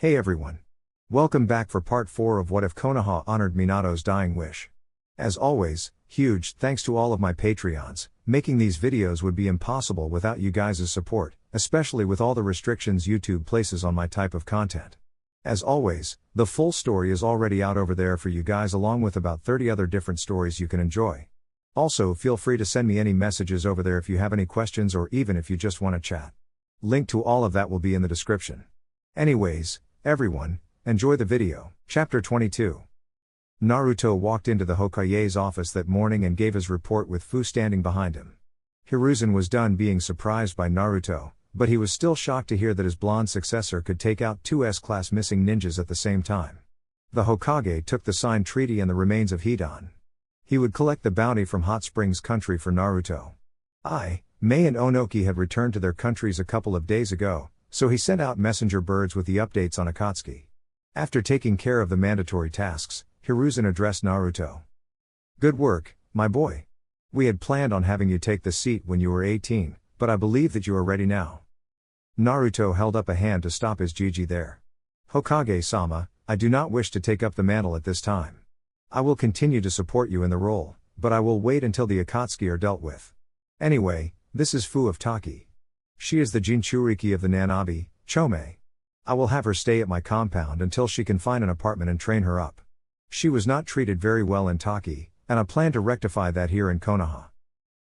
Hey everyone. Welcome back for part 4 of What If Konoha Honored Minato's Dying Wish. As always, huge thanks to all of my Patreons. Making these videos would be impossible without you guys' support, especially with all the restrictions YouTube places on my type of content. As always, the full story is already out over there for you guys along with about 30 other different stories you can enjoy. Also, feel free to send me any messages over there if you have any questions or even if you just want to chat. Link to all of that will be in the description. Anyways, everyone, enjoy the video. Chapter 22. Naruto walked into the Hokage's office that morning and gave his report with Fu standing behind him. Hiruzen was done being surprised by Naruto, but he was still shocked to hear that his blonde successor could take out two S-class missing ninjas at the same time. The Hokage took the signed treaty and the remains of Hidan. He would collect the bounty from Hot Springs Country for Naruto. Mei and Onoki had returned to their countries a couple of days ago, so he sent out messenger birds with the updates on Akatsuki. After taking care of the mandatory tasks, Hiruzen addressed Naruto. Good work, my boy. We had planned on having you take the seat when you were 18, but I believe that you are ready now. Naruto held up a hand to stop his Jiji there. Hokage-sama, I do not wish to take up the mantle at this time. I will continue to support you in the role, but I will wait until the Akatsuki are dealt with. Anyway, this is Fu of Taki. She is the Jinchuriki of the Nanabi, Chome. I will have her stay at my compound until she can find an apartment and train her up. She was not treated very well in Taki, and I plan to rectify that here in Konoha.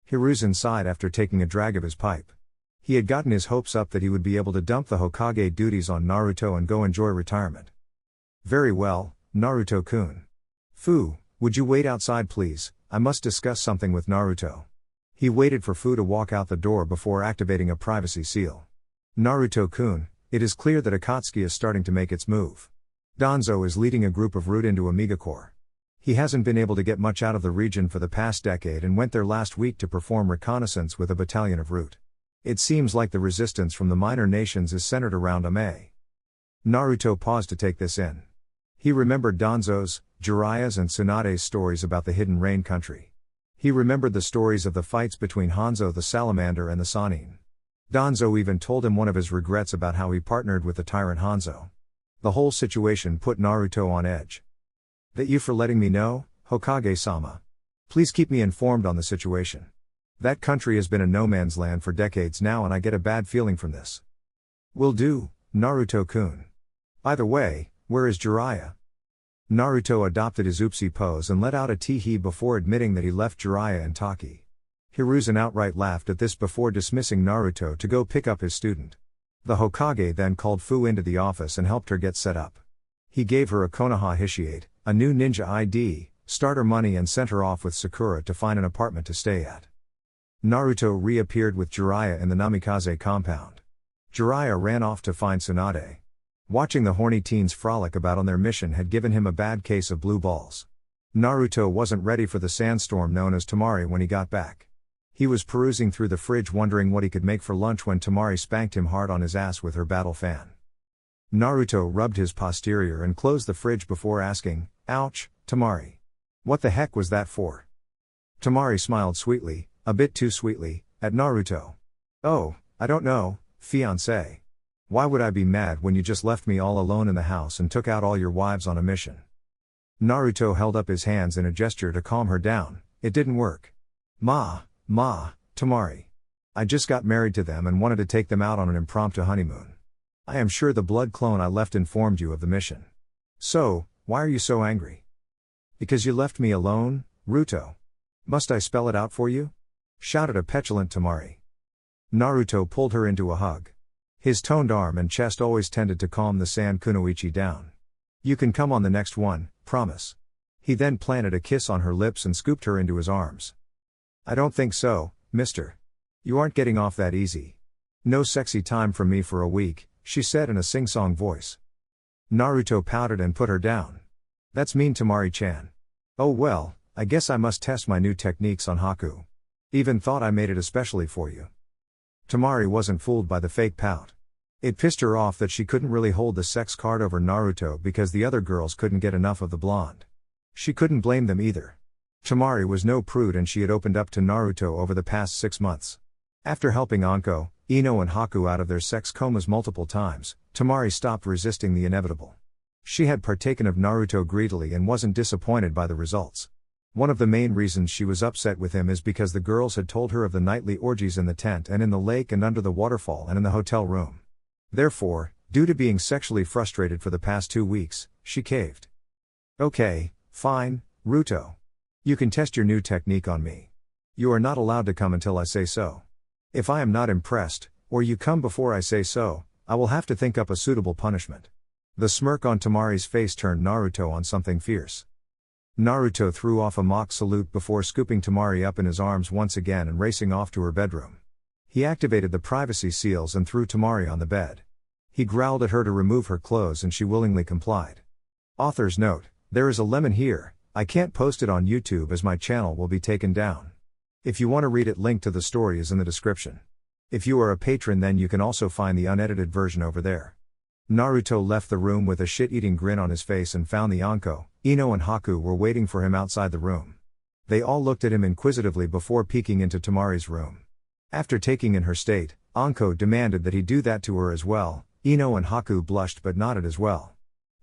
Hiruzen sighed after taking a drag of his pipe. He had gotten his hopes up that he would be able to dump the Hokage duties on Naruto and go enjoy retirement. Very well, Naruto-kun. Fu, would you wait outside please? I must discuss something with Naruto. He waited for Fu to walk out the door before activating a privacy seal. Naruto-kun, it is clear that Akatsuki is starting to make its move. Danzo is leading a group of Root into Amiga Corps. He hasn't been able to get much out of the region for the past decade and went there last week to perform reconnaissance with a battalion of Root. It seems like the resistance from the minor nations is centered around Ame. Naruto paused to take this in. He remembered Danzo's, Jiraiya's and Tsunade's stories about the Hidden Rain country. He remembered the stories of the fights between Hanzo the Salamander and the Sannin. Danzo even told him one of his regrets about how he partnered with the tyrant Hanzo. The whole situation put Naruto on edge. That you for letting me know, Hokage-sama. Please keep me informed on the situation. That country has been a no-man's land for decades now and I get a bad feeling from this. Will do, Naruto-kun. By the way, where is Jiraiya? Naruto adopted his oopsie pose and let out a tee-hee before admitting that he left Jiraiya and Taki. Hiruzen outright laughed at this before dismissing Naruto to go pick up his student. The Hokage then called Fu into the office and helped her get set up. He gave her a Konoha Hishiate, a new ninja ID, starter money and sent her off with Sakura to find an apartment to stay at. Naruto reappeared with Jiraiya in the Namikaze compound. Jiraiya ran off to find Tsunade. Watching the horny teens frolic about on their mission had given him a bad case of blue balls. Naruto wasn't ready for the sandstorm known as Tamari when he got back. He was perusing through the fridge wondering what he could make for lunch when Tamari spanked him hard on his ass with her battle fan. Naruto rubbed his posterior and closed the fridge before asking, "Ouch, Tamari. What the heck was that for?" Tamari smiled sweetly, a bit too sweetly, at Naruto. "Oh, I don't know, fiancé. Why would I be mad when you just left me all alone in the house and took out all your wives on a mission?" Naruto held up his hands in a gesture to calm her down. It didn't work. Tamari. I just got married to them and wanted to take them out on an impromptu honeymoon. I am sure the blood clone I left informed you of the mission. So, why are you so angry? Because you left me alone, Ruto. Must I spell it out for you? Shouted a petulant Tamari. Naruto pulled her into a hug. His toned arm and chest always tended to calm the San Kunoichi down. You can come on the next one, promise. He then planted a kiss on her lips and scooped her into his arms. I don't think so, mister. You aren't getting off that easy. No sexy time from me for a week, she said in a sing-song voice. Naruto pouted and put her down. That's mean, Tamari-chan. Oh well, I guess I must test my new techniques on Haku. Even thought I made it especially for you. Tamari wasn't fooled by the fake pout. It pissed her off that she couldn't really hold the sex card over Naruto because the other girls couldn't get enough of the blonde. She couldn't blame them either. Tamari was no prude and she had opened up to Naruto over the past 6 months. After helping Anko, Ino and Haku out of their sex comas multiple times, Tamari stopped resisting the inevitable. She had partaken of Naruto greedily and wasn't disappointed by the results. One of the main reasons she was upset with him is because the girls had told her of the nightly orgies in the tent and in the lake and under the waterfall and in the hotel room. Therefore, due to being sexually frustrated for the past 2 weeks, she caved. Okay, fine, Ruto. You can test your new technique on me. You are not allowed to come until I say so. If I am not impressed, or you come before I say so, I will have to think up a suitable punishment. The smirk on Tamari's face turned Naruto on something fierce. Naruto threw off a mock salute before scooping Tamari up in his arms once again and racing off to her bedroom. He activated the privacy seals and threw Tamari on the bed. He growled at her to remove her clothes and she willingly complied. Author's note: there is a lemon here, I can't post it on YouTube as my channel will be taken down. If you want to read it, link to the story is in the description. If you are a patron, then you can also find the unedited version over there. Naruto left the room with a shit-eating grin on his face and found the Anko, Ino and Haku were waiting for him outside the room. They all looked at him inquisitively before peeking into Tamari's room. After taking in her state, Anko demanded that he do that to her as well. Ino and Haku blushed but nodded as well.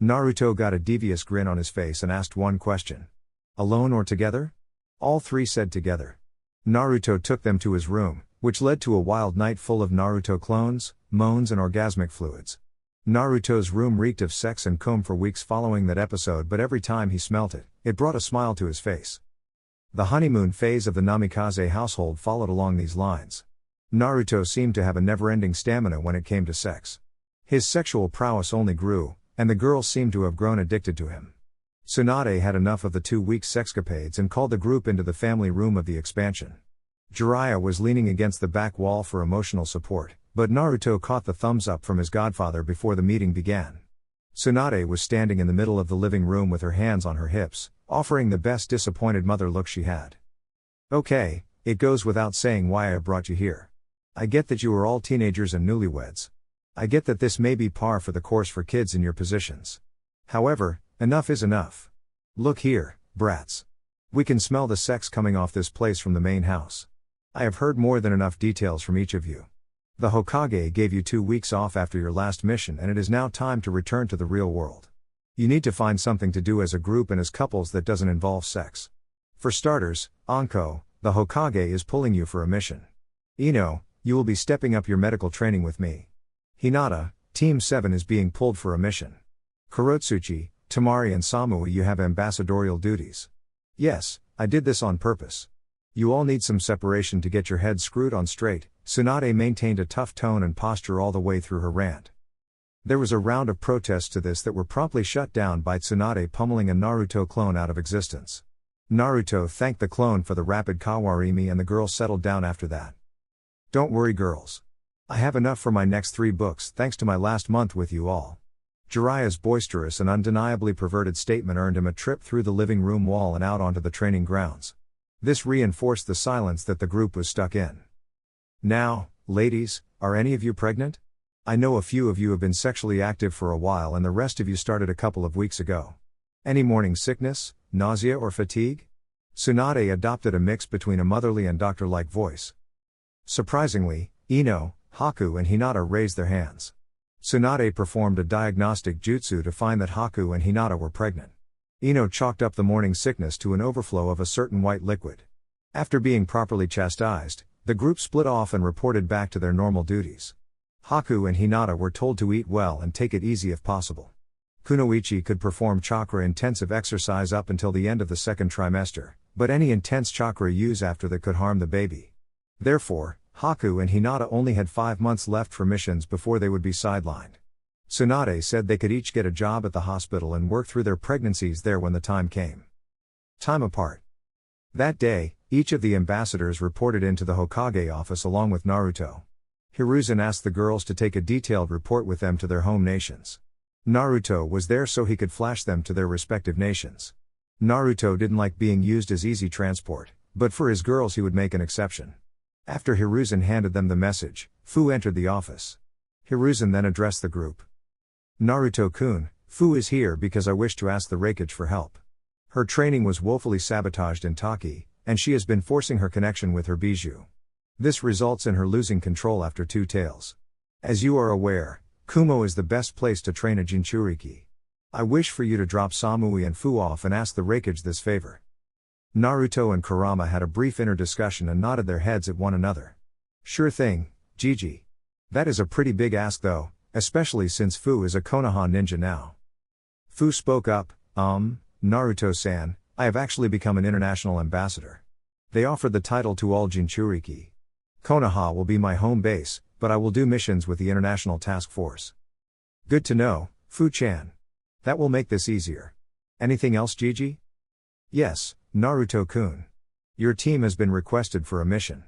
Naruto got a devious grin on his face and asked one question. Alone or together? All three said together. Naruto took them to his room, which led to a wild night full of Naruto clones, moans and orgasmic fluids. Naruto's room reeked of sex and comb for weeks following that episode, but every time he smelt it, it brought a smile to his face. The honeymoon phase of the Namikaze household followed along these lines. Naruto seemed to have a never-ending stamina when it came to sex. His sexual prowess only grew, and the girls seemed to have grown addicted to him. Tsunade had enough of the 2-week sexcapades and called the group into the family room of the expansion. Jiraiya was leaning against the back wall for emotional support, but Naruto caught the thumbs up from his godfather before the meeting began. Tsunade was standing in the middle of the living room with her hands on her hips, offering the best disappointed mother look she had. Okay, it goes without saying why I brought you here. I get that you are all teenagers and newlyweds. I get that this may be par for the course for kids in your positions. However, enough is enough. Look here, brats. We can smell the sex coming off this place from the main house. I have heard more than enough details from each of you. The Hokage gave you 2 weeks off after your last mission and it is now time to return to the real world. You need to find something to do as a group and as couples that doesn't involve sex. For starters, Anko, the Hokage is pulling you for a mission. Ino, you will be stepping up your medical training with me. Hinata, Team 7 is being pulled for a mission. Kurotsuchi, Tamari and Samui, you have ambassadorial duties. Yes, I did this on purpose. You all need some separation to get your heads screwed on straight. Tsunade maintained a tough tone and posture all the way through her rant. There was a round of protests to this that were promptly shut down by Tsunade pummeling a Naruto clone out of existence. Naruto thanked the clone for the rapid kawarimi and the girls settled down after that. Don't worry, girls. I have enough for my next 3 books thanks to my last month with you all. Jiraiya's boisterous and undeniably perverted statement earned him a trip through the living room wall and out onto the training grounds. This reinforced the silence that the group was stuck in. Now, ladies, are any of you pregnant? I know a few of you have been sexually active for a while and the rest of you started a couple of weeks ago. Any morning sickness, nausea or fatigue? Tsunade adopted a mix between a motherly and doctor-like voice. Surprisingly, Ino, Haku and Hinata raised their hands. Tsunade performed a diagnostic jutsu to find that Haku and Hinata were pregnant. Ino chalked up the morning sickness to an overflow of a certain white liquid. After being properly chastised, the group split off and reported back to their normal duties. Haku and Hinata were told to eat well and take it easy if possible. Kunoichi could perform chakra-intensive exercise up until the end of the 2nd trimester, but any intense chakra use after that could harm the baby. Therefore, Haku and Hinata only had 5 months left for missions before they would be sidelined. Tsunade said they could each get a job at the hospital and work through their pregnancies there when the time came. Time apart. That day, each of the ambassadors reported into the Hokage office along with Naruto. Hiruzen asked the girls to take a detailed report with them to their home nations. Naruto was there so he could flash them to their respective nations. Naruto didn't like being used as easy transport, but for his girls he would make an exception. After Hiruzen handed them the message, Fu entered the office. Hiruzen then addressed the group. Naruto-kun, Fu is here because I wish to ask the Raikage for help. Her training was woefully sabotaged in Taki, and she has been forcing her connection with her bijou. This results in her losing control after 2 tails. As you are aware, Kumo is the best place to train a Jinchuriki. I wish for you to drop Samui and Fu off and ask the Raikage this favor. Naruto and Kurama had a brief inner discussion and nodded their heads at one another. Sure thing, Gigi. That is a pretty big ask though, especially since Fu is a Konoha ninja now. Fu spoke up, Naruto-san, I have actually become an international ambassador. They offered the title to all Jinchuriki. Konoha will be my home base, but I will do missions with the International Task Force. Good to know, Fu-chan. That will make this easier. Anything else, Gigi? Yes, Naruto-kun. Your team has been requested for a mission.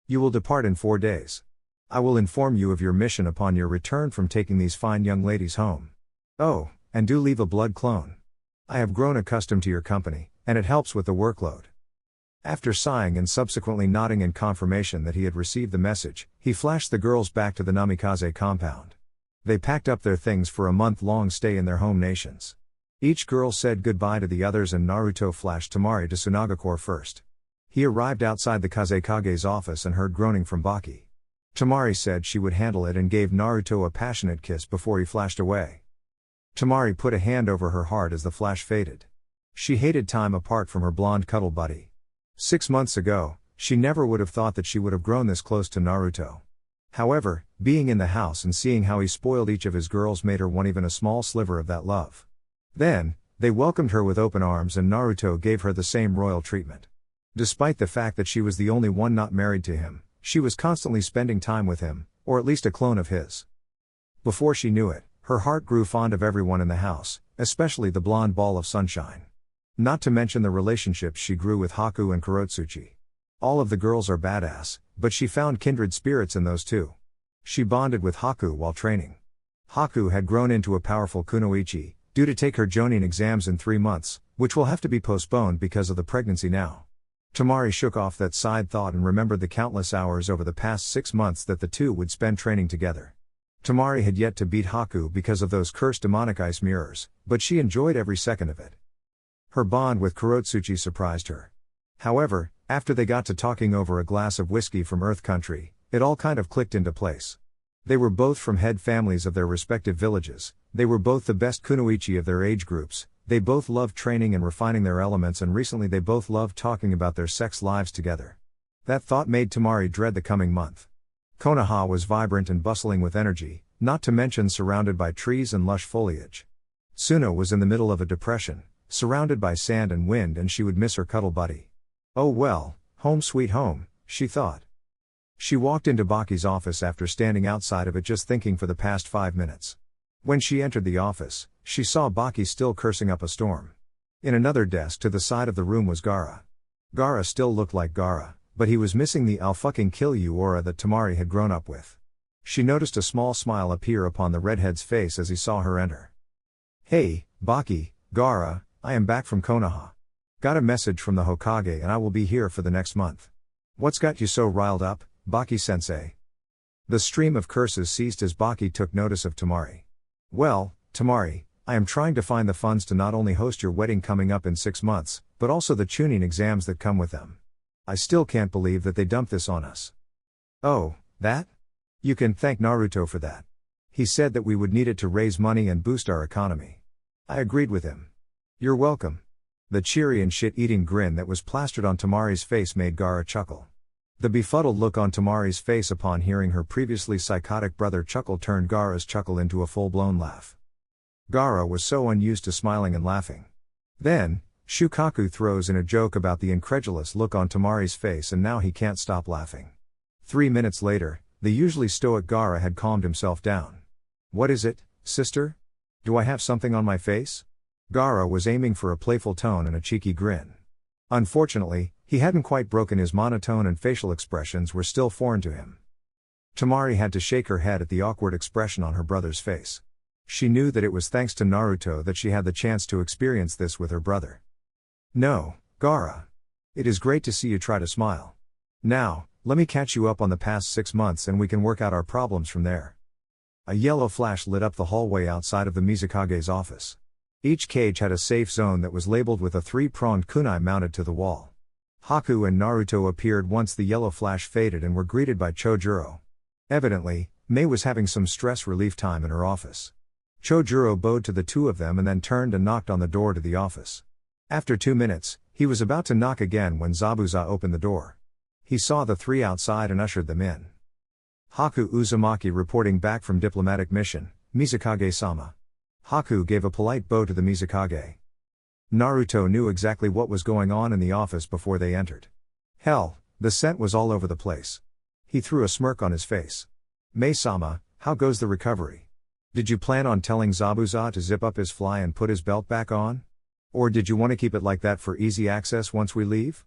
You will depart in 4 days. I will inform you of your mission upon your return from taking these fine young ladies home. Oh, and do leave a blood clone. I have grown accustomed to your company, and it helps with the workload. After sighing and subsequently nodding in confirmation that he had received the message, he flashed the girls back to the Namikaze compound. They packed up their things for a month-long stay in their home nations. Each girl said goodbye to the others and Naruto flashed Temari to Tsunagakure first. He arrived outside the Kazekage's office and heard groaning from Baki. Temari said she would handle it and gave Naruto a passionate kiss before he flashed away. Temari put a hand over her heart as the flash faded. She hated time apart from her blonde cuddle buddy. 6 months ago, she never would have thought that she would have grown this close to Naruto. However, being in the house and seeing how he spoiled each of his girls made her want even a small sliver of that love. Then, they welcomed her with open arms and Naruto gave her the same royal treatment. Despite the fact that she was the only one not married to him, she was constantly spending time with him, or at least a clone of his. Before she knew it, her heart grew fond of everyone in the house, especially the blonde ball of sunshine. Not to mention the relationships she grew with Haku and Kurotsuchi. All of the girls are badass, but she found kindred spirits in those two. She bonded with Haku while training. Haku had grown into a powerful kunoichi, due to take her Jonin exams in 3 months, which will have to be postponed because of the pregnancy now. Temari shook off that side thought and remembered the countless hours over the past 6 months that the two would spend training together. Temari had yet to beat Haku because of those cursed demonic ice mirrors, but she enjoyed every second of it. Her bond with Kurotsuchi surprised her. However, after they got to talking over a glass of whiskey from Earth Country, it all kind of clicked into place. They were both from head families of their respective villages, they were both the best kunoichi of their age groups, they both loved training and refining their elements and recently they both loved talking about their sex lives together. That thought made Temari dread the coming month. Konoha was vibrant and bustling with energy, not to mention surrounded by trees and lush foliage. Suna was in the middle of a depression, surrounded by sand and wind and she would miss her cuddle buddy. Oh well, home sweet home, she thought. She walked into Baki's office after standing outside of it just thinking for the past 5 minutes. When she entered the office, she saw Baki still cursing up a storm. In another desk to the side of the room was Gaara. Gaara still looked like Gaara, but he was missing the I'll fucking kill you aura that Temari had grown up with. She noticed a small smile appear upon the redhead's face as he saw her enter. Hey, Baki, Gaara, I am back from Konoha. Got a message from the Hokage and I will be here for the next month. What's got you so riled up, Baki-sensei? The stream of curses ceased as Baki took notice of Temari. Well, Temari, I am trying to find the funds to not only host your wedding coming up in 6 months, but also the tuning exams that come with them. I still can't believe that they dumped this on us. Oh, that? You can thank Naruto for that. He said that we would need it to raise money and boost our economy. I agreed with him. You're welcome. The cheery and shit-eating grin that was plastered on Temari's face made Gaara chuckle. The befuddled look on Temari's face upon hearing her previously psychotic brother chuckle turned Gaara's chuckle into a full-blown laugh. Gaara was so unused to smiling and laughing. Then, Shukaku throws in a joke about the incredulous look on Temari's face and now he can't stop laughing. 3 minutes later, the usually stoic Gaara had calmed himself down. What is it, sister? Do I have something on my face? Gaara was aiming for a playful tone and a cheeky grin. Unfortunately, he hadn't quite broken his monotone and facial expressions were still foreign to him. Temari had to shake her head at the awkward expression on her brother's face. She knew that it was thanks to Naruto that she had the chance to experience this with her brother. No, Gaara. It is great to see you try to smile. Now, let me catch you up on the past 6 months and we can work out our problems from there. A yellow flash lit up the hallway outside of the Mizukage's office. Each cage had a safe zone that was labeled with a 3-pronged kunai mounted to the wall. Haku and Naruto appeared once the yellow flash faded and were greeted by Chojuro. Evidently, Mei was having some stress relief time in her office. Chojuro bowed to the two of them and then turned and knocked on the door to the office. After 2 minutes, he was about to knock again when Zabuza opened the door. He saw the three outside and ushered them in. Haku Uzumaki reporting back from diplomatic mission, Mizukage-sama. Haku gave a polite bow to the Mizukage. Naruto knew exactly what was going on in the office before they entered. Hell, the scent was all over the place. He threw a smirk on his face. Mei-sama, how goes the recovery? Did you plan on telling Zabuza to zip up his fly and put his belt back on? Or did you want to keep it like that for easy access once we leave?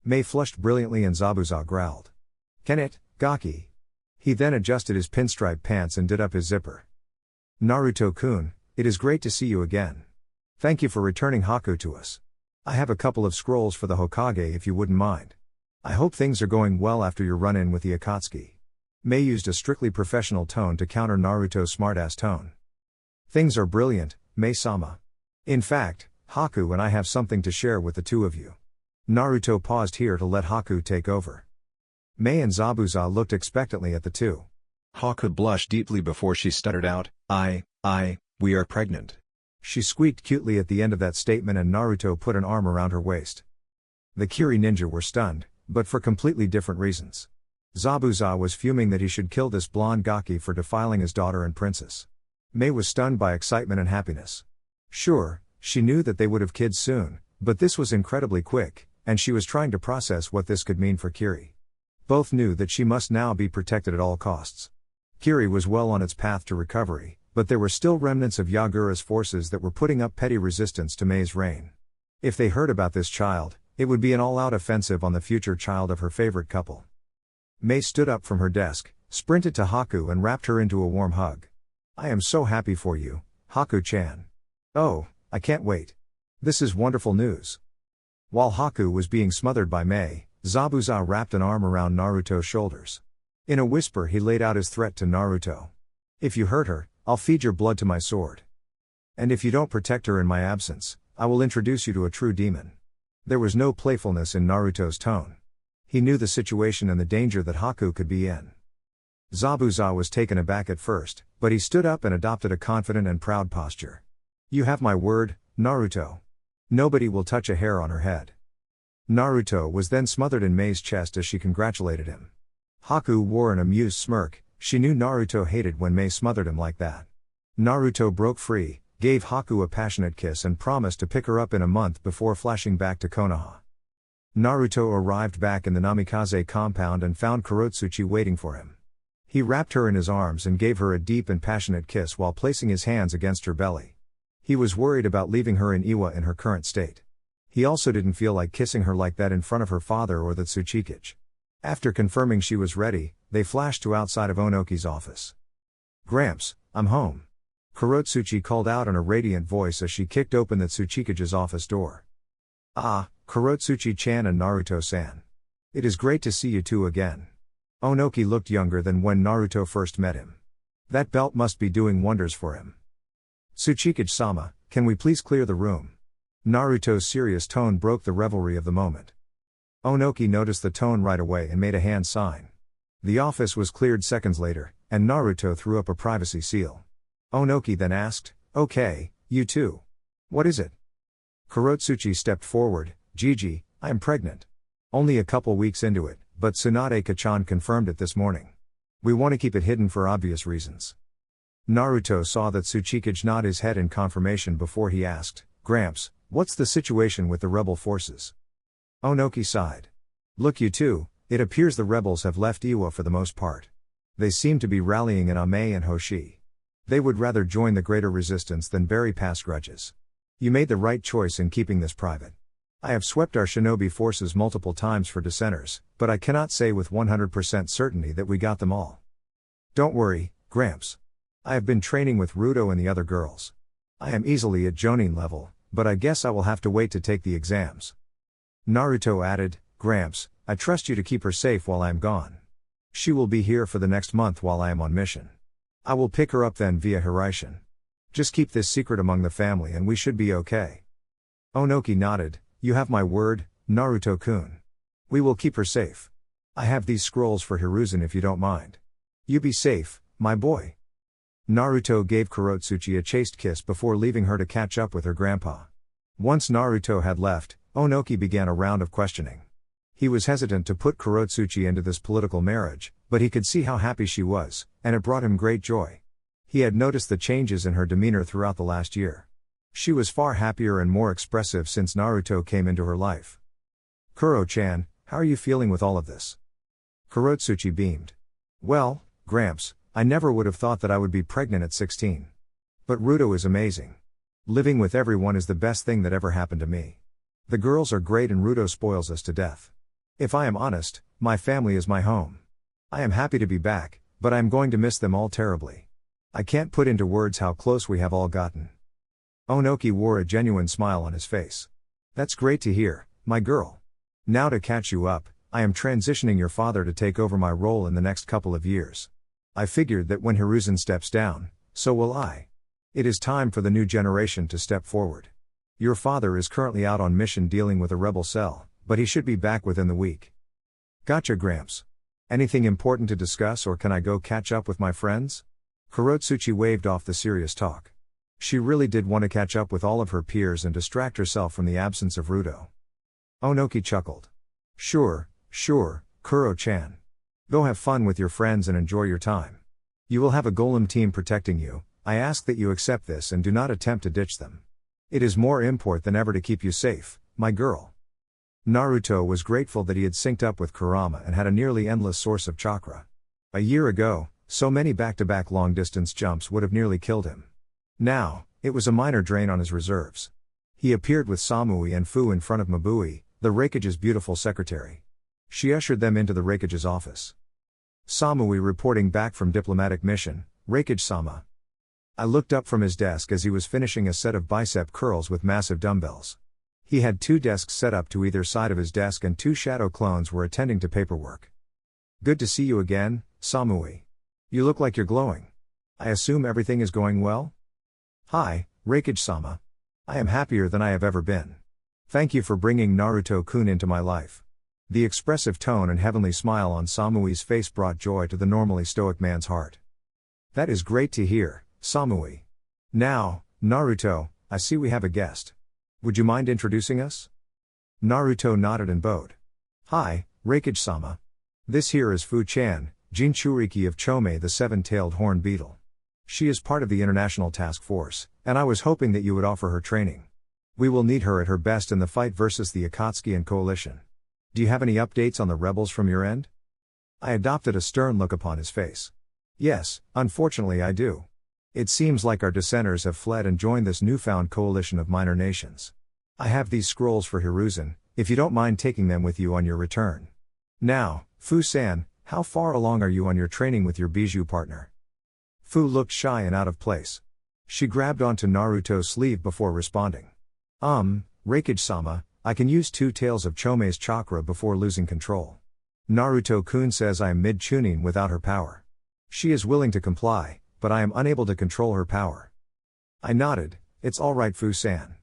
Mei flushed brilliantly and Zabuza growled. Can it, Gaki? He then adjusted his pinstripe pants and did up his zipper. Naruto-kun, it is great to see you again. Thank you for returning Haku to us. I have a couple of scrolls for the Hokage if you wouldn't mind. I hope things are going well after your run-in with the Akatsuki. Mei used a strictly professional tone to counter Naruto's smartass tone. Things are brilliant, Mei-sama. In fact, Haku and I have something to share with the two of you. Naruto paused here to let Haku take over. Mei and Zabuza looked expectantly at the two. Haku blushed deeply before she stuttered out, we are pregnant. She squeaked cutely at the end of that statement and Naruto put an arm around her waist. The Kiri ninja were stunned, but for completely different reasons. Zabuza was fuming that he should kill this blonde Gaki for defiling his daughter and princess. Mei was stunned by excitement and happiness. Sure, she knew that they would have kids soon, but this was incredibly quick, and she was trying to process what this could mean for Kiri. Both knew that she must now be protected at all costs. Kiri was well on its path to recovery, but there were still remnants of Yagura's forces that were putting up petty resistance to Mei's reign. If they heard about this child, it would be an all-out offensive on the future child of her favorite couple. Mei stood up from her desk, sprinted to Haku and wrapped her into a warm hug. I am so happy for you, Haku-chan. Oh, I can't wait. This is wonderful news. While Haku was being smothered by Mei, Zabuza wrapped an arm around Naruto's shoulders. In a whisper he laid out his threat to Naruto. If you hurt her, I'll feed your blood to my sword. And if you don't protect her in my absence, I will introduce you to a true demon. There was no playfulness in Naruto's tone. He knew the situation and the danger that Haku could be in. Zabuza was taken aback at first, but he stood up and adopted a confident and proud posture. You have my word, Naruto. Nobody will touch a hair on her head. Naruto was then smothered in Mei's chest as she congratulated him. Haku wore an amused smirk. She knew Naruto hated when Mei smothered him like that. Naruto broke free, gave Haku a passionate kiss and promised to pick her up in a month before flashing back to Konoha. Naruto arrived back in the Namikaze compound and found Kurotsuchi waiting for him. He wrapped her in his arms and gave her a deep and passionate kiss while placing his hands against her belly. He was worried about leaving her in Iwa in her current state. He also didn't feel like kissing her like that in front of her father or the Tsuchikage. After confirming she was ready, they flashed to outside of Onoki's office. Gramps, I'm home. Kurotsuchi called out in a radiant voice as she kicked open the Tsuchikage's office door. Ah, Kurotsuchi-chan and Naruto-san. It is great to see you two again. Onoki looked younger than when Naruto first met him. That belt must be doing wonders for him. Tsuchikage-sama, can we please clear the room? Naruto's serious tone broke the revelry of the moment. Onoki noticed the tone right away and made a hand sign. The office was cleared seconds later, and Naruto threw up a privacy seal. Onoki then asked, okay, you two. What is it? Kurotsuchi stepped forward. Gigi, I am pregnant. Only a couple weeks into it, but Tsunade-ka-chan confirmed it this morning. We want to keep it hidden for obvious reasons. Naruto saw that Tsuchikage nod his head in confirmation before he asked, Gramps, what's the situation with the rebel forces? Onoki sighed. Look you two, it appears the rebels have left Iwa for the most part. They seem to be rallying in Ame and Hoshi. They would rather join the greater resistance than bury past grudges. You made the right choice in keeping this private. I have swept our shinobi forces multiple times for dissenters, but I cannot say with 100% certainty that we got them all. Don't worry, Gramps. I have been training with Ruto and the other girls. I am easily at Jonin level, but I guess I will have to wait to take the exams. Naruto added, Gramps, I trust you to keep her safe while I am gone. She will be here for the next month while I am on mission. I will pick her up then via Hiraishin. Just keep this secret among the family and we should be okay. Onoki nodded, you have my word, Naruto-kun. We will keep her safe. I have these scrolls for Hiruzen if you don't mind. You be safe, my boy. Naruto gave Kurotsuchi a chaste kiss before leaving her to catch up with her grandpa. Once Naruto had left, Onoki began a round of questioning. He was hesitant to put Kurotsuchi into this political marriage, but he could see how happy she was, and it brought him great joy. He had noticed the changes in her demeanor throughout the last year. She was far happier and more expressive since Naruto came into her life. Kuro-chan, how are you feeling with all of this? Kurotsuchi beamed. Well, Gramps, I never would have thought that I would be pregnant at 16. But Ruto is amazing. Living with everyone is the best thing that ever happened to me. The girls are great and Ruto spoils us to death. If I am honest, my family is my home. I am happy to be back, but I am going to miss them all terribly. I can't put into words how close we have all gotten. Onoki wore a genuine smile on his face. That's great to hear, my girl. Now to catch you up, I am transitioning your father to take over my role in the next couple of years. I figured that when Hiruzen steps down, so will I. It is time for the new generation to step forward. Your father is currently out on mission dealing with a rebel cell, but he should be back within the week. Gotcha, Gramps. Anything important to discuss or can I go catch up with my friends? Kurotsuchi waved off the serious talk. She really did want to catch up with all of her peers and distract herself from the absence of Ruto. Onoki chuckled. Sure, Kuro-chan. Go have fun with your friends and enjoy your time. You will have a golem team protecting you. I ask that you accept this and do not attempt to ditch them. It is more important than ever to keep you safe, my girl. Naruto was grateful that he had synced up with Kurama and had a nearly endless source of chakra. A year ago, so many back-to-back long-distance jumps would have nearly killed him. Now, it was a minor drain on his reserves. He appeared with Samui and Fu in front of Mabui, the Raikage's beautiful secretary. She ushered them into the Raikage's office. Samui reporting back from diplomatic mission, Raikage-sama. I looked up from his desk as he was finishing a set of bicep curls with massive dumbbells. He had 2 desks set up to either side of his desk and 2 shadow clones were attending to paperwork. Good to see you again, Samui. You look like you're glowing. I assume everything is going well? Hi, Raikage-sama. I am happier than I have ever been. Thank you for bringing Naruto-kun into my life. The expressive tone and heavenly smile on Samui's face brought joy to the normally stoic man's heart. That is great to hear, Samui. Now, Naruto, I see we have a guest. Would you mind introducing us? Naruto nodded and bowed. Hi, Raikage-sama. This here is Fu-chan, Jinchuriki of Chome the seven-tailed horned beetle. She is part of the international task force, and I was hoping that you would offer her training. We will need her at her best in the fight versus the Akatsuki and Coalition. Do you have any updates on the rebels from your end? I adopted a stern look upon his face. Yes, unfortunately I do. It seems like our dissenters have fled and joined this newfound coalition of minor nations. I have these scrolls for Hiruzen, if you don't mind taking them with you on your return. Now, Fu-san, how far along are you on your training with your bijou partner? Fu looked shy and out of place. She grabbed onto Naruto's sleeve before responding. Raikage-sama, I can use 2 tails of Chome's chakra before losing control. Naruto-kun says I am mid-tuning without her power. She is willing to comply, but I am unable to control her power. I nodded. It's alright, Fu-san.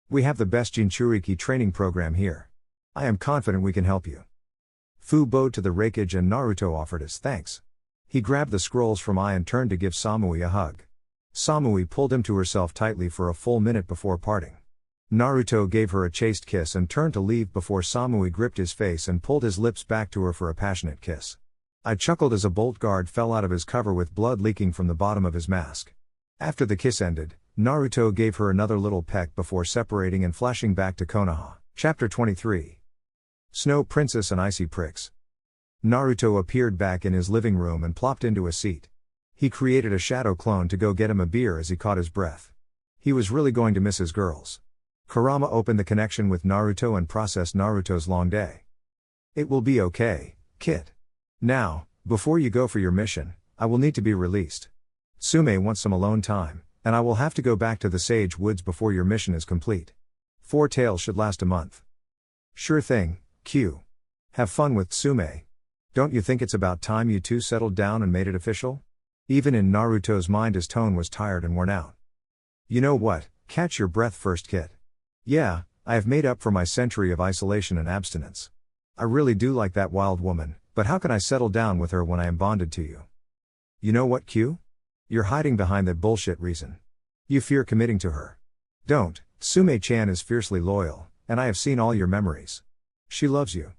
We have the best Jinchuriki training program here. I am confident we can help you. Fu bowed to the Raikage and Naruto offered his thanks. He grabbed the scrolls from Ai and turned to give Samui a hug. Samui pulled him to herself tightly for a full minute before parting. Naruto gave her a chaste kiss and turned to leave before Samui gripped his face and pulled his lips back to her for a passionate kiss. I chuckled as a bolt guard fell out of his cover with blood leaking from the bottom of his mask. After the kiss ended, Naruto gave her another little peck before separating and flashing back to Konoha. Chapter 23. Snow Princess and Icy Pricks. Naruto appeared back in his living room and plopped into a seat. He created a shadow clone to go get him a beer as he caught his breath. He was really going to miss his girls. Kurama opened the connection with Naruto and processed Naruto's long day. It will be okay, kid. Now, before you go for your mission, I will need to be released. Sume wants some alone time, and I will have to go back to the Sage Woods before your mission is complete. 4 tails should last a month. Sure thing, Q. Have fun with Sume. Don't you think it's about time you two settled down and made it official? Even in Naruto's mind his tone was tired and worn out. You know what, catch your breath first, kid. Yeah, I have made up for my century of isolation and abstinence. I really do like that wild woman, but how can I settle down with her when I am bonded to you? You know what, Q? You're hiding behind that bullshit reason. You fear committing to her. Don't, Sume-chan is fiercely loyal, and I have seen all your memories. She loves you.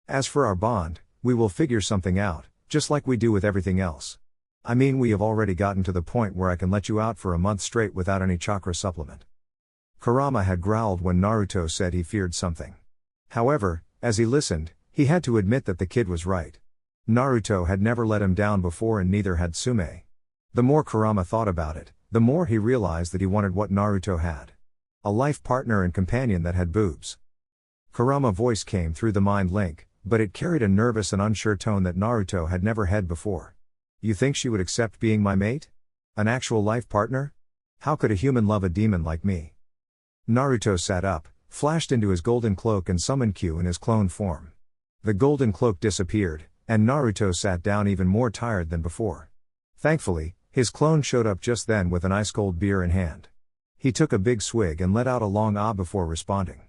As for our bond, we will figure something out, just like we do with everything else. I mean, we have already gotten to the point where I can let you out for a month straight without any chakra supplement. Kurama had growled when Naruto said he feared something. However, as he listened, he had to admit that the kid was right. Naruto had never let him down before, and neither had Sume. The more Kurama thought about it, the more he realized that he wanted what Naruto had. A life partner and companion that had boobs. Kurama's voice came through the mind link, but it carried a nervous and unsure tone that Naruto had never had before. You think she would accept being my mate? An actual life partner? How could a human love a demon like me? Naruto sat up, flashed into his golden cloak and summoned Q in his clone form. The golden cloak disappeared, and Naruto sat down even more tired than before. Thankfully, his clone showed up just then with an ice-cold beer in hand. He took a big swig and let out a long ah before responding.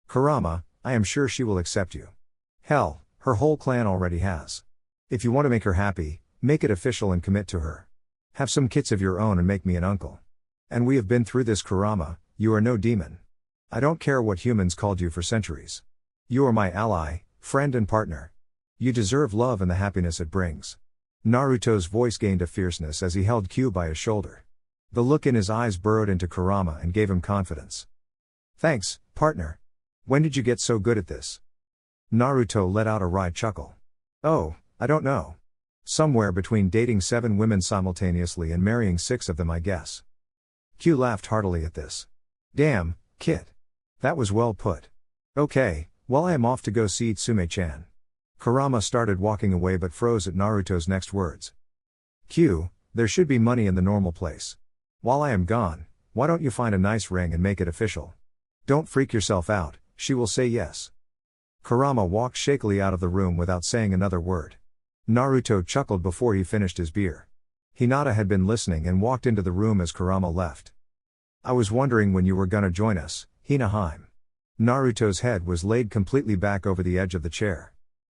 Kurama, I am sure she will accept you. Hell, her whole clan already has. If you want to make her happy, make it official and commit to her. Have some kids of your own and make me an uncle. And we have been through this, Kurama, you are no demon. I don't care what humans called you for centuries. You are my ally, friend and partner. You deserve love and the happiness it brings. Naruto's voice gained a fierceness as he held Q by his shoulder. The look in his eyes burrowed into Kurama and gave him confidence. Thanks, partner. When did you get so good at this? Naruto let out a wry chuckle. Oh, I don't know. Somewhere between dating 7 women simultaneously and marrying 6 of them, I guess. Q laughed heartily at this. Damn, kid. That was well put. Okay, well, I am off to go see Tsume-chan. Kurama started walking away but froze at Naruto's next words. Q, there should be money in the normal place. While I am gone, why don't you find a nice ring and make it official? Don't freak yourself out, she will say yes. Kurama walked shakily out of the room without saying another word. Naruto chuckled before he finished his beer. Hinata had been listening and walked into the room as Kurama left. I was wondering when you were gonna join us, Hinaheim. Naruto's head was laid completely back over the edge of the chair.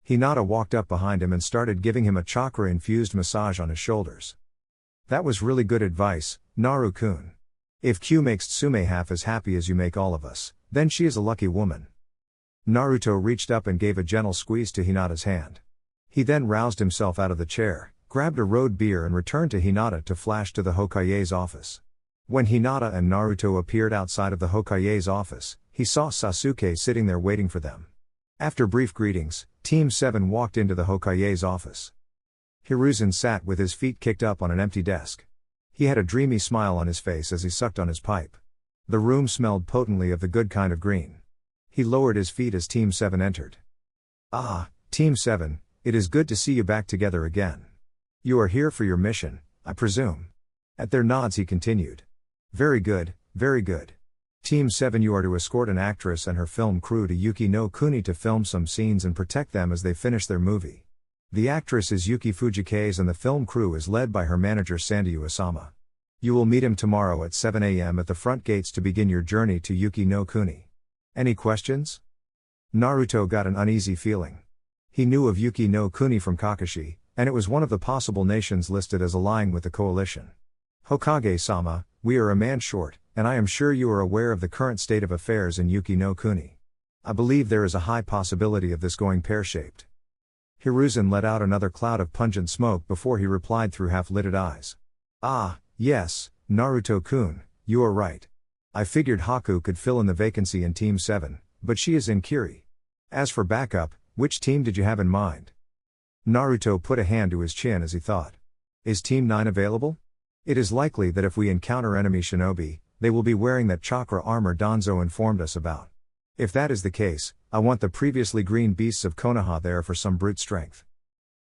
Hinata walked up behind him and started giving him a chakra-infused massage on his shoulders. That was really good advice, Naru-kun. If Q makes Tsume half as happy as you make all of us, then she is a lucky woman. Naruto reached up and gave a gentle squeeze to Hinata's hand. He then roused himself out of the chair, grabbed a road beer and returned to Hinata to flash to the Hokage's office. When Hinata and Naruto appeared outside of the Hokage's office, he saw Sasuke sitting there waiting for them. After brief greetings, Team 7 walked into the Hokage's office. Hiruzen sat with his feet kicked up on an empty desk. He had a dreamy smile on his face as he sucked on his pipe. The room smelled potently of the good kind of green. He lowered his feet as Team 7 entered. Ah, Team 7, it is good to see you back together again. You are here for your mission, I presume. At their nods he continued. Very good, very good. Team 7, you are to escort an actress and her film crew to Yuki no Kuni to film some scenes and protect them as they finish their movie. The actress is Yuki Fujikaze and the film crew is led by her manager Sandy Uesama. You will meet him tomorrow at 7 a.m. at the front gates to begin your journey to Yuki no Kuni. Any questions? Naruto got an uneasy feeling. He knew of Yuki no Kuni from Kakashi, and it was one of the possible nations listed as allying with the coalition. Hokage-sama, we are a man short, and I am sure you are aware of the current state of affairs in Yuki no Kuni. I believe there is a high possibility of this going pear-shaped. Hiruzen let out another cloud of pungent smoke before he replied through half-lidded eyes. Ah, yes, Naruto-kun, you are right. I figured Haku could fill in the vacancy in Team 7, but she is in Kiri. As for backup, which team did you have in mind? Naruto put a hand to his chin as he thought. Is Team 9 available? It is likely that if we encounter enemy shinobi, they will be wearing that chakra armor Danzo informed us about. If that is the case, I want the previously green beasts of Konoha there for some brute strength.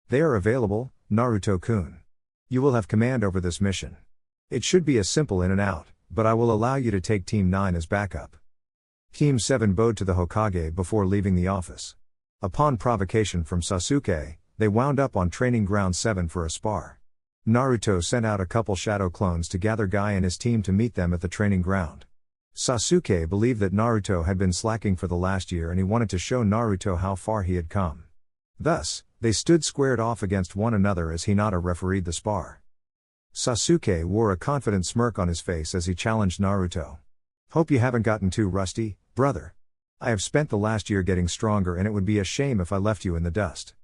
They are available, Naruto-kun. You will have command over this mission. It should be a simple in and out, but I will allow you to take Team 9 as backup. Team 7 bowed to the Hokage before leaving the office. Upon provocation from Sasuke, they wound up on Training Ground 7 for a spar. Naruto sent out a couple shadow clones to gather Guy and his team to meet them at the training ground. Sasuke believed that Naruto had been slacking for the last year and he wanted to show Naruto how far he had come. Thus, they stood squared off against one another as Hinata refereed the spar. Sasuke wore a confident smirk on his face as he challenged Naruto. Hope you haven't gotten too rusty, brother. I have spent the last year getting stronger and it would be a shame if I left you in the dust.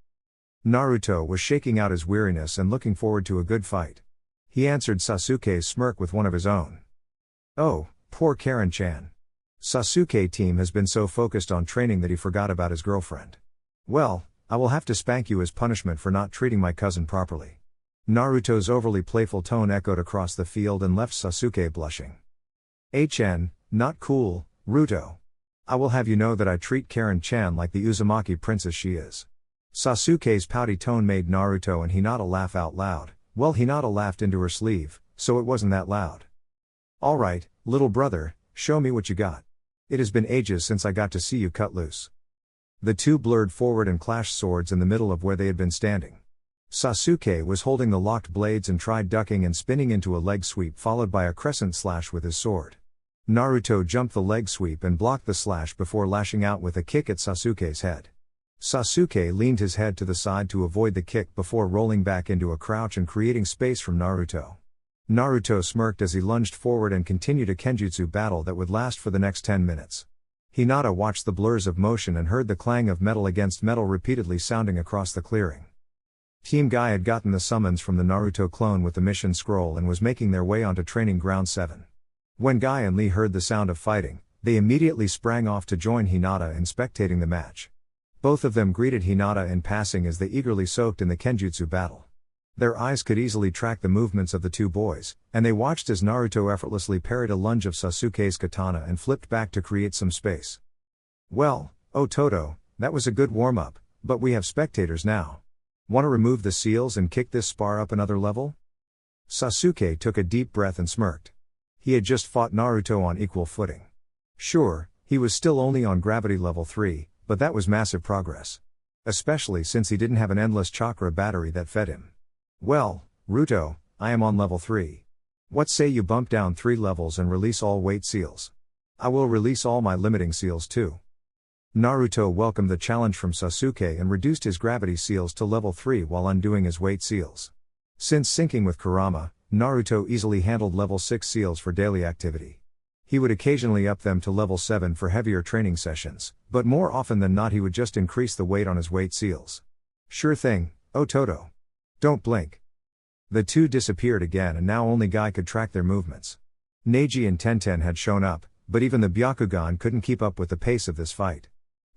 Naruto was shaking out his weariness and looking forward to a good fight. He answered Sasuke's smirk with one of his own. Oh, poor Karen-chan. Sasuke team has been so focused on training that he forgot about his girlfriend. Well, I will have to spank you as punishment for not treating my cousin properly. Naruto's overly playful tone echoed across the field and left Sasuke blushing. HN, not cool, Ruto. I will have you know that I treat Karen-chan like the Uzumaki princess she is. Sasuke's pouty tone made Naruto and Hinata laugh out loud. Well, Hinata laughed into her sleeve, so it wasn't that loud. Alright, little brother, show me what you got. It has been ages since I got to see you cut loose. The two blurred forward and clashed swords in the middle of where they had been standing. Sasuke was holding the locked blades and tried ducking and spinning into a leg sweep followed by a crescent slash with his sword. Naruto jumped the leg sweep and blocked the slash before lashing out with a kick at Sasuke's head. Sasuke leaned his head to the side to avoid the kick before rolling back into a crouch and creating space from Naruto. Naruto smirked as he lunged forward and continued a kenjutsu battle that would last for the next 10 minutes. Hinata watched the blurs of motion and heard the clang of metal against metal repeatedly sounding across the clearing. Team Guy had gotten the summons from the Naruto clone with the mission scroll and was making their way onto Training Ground 7. When Guy and Lee heard the sound of fighting, they immediately sprang off to join Hinata in spectating the match. Both of them greeted Hinata in passing as they eagerly soaked in the kenjutsu battle. Their eyes could easily track the movements of the two boys, and they watched as Naruto effortlessly parried a lunge of Sasuke's katana and flipped back to create some space. Well, oh Toto, that was a good warm-up, but we have spectators now. Want to remove the seals and kick this spar up another level? Sasuke took a deep breath and smirked. He had just fought Naruto on equal footing. Sure, he was still only on gravity level 3, but that was massive progress. Especially since he didn't have an endless chakra battery that fed him. Well, Ruto, I am on level 3. What say you bump down 3 levels and release all weight seals? I will release all my limiting seals too. Naruto welcomed the challenge from Sasuke and reduced his gravity seals to level 3 while undoing his weight seals. Since syncing with Kurama, Naruto easily handled level 6 seals for daily activity. He would occasionally up them to level 7 for heavier training sessions, but more often than not he would just increase the weight on his weight seals. Sure thing, oh Toto. Don't blink. The two disappeared again and now only Guy could track their movements. Neji and Tenten had shown up, but even the Byakugan couldn't keep up with the pace of this fight.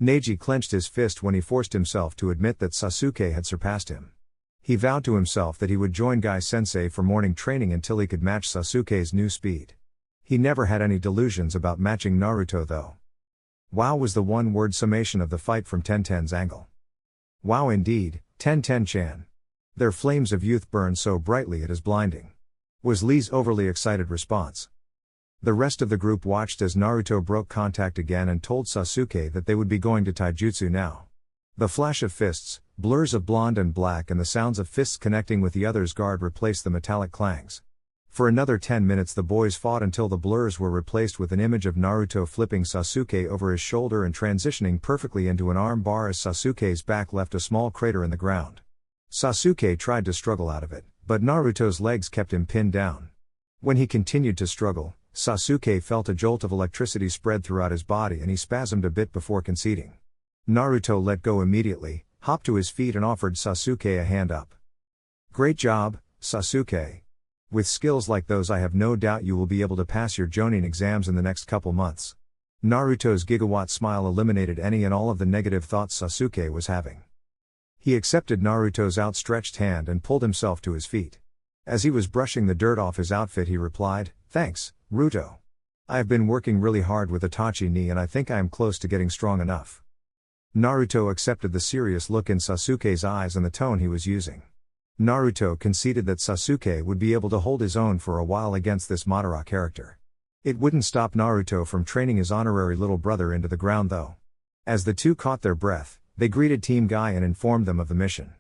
Neji clenched his fist when he forced himself to admit that Sasuke had surpassed him. He vowed to himself that he would join Guy-sensei for morning training until he could match Sasuke's new speed. He never had any delusions about matching Naruto though. Wow was the one-word summation of the fight from Tenten's angle. Wow indeed, Tenten-chan. Their flames of youth burn so brightly it is blinding. Was Lee's overly excited response. The rest of the group watched as Naruto broke contact again and told Sasuke that they would be going to taijutsu now. The flash of fists, blurs of blonde and black and the sounds of fists connecting with the other's guard replaced the metallic clangs. For another 10 minutes the boys fought until the blurs were replaced with an image of Naruto flipping Sasuke over his shoulder and transitioning perfectly into an arm bar as Sasuke's back left a small crater in the ground. Sasuke tried to struggle out of it, but Naruto's legs kept him pinned down. When he continued to struggle, Sasuke felt a jolt of electricity spread throughout his body and he spasmed a bit before conceding. Naruto let go immediately, hopped to his feet and offered Sasuke a hand up. Great job, Sasuke. With skills like those I have no doubt you will be able to pass your Jonin exams in the next couple months. Naruto's gigawatt smile eliminated any and all of the negative thoughts Sasuke was having. He accepted Naruto's outstretched hand and pulled himself to his feet. As he was brushing the dirt off his outfit he replied, "Thanks, Ruto. I have been working really hard with Itachi-ni and I think I am close to getting strong enough." Naruto accepted the serious look in Sasuke's eyes and the tone he was using. Naruto conceded that Sasuke would be able to hold his own for a while against this Madara character. It wouldn't stop Naruto from training his honorary little brother into the ground though. As the two caught their breath, they greeted Team Guy and informed them of the mission.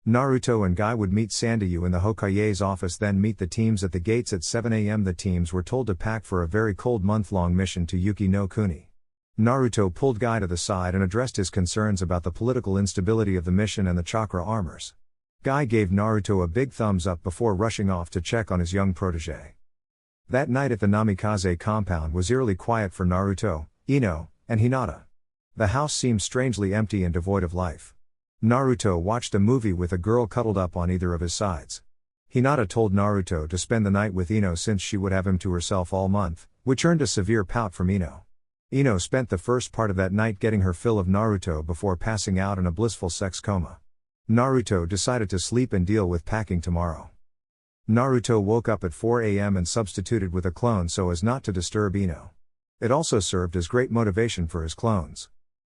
Naruto and Guy would meet Sandayu in the Hokage's office then meet the teams at the gates at 7 a.m. The teams were told to pack for a very cold month-long mission to Yuki no Kuni. Naruto pulled Guy to the side and addressed his concerns about the political instability of the mission and the chakra armors. Guy gave Naruto a big thumbs up before rushing off to check on his young protege. That night at the Namikaze compound was eerily quiet for Naruto, Ino, and Hinata. The house seemed strangely empty and devoid of life. Naruto watched a movie with a girl cuddled up on either of his sides. Hinata told Naruto to spend the night with Ino since she would have him to herself all month, which earned a severe pout from Ino. Ino spent the first part of that night getting her fill of Naruto before passing out in a blissful sex coma. Naruto decided to sleep and deal with packing tomorrow. Naruto woke up at 4 a.m. and substituted with a clone so as not to disturb Ino. It also served as great motivation for his clones.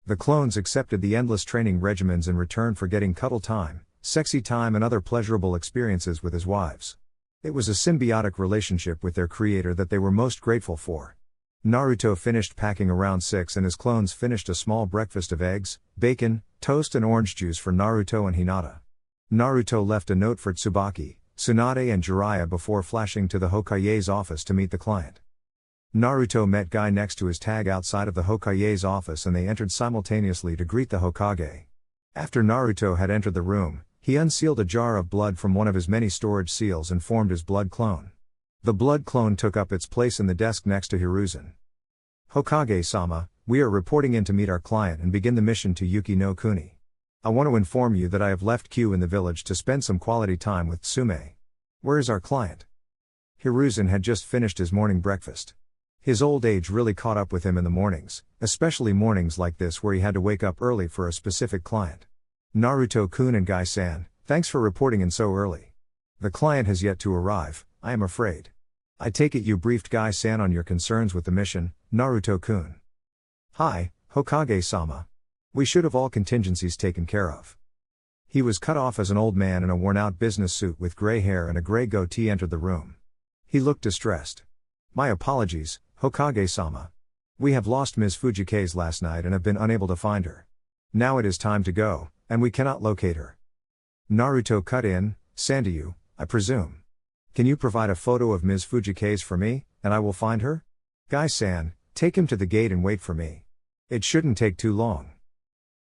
The clones accepted the endless training regimens in return for getting cuddle time, sexy time and other pleasurable experiences with his wives. It was a symbiotic relationship with their creator that they were most grateful for. Naruto finished packing around 6 and his clones finished a small breakfast of eggs, bacon, toast and orange juice for Naruto and Hinata. Naruto left a note for Tsubaki, Tsunade and Jiraiya before flashing to the Hokage's office to meet the client. Naruto met Guy next to his tag outside of the Hokage's office and they entered simultaneously to greet the Hokage. After Naruto had entered the room, he unsealed a jar of blood from one of his many storage seals and formed his blood clone. The blood clone took up its place in the desk next to Hiruzen. Hokage-sama, we are reporting in to meet our client and begin the mission to Yuki no Kuni. I want to inform you that I have left Q in the village to spend some quality time with Tsume. Where is our client? Hiruzen had just finished his morning breakfast. His old age really caught up with him in the mornings, especially mornings like this where he had to wake up early for a specific client. Naruto-kun and Guy-san, thanks for reporting in so early. The client has yet to arrive, I am afraid. I take it you briefed Guy-san on your concerns with the mission, Naruto-kun. Hi, Hokage-sama. We should have all contingencies taken care of. He was cut off as an old man in a worn-out business suit with gray hair and a gray goatee entered the room. He looked distressed. My apologies, Hokage-sama. We have lost Ms. Fujikaze last night and have been unable to find her. Now it is time to go, and we cannot locate her. Naruto cut in, Sandayu, I presume. Can you provide a photo of Ms. Fujikaze for me, and I will find her? Guy-san, take him to the gate and wait for me. It shouldn't take too long.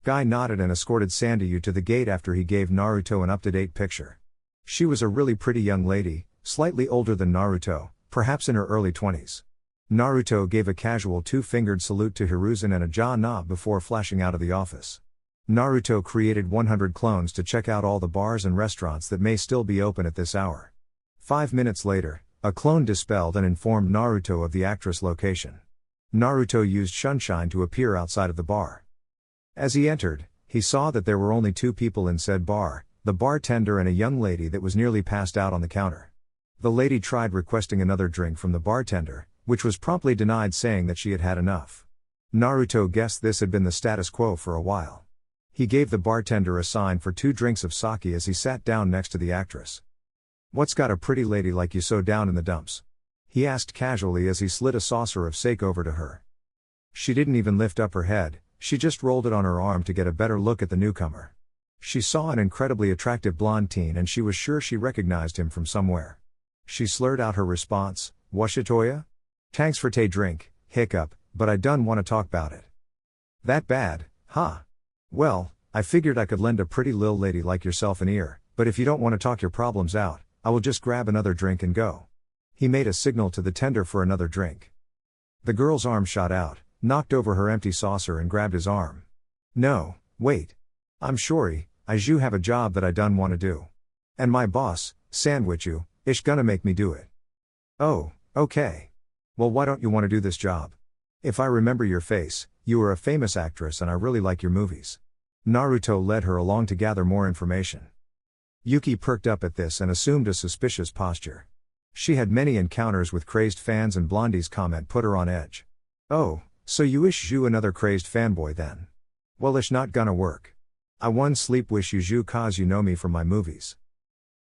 Guy nodded and escorted Sandayu to the gate after he gave Naruto an up-to-date picture. She was a really pretty young lady, slightly older than Naruto, perhaps in her early 20s. Naruto gave a casual two-fingered salute to Hiruzen and a jaw nod before flashing out of the office. Naruto created 100 clones to check out all the bars and restaurants that may still be open at this hour. 5 minutes later, a clone dispelled and informed Naruto of the actress' location. Naruto used Shunshine to appear outside of the bar. As he entered, he saw that there were only 2 people in said bar, the bartender and a young lady that was nearly passed out on the counter. The lady tried requesting another drink from the bartender, which was promptly denied saying that she had had enough. Naruto guessed this had been the status quo for a while. He gave the bartender a sign for 2 drinks of sake as he sat down next to the actress. What's got a pretty lady like you so down in the dumps? He asked casually as he slid a saucer of sake over to her. She didn't even lift up her head, she just rolled it on her arm to get a better look at the newcomer. She saw an incredibly attractive blonde teen and she was sure she recognized him from somewhere. She slurred out her response, Washitoya? Thanks for tay drink, hiccup, but I done wanna talk about it. That bad, huh? Well, I figured I could lend a pretty lil lady like yourself an ear, but if you don't want to talk your problems out, I will just grab another drink and go. He made a signal to the tender for another drink. The girl's arm shot out, knocked over her empty saucer and grabbed his arm. No, wait. I'm sorry, I do have a job that I done want to do. And my boss, sandwich you, ish gonna make me do it. Oh, okay. Well, why don't you want to do this job? If I remember your face, you are a famous actress and I really like your movies. Naruto led her along to gather more information. Yuki perked up at this and assumed a suspicious posture. She had many encounters with crazed fans and Blondie's comment put her on edge. Oh, so you ish you another crazed fanboy then? Well, ish not gonna work. I one sleep wish you cause you know me from my movies.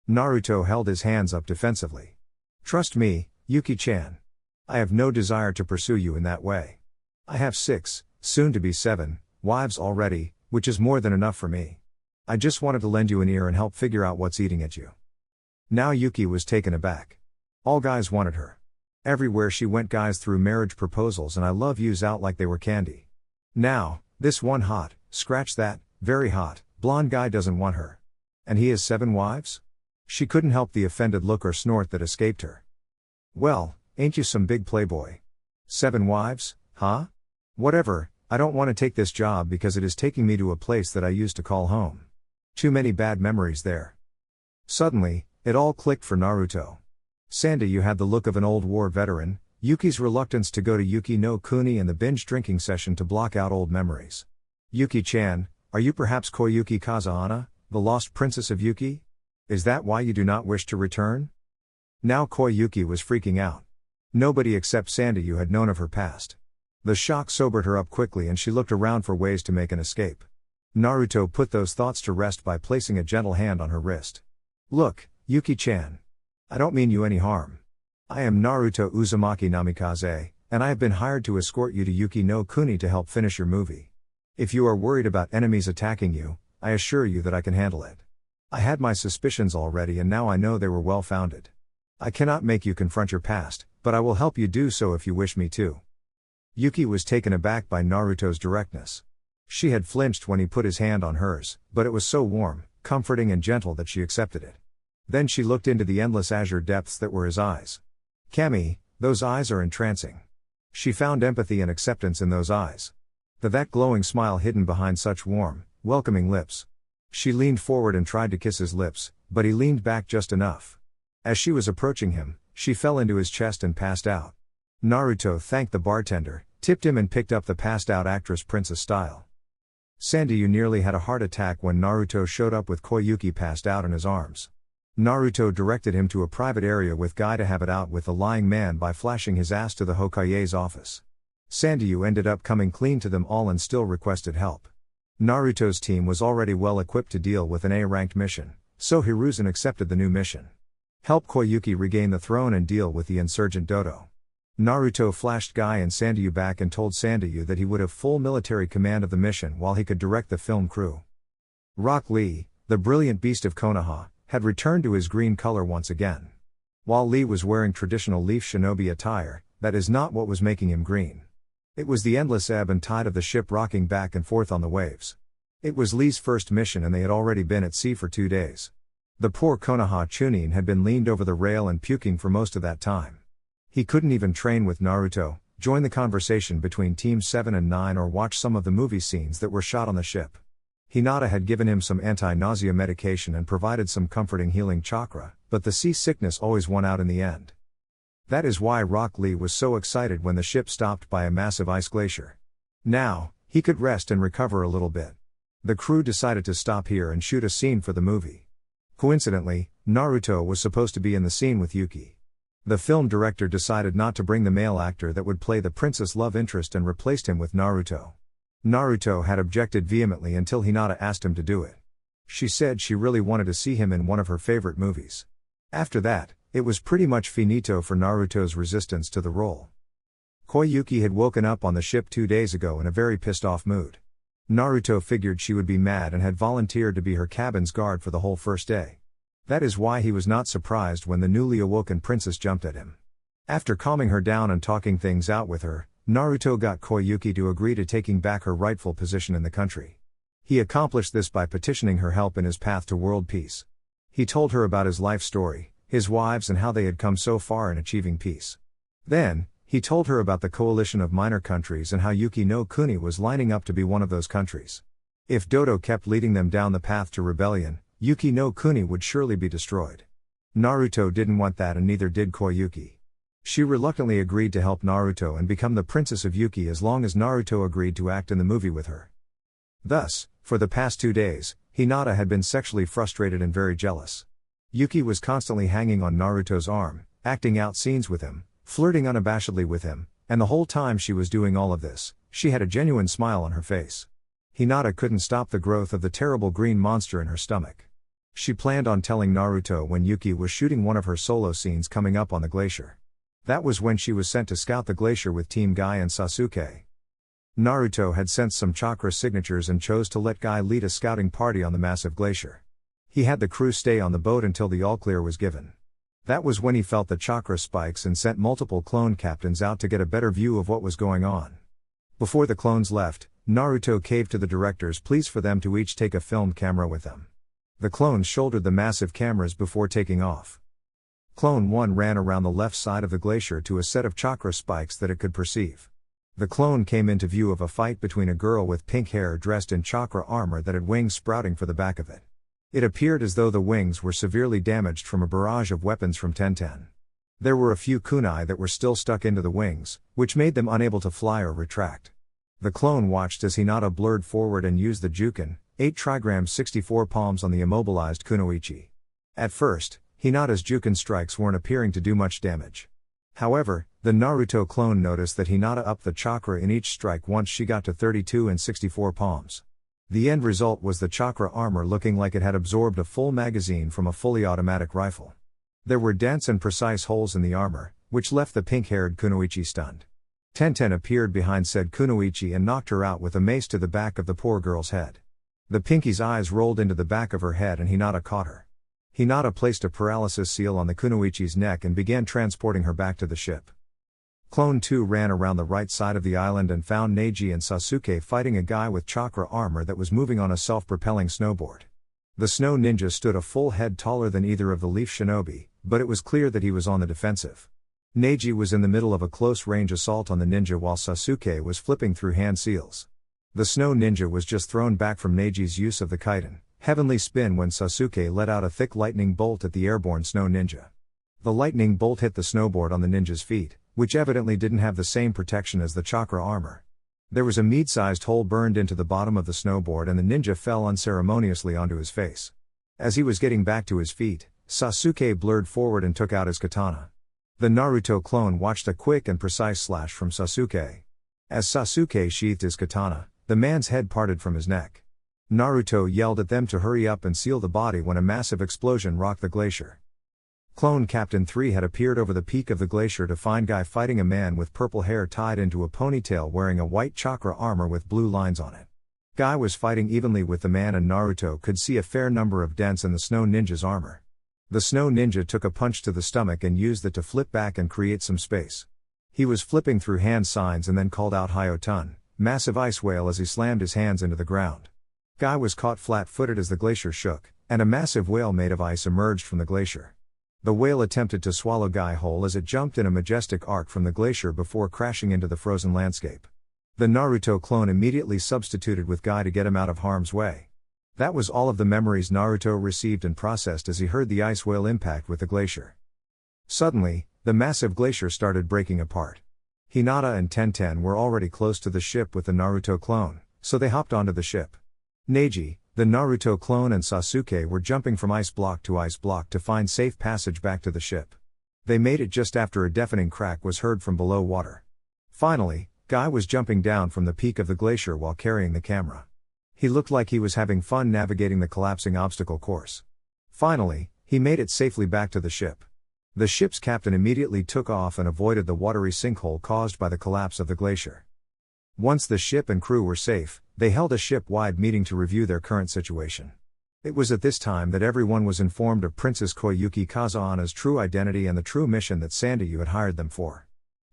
Naruto held his hands up defensively. Trust me, Yuki-chan. I have no desire to pursue you in that way. I have 6, soon to be 7, wives already, which is more than enough for me. I just wanted to lend you an ear and help figure out what's eating at you. Now Yuki was taken aback. All guys wanted her. Everywhere she went guys threw marriage proposals and I love yous out like they were candy. Now, this one hot, scratch that, very hot, blonde guy doesn't want her. And he has 7 wives? She couldn't help the offended look or snort that escaped her. Well, ain't you some big playboy? 7 wives, huh? Whatever, I don't want to take this job because it is taking me to a place that I used to call home. Too many bad memories there. Suddenly, it all clicked for Naruto. Sandayu had the look of an old war veteran, Yuki's reluctance to go to Yuki no Kuni and the binge drinking session to block out old memories. Yuki-chan, are you perhaps Koyuki Kazahana, the lost princess of Yuki? Is that why you do not wish to return? Now Koyuki was freaking out. Nobody except Sandayu had known of her past. The shock sobered her up quickly and she looked around for ways to make an escape. Naruto put those thoughts to rest by placing a gentle hand on her wrist. Look, Yuki-chan. I don't mean you any harm. I am Naruto Uzumaki Namikaze, and I have been hired to escort you to Yuki no Kuni to help finish your movie. If you are worried about enemies attacking you, I assure you that I can handle it. I had my suspicions already and now I know they were well founded. I cannot make you confront your past, but I will help you do so if you wish me to. Yuki was taken aback by Naruto's directness. She had flinched when he put his hand on hers, but it was so warm, comforting and gentle that she accepted it. Then she looked into the endless azure depths that were his eyes. Kami, those eyes are entrancing. She found empathy and acceptance in those eyes. That glowing smile hidden behind such warm, welcoming lips. She leaned forward and tried to kiss his lips, but he leaned back just enough. As she was approaching him, she fell into his chest and passed out. Naruto thanked the bartender, tipped him and picked up the passed out actress princess style. Sandayu nearly had a heart attack when Naruto showed up with Koyuki passed out in his arms. Naruto directed him to a private area with Guy to have it out with the lying man by flashing his ass to the Hokage's office. Sandayu ended up coming clean to them all and still requested help. Naruto's team was already well equipped to deal with an A-ranked mission, so Hiruzen accepted the new mission. Help Koyuki regain the throne and deal with the insurgent Dodo. Naruto flashed Guy and Sandayu back and told Sandayu that he would have full military command of the mission while he could direct the film crew. Rock Lee, the brilliant beast of Konoha, had returned to his green color once again. While Lee was wearing traditional leaf shinobi attire, that is not what was making him green. It was the endless ebb and tide of the ship rocking back and forth on the waves. It was Lee's first mission and they had already been at sea for 2 days. The poor Konoha Chunin had been leaned over the rail and puking for most of that time. He couldn't even train with Naruto, join the conversation between Teams 7 and 9 or watch some of the movie scenes that were shot on the ship. Hinata had given him some anti-nausea medication and provided some comforting healing chakra, but the seasickness always won out in the end. That is why Rock Lee was so excited when the ship stopped by a massive ice glacier. Now, he could rest and recover a little bit. The crew decided to stop here and shoot a scene for the movie. Coincidentally, Naruto was supposed to be in the scene with Yuki. The film director decided not to bring the male actor that would play the princess love interest and replaced him with Naruto. Naruto had objected vehemently until Hinata asked him to do it. She said she really wanted to see him in one of her favorite movies. After that, it was pretty much finito for Naruto's resistance to the role. Koyuki had woken up on the ship 2 days ago in a very pissed off mood. Naruto figured she would be mad and had volunteered to be her cabin's guard for the whole first day. That is why he was not surprised when the newly awoken princess jumped at him. After calming her down and talking things out with her, Naruto got Koyuki to agree to taking back her rightful position in the country. He accomplished this by petitioning her help in his path to world peace. He told her about his life story, his wives and how they had come so far in achieving peace. Then, he told her about the coalition of minor countries and how Yuki no Kuni was lining up to be one of those countries. If Dodo kept leading them down the path to rebellion, Yuki no Kuni would surely be destroyed. Naruto didn't want that and neither did Koyuki. She reluctantly agreed to help Naruto and become the princess of Yuki as long as Naruto agreed to act in the movie with her. Thus, for the past 2 days, Hinata had been sexually frustrated and very jealous. Yuki was constantly hanging on Naruto's arm, acting out scenes with him, flirting unabashedly with him, and the whole time she was doing all of this, she had a genuine smile on her face. Hinata couldn't stop the growth of the terrible green monster in her stomach. She planned on telling Naruto when Yuki was shooting one of her solo scenes coming up on the glacier. That was when she was sent to scout the glacier with Team Guy and Sasuke. Naruto had sensed some chakra signatures and chose to let Guy lead a scouting party on the massive glacier. He had the crew stay on the boat until the all-clear was given. That was when he felt the chakra spikes and sent multiple clone captains out to get a better view of what was going on. Before the clones left, Naruto caved to the director's pleas for them to each take a film camera with them. The clones shouldered the massive cameras before taking off. Clone 1 ran around the left side of the glacier to a set of chakra spikes that it could perceive. The clone came into view of a fight between a girl with pink hair dressed in chakra armor that had wings sprouting for the back of it. It appeared as though the wings were severely damaged from a barrage of weapons from Tenten. There were a few kunai that were still stuck into the wings, which made them unable to fly or retract. The clone watched as Hinata blurred forward and used the Juken, 8 trigrams 64 palms on the immobilized kunoichi. At first, Hinata's Juken strikes weren't appearing to do much damage. However, the Naruto clone noticed that Hinata upped the chakra in each strike once she got to 32 and 64 palms. The end result was the chakra armor looking like it had absorbed a full magazine from a fully automatic rifle. There were dense and precise holes in the armor, which left the pink-haired kunoichi stunned. Tenten appeared behind said kunoichi and knocked her out with a mace to the back of the poor girl's head. The pinky's eyes rolled into the back of her head and Hinata caught her. Hinata placed a paralysis seal on the kunoichi's neck and began transporting her back to the ship. Clone 2 ran around the right side of the island and found Neji and Sasuke fighting a guy with chakra armor that was moving on a self-propelling snowboard. The snow ninja stood a full head taller than either of the leaf shinobi, but it was clear that he was on the defensive. Neji was in the middle of a close-range assault on the ninja while Sasuke was flipping through hand seals. The snow ninja was just thrown back from Neji's use of the Kaiten, heavenly spin when Sasuke let out a thick lightning bolt at the airborne snow ninja. The lightning bolt hit the snowboard on the ninja's feet, which evidently didn't have the same protection as the chakra armor. There was a mead-sized hole burned into the bottom of the snowboard and the ninja fell unceremoniously onto his face. As he was getting back to his feet, Sasuke blurred forward and took out his katana. The Naruto clone watched a quick and precise slash from Sasuke. As Sasuke sheathed his katana, the man's head parted from his neck. Naruto yelled at them to hurry up and seal the body when a massive explosion rocked the glacier. Clone Captain 3 had appeared over the peak of the glacier to find Guy fighting a man with purple hair tied into a ponytail wearing a white chakra armor with blue lines on it. Guy was fighting evenly with the man and Naruto could see a fair number of dents in the snow ninja's armor. The snow ninja took a punch to the stomach and used it to flip back and create some space. He was flipping through hand signs and then called out Hyotun, massive ice whale as he slammed his hands into the ground. Guy was caught flat-footed as the glacier shook, and a massive whale made of ice emerged from the glacier. The whale attempted to swallow Guy whole as it jumped in a majestic arc from the glacier before crashing into the frozen landscape. The Naruto clone immediately substituted with Guy to get him out of harm's way. That was all of the memories Naruto received and processed as he heard the ice whale impact with the glacier. Suddenly, the massive glacier started breaking apart. Hinata and Tenten were already close to the ship with the Naruto clone, so they hopped onto the ship. Neji, the Naruto clone and Sasuke were jumping from ice block to find safe passage back to the ship. They made it just after a deafening crack was heard from below water. Finally, Guy was jumping down from the peak of the glacier while carrying the camera. He looked like he was having fun navigating the collapsing obstacle course. Finally, he made it safely back to the ship. The ship's captain immediately took off and avoided the watery sinkhole caused by the collapse of the glacier. Once the ship and crew were safe, they held a ship-wide meeting to review their current situation. It was at this time that everyone was informed of Princess Koyuki Kazahana's true identity and the true mission that Sandayu had hired them for.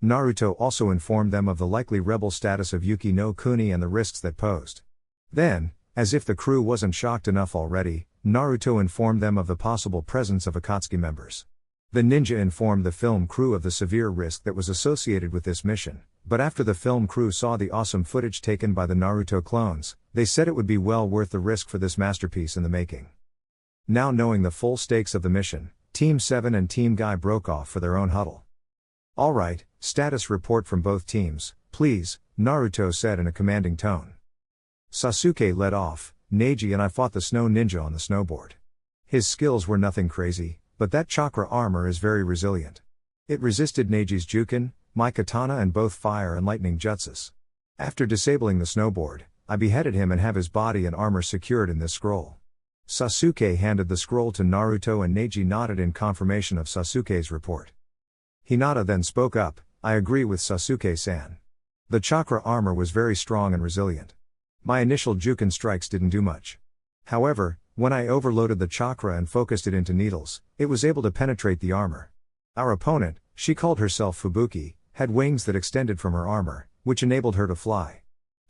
Naruto also informed them of the likely rebel status of Yuki no Kuni and the risks that posed. Then, as if the crew wasn't shocked enough already, Naruto informed them of the possible presence of Akatsuki members. The ninja informed the film crew of the severe risk that was associated with this mission, but after the film crew saw the awesome footage taken by the Naruto clones, they said it would be well worth the risk for this masterpiece in the making. Now knowing the full stakes of the mission, Team 7 and Team Guy broke off for their own huddle. "Alright, status report from both teams, please," Naruto said in a commanding tone. Sasuke led off. "Neji and I fought the snow ninja on the snowboard. His skills were nothing crazy, but that chakra armor is very resilient. It resisted Neji's Juken, my katana and both fire and lightning jutsus. After disabling the snowboard, I beheaded him and have his body and armor secured in this scroll." Sasuke handed the scroll to Naruto and Neji nodded in confirmation of Sasuke's report. Hinata then spoke up, "I agree with Sasuke-san. The chakra armor was very strong and resilient. My initial Juken strikes didn't do much. However, when I overloaded the chakra and focused it into needles, it was able to penetrate the armor. Our opponent, she called herself Fubuki, had wings that extended from her armor, which enabled her to fly.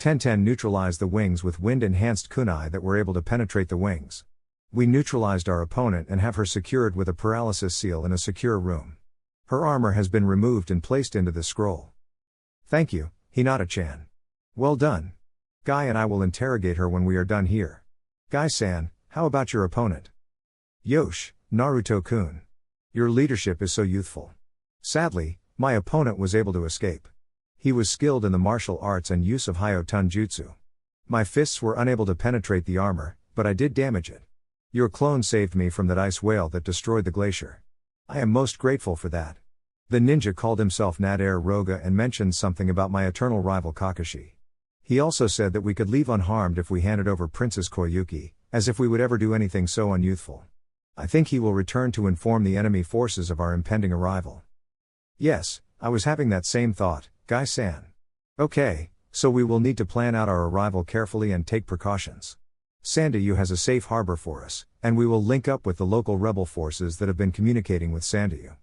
1010 neutralized the wings with wind-enhanced kunai that were able to penetrate the wings. We neutralized our opponent and have her secured with a paralysis seal in a secure room. Her armor has been removed and placed into the scroll. Thank you, Hinata-chan. Well done. Guy and I will interrogate her when we are done here. Guy-san, how about your opponent? Yosh, Naruto-kun. Your leadership is so youthful. Sadly, my opponent was able to escape. He was skilled in the martial arts and use of Hyo-tun jutsu. My fists were unable to penetrate the armor, but I did damage it. Your clone saved me from that ice whale that destroyed the glacier. I am most grateful for that. The ninja called himself Nader Roga and mentioned something about my eternal rival Kakashi. He also said that we could leave unharmed if we handed over Princess Koyuki, as if we would ever do anything so unyouthful. I think he will return to inform the enemy forces of our impending arrival. Yes, I was having that same thought, Guy-san. Okay, so we will need to plan out our arrival carefully and take precautions. Sandayu has a safe harbor for us, and we will link up with the local rebel forces that have been communicating with Sandayu.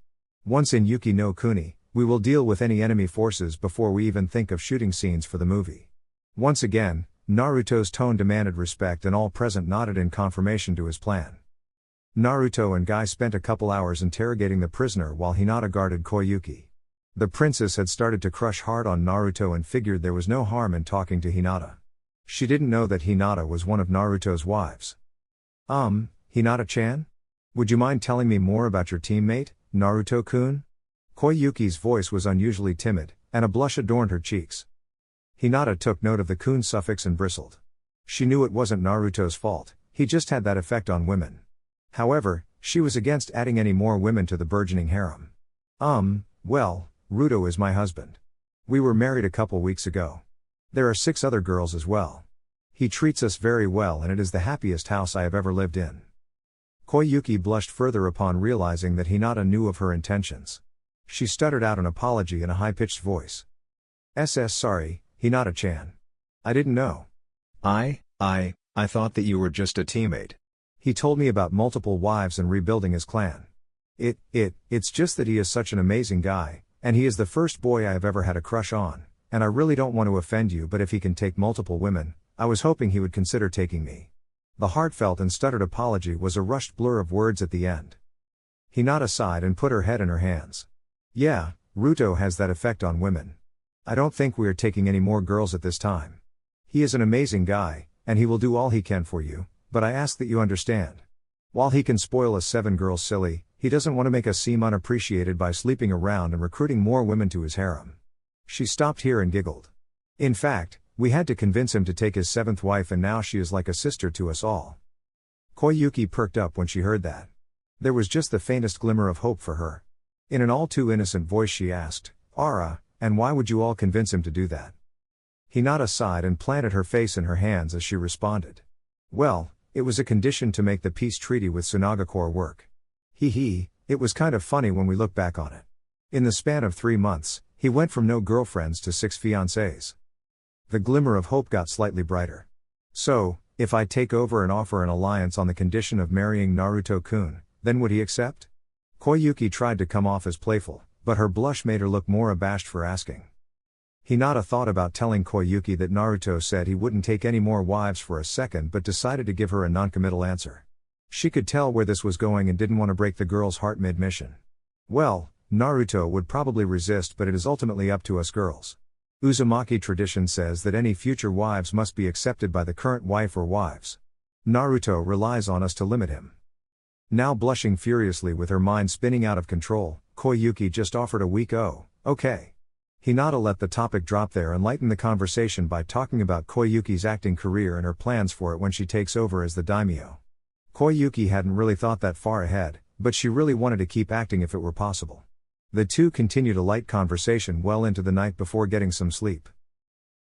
Once in Yuki no Kuni, we will deal with any enemy forces before we even think of shooting scenes for the movie. Once again, Naruto's tone demanded respect and all present nodded in confirmation to his plan. Naruto and Guy spent a couple hours interrogating the prisoner while Hinata guarded Koyuki. The princess had started to crush hard on Naruto and figured there was no harm in talking to Hinata. She didn't know that Hinata was one of Naruto's wives. Hinata-chan? Would you mind telling me more about your teammate, Naruto-kun? Koyuki's voice was unusually timid, and a blush adorned her cheeks. Hinata took note of the kun suffix and bristled. She knew it wasn't Naruto's fault, he just had that effect on women. However, she was against adding any more women to the burgeoning harem. Well, Ruto is my husband. We were married a couple weeks ago. There are 6 other girls as well. He treats us very well and it is the happiest house I have ever lived in. Koyuki blushed further upon realizing that Hinata knew of her intentions. She stuttered out an apology in a high-pitched voice. Sorry, Hinata-chan. I didn't know. I thought that you were just a teammate. He told me about multiple wives and rebuilding his clan. It's just that he is such an amazing guy, and he is the first boy I have ever had a crush on, and I really don't want to offend you, but if he can take multiple women, I was hoping he would consider taking me. The heartfelt and stuttered apology was a rushed blur of words at the end. Hinata sighed and put her head in her hands. Yeah, Ruto has that effect on women. I don't think we are taking any more girls at this time. He is an amazing guy, and he will do all he can for you, but I ask that you understand. While he can spoil us 7 girls silly, he doesn't want to make us seem unappreciated by sleeping around and recruiting more women to his harem. She stopped here and giggled. In fact, we had to convince him to take his 7th wife and now she is like a sister to us all. Koyuki perked up when she heard that. There was just the faintest glimmer of hope for her. In an all too innocent voice she asked, Ara, and why would you all convince him to do that? Hinata sighed and planted her face in her hands as she responded. Well, it was a condition to make the peace treaty with Tsunagakure work. It was kind of funny when we look back on it. In the span of 3 months, he went from no girlfriends to 6 fiancées. The glimmer of hope got slightly brighter. So, if I take over and offer an alliance on the condition of marrying Naruto-kun, then would he accept? Koyuki tried to come off as playful, but her blush made her look more abashed for asking. Hinata thought about telling Koyuki that Naruto said he wouldn't take any more wives for a second but decided to give her a non-committal answer. She could tell where this was going and didn't want to break the girl's heart mid-mission. Well, Naruto would probably resist, but it is ultimately up to us girls. Uzumaki tradition says that any future wives must be accepted by the current wife or wives. Naruto relies on us to limit him. Now blushing furiously with her mind spinning out of control, Koyuki just offered a weak okay. Hinata let the topic drop there and lightened the conversation by talking about Koyuki's acting career and her plans for it when she takes over as the daimyo. Koyuki hadn't really thought that far ahead, but she really wanted to keep acting if it were possible. The two continued a light conversation well into the night before getting some sleep.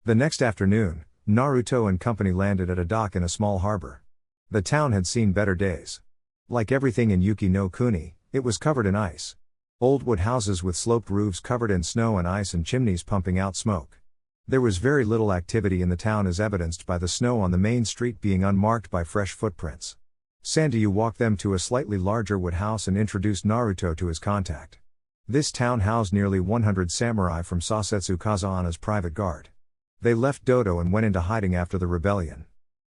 The next afternoon, Naruto and company landed at a dock in a small harbor. The town had seen better days. Like everything in Yuki no Kuni, it was covered in ice. Old wood houses with sloped roofs covered in snow and ice and chimneys pumping out smoke. There was very little activity in the town as evidenced by the snow on the main street being unmarked by fresh footprints. Sandayu walked them to a slightly larger wood house and introduced Naruto to his contact. This town housed nearly 100 samurai from Sasetsu Kazan as private guard. They left Dodo and went into hiding after the rebellion.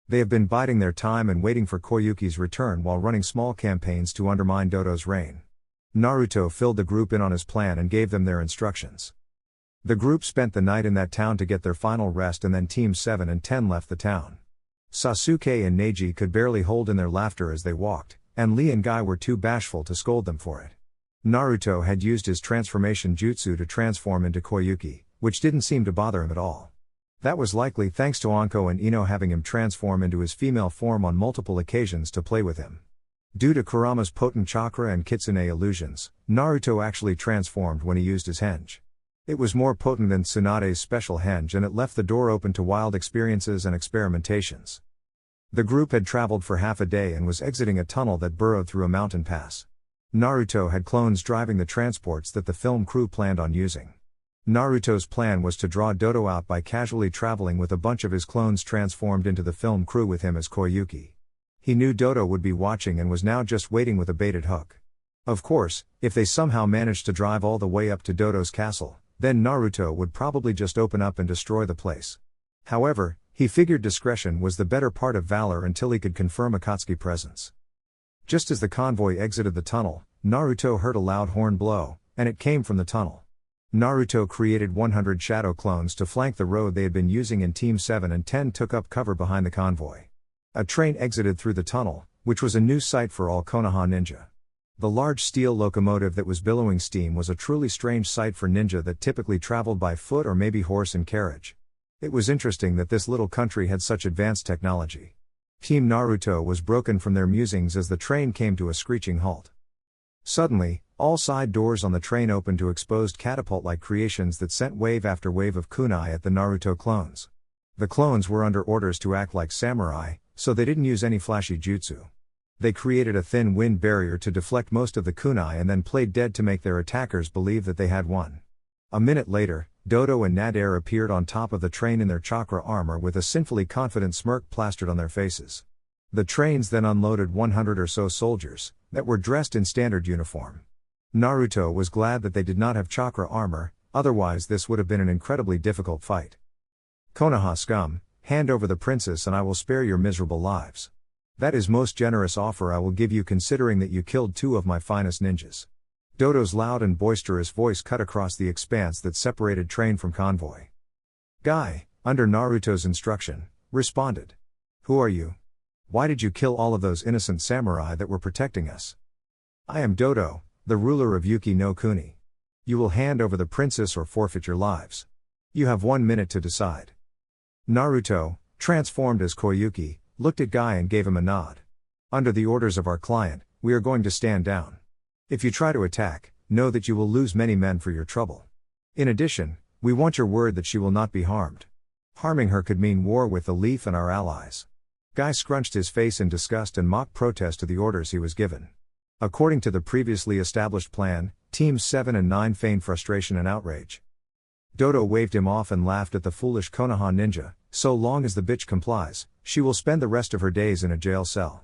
They have been biding their time and waiting for Koyuki's return while running small campaigns to undermine Dodo's reign. Naruto filled the group in on his plan and gave them their instructions. The group spent the night in that town to get their final rest, and then Teams 7 and 10 left the town. Sasuke and Neji could barely hold in their laughter as they walked, and Lee and Guy were too bashful to scold them for it. Naruto had used his transformation jutsu to transform into Koyuki, which didn't seem to bother him at all. That was likely thanks to Anko and Ino having him transform into his female form on multiple occasions to play with him. Due to Kurama's potent chakra and kitsune illusions, Naruto actually transformed when he used his henge. It was more potent than Tsunade's special henge, and it left the door open to wild experiences and experimentations. The group had traveled for half a day and was exiting a tunnel that burrowed through a mountain pass. Naruto had clones driving the transports that the film crew planned on using. Naruto's plan was to draw Dodo out by casually traveling with a bunch of his clones transformed into the film crew with him as Koyuki. He knew Dodo would be watching and was now just waiting with a baited hook. Of course, if they somehow managed to drive all the way up to Dodo's castle, then Naruto would probably just open up and destroy the place. However, he figured discretion was the better part of valor until he could confirm Akatsuki's presence. Just as the convoy exited the tunnel, Naruto heard a loud horn blow, and it came from the tunnel. Naruto created 100 shadow clones to flank the road they had been using, and Team 7 and 10 took up cover behind the convoy. A train exited through the tunnel, which was a new sight for all Konoha ninja. The large steel locomotive that was billowing steam was a truly strange sight for ninja that typically traveled by foot or maybe horse and carriage. It was interesting that this little country had such advanced technology. Team Naruto was broken from their musings as the train came to a screeching halt. Suddenly, all side doors on the train opened to exposed catapult-like creations that sent wave after wave of kunai at the Naruto clones. The clones were under orders to act like samurai, so they didn't use any flashy jutsu. They created a thin wind barrier to deflect most of the kunai and then played dead to make their attackers believe that they had won. A minute later, Dodo and Nader appeared on top of the train in their chakra armor with a sinfully confident smirk plastered on their faces. The trains then unloaded 100 or so soldiers, that were dressed in standard uniform. Naruto was glad that they did not have chakra armor, otherwise this would have been an incredibly difficult fight. Konoha scum, hand over the princess and I will spare your miserable lives. That is most generous offer I will give you, considering that you killed 2 of my finest ninjas. Dodo's loud and boisterous voice cut across the expanse that separated train from convoy. Guy, under Naruto's instruction, responded. Who are you? Why did you kill all of those innocent samurai that were protecting us? I am Dodo, the ruler of Yuki no Kuni. You will hand over the princess or forfeit your lives. You have 1 minute to decide. Naruto, transformed as Koyuki, looked at Guy and gave him a nod. Under the orders of our client, we are going to stand down. If you try to attack, know that you will lose many men for your trouble. In addition, we want your word that she will not be harmed. Harming her could mean war with the Leaf and our allies. Guy scrunched his face in disgust and mock protest to the orders he was given. According to the previously established plan, Teams 7 and 9 feigned frustration and outrage. Dodo waved him off and laughed at the foolish Konoha ninja. So long as the bitch complies, she will spend the rest of her days in a jail cell.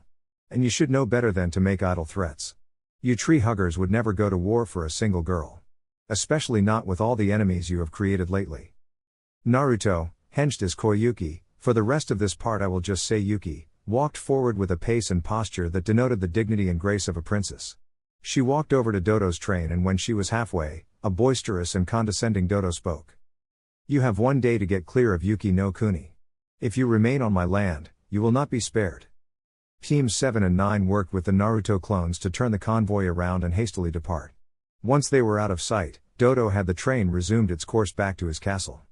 And you should know better than to make idle threats. You tree huggers would never go to war for a single girl. Especially not with all the enemies you have created lately. Naruto, henged as Koyuki, for the rest of this part I will just say Yuki, walked forward with a pace and posture that denoted the dignity and grace of a princess. She walked over to Dodo's train, and when she was halfway, a boisterous and condescending Dodo spoke. You have 1 day to get clear of Yuki no Kuni. If you remain on my land, you will not be spared. Teams 7 and 9 worked with the Naruto clones to turn the convoy around and hastily depart. Once they were out of sight, Dodo had the train resumed its course back to his castle.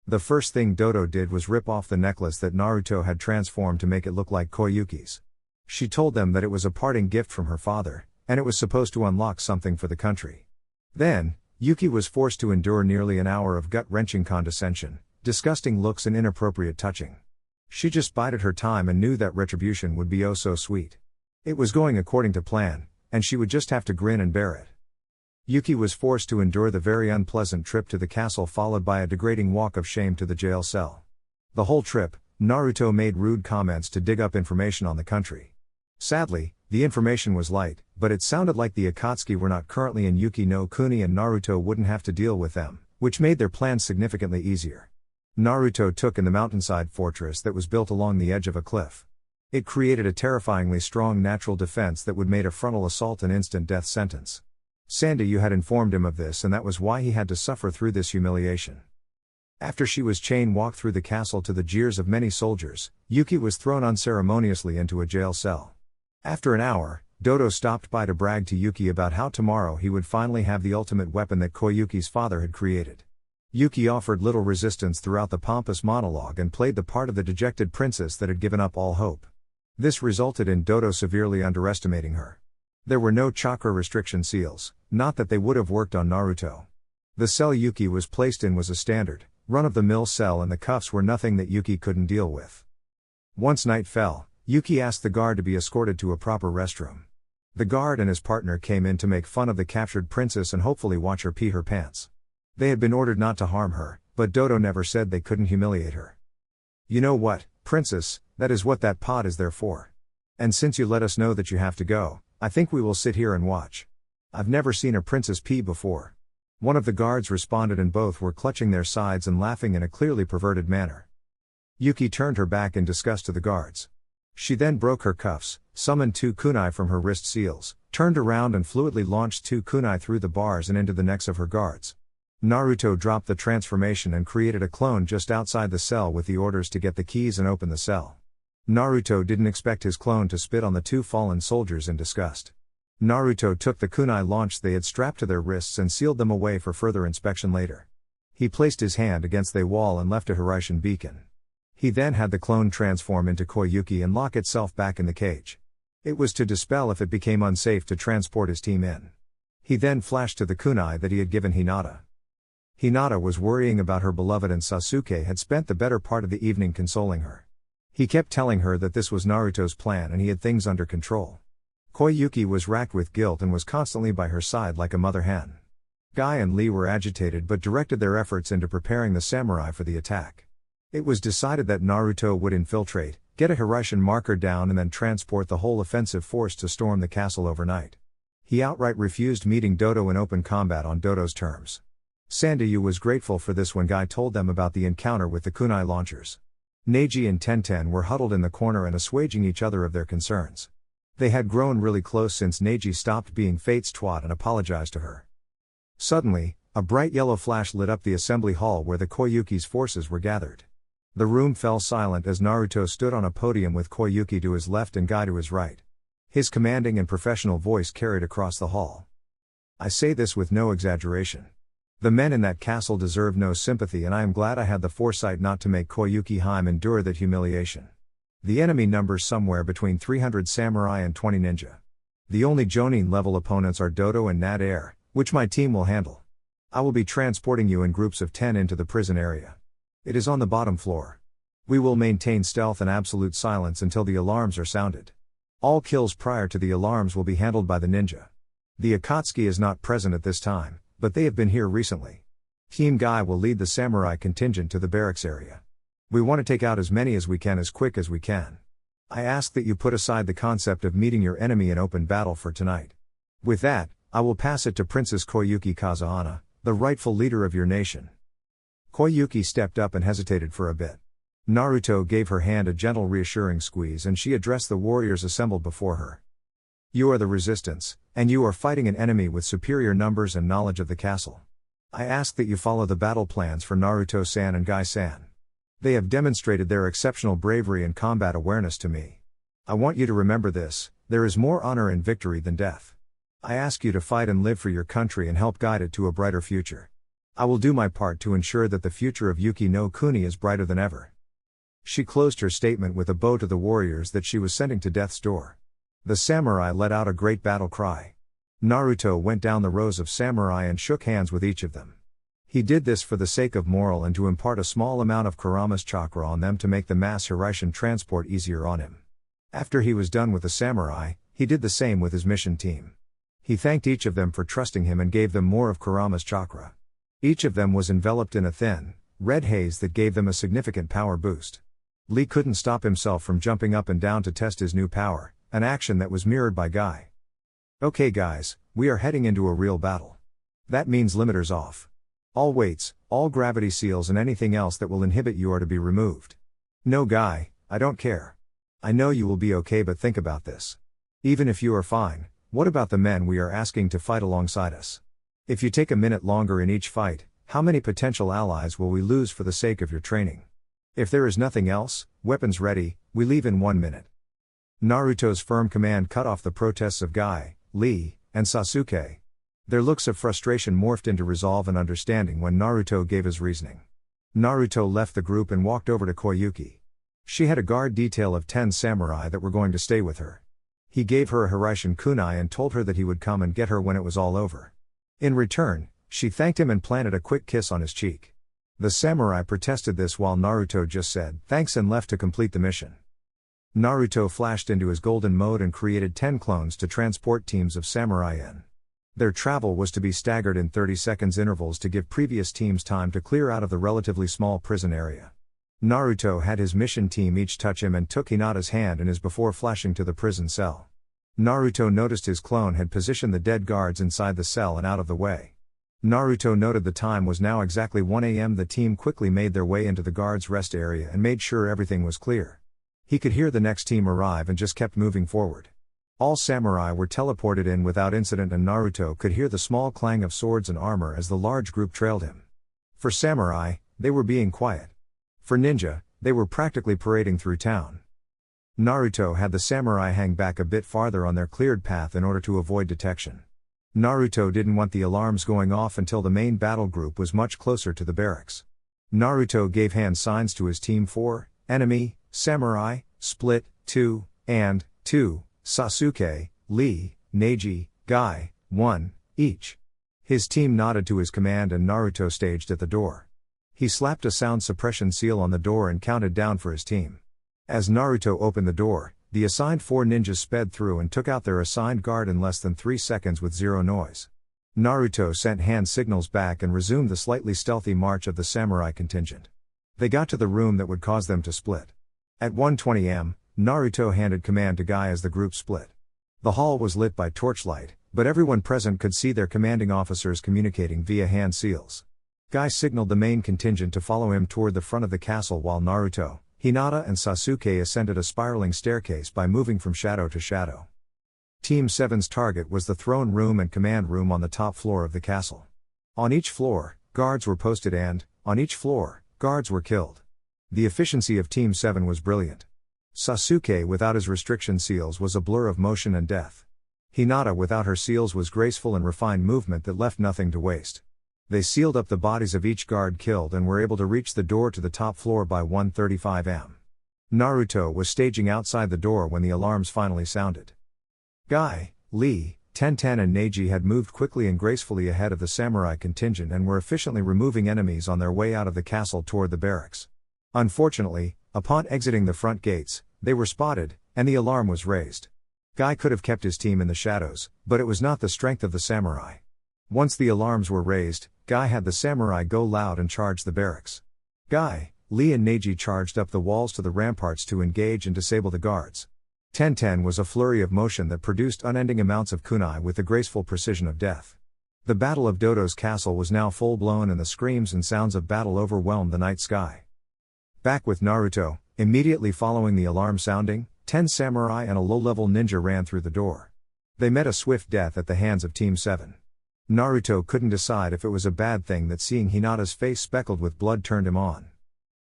The first thing Dodo did was rip off the necklace that Naruto had transformed to make it look like Koyuki's. She told them that it was a parting gift from her father, and it was supposed to unlock something for the country. Then, Yuki was forced to endure nearly an hour of gut-wrenching condescension, disgusting looks and inappropriate touching. She just bided her time and knew that retribution would be oh so sweet. It was going according to plan, and she would just have to grin and bear it. Yuki was forced to endure the very unpleasant trip to the castle, followed by a degrading walk of shame to the jail cell. The whole trip, Naruto made rude comments to dig up information on the country. Sadly, the information was light, but it sounded like the Akatsuki were not currently in Yuki no Kuni and Naruto wouldn't have to deal with them, which made their plans significantly easier. Naruto took in the mountainside fortress that was built along the edge of a cliff. It created a terrifyingly strong natural defense that would make a frontal assault an instant death sentence. Sandayu had informed him of this, and that was why he had to suffer through this humiliation. After she was chain-walked through the castle to the jeers of many soldiers, Yuki was thrown unceremoniously into a jail cell. After an hour, Dodo stopped by to brag to Yuki about how tomorrow he would finally have the ultimate weapon that Koyuki's father had created. Yuki offered little resistance throughout the pompous monologue and played the part of the dejected princess that had given up all hope. This resulted in Dodo severely underestimating her. There were no chakra restriction seals, not that they would have worked on Naruto. The cell Yuki was placed in was a standard, run-of-the-mill cell, and the cuffs were nothing that Yuki couldn't deal with. Once night fell, Yuki asked the guard to be escorted to a proper restroom. The guard and his partner came in to make fun of the captured princess and hopefully watch her pee her pants. They had been ordered not to harm her, but Dodo never said they couldn't humiliate her. "You know what, princess, that is what that pod is there for. And since you let us know that you have to go, I think we will sit here and watch. I've never seen a princess pee before." One of the guards responded, and both were clutching their sides and laughing in a clearly perverted manner. Yuki turned her back in disgust to the guards. She then broke her cuffs, summoned 2 kunai from her wrist seals, turned around and fluidly launched 2 kunai through the bars and into the necks of her guards. Naruto dropped the transformation and created a clone just outside the cell with the orders to get the keys and open the cell. Naruto didn't expect his clone to spit on the 2 fallen soldiers in disgust. Naruto took the kunai launched they had strapped to their wrists and sealed them away for further inspection later. He placed his hand against the wall and left a Hiruzen beacon. He then had the clone transform into Koyuki and lock itself back in the cage. It was to dispel if it became unsafe to transport his team in. He then flashed to the kunai that he had given Hinata. Hinata was worrying about her beloved, and Sasuke had spent the better part of the evening consoling her. He kept telling her that this was Naruto's plan and he had things under control. Koyuki was racked with guilt and was constantly by her side like a mother hen. Guy and Lee were agitated but directed their efforts into preparing the samurai for the attack. It was decided that Naruto would infiltrate, get a Hiruzen marker down, and then transport the whole offensive force to storm the castle overnight. He outright refused meeting Dodo in open combat on Dodo's terms. Sandayu was grateful for this when Guy told them about the encounter with the kunai launchers. Neji and Tenten were huddled in the corner and assuaging each other of their concerns. They had grown really close since Neji stopped being Fate's twat and apologized to her. Suddenly, a bright yellow flash lit up the assembly hall where the Koyuki's forces were gathered. The room fell silent as Naruto stood on a podium with Koyuki to his left and Guy to his right. His commanding and professional voice carried across the hall. "I say this with no exaggeration. The men in that castle deserve no sympathy, and I am glad I had the foresight not to make Koyuki Haim endure that humiliation. The enemy numbers somewhere between 300 samurai and 20 ninja. The only Jonin level opponents are Dodo and Nad Air, which my team will handle. I will be transporting you in groups of 10 into the prison area. It is on the bottom floor. We will maintain stealth and absolute silence until the alarms are sounded. All kills prior to the alarms will be handled by the ninja. The Akatsuki is not present at this time, but they have been here recently. Team Guy will lead the samurai contingent to the barracks area. We want to take out as many as we can as quick as we can. I ask that you put aside the concept of meeting your enemy in open battle for tonight. With that, I will pass it to Princess Koyuki Kazahana, the rightful leader of your nation." Koyuki stepped up and hesitated for a bit. Naruto gave her hand a gentle reassuring squeeze and she addressed the warriors assembled before her. "You are the resistance, and you are fighting an enemy with superior numbers and knowledge of the castle. I ask that you follow the battle plans for Naruto-san and Guy-san. They have demonstrated their exceptional bravery and combat awareness to me. I want you to remember this: there is more honor in victory than death. I ask you to fight and live for your country and help guide it to a brighter future. I will do my part to ensure that the future of Yuki no Kuni is brighter than ever." She closed her statement with a bow to the warriors that she was sending to death's door. The samurai let out a great battle cry. Naruto went down the rows of samurai and shook hands with each of them. He did this for the sake of moral and to impart a small amount of Kurama's chakra on them to make the mass Hiruzen transport easier on him. After he was done with the samurai, he did the same with his mission team. He thanked each of them for trusting him and gave them more of Kurama's chakra. Each of them was enveloped in a thin, red haze that gave them a significant power boost. Lee couldn't stop himself from jumping up and down to test his new power, an action that was mirrored by Guy. "Okay guys, we are heading into a real battle. That means limiters off. All weights, all gravity seals and anything else that will inhibit you are to be removed. No Guy, I don't care. I know you will be okay, but think about this. Even if you are fine, what about the men we are asking to fight alongside us? If you take a minute longer in each fight, how many potential allies will we lose for the sake of your training? If there is nothing else, weapons ready, we leave in 1 minute. Naruto's firm command cut off the protests of Guy, Lee, and Sasuke. Their looks of frustration morphed into resolve and understanding when Naruto gave his reasoning. Naruto left the group and walked over to Koyuki. She had a guard detail of 10 samurai that were going to stay with her. He gave her a Hiraishin kunai and told her that he would come and get her when it was all over. In return, she thanked him and planted a quick kiss on his cheek. The samurai protested this while Naruto just said thanks and left to complete the mission. Naruto flashed into his golden mode and created 10 clones to transport teams of samurai in. Their travel was to be staggered in 30 seconds intervals to give previous teams time to clear out of the relatively small prison area. Naruto had his mission team each touch him and took Hinata's hand in his before flashing to the prison cell. Naruto noticed his clone had positioned the dead guards inside the cell and out of the way. Naruto noted the time was now exactly 1 a.m. The team quickly made their way into the guards' rest area and made sure everything was clear. He could hear the next team arrive and just kept moving forward. All samurai were teleported in without incident and Naruto could hear the small clang of swords and armor as the large group trailed him. For samurai, they were being quiet. For ninja, they were practically parading through town. Naruto had the samurai hang back a bit farther on their cleared path in order to avoid detection. Naruto didn't want the alarms going off until the main battle group was much closer to the barracks. Naruto gave hand signs to his team 4, enemy, samurai, split, 2, and 2. Sasuke, Lee, Neji, Guy, 1, each. His team nodded to his command and Naruto staged at the door. He slapped a sound suppression seal on the door and counted down for his team. As Naruto opened the door, the assigned 4 ninjas sped through and took out their assigned guard in less than 3 seconds with zero noise. Naruto sent hand signals back and resumed the slightly stealthy march of the samurai contingent. They got to the room that would cause them to split. At 1:20 am, Naruto handed command to Guy as the group split. The hall was lit by torchlight, but everyone present could see their commanding officers communicating via hand seals. Guy signaled the main contingent to follow him toward the front of the castle while Naruto, Hinata and Sasuke ascended a spiraling staircase by moving from shadow to shadow. Team 7's target was the throne room and command room on the top floor of the castle. On each floor, guards were posted and, on each floor, guards were killed. The efficiency of Team 7 was brilliant. Sasuke without his restriction seals was a blur of motion and death. Hinata without her seals was graceful and refined movement that left nothing to waste. They sealed up the bodies of each guard killed and were able to reach the door to the top floor by 1:35 am. Naruto was staging outside the door when the alarms finally sounded. Guy, Lee, Tenten and Neji had moved quickly and gracefully ahead of the samurai contingent and were efficiently removing enemies on their way out of the castle toward the barracks. Unfortunately, upon exiting the front gates, they were spotted, and the alarm was raised. Guy could have kept his team in the shadows, but it was not the strength of the samurai. Once the alarms were raised, Guy had the samurai go loud and charge the barracks. Guy, Lee and Neji charged up the walls to the ramparts to engage and disable the guards. Tenten was a flurry of motion that produced unending amounts of kunai with the graceful precision of death. The Battle of Dodo's castle was now full-blown and the screams and sounds of battle overwhelmed the night sky. Back with Naruto, immediately following the alarm sounding, 10 samurai and a low-level ninja ran through the door. They met a swift death at the hands of Team 7. Naruto couldn't decide if it was a bad thing that seeing Hinata's face speckled with blood turned him on.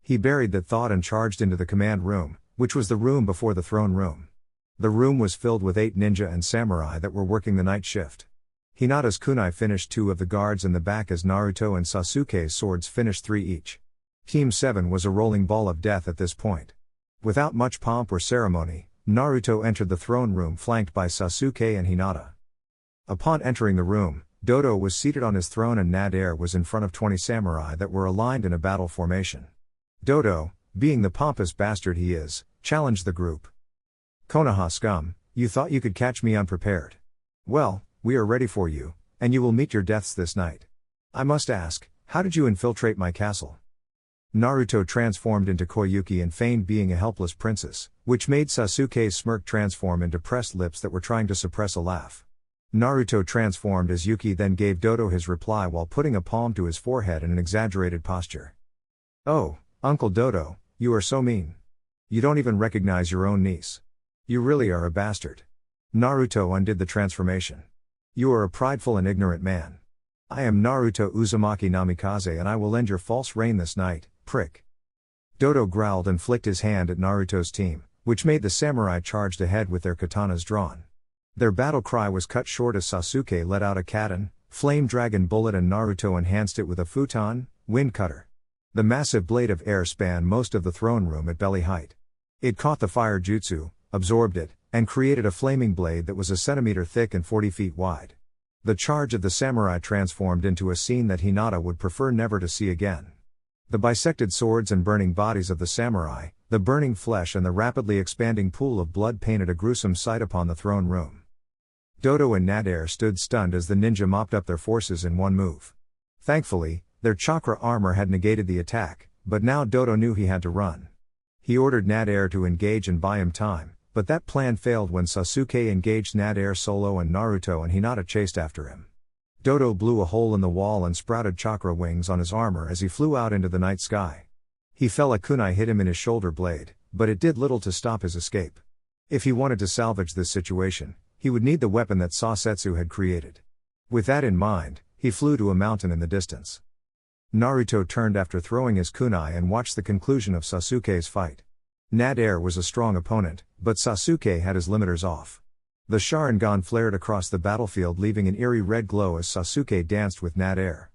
He buried that thought and charged into the command room, which was the room before the throne room. The room was filled with 8 ninja and samurai that were working the night shift. Hinata's kunai finished 2 of the guards in the back as Naruto and Sasuke's swords finished 3 each. Team 7 was a rolling ball of death at this point. Without much pomp or ceremony, Naruto entered the throne room flanked by Sasuke and Hinata. Upon entering the room, Dodo was seated on his throne and Nader was in front of 20 samurai that were aligned in a battle formation. Dodo, being the pompous bastard he is, challenged the group. Konoha scum, you thought you could catch me unprepared. Well, we are ready for you, and you will meet your deaths this night. I must ask, how did you infiltrate my castle? Naruto transformed into Koyuki and feigned being a helpless princess, which made Sasuke's smirk transform into pressed lips that were trying to suppress a laugh. Naruto transformed as Yuki, then gave Dodo his reply while putting a palm to his forehead in an exaggerated posture. "Oh, Uncle Dodo, you are so mean. You don't even recognize your own niece. You really are a bastard." Naruto undid the transformation. "You are a prideful and ignorant man. I am Naruto Uzumaki Namikaze and I will end your false reign this night, prick." Dodo growled and flicked his hand at Naruto's team, which made the samurai charged ahead with their katanas drawn. Their battle cry was cut short as Sasuke let out a Kaden, flame dragon bullet, and Naruto enhanced it with a futon, wind cutter. The massive blade of air spanned most of the throne room at belly height. It caught the fire jutsu, absorbed it, and created a flaming blade that was a centimeter thick and 40 feet wide. The charge of the samurai transformed into a scene that Hinata would prefer never to see again. The bisected swords and burning bodies of the samurai, the burning flesh, and the rapidly expanding pool of blood painted a gruesome sight upon the throne room. Dodo and Nader stood stunned as the ninja mopped up their forces in one move. Thankfully, their chakra armor had negated the attack, but now Dodo knew he had to run. He ordered Nader to engage and buy him time, but that plan failed when Sasuke engaged Nader solo and Naruto and Hinata chased after him. Dodo blew a hole in the wall and sprouted chakra wings on his armor as he flew out into the night sky. He fell. A kunai hit him in his shoulder blade, but it did little to stop his escape. If he wanted to salvage this situation, he would need the weapon that Sasetsu had created. With that in mind, he flew to a mountain in the distance. Naruto turned after throwing his kunai and watched the conclusion of Sasuke's fight. Nader was a strong opponent, but Sasuke had his limiters off. The Sharingan flared across the battlefield, leaving an eerie red glow as Sasuke danced with Nader.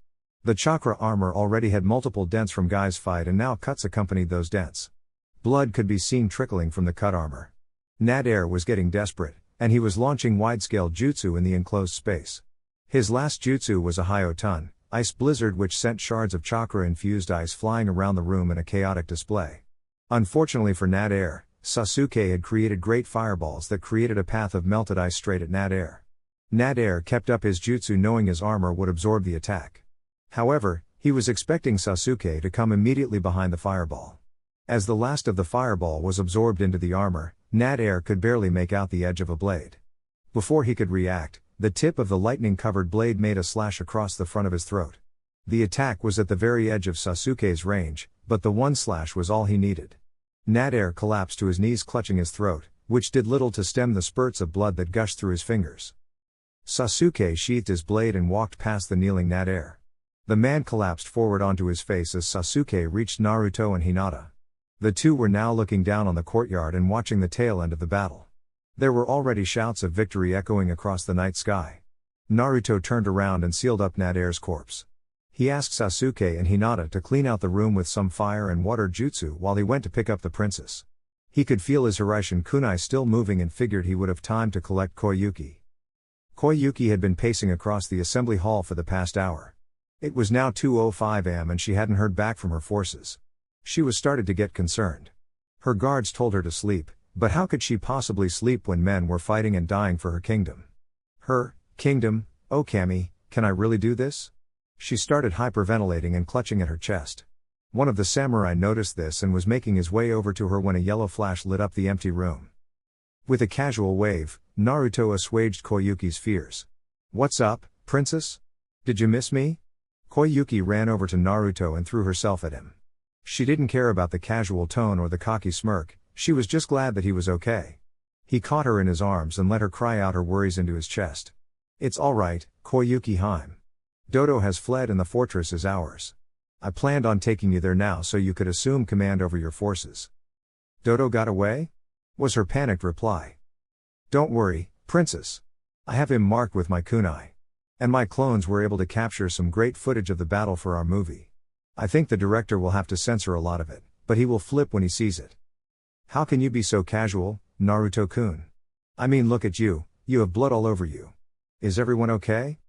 The chakra armor already had multiple dents from Guy's fight, and now cuts accompanied those dents. Blood could be seen trickling from the cut armor. Nader was getting desperate, and he was launching wide-scale jutsu in the enclosed space. His last jutsu was a Hyoton, ice blizzard, which sent shards of chakra-infused ice flying around the room in a chaotic display. Unfortunately for Nader, Sasuke had created great fireballs that created a path of melted ice straight at Nader. Nader kept up his jutsu knowing his armor would absorb the attack. However, he was expecting Sasuke to come immediately behind the fireball. As the last of the fireball was absorbed into the armor, Nader could barely make out the edge of a blade. Before he could react, the tip of the lightning-covered blade made a slash across the front of his throat. The attack was at the very edge of Sasuke's range, but the one slash was all he needed. Nader collapsed to his knees, clutching his throat, which did little to stem the spurts of blood that gushed through his fingers. Sasuke sheathed his blade and walked past the kneeling Nader. The man collapsed forward onto his face as Sasuke reached Naruto and Hinata. The two were now looking down on the courtyard and watching the tail end of the battle. There were already shouts of victory echoing across the night sky. Naruto turned around and sealed up Nader's corpse. He asked Sasuke and Hinata to clean out the room with some fire and water jutsu while he went to pick up the princess. He could feel his Hiruzen kunai still moving and figured he would have time to collect Koyuki. Koyuki had been pacing across the assembly hall for the past hour. It was now 2:05 am and she hadn't heard back from her forces. She was started to get concerned. Her guards told her to sleep, but how could she possibly sleep when men were fighting and dying for her kingdom? Her kingdom? Oh Kami, can I really do this? She started hyperventilating and clutching at her chest. One of the samurai noticed this and was making his way over to her when a yellow flash lit up the empty room. With a casual wave, Naruto assuaged Koyuki's fears. "What's up, princess? Did you miss me?" Koyuki ran over to Naruto and threw herself at him. She didn't care about the casual tone or the cocky smirk, she was just glad that he was okay. He caught her in his arms and let her cry out her worries into his chest. "It's alright, Koyuki Haim. Dodo has fled and the fortress is ours. I planned on taking you there now so you could assume command over your forces." "Dodo got away?" was her panicked reply. "Don't worry, princess. I have him marked with my kunai. And my clones were able to capture some great footage of the battle for our movie. I think the director will have to censor a lot of it, but he will flip when he sees it." "How can you be so casual, Naruto-kun? I mean, look at you, you have blood all over you. Is everyone okay?"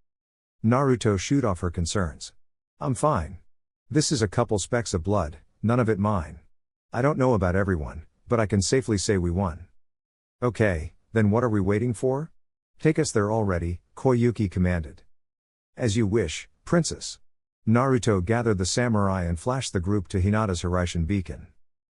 Naruto shooed off her concerns. "I'm fine. This is a couple specks of blood, none of it mine. I don't know about everyone, but I can safely say we won." "Okay, then what are we waiting for? Take us there already," Koyuki commanded. "As you wish, princess." Naruto gathered the samurai and flashed the group to Hinata's Hiruzen beacon.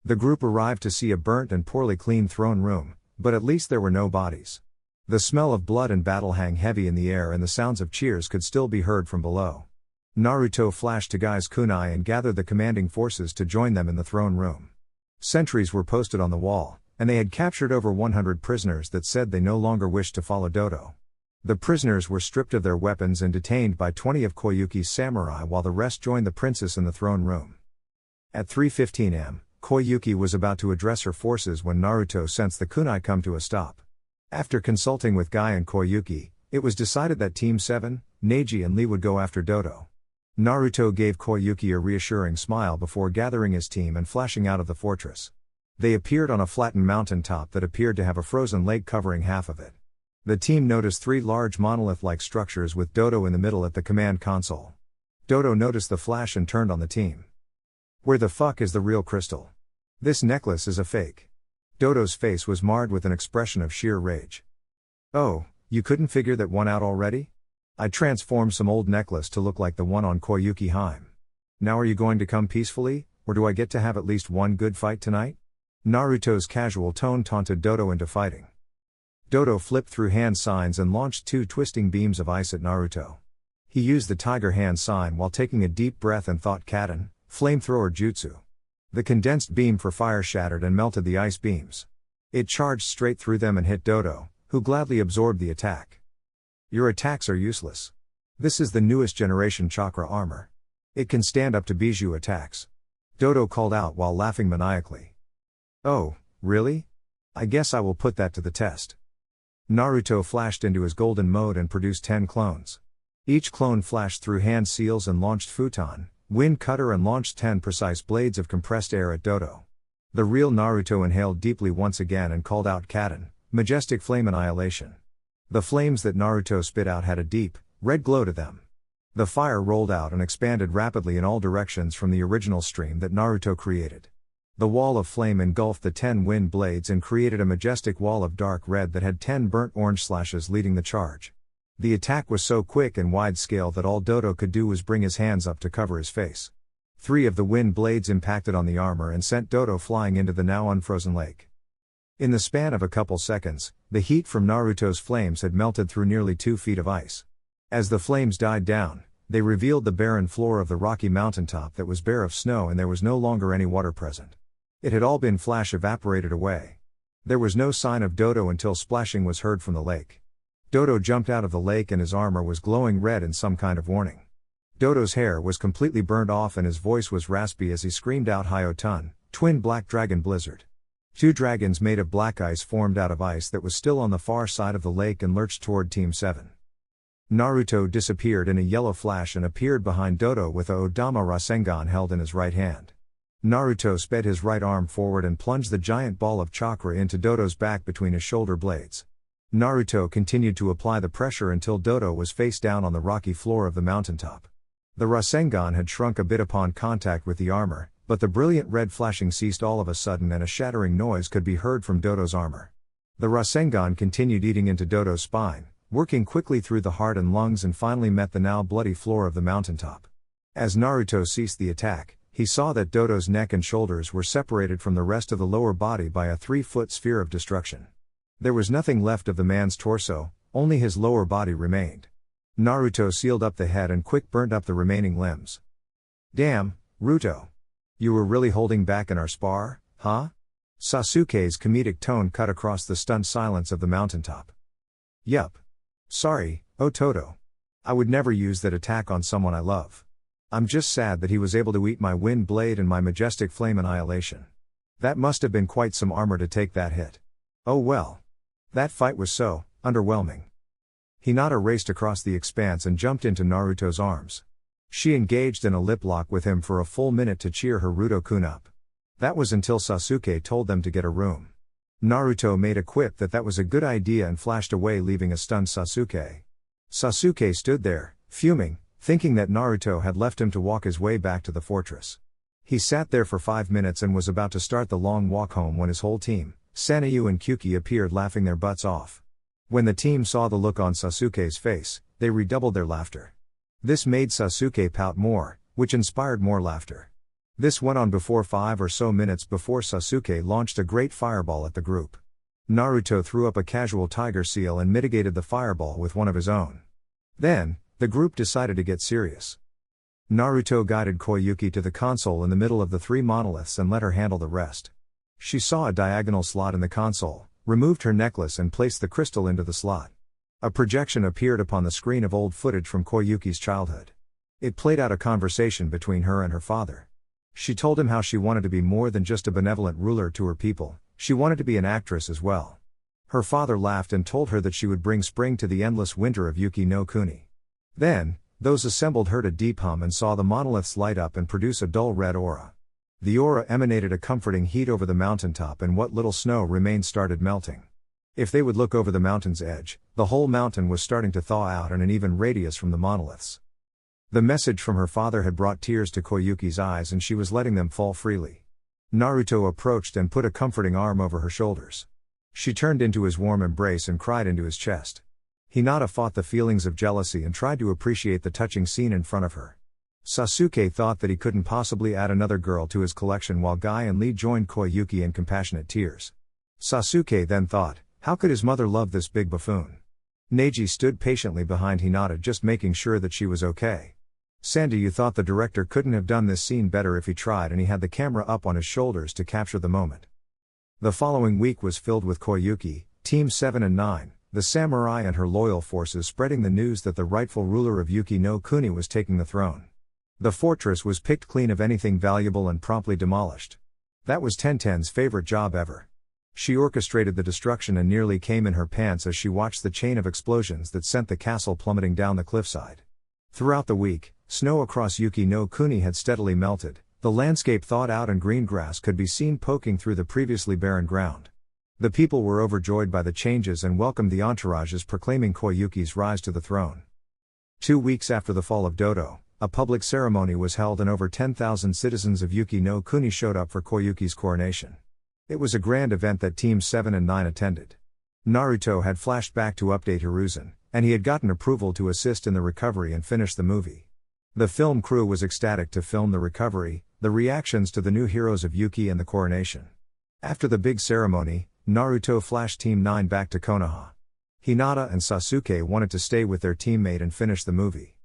The group arrived to see a burnt and poorly cleaned throne room, but at least there were no bodies. The smell of blood and battle hung heavy in the air, and the sounds of cheers could still be heard from below. Naruto flashed to Gai's kunai and gathered the commanding forces to join them in the throne room. Sentries were posted on the wall, and they had captured over 100 prisoners that said they no longer wished to follow Dodo. The prisoners were stripped of their weapons and detained by 20 of Koyuki's samurai, while the rest joined the princess in the throne room. At 3:15 am, Koyuki was about to address her forces when Naruto sensed the kunai come to a stop. After consulting with Gai and Koyuki, it was decided that Team 7, Neji and Lee would go after Dodo. Naruto gave Koyuki a reassuring smile before gathering his team and flashing out of the fortress. They appeared on a flattened mountain top that appeared to have a frozen lake covering half of it. The team noticed 3 large monolith-like structures with Dodo in the middle at the command console. Dodo noticed the flash and turned on the team. "Where the fuck is the real crystal? This necklace is a fake." Dodo's face was marred with an expression of sheer rage. "Oh, you couldn't figure that one out already? I transformed some old necklace to look like the one on Koyuki Hime. Now are you going to come peacefully, or do I get to have at least one good fight tonight?" Naruto's casual tone taunted Dodo into fighting. Dodo flipped through hand signs and launched 2 twisting beams of ice at Naruto. He used the tiger hand sign while taking a deep breath and thought Kaden, flamethrower jutsu. The condensed beam for fire shattered and melted the ice beams. It charged straight through them and hit Dodo, who gladly absorbed the attack. "Your attacks are useless. This is the newest generation chakra armor. It can stand up to Bijou attacks," Dodo called out while laughing maniacally. "Oh, really? I guess I will put that to the test." Naruto flashed into his golden mode and produced 10 clones. Each clone flashed through hand seals and launched futon, wind cutter, and launched 10 precise blades of compressed air at Dodo. The real Naruto inhaled deeply once again and called out Kaden, majestic flame annihilation. The flames that Naruto spit out had a deep, red glow to them. The fire rolled out and expanded rapidly in all directions from the original stream that Naruto created. The wall of flame engulfed the 10 wind blades and created a majestic wall of dark red that had 10 burnt orange slashes leading the charge. The attack was so quick and wide-scale that all Dodo could do was bring his hands up to cover his face. 3 of the wind blades impacted on the armor and sent Dodo flying into the now unfrozen lake. In the span of a couple seconds, the heat from Naruto's flames had melted through nearly 2 feet of ice. As the flames died down, they revealed the barren floor of the rocky mountaintop that was bare of snow, and there was no longer any water present. It had all been flash evaporated away. There was no sign of Dodo until splashing was heard from the lake. Dodo jumped out of the lake and his armor was glowing red in some kind of warning. Dodo's hair was completely burned off and his voice was raspy as he screamed out Hyotun, twin black dragon blizzard. 2 dragons made of black ice formed out of ice that was still on the far side of the lake and lurched toward Team 7. Naruto disappeared in a yellow flash and appeared behind Dodo with a Odama Rasengan held in his right hand. Naruto sped his right arm forward and plunged the giant ball of chakra into Dodo's back between his shoulder blades. Naruto continued to apply the pressure until Dodo was face down on the rocky floor of the mountaintop. The Rasengan had shrunk a bit upon contact with the armor, but the brilliant red flashing ceased all of a sudden and a shattering noise could be heard from Dodo's armor. The Rasengan continued eating into Dodo's spine, working quickly through the heart and lungs, and finally met the now bloody floor of the mountaintop. As Naruto ceased the attack, he saw that Dodo's neck and shoulders were separated from the rest of the lower body by a 3-foot sphere of destruction. There was nothing left of the man's torso, only his lower body remained. Naruto sealed up the head and quick burnt up the remaining limbs. "Damn, Ruto. You were really holding back in our spar, huh?" Sasuke's comedic tone cut across the stunned silence of the mountaintop. "Yup. Sorry, Ototo. I would never use that attack on someone I love. I'm just sad that he was able to eat my wind blade and my majestic flame annihilation. That must have been quite some armor to take that hit. Oh well. That fight was so underwhelming." Hinata raced across the expanse and jumped into Naruto's arms. She engaged in a lip lock with him for a full minute to cheer her Ruto-kun up. That was until Sasuke told them to get a room. Naruto made a quip that was a good idea and flashed away, leaving a stunned Sasuke. Sasuke stood there, fuming, thinking that Naruto had left him to walk his way back to the fortress. He sat there for 5 minutes and was about to start the long walk home when his whole team, Sanayu and Kyuki, appeared laughing their butts off. When the team saw the look on Sasuke's face, they redoubled their laughter. This made Sasuke pout more, which inspired more laughter. This went on before 5 or so minutes before Sasuke launched a great fireball at the group. Naruto threw up a casual tiger seal and mitigated the fireball with one of his own. Then, the group decided to get serious. Naruto guided Koyuki to the console in the middle of the three monoliths and let her handle the rest. She saw a diagonal slot in the console, removed her necklace and placed the crystal into the slot. A projection appeared upon the screen of old footage from Koyuki's childhood. It played out a conversation between her and her father. She told him how she wanted to be more than just a benevolent ruler to her people, she wanted to be an actress as well. Her father laughed and told her that she would bring spring to the endless winter of Yuki no Kuni. Then, those assembled heard a deep hum and saw the monoliths light up and produce a dull red aura. The aura emanated a comforting heat over the mountaintop, and what little snow remained started melting. If they would look over the mountain's edge, the whole mountain was starting to thaw out in an even radius from the monoliths. The message from her father had brought tears to Koyuki's eyes and she was letting them fall freely. Naruto approached and put a comforting arm over her shoulders. She turned into his warm embrace and cried into his chest. Hinata fought the feelings of jealousy and tried to appreciate the touching scene in front of her. Sasuke thought that he couldn't possibly add another girl to his collection, while Guy and Lee joined Koyuki in compassionate tears. Sasuke then thought, how could his mother love this big buffoon? Neji stood patiently behind Hinata, just making sure that she was okay. Sandy, you thought the director couldn't have done this scene better if he tried, and he had the camera up on his shoulders to capture the moment. The following week was filled with Koyuki, Team 7 and 9, the samurai and her loyal forces spreading the news that the rightful ruler of Yuki no Kuni was taking the throne. The fortress was picked clean of anything valuable and promptly demolished. That was Tenten's favorite job ever. She orchestrated the destruction and nearly came in her pants as she watched the chain of explosions that sent the castle plummeting down the cliffside. Throughout the week, snow across Yuki no Kuni had steadily melted, the landscape thawed out and green grass could be seen poking through the previously barren ground. The people were overjoyed by the changes and welcomed the entourages proclaiming Koyuki's rise to the throne. 2 weeks after the fall of Dodo, a public ceremony was held and over 10,000 citizens of Yuki no Kuni showed up for Koyuki's coronation. It was a grand event that Teams 7 and 9 attended. Naruto had flashed back to update Hiruzen, and he had gotten approval to assist in the recovery and finish the movie. The film crew was ecstatic to film the recovery, the reactions to the new heroes of Yuki and the coronation. After the big ceremony, Naruto flashed Team 9 back to Konoha. Hinata and Sasuke wanted to stay with their teammate and finish the movie.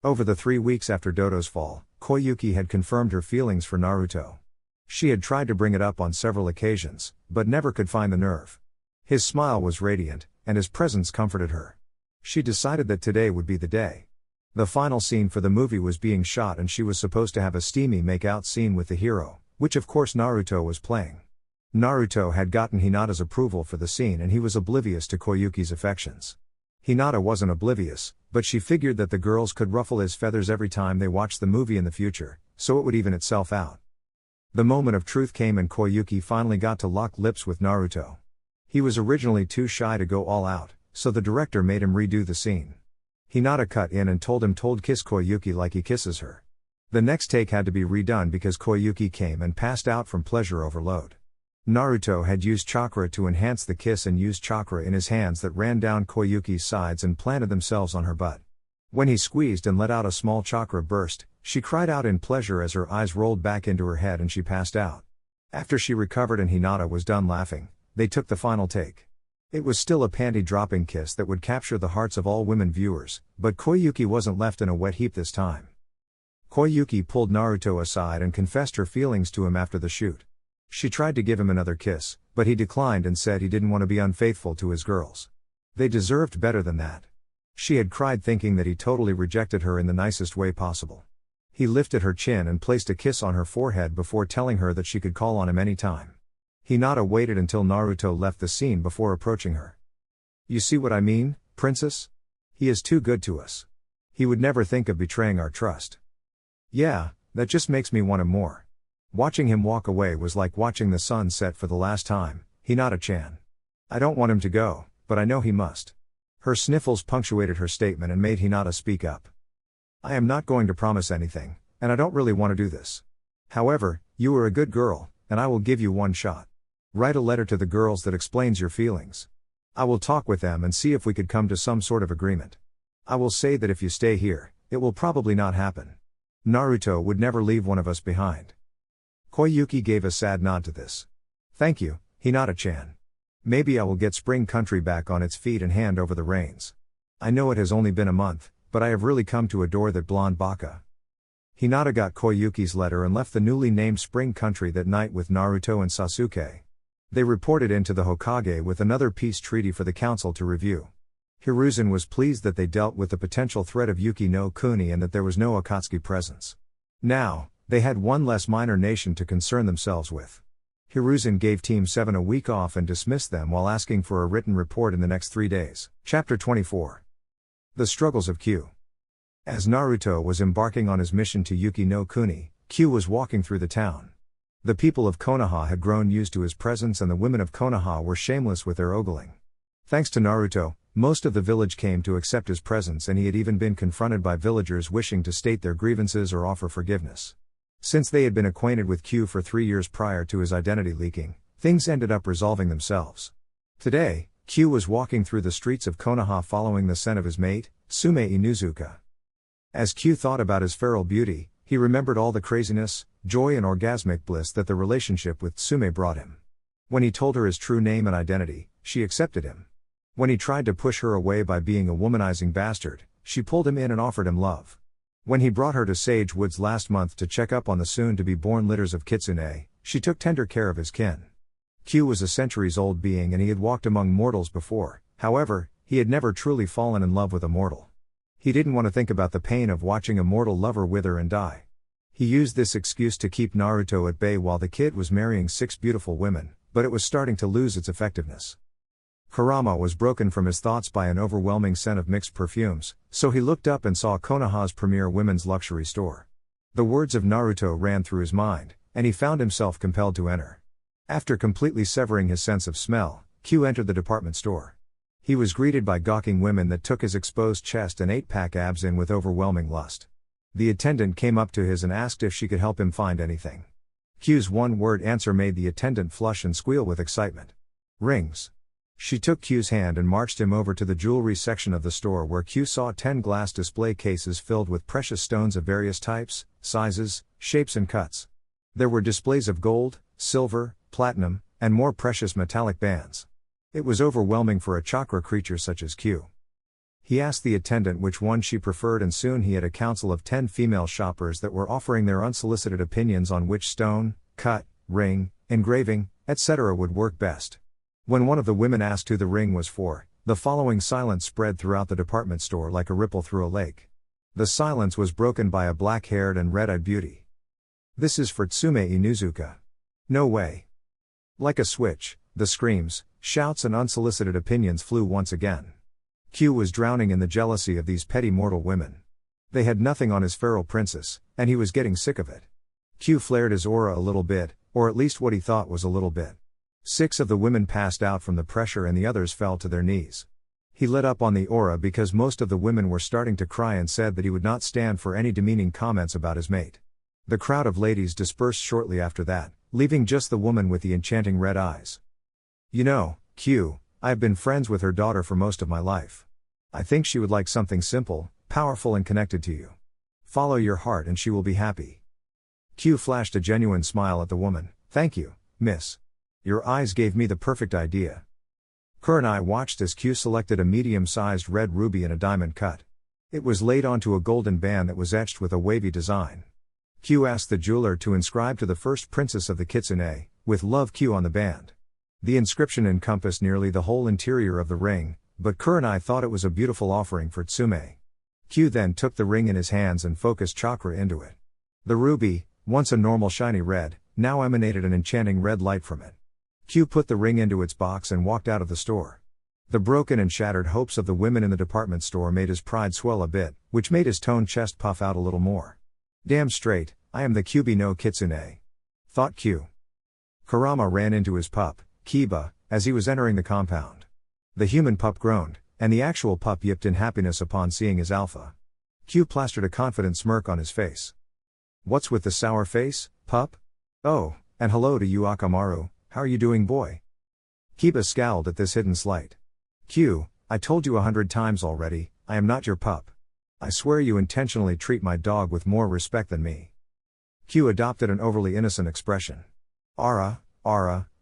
Over the 3 weeks after Dodo's fall, Koyuki had confirmed her feelings for Naruto. She had tried to bring it up on several occasions, but never could find the nerve. His smile was radiant, and his presence comforted her. She decided that today would be the day. The final scene for the movie was being shot and she was supposed to have a steamy make-out scene with the hero, which of course Naruto was playing. Naruto had gotten Hinata's approval for the scene and he was oblivious to Koyuki's affections. Hinata wasn't oblivious, but she figured that the girls could ruffle his feathers every time they watched the movie in the future, so it would even itself out. The moment of truth came and Koyuki finally got to lock lips with Naruto. He was originally too shy to go all out, so the director made him redo the scene. Hinata cut in and told him to kiss Koyuki like he kisses her. The next take had to be redone because Koyuki came and passed out from pleasure overload. Naruto had used chakra to enhance the kiss and used chakra in his hands that ran down Koyuki's sides and planted themselves on her butt. When he squeezed and let out a small chakra burst, she cried out in pleasure as her eyes rolled back into her head and she passed out. After she recovered and Hinata was done laughing, they took the final take. It was still a panty-dropping kiss that would capture the hearts of all women viewers, but Koyuki wasn't left in a wet heap this time. Koyuki pulled Naruto aside and confessed her feelings to him after the shoot. She tried to give him another kiss, but he declined and said he didn't want to be unfaithful to his girls. They deserved better than that. She had cried thinking that he totally rejected her in the nicest way possible. He lifted her chin and placed a kiss on her forehead before telling her that she could call on him any time. Hinata waited until Naruto left the scene before approaching her. You see what I mean, princess? He is too good to us. He would never think of betraying our trust. Yeah, that just makes me want him more. Watching him walk away was like watching the sun set for the last time, Hinata-chan. I don't want him to go, but I know he must. Her sniffles punctuated her statement and made Hinata speak up. I am not going to promise anything, and I don't really want to do this. However, you are a good girl, and I will give you one shot. Write a letter to the girls that explains your feelings. I will talk with them and see if we could come to some sort of agreement. I will say that if you stay here, it will probably not happen. Naruto would never leave one of us behind. Koyuki gave a sad nod to this. Thank you, Hinata-chan. Maybe I will get Spring Country back on its feet and hand over the reins. I know it has only been a month, but I have really come to adore that blonde baka. Hinata got Koyuki's letter and left the newly named Spring Country that night with Naruto and Sasuke. They reported into the Hokage with another peace treaty for the council to review. Hiruzen was pleased that they dealt with the potential threat of Yuki no Kuni and that there was no Akatsuki presence. Now, they had one less minor nation to concern themselves with. Hiruzen gave Team 7 a week off and dismissed them while asking for a written report in the next 3 days. Chapter 24. The Struggles of Q. As Naruto was embarking on his mission to Yuki no Kuni, Q was walking through the town. The people of Konoha had grown used to his presence and the women of Konoha were shameless with their ogling. Thanks to Naruto, most of the village came to accept his presence and he had even been confronted by villagers wishing to state their grievances or offer forgiveness. Since they had been acquainted with Q for 3 years prior to his identity leaking, things ended up resolving themselves. Today, Q was walking through the streets of Konoha following the scent of his mate, Sume Inuzuka. As Q thought about his feral beauty, he remembered all the craziness, joy and orgasmic bliss that the relationship with Tsume brought him. When he told her his true name and identity, she accepted him. When he tried to push her away by being a womanizing bastard, she pulled him in and offered him love. When he brought her to Sage Woods last month to check up on the soon-to-be-born litters of Kitsune, she took tender care of his kin. Q was a centuries-old being and he had walked among mortals before, however, he had never truly fallen in love with a mortal. He didn't want to think about the pain of watching a mortal lover wither and die. He used this excuse to keep Naruto at bay while the kid was marrying 6 beautiful women, but it was starting to lose its effectiveness. Kurama was broken from his thoughts by an overwhelming scent of mixed perfumes, so he looked up and saw Konoha's premier women's luxury store. The words of Naruto ran through his mind, and he found himself compelled to enter. After completely severing his sense of smell, Q entered the department store. He was greeted by gawking women that took his exposed chest and 8-pack abs in with overwhelming lust. The attendant came up to his and asked if she could help him find anything. Q's one-word answer made the attendant flush and squeal with excitement. Rings. She took Q's hand and marched him over to the jewelry section of the store where Q saw 10 glass display cases filled with precious stones of various types, sizes, shapes and cuts. There were displays of gold, silver, platinum, and more precious metallic bands. It was overwhelming for a chakra creature such as Q. He asked the attendant which one she preferred and soon he had a council of 10 female shoppers that were offering their unsolicited opinions on which stone, cut, ring, engraving, etc. would work best. When one of the women asked who the ring was for, the following silence spread throughout the department store like a ripple through a lake. The silence was broken by a black-haired and red-eyed beauty. This is for Tsume Inuzuka. No way. Like a switch, the screams, shouts and unsolicited opinions flew once again. Q was drowning in the jealousy of these petty mortal women. They had nothing on his feral princess, and he was getting sick of it. Q flared his aura a little bit, or at least what he thought was a little bit. 6 of the women passed out from the pressure and the others fell to their knees. He let up on the aura because most of the women were starting to cry and said that he would not stand for any demeaning comments about his mate. The crowd of ladies dispersed shortly after that, leaving just the woman with the enchanting red eyes. You know, Q, I have been friends with her daughter for most of my life. I think she would like something simple, powerful and connected to you. Follow your heart and she will be happy. Q flashed a genuine smile at the woman. Thank you, miss. Your eyes gave me the perfect idea. Kurenai watched as Q selected a medium-sized red ruby in a diamond cut. It was laid onto a golden band that was etched with a wavy design. Q asked the jeweler to inscribe to the first princess of the Kitsune, with love Q on the band. The inscription encompassed nearly the whole interior of the ring, but Kurenai thought it was a beautiful offering for Tsume. Q then took the ring in his hands and focused chakra into it. The ruby, once a normal shiny red, now emanated an enchanting red light from it. Q put the ring into its box and walked out of the store. The broken and shattered hopes of the women in the department store made his pride swell a bit, which made his toned chest puff out a little more. Damn straight, I am the Kyubi no Kitsune. Thought Q. Kurama ran into his pup, Kiba, as he was entering the compound. The human pup groaned, and the actual pup yipped in happiness upon seeing his alpha. Q plastered a confident smirk on his face. What's with the sour face, pup? Oh, and hello to you Akamaru, how are you doing boy? Kiba scowled at this hidden slight. Q, I told you 100 times already, I am not your pup. I swear you intentionally treat my dog with more respect than me. Q adopted an overly innocent expression. Ara,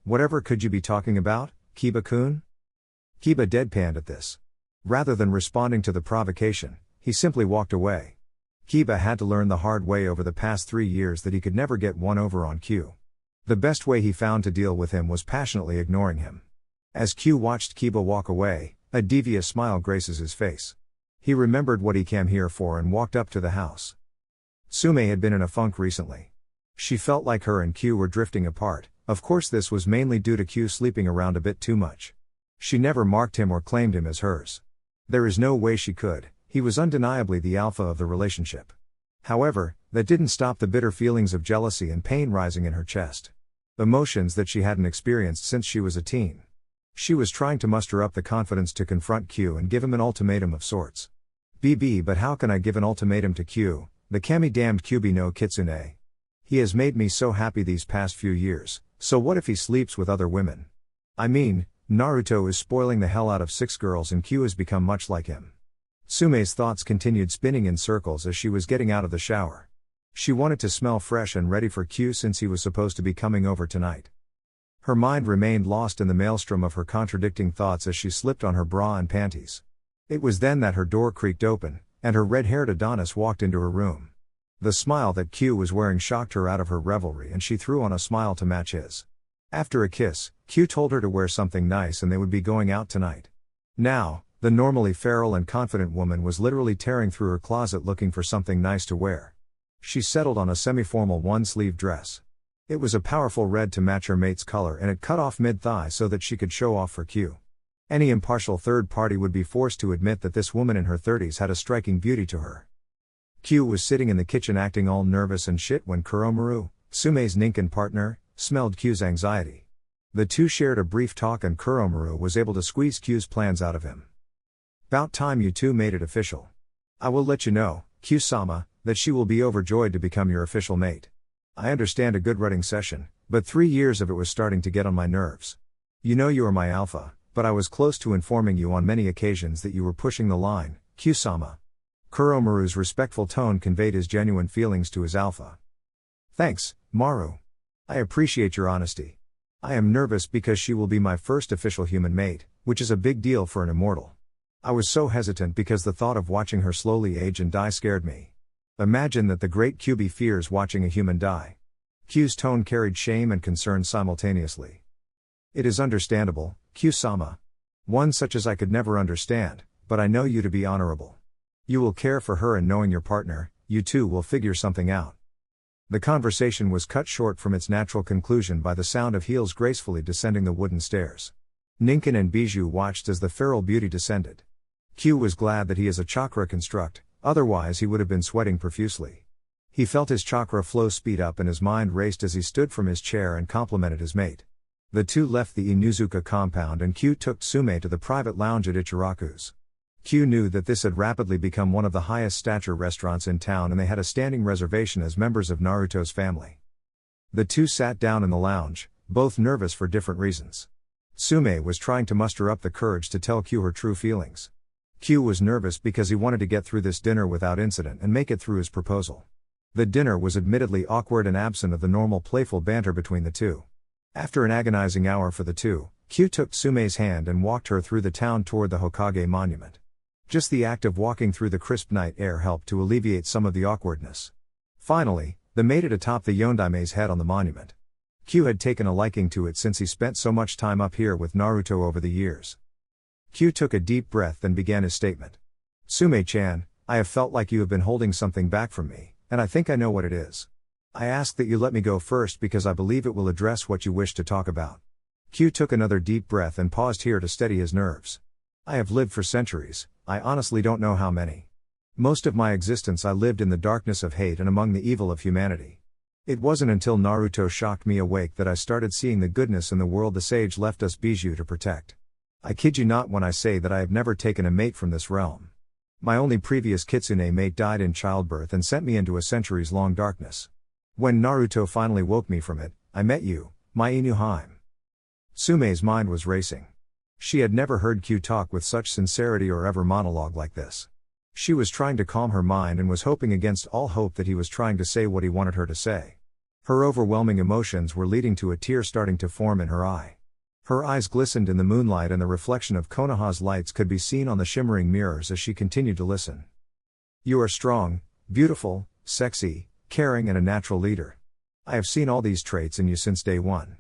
whatever could you be talking about, Kiba-kun? Kiba deadpanned at this. Rather than responding to the provocation, he simply walked away. Kiba had to learn the hard way over the past 3 years that he could never get one over on Q. The best way he found to deal with him was passionately ignoring him. As Q watched Kiba walk away, a devious smile graces his face. He remembered what he came here for and walked up to the house. Sume had been in a funk recently. She felt like her and Q were drifting apart. Of course this was mainly due to Q sleeping around a bit too much. She never marked him or claimed him as hers. There is no way she could. He was undeniably the alpha of the relationship. However, that didn't stop the bitter feelings of jealousy and pain rising in her chest. Emotions that she hadn't experienced since she was a teen. She was trying to muster up the confidence to confront Q and give him an ultimatum of sorts. But how can I give an ultimatum to Q, the kami-damned Kyubi no Kitsune? He has made me so happy these past few years, so what if he sleeps with other women? I mean, Naruto is spoiling the hell out of 6 girls and Q has become much like him. Sume's thoughts continued spinning in circles as she was getting out of the shower. She wanted to smell fresh and ready for Q since he was supposed to be coming over tonight. Her mind remained lost in the maelstrom of her contradicting thoughts as she slipped on her bra and panties. It was then that her door creaked open, and her red-haired Adonis walked into her room. The smile that Q was wearing shocked her out of her revelry and she threw on a smile to match his. After a kiss, Q told her to wear something nice and they would be going out tonight. Now, the normally feral and confident woman was literally tearing through her closet looking for something nice to wear. She settled on a semi-formal one-sleeve dress. It was a powerful red to match her mate's color and it cut off mid-thigh so that she could show off for Q. Any impartial third party would be forced to admit that this woman in her 30s had a striking beauty to her. Q was sitting in the kitchen acting all nervous and shit when Kuromaru, Sume's Ninken partner, smelled Q's anxiety. The two shared a brief talk and Kuromaru was able to squeeze Q's plans out of him. "About time you two made it official. I will let you know, Q-sama, that she will be overjoyed to become your official mate. I understand a good rutting session, but 3 years of it was starting to get on my nerves. You know you are my alpha, but I was close to informing you on many occasions that you were pushing the line, Q-sama." Kuromaru's respectful tone conveyed his genuine feelings to his alpha. "Thanks, Maru. I appreciate your honesty. I am nervous because she will be my first official human mate, which is a big deal for an immortal. I was so hesitant because the thought of watching her slowly age and die scared me. Imagine that the great Kyubi fears watching a human die." Q's tone carried shame and concern simultaneously. "It is understandable, Q-sama. One such as I could never understand, but I know you to be honorable. You will care for her and knowing your partner, you two will figure something out." The conversation was cut short from its natural conclusion by the sound of heels gracefully descending the wooden stairs. Ninken and Bijou watched as the feral beauty descended. Q was glad that he is a chakra construct, otherwise he would have been sweating profusely. He felt his chakra flow speed up and his mind raced as he stood from his chair and complimented his mate. The two left the Inuzuka compound and Q took Sume to the private lounge at Ichiraku's. Q knew that this had rapidly become one of the highest stature restaurants in town and they had a standing reservation as members of Naruto's family. The two sat down in the lounge, both nervous for different reasons. Sume was trying to muster up the courage to tell Q her true feelings. Q was nervous because he wanted to get through this dinner without incident and make it through his proposal. The dinner was admittedly awkward and absent of the normal playful banter between the two. After an agonizing hour for the two, Q took Sume's hand and walked her through the town toward the Hokage monument. Just the act of walking through the crisp night air helped to alleviate some of the awkwardness. Finally, they made it atop the Yondaime's head on the monument. Q had taken a liking to it since he spent so much time up here with Naruto over the years. Q took a deep breath and began his statement. "Sume-chan, I have felt like you have been holding something back from me, and I think I know what it is. I ask that you let me go first because I believe it will address what you wish to talk about." Q took another deep breath and paused here to steady his nerves. "I have lived for centuries, I honestly don't know how many. Most of my existence I lived in the darkness of hate and among the evil of humanity. It wasn't until Naruto shocked me awake that I started seeing the goodness in the world the sage left us Bijou to protect. I kid you not when I say that I have never taken a mate from this realm. My only previous kitsune mate died in childbirth and sent me into a centuries-long darkness. When Naruto finally woke me from it, I met you, my Inuheim." Sume's mind was racing. She had never heard Q talk with such sincerity or ever monologue like this. She was trying to calm her mind and was hoping against all hope that he was trying to say what he wanted her to say. Her overwhelming emotions were leading to a tear starting to form in her eye. Her eyes glistened in the moonlight and the reflection of Konoha's lights could be seen on the shimmering mirrors as she continued to listen. You are strong, beautiful, sexy, caring and a natural leader. I have seen all these traits in you since day one.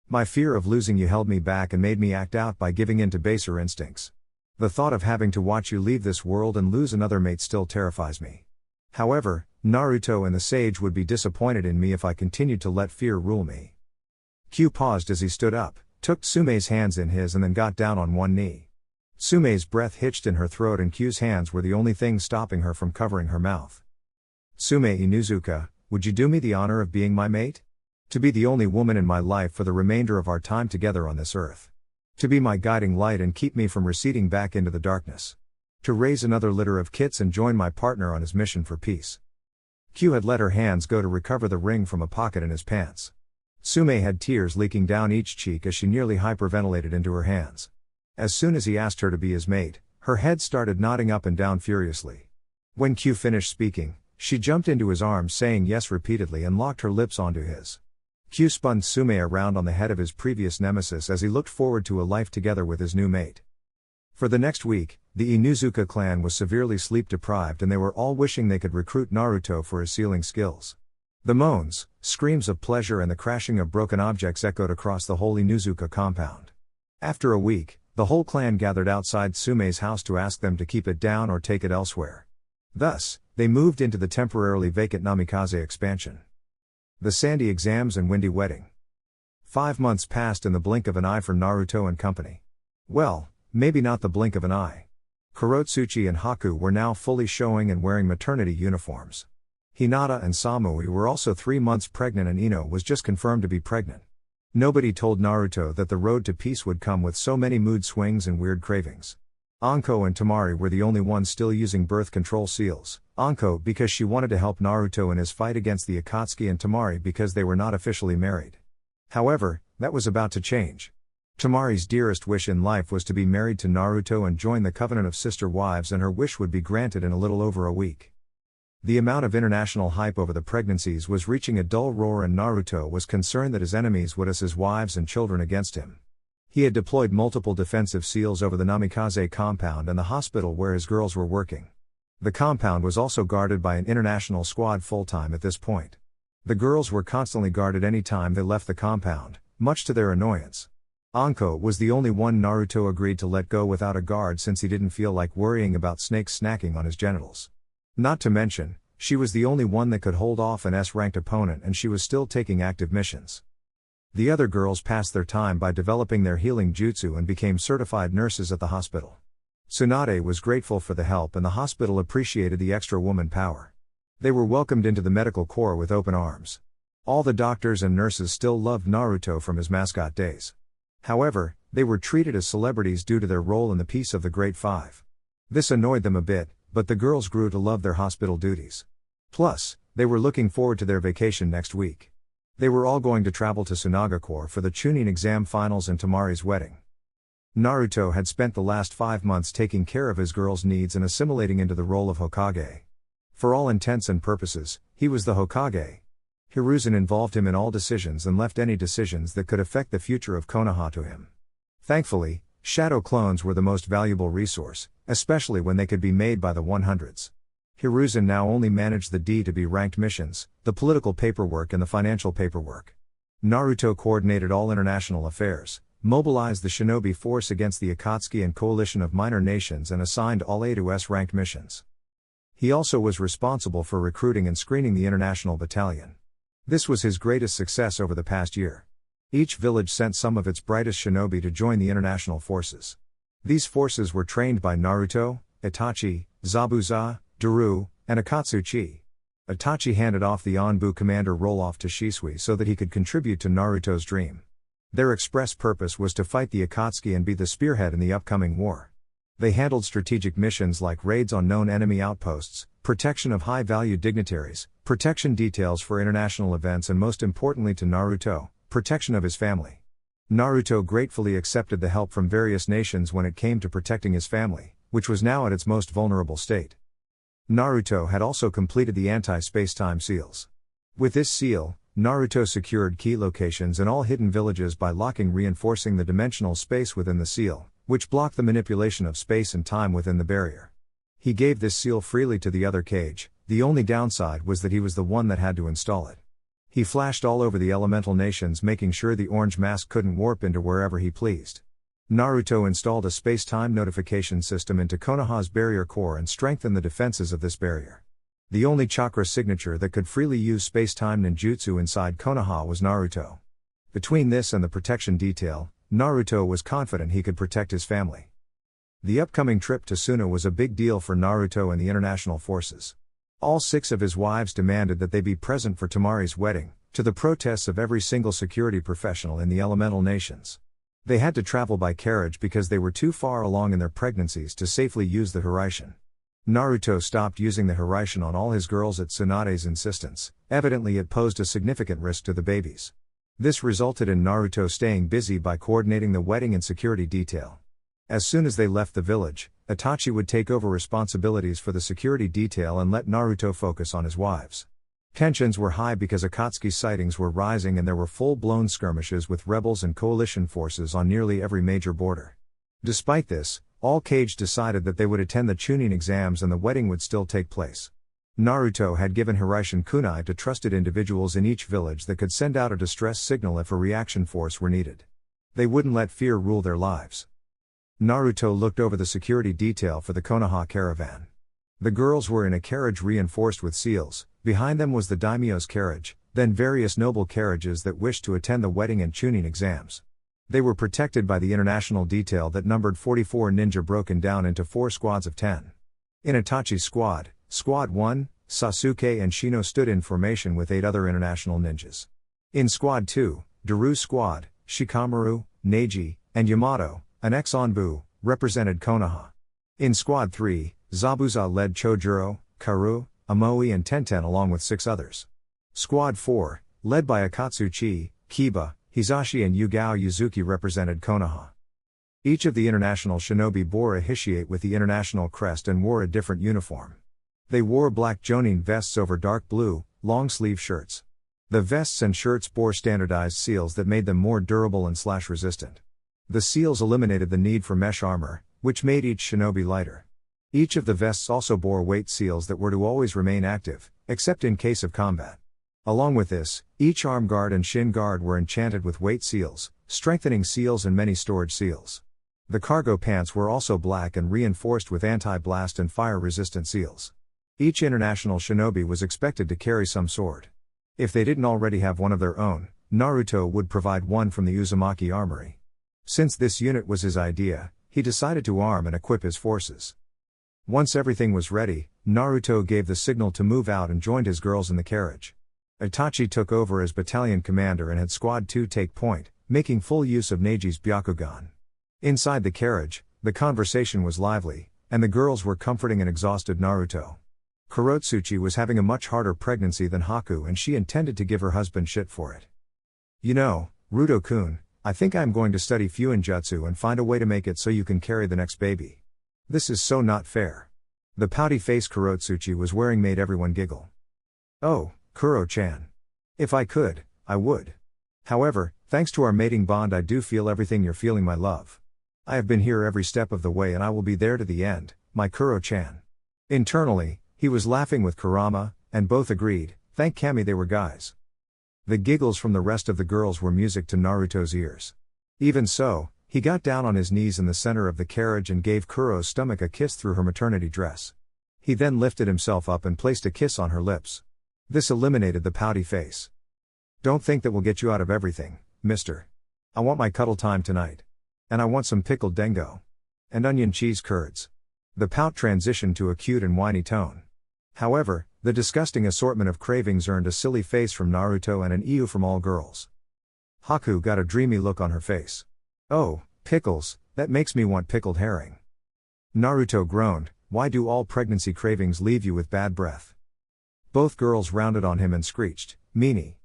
My fear of losing you held me back and made me act out by giving in to baser instincts. The thought of having to watch you leave this world and lose another mate still terrifies me. However, Naruto and the sage would be disappointed in me if I continued to let fear rule me. Q paused as he stood up, took Tsume's hands in his and then got down on one knee. Tsume's breath hitched in her throat and Q's hands were the only thing stopping her from covering her mouth. Tsume Inuzuka, would you do me the honor of being my mate? To be the only woman in my life for the remainder of our time together on this earth. To be my guiding light and keep me from receding back into the darkness. To raise another litter of kits and join my partner on his mission for peace. Q had let her hands go to recover the ring from a pocket in his pants. Tsume had tears leaking down each cheek as she nearly hyperventilated into her hands. As soon as he asked her to be his mate, her head started nodding up and down furiously. When Q finished speaking, she jumped into his arms saying yes repeatedly and locked her lips onto his. Q spun Tsume around on the head of his previous nemesis as he looked forward to a life together with his new mate. For the next week, the Inuzuka clan was severely sleep deprived and they were all wishing they could recruit Naruto for his sealing skills. The moans, screams of pleasure and the crashing of broken objects echoed across the whole Inuzuka compound. After a week, the whole clan gathered outside Tsume's house to ask them to keep it down or take it elsewhere. Thus, they moved into the temporarily vacant Namikaze expansion. The sandy exams and windy wedding. 5 months passed in the blink of an eye for Naruto and company. Well, maybe not the blink of an eye. Kurotsuchi and Haku were now fully showing and wearing maternity uniforms. Hinata and Samui were also 3 months pregnant and Ino was just confirmed to be pregnant. Nobody told Naruto that the road to peace would come with so many mood swings and weird cravings. Anko and Tamari were the only ones still using birth control seals, Anko because she wanted to help Naruto in his fight against the Akatsuki and Tamari because they were not officially married. However, that was about to change. Tamari's dearest wish in life was to be married to Naruto and join the covenant of sister wives and her wish would be granted in a little over a week. The amount of international hype over the pregnancies was reaching a dull roar and Naruto was concerned that his enemies would as his wives and children against him. He had deployed multiple defensive seals over the Namikaze compound and the hospital where his girls were working. The compound was also guarded by an international squad full-time at this point. The girls were constantly guarded any time they left the compound, much to their annoyance. Anko was the only one Naruto agreed to let go without a guard since he didn't feel like worrying about snakes snacking on his genitals. Not to mention, she was the only one that could hold off an S-ranked opponent and she was still taking active missions. The other girls passed their time by developing their healing jutsu and became certified nurses at the hospital. Tsunade was grateful for the help and the hospital appreciated the extra woman power. They were welcomed into the medical corps with open arms. All the doctors and nurses still loved Naruto from his mascot days. However, they were treated as celebrities due to their role in the Peace of the Great Five. This annoyed them a bit, but the girls grew to love their hospital duties. Plus, they were looking forward to their vacation next week. They were all going to travel to Tsunagakure for the Chunin exam finals and Tamari's wedding. Naruto had spent the last 5 months taking care of his girls' needs and assimilating into the role of Hokage. For all intents and purposes, he was the Hokage. Hiruzen involved him in all decisions and left any decisions that could affect the future of Konoha to him. Thankfully, shadow clones were the most valuable resource, especially when they could be made by the 100s. Hiruzen now only managed the D to B ranked missions, the political paperwork and the financial paperwork. Naruto coordinated all international affairs, mobilized the shinobi force against the Akatsuki and coalition of minor nations and assigned all A to S ranked missions. He also was responsible for recruiting and screening the international battalion. This was his greatest success over the past year. Each village sent some of its brightest shinobi to join the international forces. These forces were trained by Naruto, Itachi, Zabuza, Daru, and Akatsuchi. Itachi handed off the Anbu commander role-off to Shisui so that he could contribute to Naruto's dream. Their express purpose was to fight the Akatsuki and be the spearhead in the upcoming war. They handled strategic missions like raids on known enemy outposts, protection of high-value dignitaries, protection details for international events and most importantly to Naruto, protection of his family. Naruto gratefully accepted the help from various nations when it came to protecting his family, which was now at its most vulnerable state. Naruto had also completed the anti-space-time seals. With this seal, Naruto secured key locations in all hidden villages by reinforcing the dimensional space within the seal, which blocked the manipulation of space and time within the barrier. He gave this seal freely to the other cage, the only downside was that he was the one that had to install it. He flashed all over the elemental nations, making sure the orange mask couldn't warp into wherever he pleased. Naruto installed a space-time notification system into Konoha's barrier core and strengthened the defenses of this barrier. The only chakra signature that could freely use space-time ninjutsu inside Konoha was Naruto. Between this and the protection detail, Naruto was confident he could protect his family. The upcoming trip to Suna was a big deal for Naruto and the international forces. All 6 of his wives demanded that they be present for Temari's wedding, to the protests of every single security professional in the elemental nations. They had to travel by carriage because they were too far along in their pregnancies to safely use the Hiruzen. Naruto stopped using the Hiruzen on all his girls at Tsunade's insistence. Evidently it posed a significant risk to the babies. This resulted in Naruto staying busy by coordinating the wedding and security detail. As soon as they left the village, Itachi would take over responsibilities for the security detail and let Naruto focus on his wives. Tensions were high because Akatsuki's sightings were rising and there were full-blown skirmishes with rebels and coalition forces on nearly every major border. Despite this, all Kage decided that they would attend the Chunin exams and the wedding would still take place. Naruto had given Hiruzen kunai to trusted individuals in each village that could send out a distress signal if a reaction force were needed. They wouldn't let fear rule their lives. Naruto looked over the security detail for the Konoha caravan. The girls were in a carriage reinforced with seals, behind them was the daimyo's carriage, then various noble carriages that wished to attend the wedding and Chunin exams. They were protected by the international detail that numbered 44 ninja broken down into 4 squads of 10. In Itachi's squad, Squad 1, Sasuke and Shino stood in formation with 8 other international ninjas. In Squad 2, Daru's squad, Shikamaru, Neji, and Yamato, an ex-Onbu, represented Konoha. In Squad 3, Zabuza led Chojuro, Karu, Amoe and Tenten along with 6 others. Squad 4, led by Akatsuchi, Kiba, Hisashi and Yugao Yuzuki represented Konoha. Each of the international shinobi bore a hishite with the international crest and wore a different uniform. They wore black jonin vests over dark blue, long-sleeve shirts. The vests and shirts bore standardized seals that made them more durable and slash-resistant. The seals eliminated the need for mesh armor, which made each shinobi lighter. Each of the vests also bore weight seals that were to always remain active, except in case of combat. Along with this, each arm guard and shin guard were enchanted with weight seals, strengthening seals and many storage seals. The cargo pants were also black and reinforced with anti-blast and fire-resistant seals. Each international shinobi was expected to carry some sword. If they didn't already have one of their own, Naruto would provide one from the Uzumaki armory. Since this unit was his idea, he decided to arm and equip his forces. Once everything was ready, Naruto gave the signal to move out and joined his girls in the carriage. Itachi took over as battalion commander and had Squad 2 take point, making full use of Neji's Byakugan. Inside the carriage, the conversation was lively, and the girls were comforting an exhausted Naruto. Kurotsuchi was having a much harder pregnancy than Haku and she intended to give her husband shit for it. You know, Ruto-kun, I think I'm going to study Fuinjutsu and find a way to make it so you can carry the next baby. This is so not fair. The pouty face Kurotsuchi was wearing made everyone giggle. Oh, Kuro-chan. If I could, I would. However, thanks to our mating bond I do feel everything you're feeling, my love. I have been here every step of the way and I will be there to the end, my Kuro-chan. Internally, he was laughing with Kurama, and both agreed, thank Kami they were guys. The giggles from the rest of the girls were music to Naruto's ears. Even so, he got down on his knees in the center of the carriage and gave Kuro's stomach a kiss through her maternity dress. He then lifted himself up and placed a kiss on her lips. This eliminated the pouty face. Don't think that will get you out of everything, mister. I want my cuddle time tonight. And I want some pickled dengo. And onion cheese curds. The pout transitioned to a cute and whiny tone. However, the disgusting assortment of cravings earned a silly face from Naruto and an ew from all girls. Haku got a dreamy look on her face. Oh, pickles, that makes me want pickled herring. Naruto groaned, why do all pregnancy cravings leave you with bad breath? Both girls rounded on him and screeched, meanie.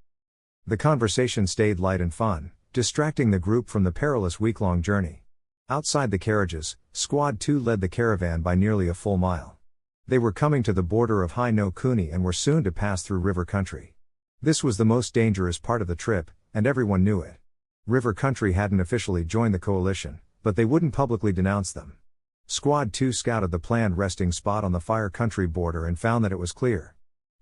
The conversation stayed light and fun, distracting the group from the perilous week-long journey. Outside the carriages, Squad 2 led the caravan by nearly a full mile. They were coming to the border of Hai no Kuni and were soon to pass through river country. This was the most dangerous part of the trip, and everyone knew it. River Country hadn't officially joined the coalition, but they wouldn't publicly denounce them. Squad 2 scouted the planned resting spot on the Fire Country border and found that it was clear.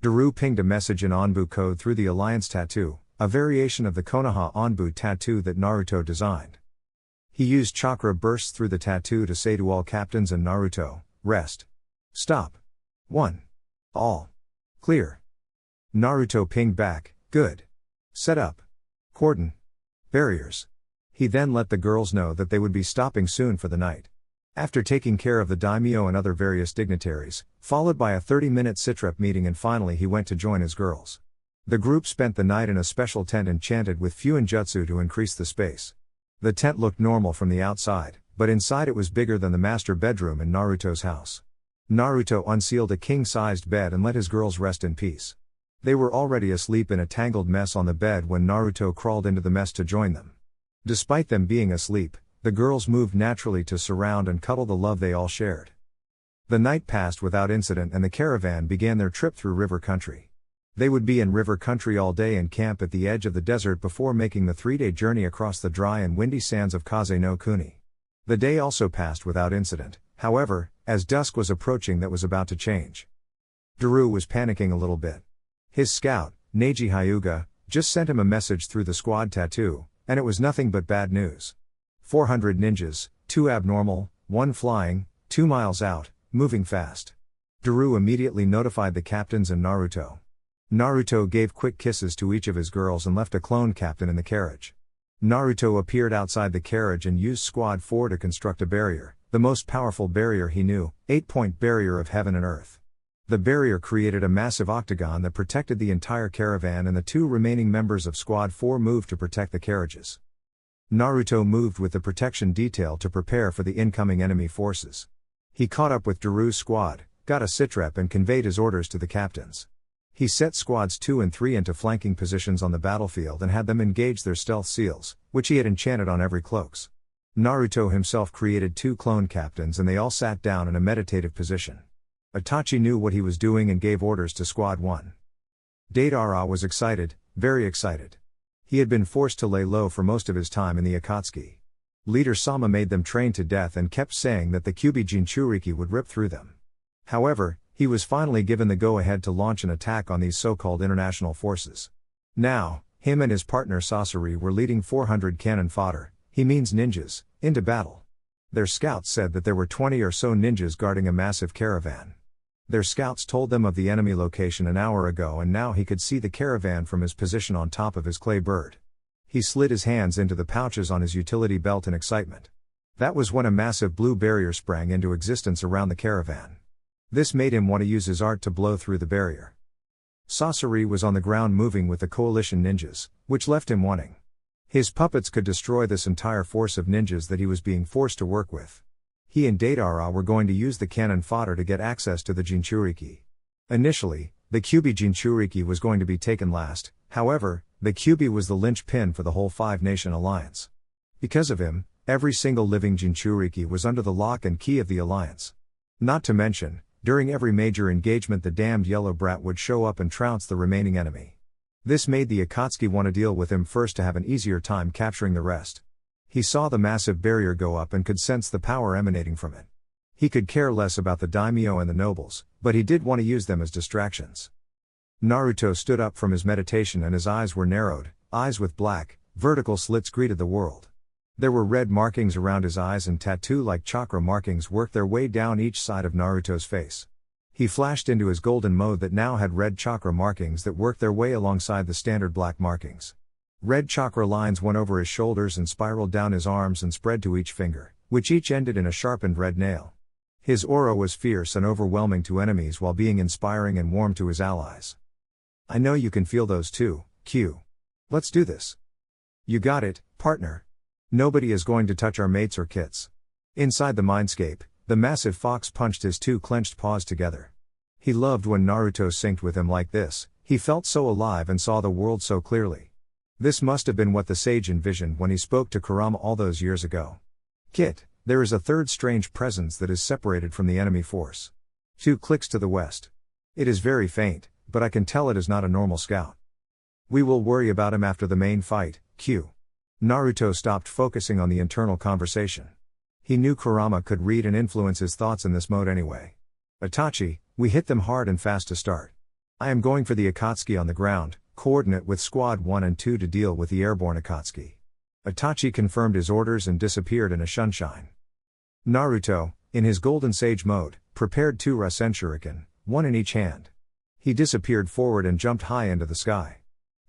Daru pinged a message in Onbu code through the Alliance tattoo, a variation of the Konoha Onbu tattoo that Naruto designed. He used chakra bursts through the tattoo to say to all captains and Naruto, "Rest. Stop. 1. All. Clear." Naruto pinged back, "Good. Set up. Cordon. Barriers." He then let the girls know that they would be stopping soon for the night. After taking care of the daimyo and other various dignitaries, followed by a 30-minute sitrep meeting, and finally he went to join his girls. The group spent the night in a special tent enchanted with Fuinjutsu to increase the space. The tent looked normal from the outside, but inside it was bigger than the master bedroom in Naruto's house. Naruto unsealed a king-sized bed and let his girls rest in peace. They were already asleep in a tangled mess on the bed when Naruto crawled into the mess to join them. Despite them being asleep, the girls moved naturally to surround and cuddle the love they all shared. The night passed without incident and the caravan began their trip through River Country. They would be in River Country all day and camp at the edge of the desert before making the 3-day journey across the dry and windy sands of Kaze no Kuni. The day also passed without incident, however, as dusk was approaching that was about to change. Daru was panicking a little bit. His scout, Neji Hyuga, just sent him a message through the squad tattoo, and it was nothing but bad news. 400 ninjas, 2 abnormal, 1 flying, 2 miles out, moving fast. Daru immediately notified the captains and Naruto. Naruto gave quick kisses to each of his girls and left a clone captain in the carriage. Naruto appeared outside the carriage and used Squad 4 to construct a barrier, the most powerful barrier he knew, 8-point barrier of heaven and earth. The barrier created a massive octagon that protected the entire caravan, and the 2 remaining members of Squad 4 moved to protect the carriages. Naruto moved with the protection detail to prepare for the incoming enemy forces. He caught up with Daru's squad, got a sitrep and conveyed his orders to the captains. He set squads 2 and 3 into flanking positions on the battlefield and had them engage their stealth seals, which he had enchanted on every cloaks. Naruto himself created 2 clone captains and they all sat down in a meditative position. Itachi knew what he was doing and gave orders to Squad 1. Deidara was excited, very excited. He had been forced to lay low for most of his time in the Akatsuki. Leader Sama made them train to death and kept saying that the Kyubi Jinchuriki would rip through them. However, he was finally given the go-ahead to launch an attack on these so-called international forces. Now, him and his partner Sasori were leading 400 cannon fodder, he means ninjas, into battle. Their scouts said that there were 20 or so ninjas guarding a massive caravan. Their scouts told them of the enemy location an hour ago, and now he could see the caravan from his position on top of his clay bird. He slid his hands into the pouches on his utility belt in excitement. That was when a massive blue barrier sprang into existence around the caravan. This made him want to use his art to blow through the barrier. Sasori was on the ground moving with the coalition ninjas, which left him wanting. His puppets could destroy this entire force of ninjas that he was being forced to work with. He and Deidara were going to use the cannon fodder to get access to the Jinchuriki. Initially, the Kyubi Jinchuriki was going to be taken last, however, the Kyubi was the linchpin for the whole 5-nation alliance. Because of him, every single living Jinchuriki was under the lock and key of the alliance. Not to mention, during every major engagement the damned yellow brat would show up and trounce the remaining enemy. This made the Akatsuki want to deal with him first to have an easier time capturing the rest. He saw the massive barrier go up and could sense the power emanating from it. He could care less about the daimyo and the nobles, but he did want to use them as distractions. Naruto stood up from his meditation and his eyes were narrowed, eyes with black, vertical slits greeted the world. There were red markings around his eyes and tattoo-like chakra markings worked their way down each side of Naruto's face. He flashed into his golden mode that now had red chakra markings that worked their way alongside the standard black markings. Red chakra lines went over his shoulders and spiraled down his arms and spread to each finger, which each ended in a sharpened red nail. His aura was fierce and overwhelming to enemies while being inspiring and warm to his allies. I know you can feel those too, Q. Let's do this. You got it, partner. Nobody is going to touch our mates or kits. Inside the mindscape, the massive fox punched his 2 clenched paws together. He loved when Naruto synced with him like this, he felt so alive and saw the world so clearly. This must have been what the sage envisioned when he spoke to Kurama all those years ago. Kit, there is a third strange presence that is separated from the enemy force. 2 clicks to the west. It is very faint, but I can tell it is not a normal scout. We will worry about him after the main fight, Q. Naruto stopped focusing on the internal conversation. He knew Kurama could read and influence his thoughts in this mode anyway. Itachi, we hit them hard and fast to start. I am going for the Akatsuki on the ground, coordinate with Squad 1 and 2 to deal with the airborne Akatsuki. Itachi confirmed his orders and disappeared in a sunshine. Naruto, in his Golden Sage mode, prepared 2 Rasen Shuriken, 1 in each hand. He disappeared forward and jumped high into the sky.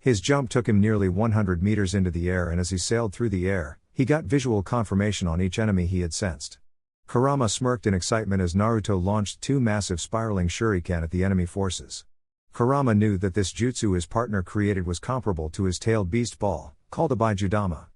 His jump took him nearly 100 meters into the air, and as he sailed through the air, he got visual confirmation on each enemy he had sensed. Kurama smirked in excitement as Naruto launched 2 massive spiraling shuriken at the enemy forces. Kurama knew that this jutsu his partner created was comparable to his tailed beast ball, called a Baijudama.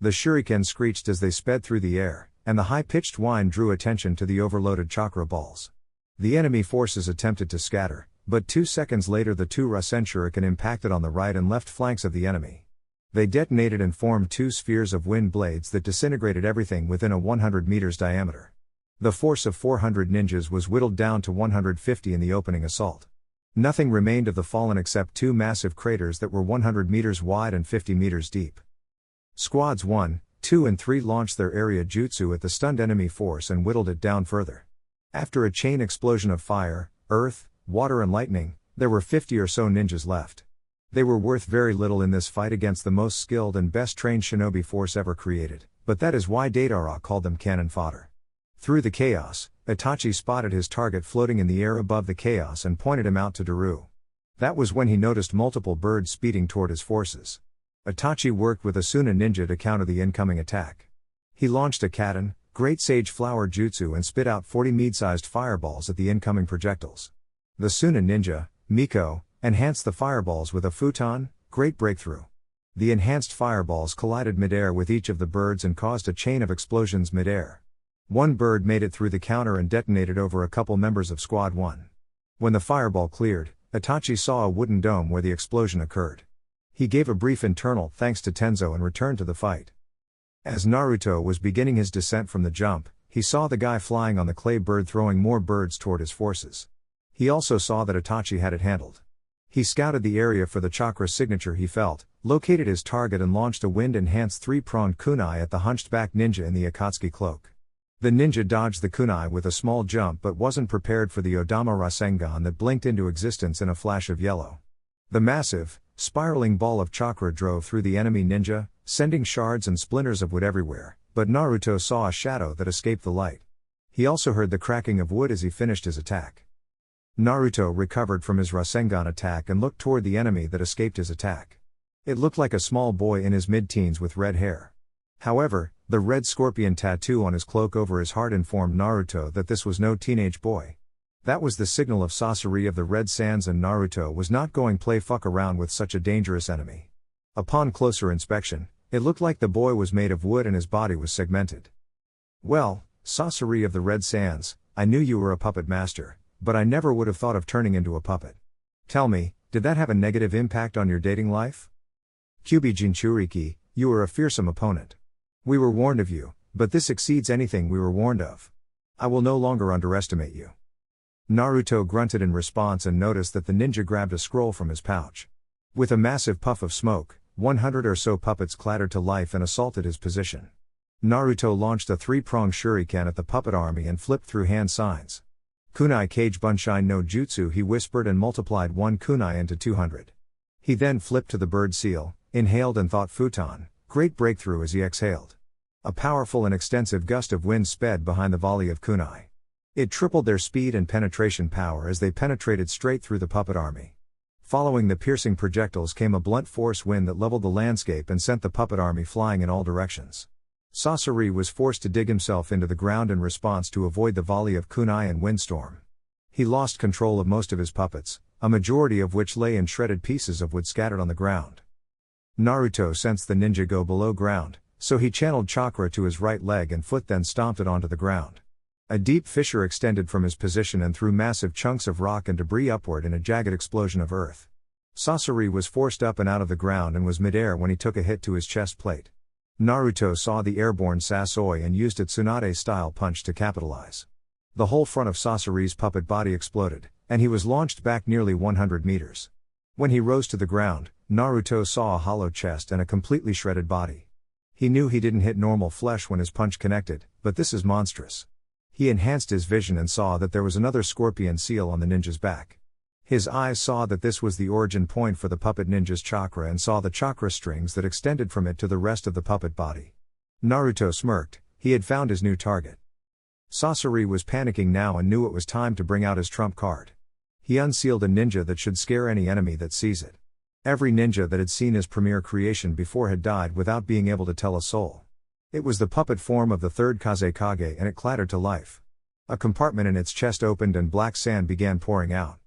The shuriken screeched as they sped through the air, and the high-pitched whine drew attention to the overloaded chakra balls. The enemy forces attempted to scatter, but 2 seconds later the 2 Rasen Shuriken impacted on the right and left flanks of the enemy. They detonated and formed 2 spheres of wind blades that disintegrated everything within a 100 meters diameter. The force of 400 ninjas was whittled down to 150 in the opening assault. Nothing remained of the fallen except 2 massive craters that were 100 meters wide and 50 meters deep. Squads 1, 2 and 3 launched their area jutsu at the stunned enemy force and whittled it down further. After a chain explosion of fire, earth, water and lightning, there were 50 or so ninjas left. They were worth very little in this fight against the most skilled and best trained shinobi force ever created, but that is why Deidara called them cannon fodder. Through the chaos, Itachi spotted his target floating in the air above the chaos and pointed him out to Daru. That was when he noticed multiple birds speeding toward his forces. Itachi worked with Asuna ninja to counter the incoming attack. He launched a Katen, Great Sage Flower Jutsu and spit out 40 mead-sized fireballs at the incoming projectiles. The Suna ninja, Miko, enhanced the fireballs with a futon, Great Breakthrough. The enhanced fireballs collided midair with each of the birds and caused a chain of explosions midair. One bird made it through the counter and detonated over a couple members of Squad 1. When the fireball cleared, Itachi saw a wooden dome where the explosion occurred. He gave a brief internal thanks to Tenzo and returned to the fight. As Naruto was beginning his descent from the jump, he saw the guy flying on the clay bird throwing more birds toward his forces. He also saw that Itachi had it handled. He scouted the area for the chakra signature he felt, located his target and launched a wind-enhanced 3-pronged kunai at the hunched-back ninja in the Akatsuki cloak. The ninja dodged the kunai with a small jump but wasn't prepared for the Odama Rasengan that blinked into existence in a flash of yellow. The massive, spiraling ball of chakra drove through the enemy ninja, sending shards and splinters of wood everywhere, but Naruto saw a shadow that escaped the light. He also heard the cracking of wood as he finished his attack. Naruto recovered from his Rasengan attack and looked toward the enemy that escaped his attack. It looked like a small boy in his mid-teens with red hair. However, the red scorpion tattoo on his cloak over his heart informed Naruto that this was no teenage boy. That was the signal of Sasori of the Red Sands, and Naruto was not going play fuck around with such a dangerous enemy. Upon closer inspection, it looked like the boy was made of wood and his body was segmented. Well, Sasori of the Red Sands, I knew you were a puppet master, but I never would have thought of turning into a puppet. Tell me, did that have a negative impact on your dating life? Kyubi Jinchuriki, you are a fearsome opponent. We were warned of you, but this exceeds anything we were warned of. I will no longer underestimate you. Naruto grunted in response and noticed that the ninja grabbed a scroll from his pouch. With a massive puff of smoke, 100 or so puppets clattered to life and assaulted his position. Naruto launched a 3-pronged shuriken at the puppet army and flipped through hand signs. Kunai Kage Bunshin no Jutsu, he whispered and multiplied 1 kunai into 200. He then flipped to the bird seal, inhaled and thought futon, Great Breakthrough as he exhaled. A powerful and extensive gust of wind sped behind the volley of kunai. It tripled their speed and penetration power as they penetrated straight through the puppet army. Following the piercing projectiles came a blunt force wind that leveled the landscape and sent the puppet army flying in all directions. Sasori was forced to dig himself into the ground in response to avoid the volley of kunai and windstorm. He lost control of most of his puppets, a majority of which lay in shredded pieces of wood scattered on the ground. Naruto sensed the ninja go below ground, so he channeled chakra to his right leg and foot, then stomped it onto the ground. A deep fissure extended from his position and threw massive chunks of rock and debris upward in a jagged explosion of earth. Sasori was forced up and out of the ground and was midair when he took a hit to his chest plate. Naruto saw the airborne Sasoi and used a Tsunade-style punch to capitalize. The whole front of Sasori's puppet body exploded, and he was launched back nearly 100 meters. When he rose to the ground, Naruto saw a hollow chest and a completely shredded body. He knew he didn't hit normal flesh when his punch connected, but this is monstrous. He enhanced his vision and saw that there was another scorpion seal on the ninja's back. His eyes saw that this was the origin point for the puppet ninja's chakra and saw the chakra strings that extended from it to the rest of the puppet body. Naruto smirked, he had found his new target. Sasori was panicking now and knew it was time to bring out his trump card. He unsealed a ninja that should scare any enemy that sees it. Every ninja that had seen his premiere creation before had died without being able to tell a soul. It was the puppet form of the third Kazekage and it clattered to life. A compartment in its chest opened and black sand began pouring out.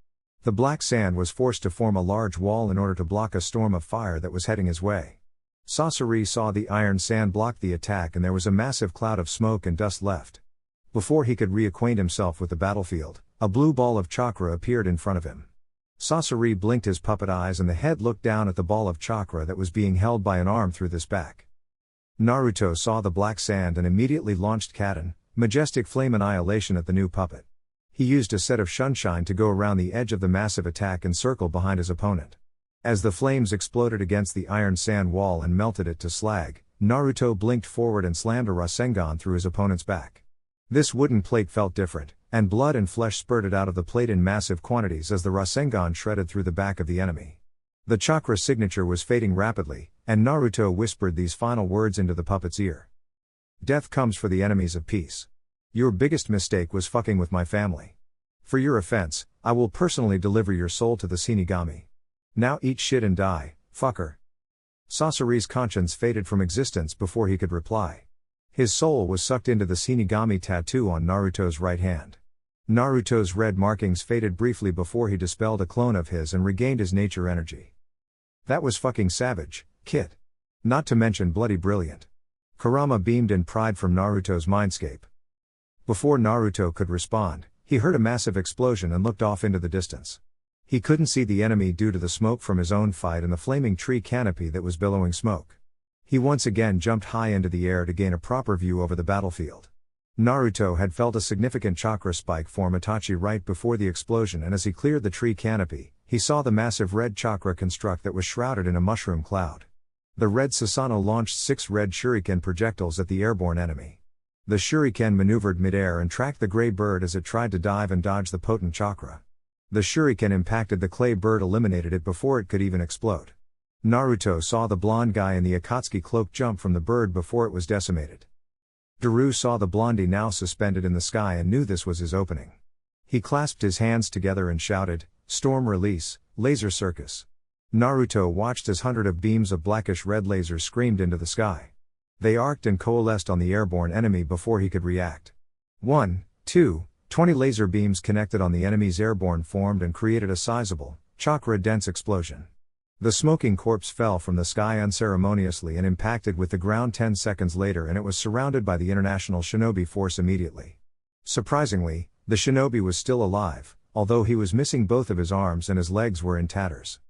The black sand was forced to form a large wall in order to block a storm of fire that was heading his way. Sasori saw the iron sand block the attack and there was a massive cloud of smoke and dust left. Before he could reacquaint himself with the battlefield, a blue ball of chakra appeared in front of him. Sasori blinked his puppet eyes and the head looked down at the ball of chakra that was being held by an arm through this back. Naruto saw the black sand and immediately launched Katen, majestic flame annihilation at the new puppet. He used a set of shunshine to go around the edge of the massive attack and circle behind his opponent. As the flames exploded against the iron sand wall and melted it to slag, Naruto blinked forward and slammed a Rasengan through his opponent's back. This wooden plate felt different, and blood and flesh spurted out of the plate in massive quantities as the Rasengan shredded through the back of the enemy. The chakra signature was fading rapidly, and Naruto whispered these final words into the puppet's ear. Death comes for the enemies of peace. Your biggest mistake was fucking with my family. For your offense, I will personally deliver your soul to the Shinigami. Now eat shit and die, fucker. Sasori's conscience faded from existence before he could reply. His soul was sucked into the Shinigami tattoo on Naruto's right hand. Naruto's red markings faded briefly before he dispelled a clone of his and regained his nature energy. That was fucking savage, kid. Not to mention bloody brilliant. Kurama beamed in pride from Naruto's mindscape. Before Naruto could respond, he heard a massive explosion and looked off into the distance. He couldn't see the enemy due to the smoke from his own fight and the flaming tree canopy that was billowing smoke. He once again jumped high into the air to gain a proper view over the battlefield. Naruto had felt a significant chakra spike form Itachi right before the explosion, and as he cleared the tree canopy, he saw the massive red chakra construct that was shrouded in a mushroom cloud. The red Susanoo launched 6 red shuriken projectiles at the airborne enemy. The shuriken maneuvered midair and tracked the gray bird as it tried to dive and dodge the potent chakra. The shuriken impacted the clay bird, eliminated it before it could even explode. Naruto saw the blonde guy in the Akatsuki cloak jump from the bird before it was decimated. Daru saw the blondie now suspended in the sky and knew this was his opening. He clasped his hands together and shouted, "Storm release, laser circus." Naruto watched as hundreds of beams of blackish red lasers screamed into the sky. They arced and coalesced on the airborne enemy before he could react. 1, 2, 20 laser beams connected on the enemy's airborne formed and created a sizable, chakra-dense explosion. The smoking corpse fell from the sky unceremoniously and impacted with the ground 10 seconds later, and it was surrounded by the international shinobi force immediately. Surprisingly, the shinobi was still alive, although he was missing both of his arms and his legs were in tatters.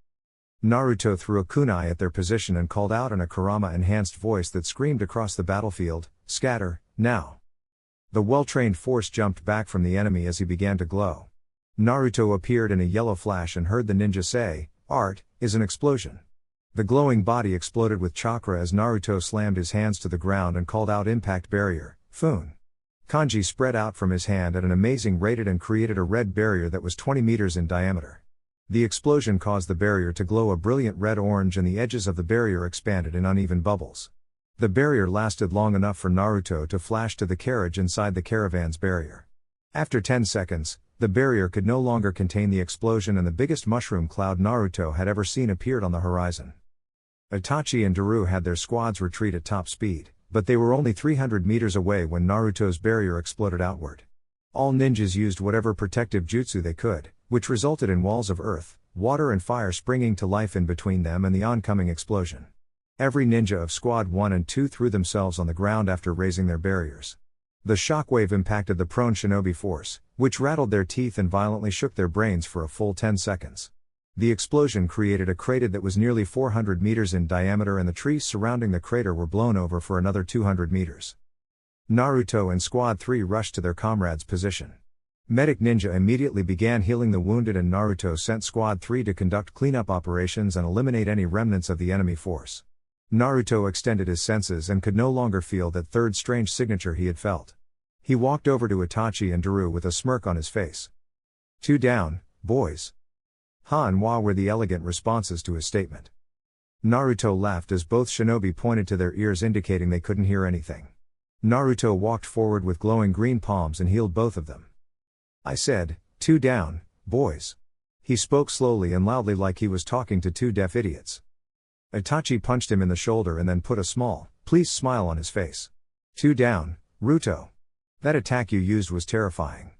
Naruto threw a kunai at their position and called out in a Kurama-enhanced voice that screamed across the battlefield, "Scatter, now!" The well-trained force jumped back from the enemy as he began to glow. Naruto appeared in a yellow flash and heard the ninja say, "Art is an explosion." The glowing body exploded with chakra as Naruto slammed his hands to the ground and called out impact barrier, Fun. Kanji spread out from his hand at an amazing rate and created a red barrier that was 20 meters in diameter. The explosion caused the barrier to glow a brilliant red-orange and the edges of the barrier expanded in uneven bubbles. The barrier lasted long enough for Naruto to flash to the carriage inside the caravan's barrier. After 10 seconds, the barrier could no longer contain the explosion and the biggest mushroom cloud Naruto had ever seen appeared on the horizon. Itachi and Daru had their squads retreat at top speed, but they were only 300 meters away when Naruto's barrier exploded outward. All ninjas used whatever protective jutsu they could, which resulted in walls of earth, water and fire springing to life in between them and the oncoming explosion. Every ninja of Squad 1 and 2 threw themselves on the ground after raising their barriers. The shockwave impacted the prone shinobi force, which rattled their teeth and violently shook their brains for a full 10 seconds. The explosion created a crater that was nearly 400 meters in diameter, and the trees surrounding the crater were blown over for another 200 meters. Naruto and Squad 3 rushed to their comrades' position. Medic Ninja immediately began healing the wounded and Naruto sent Squad 3 to conduct cleanup operations and eliminate any remnants of the enemy force. Naruto extended his senses and could no longer feel that third strange signature he had felt. He walked over to Itachi and Daru with a smirk on his face. "Two down, boys." Ha and Wa were the elegant responses to his statement. Naruto laughed as both shinobi pointed to their ears indicating they couldn't hear anything. Naruto walked forward with glowing green palms and healed both of them. "I said, 2 down, boys." He spoke slowly and loudly like he was talking to two deaf idiots. Itachi punched him in the shoulder and then put a small, pleased smile on his face. "2 down, Ruto. That attack you used was terrifying.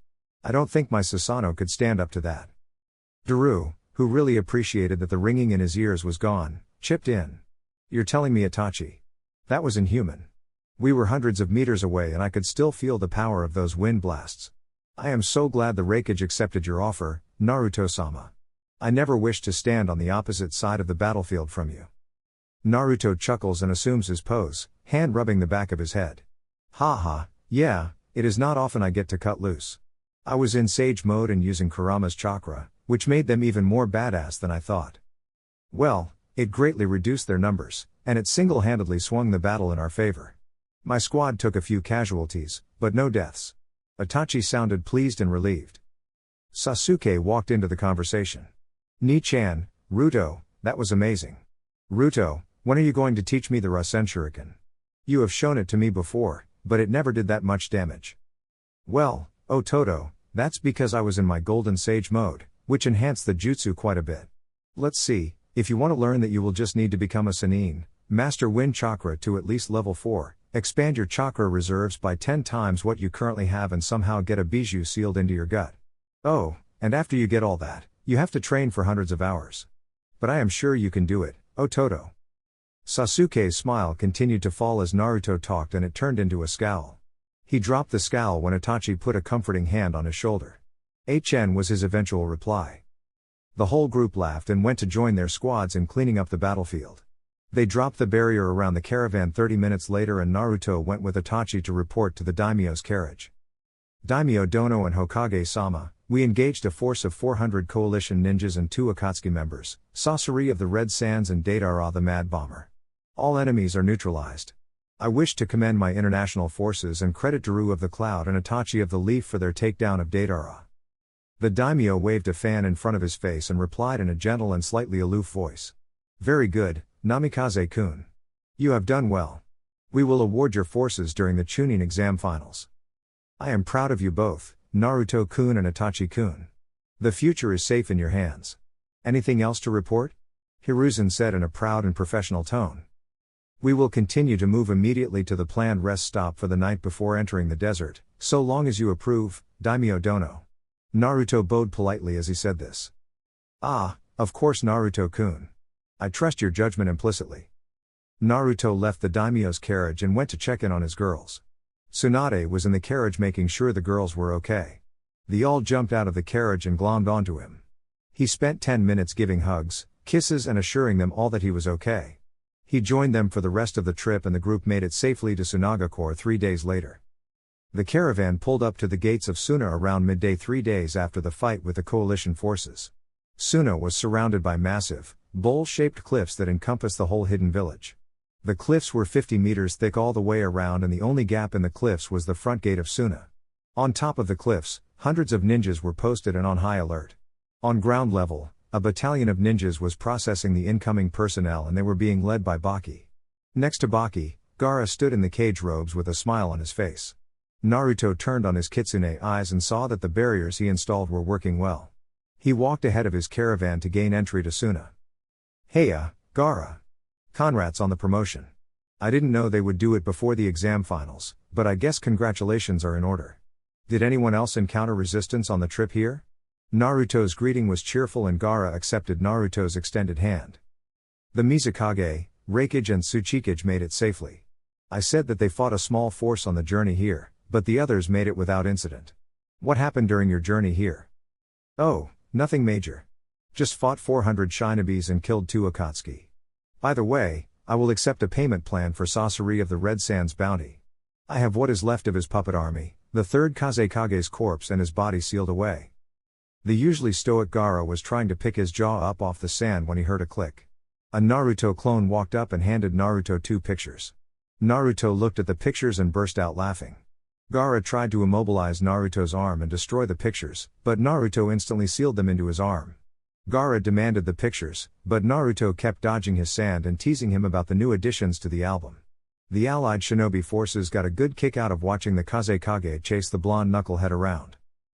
I don't think my Susanoo could stand up to that." Daru, who really appreciated that the ringing in his ears was gone, chipped in. "You're telling me, Itachi? That was inhuman. We were hundreds of meters away and I could still feel the power of those wind blasts. I am so glad the Raikage accepted your offer, Naruto-sama. I never wished to stand on the opposite side of the battlefield from you." Naruto chuckles and assumes his pose, hand rubbing the back of his head. "Ha ha, yeah, it is not often I get to cut loose. I was in Sage mode and using Kurama's chakra, which made them even more badass than I thought. Well, it greatly reduced their numbers, and it single-handedly swung the battle in our favor. My squad took a few casualties, but no deaths." Itachi sounded pleased and relieved. Sasuke walked into the conversation. "Ni-chan, Ruto, that was amazing. Ruto, when are you going to teach me the Rasen Shuriken? You have shown it to me before, but it never did that much damage." "Well, Toto, that's because I was in my Golden Sage mode, which enhanced the jutsu quite a bit. Let's see, if you want to learn that you will just need to become a Sannin, master wind chakra to at least level 4, expand your chakra reserves by 10 times what you currently have and somehow get a bijou sealed into your gut. Oh, and after you get all that, you have to train for hundreds of hours. But I am sure you can do it, Toto." Sasuke's smile continued to fall as Naruto talked and it turned into a scowl. He dropped the scowl when Itachi put a comforting hand on his shoulder. "Chen" was his eventual reply. The whole group laughed and went to join their squads in cleaning up the battlefield. They dropped the barrier around the caravan 30 minutes later and Naruto went with Itachi to report to the daimyo's carriage. "Daimyo Dono and Hokage-sama, we engaged a force of 400 coalition ninjas and 2 Akatsuki members, Sasori of the Red Sands and Deidara the Mad Bomber. All enemies are neutralized. I wish to commend my international forces and credit Daru of the Cloud and Itachi of the Leaf for their takedown of Deidara." The daimyo waved a fan in front of his face and replied in a gentle and slightly aloof voice. "Very good, Namikaze-kun. You have done well. We will award your forces during the Chunin exam finals. I am proud of you both, Naruto-kun and Itachi-kun. The future is safe in your hands. Anything else to report?" Hiruzen said in a proud and professional tone. "We will continue to move immediately to the planned rest stop for the night before entering the desert, so long as you approve, Daimyo Dono." Naruto bowed politely as he said this. "Ah, of course Naruto-kun. I trust your judgment implicitly." Naruto left the daimyo's carriage and went to check in on his girls. Tsunade was in the carriage making sure the girls were okay. They all jumped out of the carriage and glommed onto him. He spent 10 minutes giving hugs, kisses and assuring them all that he was okay. He joined them for the rest of the trip and the group made it safely to Tsunagakure 3 days later. The caravan pulled up to the gates of Suna around midday 3 days after the fight with the coalition forces. Suna was surrounded by massive, bowl-shaped cliffs that encompassed the whole hidden village. The cliffs were 50 meters thick all the way around and the only gap in the cliffs was the front gate of Suna. On top of the cliffs, hundreds of ninjas were posted and on high alert. On ground level, a battalion of ninjas was processing the incoming personnel and they were being led by Baki. Next to Baki, Gaara stood in the cage robes with a smile on his face. Naruto turned on his kitsune eyes and saw that the barriers he installed were working well. He walked ahead of his caravan to gain entry to Suna. "Heya, Gaara. Congrats on the promotion. I didn't know they would do it before the exam finals, but I guess congratulations are in order. Did anyone else encounter resistance on the trip here?" Naruto's greeting was cheerful and Gaara accepted Naruto's extended hand. "The Mizukage, Raikage and Tsuchikage made it safely. I said that they fought a small force on the journey here, but the others made it without incident. What happened during your journey here?" "Oh, nothing major. Just fought 400 shinobis and killed 2 Akatsuki. By the way, I will accept a payment plan for Sasori of the Red Sands bounty. I have what is left of his puppet army, the third Kazekage's corpse and his body sealed away. The usually stoic Gaara was trying to pick his jaw up off the sand when he heard a click. A Naruto clone walked up and handed Naruto 2 pictures. Naruto looked at the pictures and burst out laughing. Gaara tried to immobilize Naruto's arm and destroy the pictures, but Naruto instantly sealed them into his arm. Gaara demanded the pictures, but Naruto kept dodging his sand and teasing him about the new additions to the album. The allied shinobi forces got a good kick out of watching the Kazekage chase the blonde knucklehead around.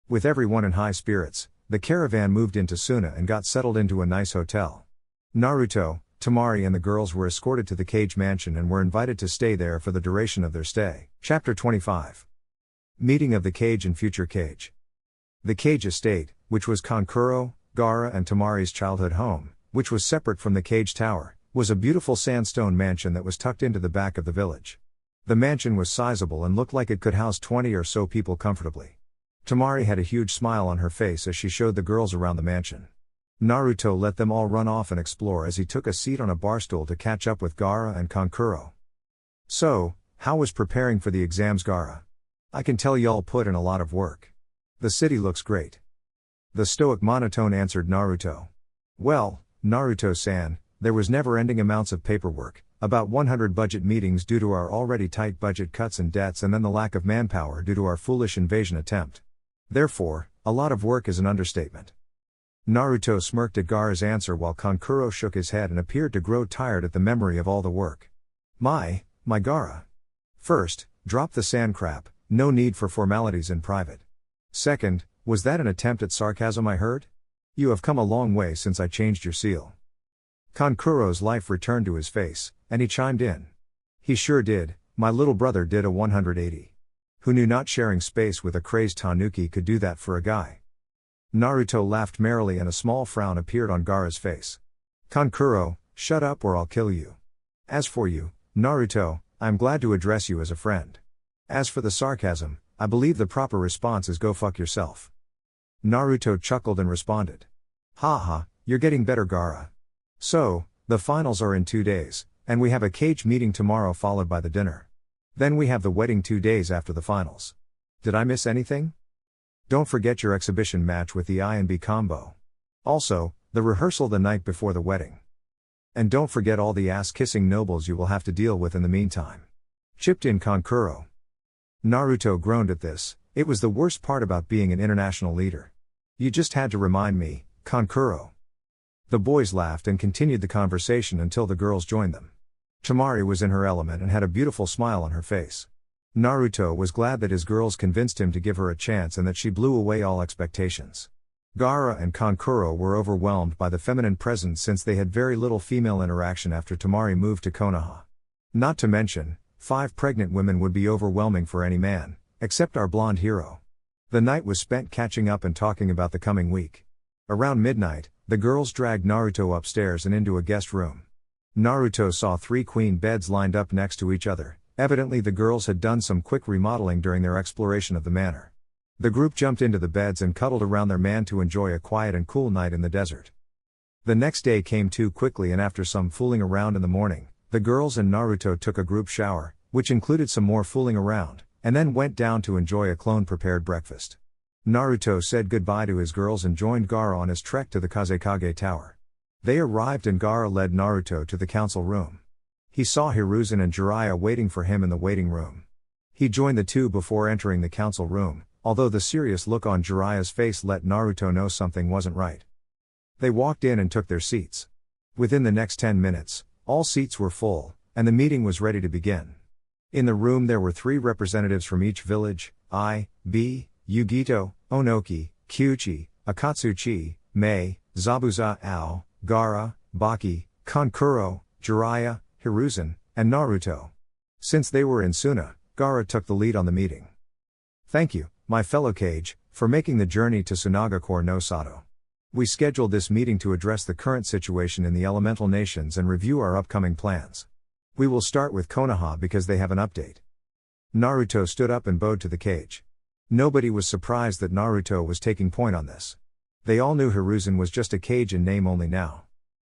With everyone in high spirits, the caravan moved into Suna and got settled into a nice hotel. Naruto, Temari and the girls were escorted to the Cage Mansion and were invited to stay there for the duration of their stay. Chapter 25. Meeting of the Cage and Future Cage. The Cage Estate, which was Kankuro, Gaara and Temari's childhood home, which was separate from the Cage Tower, was a beautiful sandstone mansion that was tucked into the back of the village. The mansion was sizable and looked like it could house 20 or so people comfortably. Temari had a huge smile on her face as she showed the girls around the mansion. Naruto let them all run off and explore as he took a seat on a barstool to catch up with Gaara and Kankuro. So, how was preparing for the exams, Gaara? I can tell y'all put in a lot of work. The city looks great. The stoic monotone answered Naruto. Well, Naruto-san, there was never-ending amounts of paperwork, about 100 budget meetings due to our already tight budget cuts and debts and then the lack of manpower due to our foolish invasion attempt. Therefore, a lot of work is an understatement. Naruto smirked at Gaara's answer while Kankuro shook his head and appeared to grow tired at the memory of all the work. My Gaara. First, drop the sand crap, no need for formalities in private. Second, was that an attempt at sarcasm I heard? You have come a long way since I changed your seal. Kankuro's life returned to his face, and he chimed in. He sure did, my little brother did a 180. Who knew not sharing space with a crazed tanuki could do that for a guy? Naruto laughed merrily and a small frown appeared on Gaara's face. Kankuro, shut up or I'll kill you. As for you, Naruto, I'm glad to address you as a friend. As for the sarcasm, I believe the proper response is go fuck yourself. Naruto chuckled and responded. Ha, you're getting better, Gaara. So, the finals are in 2 days, and we have a cage meeting tomorrow followed by the dinner. Then we have the wedding 2 days after the finals. Did I miss anything? Don't forget your exhibition match with the I and B combo. Also, the rehearsal the night before the wedding. And don't forget all the ass-kissing nobles you will have to deal with in the meantime. Chipped in Kankuro. Naruto groaned at this. It was the worst part about being an international leader. You just had to remind me, Kankuro. The boys laughed and continued the conversation until the girls joined them. Temari was in her element and had a beautiful smile on her face. Naruto was glad that his girls convinced him to give her a chance and that she blew away all expectations. Gaara and Kankuro were overwhelmed by the feminine presence since they had very little female interaction after Temari moved to Konoha. Not to mention, 5 pregnant women would be overwhelming for any man, except our blonde hero. The night was spent catching up and talking about the coming week. Around midnight, the girls dragged Naruto upstairs and into a guest room. Naruto saw 3 queen beds lined up next to each other. Evidently the girls had done some quick remodeling during their exploration of the manor. The group jumped into the beds and cuddled around their man to enjoy a quiet and cool night in the desert. The next day came too quickly and after some fooling around in the morning, the girls and Naruto took a group shower, which included some more fooling around, and then went down to enjoy a clone-prepared breakfast. Naruto said goodbye to his girls and joined Gaara on his trek to the Kazekage Tower. They arrived and Gaara led Naruto to the council room. He saw Hiruzen and Jiraiya waiting for him in the waiting room. He joined the two before entering the council room, although the serious look on Jiraiya's face let Naruto know something wasn't right. They walked in and took their seats. Within the next 10 minutes, all seats were full, and the meeting was ready to begin. In the room there were 3 representatives from each village, I, B, Yugito, Onoki, Kyuchi, Akatsuchi, Mei, Zabuza, Ao, Gaara, Baki, Kankuro, Jiraiya, Hiruzen, and Naruto. Since they were in Suna, Gaara took the lead on the meeting. Thank you, my fellow Kage, for making the journey to Tsunagakure no Sato. We scheduled this meeting to address the current situation in the elemental nations and review our upcoming plans. We will start with Konoha because they have an update. Naruto stood up and bowed to the Kage. Nobody was surprised that Naruto was taking point on this. They all knew Hiruzen was just a Kage in name only now.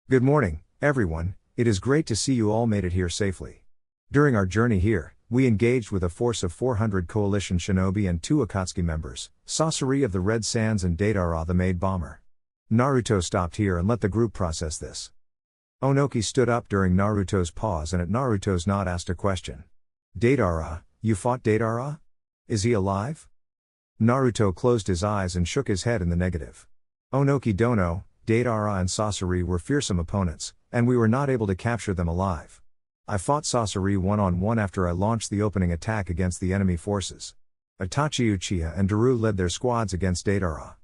Good morning, everyone, it is great to see you all made it here safely. During our journey here, We engaged with a force of 400 coalition shinobi and 2 Akatsuki members, Sasori of the Red Sands and Deidara the maid bomber. Naruto stopped here and let the group process this. Onoki stood up during Naruto's pause and at Naruto's nod asked a question. Deidara, you fought Deidara? Is he alive? Naruto closed his eyes and shook his head in the negative. Onoki Dono, Deidara and Sasori were fearsome opponents, and we were not able to capture them alive. I fought Sasori one-on-one after I launched the opening attack against the enemy forces. Itachi Uchiha and Daru led their squads against Deidara.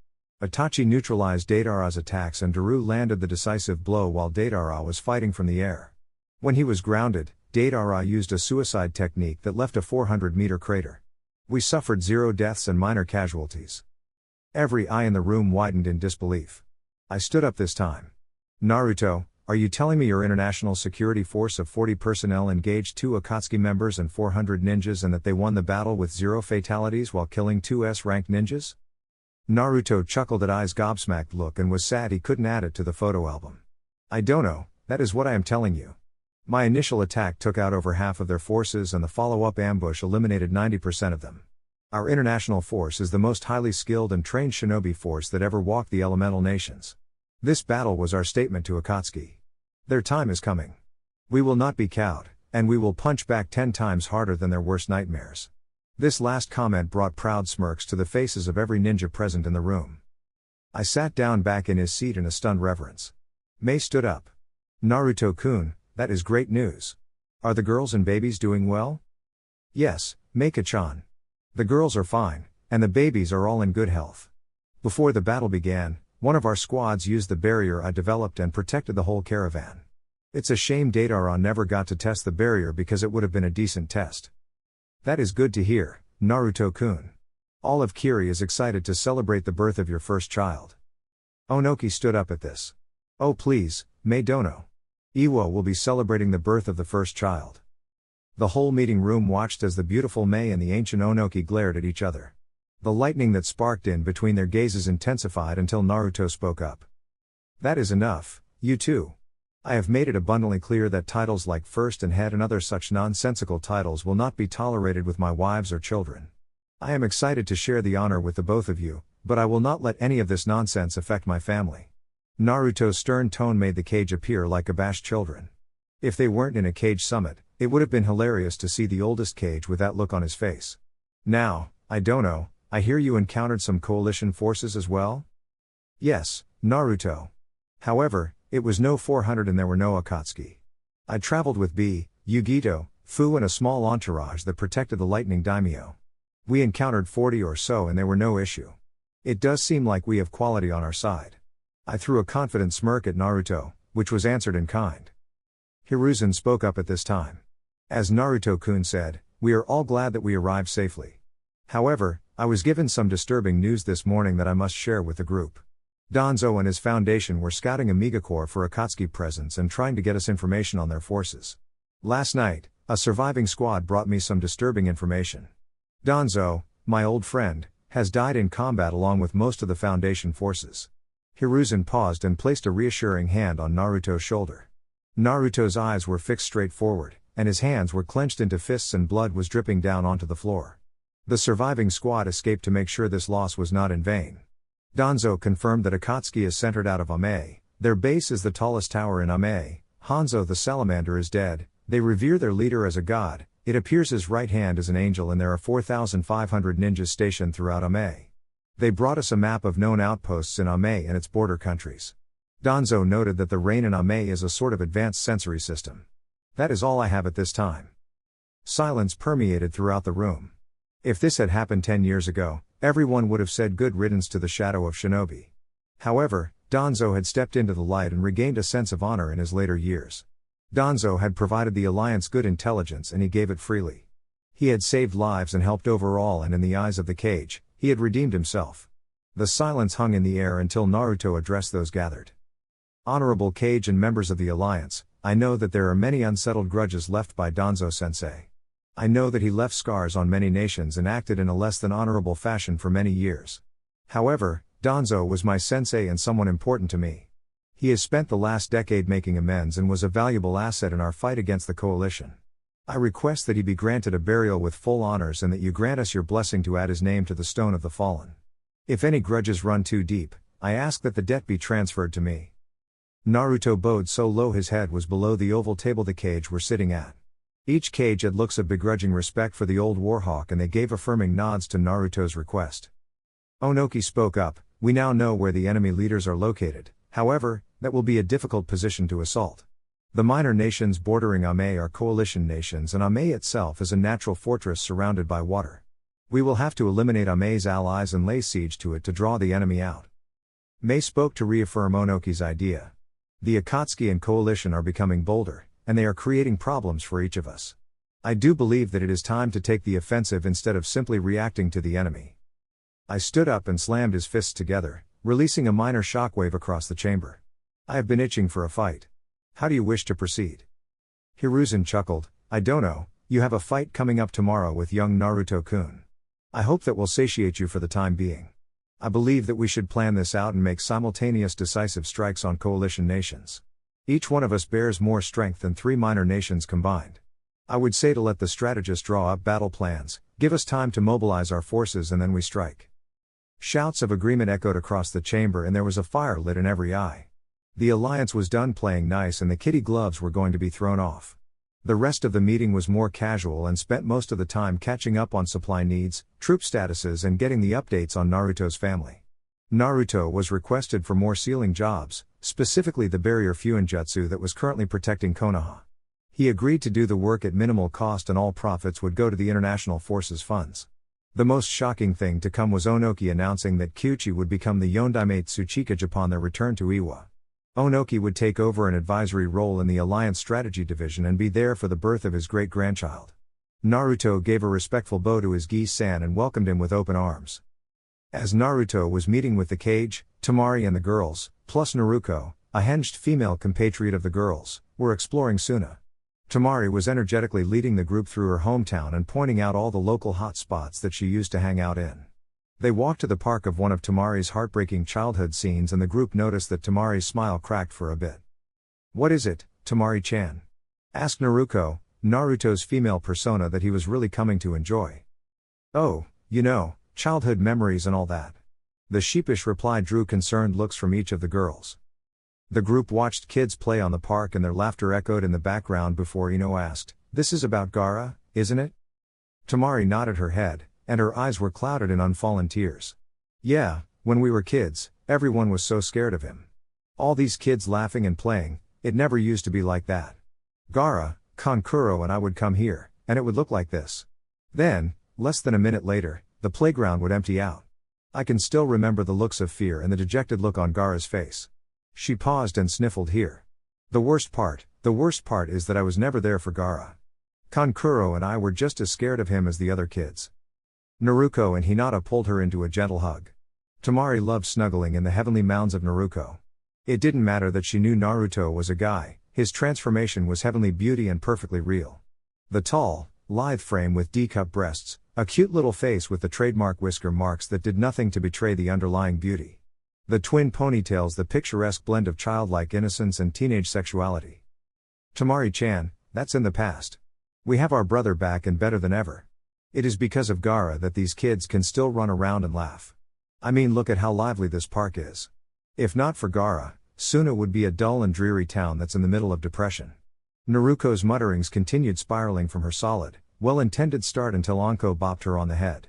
Itachi neutralized Deidara's attacks and Daru landed the decisive blow while Deidara was fighting from the air. When he was grounded, Deidara used a suicide technique that left a 400-meter crater. We suffered 0 deaths and minor casualties. Every eye in the room widened in disbelief. I stood up this time. Naruto, are you telling me your international security force of 40 personnel engaged 2 Akatsuki members and 400 ninjas and that they won the battle with 0 fatalities while killing 2 S-ranked ninjas? Naruto chuckled at Ai's gobsmacked look and was sad he couldn't add it to the photo album. I don't know, that is what I am telling you. My initial attack took out over half of their forces and the follow-up ambush eliminated 90% of them. Our international force is the most highly skilled and trained shinobi force that ever walked the elemental nations. This battle was our statement to Akatsuki. Their time is coming. We will not be cowed, and we will punch back 10 times harder than their worst nightmares. This last comment brought proud smirks to the faces of every ninja present in the room. I sat down back in his seat in a stunned reverence. Mei stood up. Naruto-kun, that is great news. Are the girls and babies doing well? Yes, Meika-chan. The girls are fine, and the babies are all in good health. Before the battle began, one of our squads used the barrier I developed and protected the whole caravan. It's a shame Deidara never got to test the barrier because it would have been a decent test. That is good to hear, Naruto-kun. All of Kiri is excited to celebrate the birth of your first child. Onoki stood up at this. Oh please, Mei Dono. Iwo will be celebrating the birth of the first child. The whole meeting room watched as the beautiful Mei and the ancient Onoki glared at each other. The lightning that sparked in between their gazes intensified until Naruto spoke up. That is enough, you two. I have made it abundantly clear that titles like first and head and other such nonsensical titles will not be tolerated with my wives or children. I am excited to share the honor with the both of you, but I will not let any of this nonsense affect my family. Naruto's stern tone made the cage appear like abashed children. If they weren't in a cage summit, it would have been hilarious to see the oldest cage with that look on his face. Now, I don't know. I hear you encountered some coalition forces as well? Yes, Naruto. However, it was no 400 and there were no Akatsuki. I traveled with B, Yugito, Fu and a small entourage that protected the lightning daimyo. We encountered 40 or so and they were no issue. It does seem like we have quality on our side. I threw a confident smirk at Naruto, which was answered in kind. Hiruzen spoke up at this time. As Naruto-kun said, we are all glad that we arrived safely. However, I was given some disturbing news this morning that I must share with the group. Danzo and his foundation were scouting a megacorps for Akatsuki presence and trying to get us information on their forces. Last night, a surviving squad brought me some disturbing information. Danzo, my old friend, has died in combat along with most of the foundation forces. Hiruzen paused and placed a reassuring hand on Naruto's shoulder. Naruto's eyes were fixed straight forward, and his hands were clenched into fists and blood was dripping down onto the floor. The surviving squad escaped to make sure this loss was not in vain. Danzo confirmed that Akatsuki is centered out of Ame, their base is the tallest tower in Ame, Hanzo the salamander is dead, they revere their leader as a god, it appears his right hand is an angel and there are 4,500 ninjas stationed throughout Ame. They brought us a map of known outposts in Ame and its border countries. Danzo noted that the rain in Ame is a sort of advanced sensory system. That is all I have at this time. Silence permeated throughout the room. If this had happened 10 years ago, everyone would have said good riddance to the shadow of shinobi. However, Danzo had stepped into the light and regained a sense of honor in his later years. Danzo had provided the alliance good intelligence and he gave it freely. He had saved lives and helped overall and in the eyes of the cage, he had redeemed himself. The silence hung in the air until Naruto addressed those gathered. Honorable Cage and members of the alliance, I know that there are many unsettled grudges left by Danzo-sensei. I know that he left scars on many nations and acted in a less than honorable fashion for many years. However, Danzo was my sensei and someone important to me. He has spent the last decade making amends and was a valuable asset in our fight against the coalition. I request that he be granted a burial with full honors and that you grant us your blessing to add his name to the stone of the fallen. If any grudges run too deep, I ask that the debt be transferred to me. Naruto bowed so low his head was below the oval table the cage were sitting at. Each cage had looks of begrudging respect for the old warhawk and they gave affirming nods to Naruto's request. Onoki spoke up, we now know where the enemy leaders are located, however, that will be a difficult position to assault. The minor nations bordering Ame are coalition nations and Ame itself is a natural fortress surrounded by water. We will have to eliminate Ame's allies and lay siege to it to draw the enemy out. Mei spoke to reaffirm Onoki's idea. The Akatsuki and coalition are becoming bolder, and they are creating problems for each of us. I do believe that it is time to take the offensive instead of simply reacting to the enemy. I stood up and slammed his fists together, releasing a minor shockwave across the chamber. I have been itching for a fight. How do you wish to proceed? Hiruzen chuckled, I don't know, you have a fight coming up tomorrow with young Naruto-kun. I hope that will satiate you for the time being. I believe that we should plan this out and make simultaneous decisive strikes on coalition nations. Each one of us bears more strength than 3 minor nations combined. I would say to let the strategist draw up battle plans, give us time to mobilize our forces and then we strike. Shouts of agreement echoed across the chamber and there was a fire lit in every eye. The alliance was done playing nice and the kitty gloves were going to be thrown off. The rest of the meeting was more casual and spent most of the time catching up on supply needs, troop statuses and getting the updates on Naruto's family. Naruto was requested for more sealing jobs, specifically the barrier Fuinjutsu that was currently protecting Konoha. He agreed to do the work at minimal cost and all profits would go to the International Forces funds. The most shocking thing to come was Onoki announcing that Kyuchi would become the Yondime Tsuchikage upon their return to Iwa. Onoki would take over an advisory role in the Alliance Strategy Division and be there for the birth of his great-grandchild. Naruto gave a respectful bow to his Gi-san and welcomed him with open arms. As Naruto was meeting with the cage, Temari and the girls, plus Naruko, a hinged female compatriot of the girls, were exploring Suna. Temari was energetically leading the group through her hometown and pointing out all the local hot spots that she used to hang out in. They walked to the park of one of Temari's heartbreaking childhood scenes and the group noticed that Temari's smile cracked for a bit. What is it, Temari-chan? Asked Naruko, Naruto's female persona that he was really coming to enjoy. Oh, you know, childhood memories and all that. The sheepish reply drew concerned looks from each of the girls. The group watched kids play on the park and their laughter echoed in the background before Ino asked, this is about Gaara, isn't it? Temari nodded her head, and her eyes were clouded in unfallen tears. Yeah, when we were kids, everyone was so scared of him. All these kids laughing and playing, it never used to be like that. Gaara, Kankuro and I would come here, and it would look like this. Then, less than a minute later, the playground would empty out. I can still remember the looks of fear and the dejected look on Gaara's face. She paused and sniffled here. The worst part is that I was never there for Gaara. Kankuro and I were just as scared of him as the other kids. Naruko and Hinata pulled her into a gentle hug. Temari loved snuggling in the heavenly mounds of Naruko. It didn't matter that she knew Naruto was a guy, his transformation was heavenly beauty and perfectly real. The tall, lithe frame with D-cup breasts, a cute little face with the trademark whisker marks that did nothing to betray the underlying beauty. The twin ponytails, the picturesque blend of childlike innocence and teenage sexuality. Temari-chan, that's in the past. We have our brother back and better than ever. It is because of Gaara that these kids can still run around and laugh. I mean, look at how lively this park is. If not for Gaara, Suna would be a dull and dreary town that's in the middle of depression. Naruko's mutterings continued spiraling from her solid, well-intended start until Anko bopped her on the head.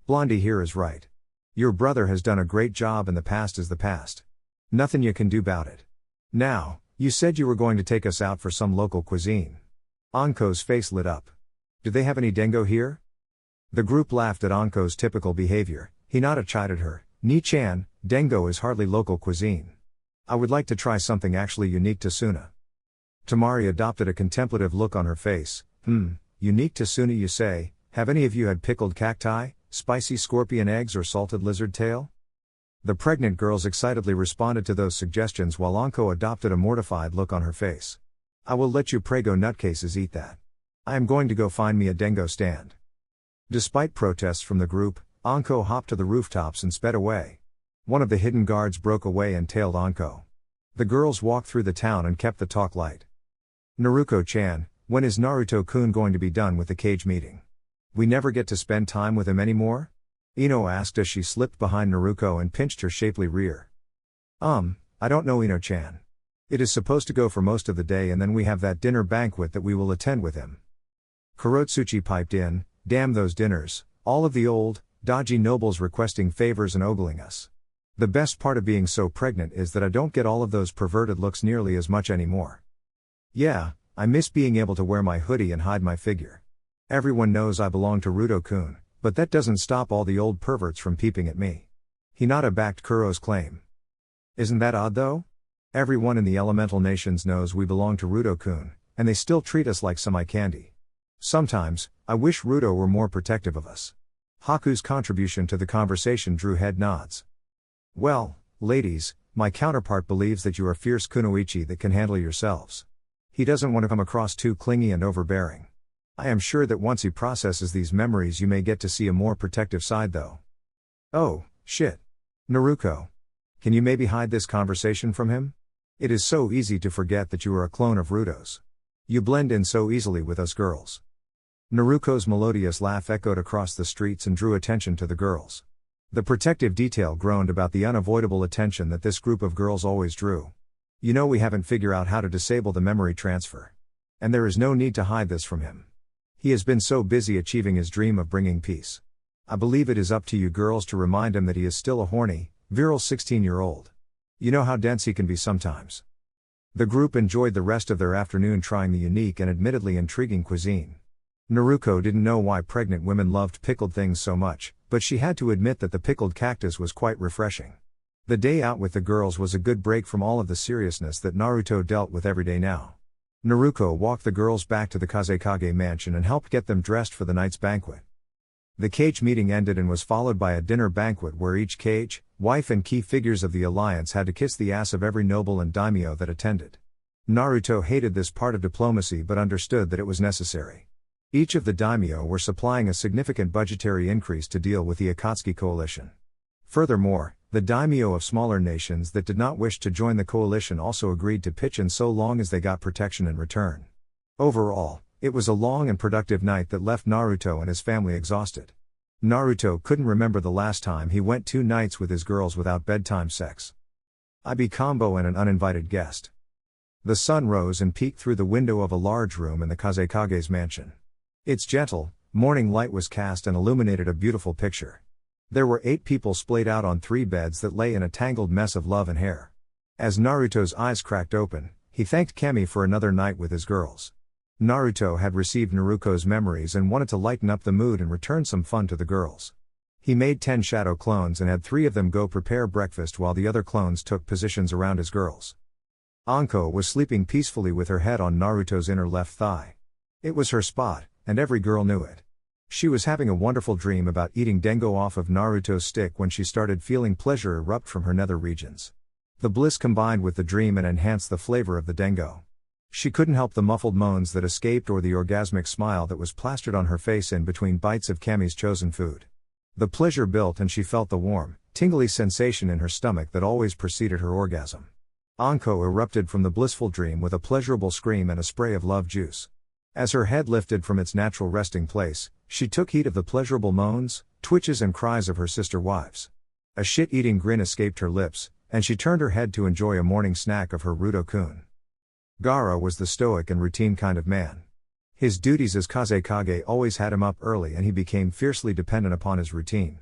Blondie here is right. Your brother has done a great job and the past is the past. Nothing you can do about it. Now, you said you were going to take us out for some local cuisine. Anko's face lit up. Do they have any dengo here? The group laughed at Anko's typical behavior. Hinata chided her, Ni-chan, dengo is hardly local cuisine. I would like to try something actually unique to Suna. Temari adopted a contemplative look on her face. Unique to Suna you say, have any of you had pickled cacti, spicy scorpion eggs or salted lizard tail? The pregnant girls excitedly responded to those suggestions while Anko adopted a mortified look on her face. I will let you prego nutcases eat that. I am going to go find me a dengo stand. Despite protests from the group, Anko hopped to the rooftops and sped away. One of the hidden guards broke away and tailed Anko. The girls walked through the town and kept the talk light. Naruko-chan, When is Naruto-kun going to be done with the cage meeting? We never get to spend time with him anymore? Ino asked as she slipped behind Naruko and pinched her shapely rear. I don't know, Ino-chan. It is supposed to go for most of the day and then we have that dinner banquet that we will attend with him. Kurotsuchi piped in, damn those dinners, all of the old, dodgy nobles requesting favors and ogling us. The best part of being so pregnant is that I don't get all of those perverted looks nearly as much anymore. Yeah, I miss being able to wear my hoodie and hide my figure. Everyone knows I belong to Ruto-kun, but that doesn't stop all the old perverts from peeping at me. Hinata backed Kuro's claim. Isn't that odd though? Everyone in the elemental nations knows we belong to Ruto-kun, and they still treat us like some eye candy. Sometimes, I wish Ruto were more protective of us. Haku's contribution to the conversation drew head nods. Well, ladies, my counterpart believes that you are fierce kunoichi that can handle yourselves. He doesn't want to come across too clingy and overbearing. I am sure that once he processes these memories you may get to see a more protective side though. Oh, shit. Naruko. Can you maybe hide this conversation from him? It is so easy to forget that you are a clone of Ruto's. You blend in so easily with us girls. Naruko's melodious laugh echoed across the streets and drew attention to the girls. The protective detail groaned about the unavoidable attention that this group of girls always drew. You know we haven't figured out how to disable the memory transfer. And there is no need to hide this from him. He has been so busy achieving his dream of bringing peace. I believe it is up to you girls to remind him that he is still a horny, virile 16-year-old. You know how dense he can be sometimes. The group enjoyed the rest of their afternoon trying the unique and admittedly intriguing cuisine. Naruko didn't know why pregnant women loved pickled things so much, but she had to admit that the pickled cactus was quite refreshing. The day out with the girls was a good break from all of the seriousness that Naruto dealt with every day now. Naruko walked the girls back to the Kazekage mansion and helped get them dressed for the night's banquet. The cage meeting ended and was followed by a dinner banquet where each cage, wife and key figures of the alliance had to kiss the ass of every noble and daimyo that attended. Naruto hated this part of diplomacy but understood that it was necessary. Each of the daimyo were supplying a significant budgetary increase to deal with the Akatsuki coalition. Furthermore, the daimyo of smaller nations that did not wish to join the coalition also agreed to pitch in so long as they got protection in return. Overall, it was a long and productive night that left Naruto and his family exhausted. Naruto couldn't remember the last time he went 2 nights with his girls without bedtime sex. IB combo and an uninvited guest. The sun rose and peeked through the window of a large room in the Kazekage's mansion. Its gentle, morning light was cast and illuminated a beautiful picture. There were 8 people splayed out on 3 beds that lay in a tangled mess of love and hair. As Naruto's eyes cracked open, he thanked Kemi for another night with his girls. Naruto had received Naruko's memories and wanted to lighten up the mood and return some fun to the girls. He made 10 shadow clones and had 3 of them go prepare breakfast while the other clones took positions around his girls. Anko was sleeping peacefully with her head on Naruto's inner left thigh. It was her spot, and every girl knew it. She was having a wonderful dream about eating dango off of Naruto's stick when she started feeling pleasure erupt from her nether regions. The bliss combined with the dream and enhanced the flavor of the dango. She couldn't help the muffled moans that escaped or the orgasmic smile that was plastered on her face in between bites of Kami's chosen food. The pleasure built and she felt the warm, tingly sensation in her stomach that always preceded her orgasm. Anko erupted from the blissful dream with a pleasurable scream and a spray of love juice. As her head lifted from its natural resting place, she took heed of the pleasurable moans, twitches and cries of her sister wives. A shit-eating grin escaped her lips, and she turned her head to enjoy a morning snack of her Ruto-kun. Gaara was the stoic and routine kind of man. His duties as Kazekage always had him up early and he became fiercely dependent upon his routine.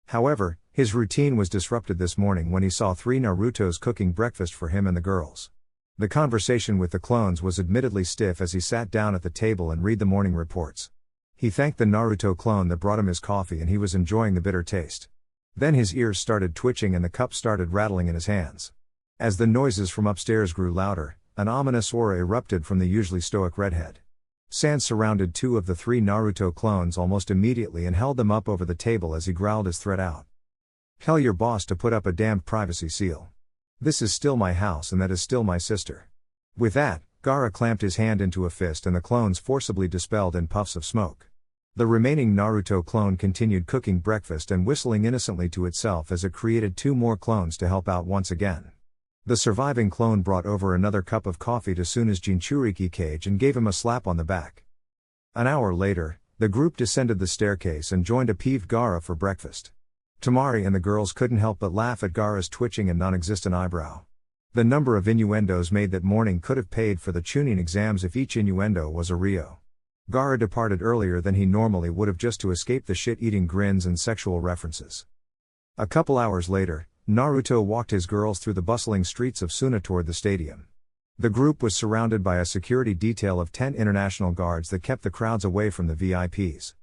However, his routine was disrupted this morning when he saw 3 Narutos cooking breakfast for him and the girls. The conversation with the clones was admittedly stiff as he sat down at the table and read the morning reports. He thanked the Naruto clone that brought him his coffee and he was enjoying the bitter taste. Then his ears started twitching and the cup started rattling in his hands. As the noises from upstairs grew louder, an ominous aura erupted from the usually stoic redhead. Sans surrounded 2 of the 3 Naruto clones almost immediately and held them up over the table as he growled his threat out. Tell your boss to put up a damned privacy seal. This is still my house and that is still my sister. With that, Gaara clamped his hand into a fist and the clones forcibly dispelled in puffs of smoke. The remaining Naruto clone continued cooking breakfast and whistling innocently to itself as it created 2 more clones to help out once again. The surviving clone brought over another cup of coffee to Suna's Jinchuriki cage and gave him a slap on the back. An hour later, the group descended the staircase and joined a peeved Gaara for breakfast. Tamari and the girls couldn't help but laugh at Gaara's twitching and non-existent eyebrow. The number of innuendos made that morning could have paid for the tuning exams if each innuendo was a Rio. Gaara departed earlier than he normally would have just to escape the shit-eating grins and sexual references. A couple hours later, Naruto walked his girls through the bustling streets of Suna toward the stadium. The group was surrounded by a security detail of 10 international guards that kept the crowds away from the VIPs.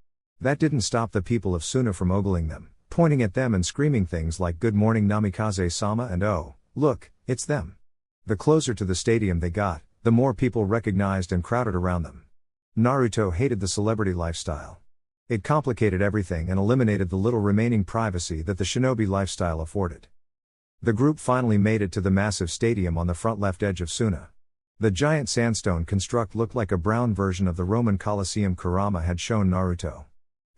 That didn't stop the people of Suna from ogling them, pointing at them and screaming things like "Good morning Namikaze-sama" and "Oh, look, it's them." The closer to the stadium they got, the more people recognized and crowded around them. Naruto hated the celebrity lifestyle. It complicated everything and eliminated the little remaining privacy that the shinobi lifestyle afforded. The group finally made it to the massive stadium on the front left edge of Suna. The giant sandstone construct looked like a brown version of the Roman Colosseum Kurama had shown Naruto.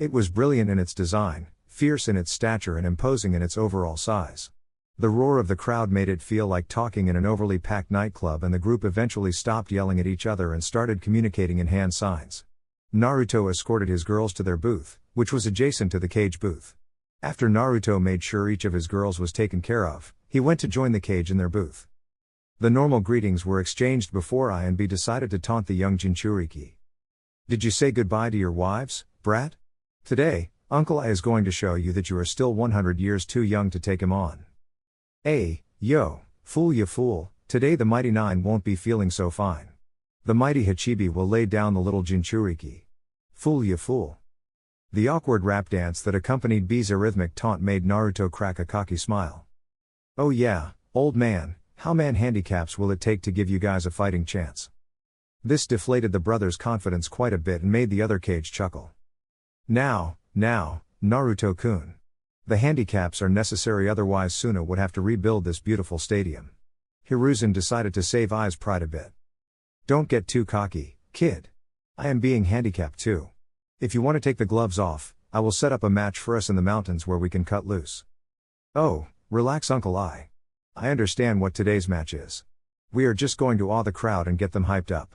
It was brilliant in its design, fierce in its stature and imposing in its overall size. The roar of the crowd made it feel like talking in an overly packed nightclub, and the group eventually stopped yelling at each other and started communicating in hand signs. Naruto escorted his girls to their booth, which was adjacent to the cage booth. After Naruto made sure each of his girls was taken care of, he went to join the cage in their booth. The normal greetings were exchanged before I and B decided to taunt the young Jinchuriki. "Did you say goodbye to your wives, brat? Today, Uncle I is going to show you that you are still 100 years too young to take him on." "Ay, yo, fool ya fool, today the mighty nine won't be feeling so fine. The mighty Hachibi will lay down the little Jinchuriki. Fool ya fool." The awkward rap dance that accompanied B's arrhythmic taunt made Naruto crack a cocky smile. "Oh yeah, old man, how many handicaps will it take to give you guys a fighting chance?" This deflated the brothers' confidence quite a bit and made the other cage chuckle. Now, Naruto-kun. The handicaps are necessary, otherwise Suna would have to rebuild this beautiful stadium. Hiruzen decided to save Ai's pride a bit. "Don't get too cocky, kid. I am being handicapped too. If you want to take the gloves off, I will set up a match for us in the mountains where we can cut loose." "Oh, relax Uncle I. I understand what today's match is. We are just going to awe the crowd and get them hyped up.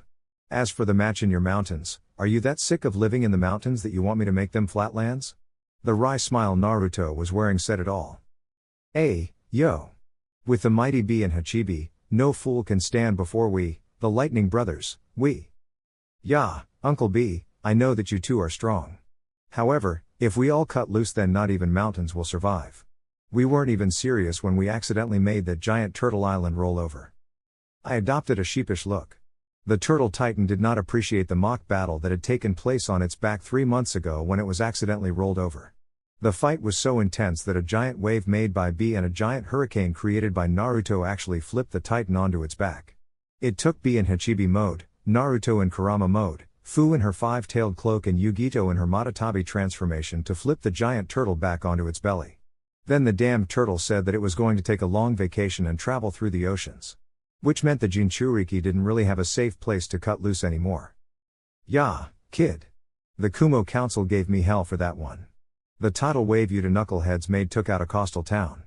As for the match in your mountains, are you that sick of living in the mountains that you want me to make them flatlands?" The wry smile Naruto was wearing said it all. "Ay, yo. With the mighty B and Hachibi, no fool can stand before we, the Lightning Brothers, we. Yeah, Uncle B, I know that you two are strong. However, if we all cut loose then not even mountains will survive. We weren't even serious when we accidentally made that giant turtle island roll over." I adopted a sheepish look. The turtle titan did not appreciate the mock battle that had taken place on its back 3 months ago when it was accidentally rolled over. The fight was so intense that a giant wave made by B and a giant hurricane created by Naruto actually flipped the titan onto its back. It took B in Hachibi mode, Naruto in Kurama mode, Fu in her five-tailed cloak and Yugito in her Matatabi transformation to flip the giant turtle back onto its belly. Then the damned turtle said that it was going to take a long vacation and travel through the oceans. Which meant the Jinchuriki didn't really have a safe place to cut loose anymore. "Yeah, kid. The Kumo Council gave me hell for that one. The tidal wave you to knuckleheads made took out a coastal town.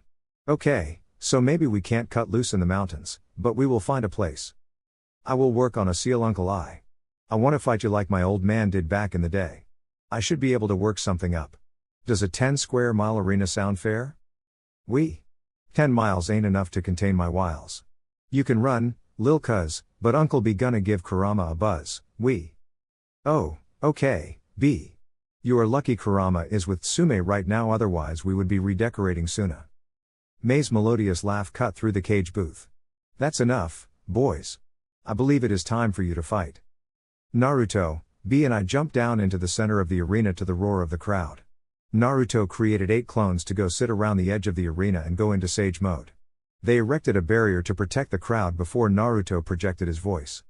Okay, so maybe we can't cut loose in the mountains, but we will find a place. I will work on a seal Uncle I. I want to fight you like my old man did back in the day. I should be able to work something up. Does a 10-square-mile arena sound fair? We. 10 miles ain't enough to contain my wiles. You can run, lil cuz, but Uncle be gonna give Kurama a buzz, we. Oh, okay, B. You are lucky Kurama is with Tsume right now, otherwise we would be redecorating Suna." Mei's melodious laugh cut through the cage booth. "That's enough, boys. I believe it is time for you to fight." Naruto, B and I jumped down into the center of the arena to the roar of the crowd. Naruto created 8 clones to go sit around the edge of the arena and go into sage mode. They erected a barrier to protect the crowd before Naruto projected his voice.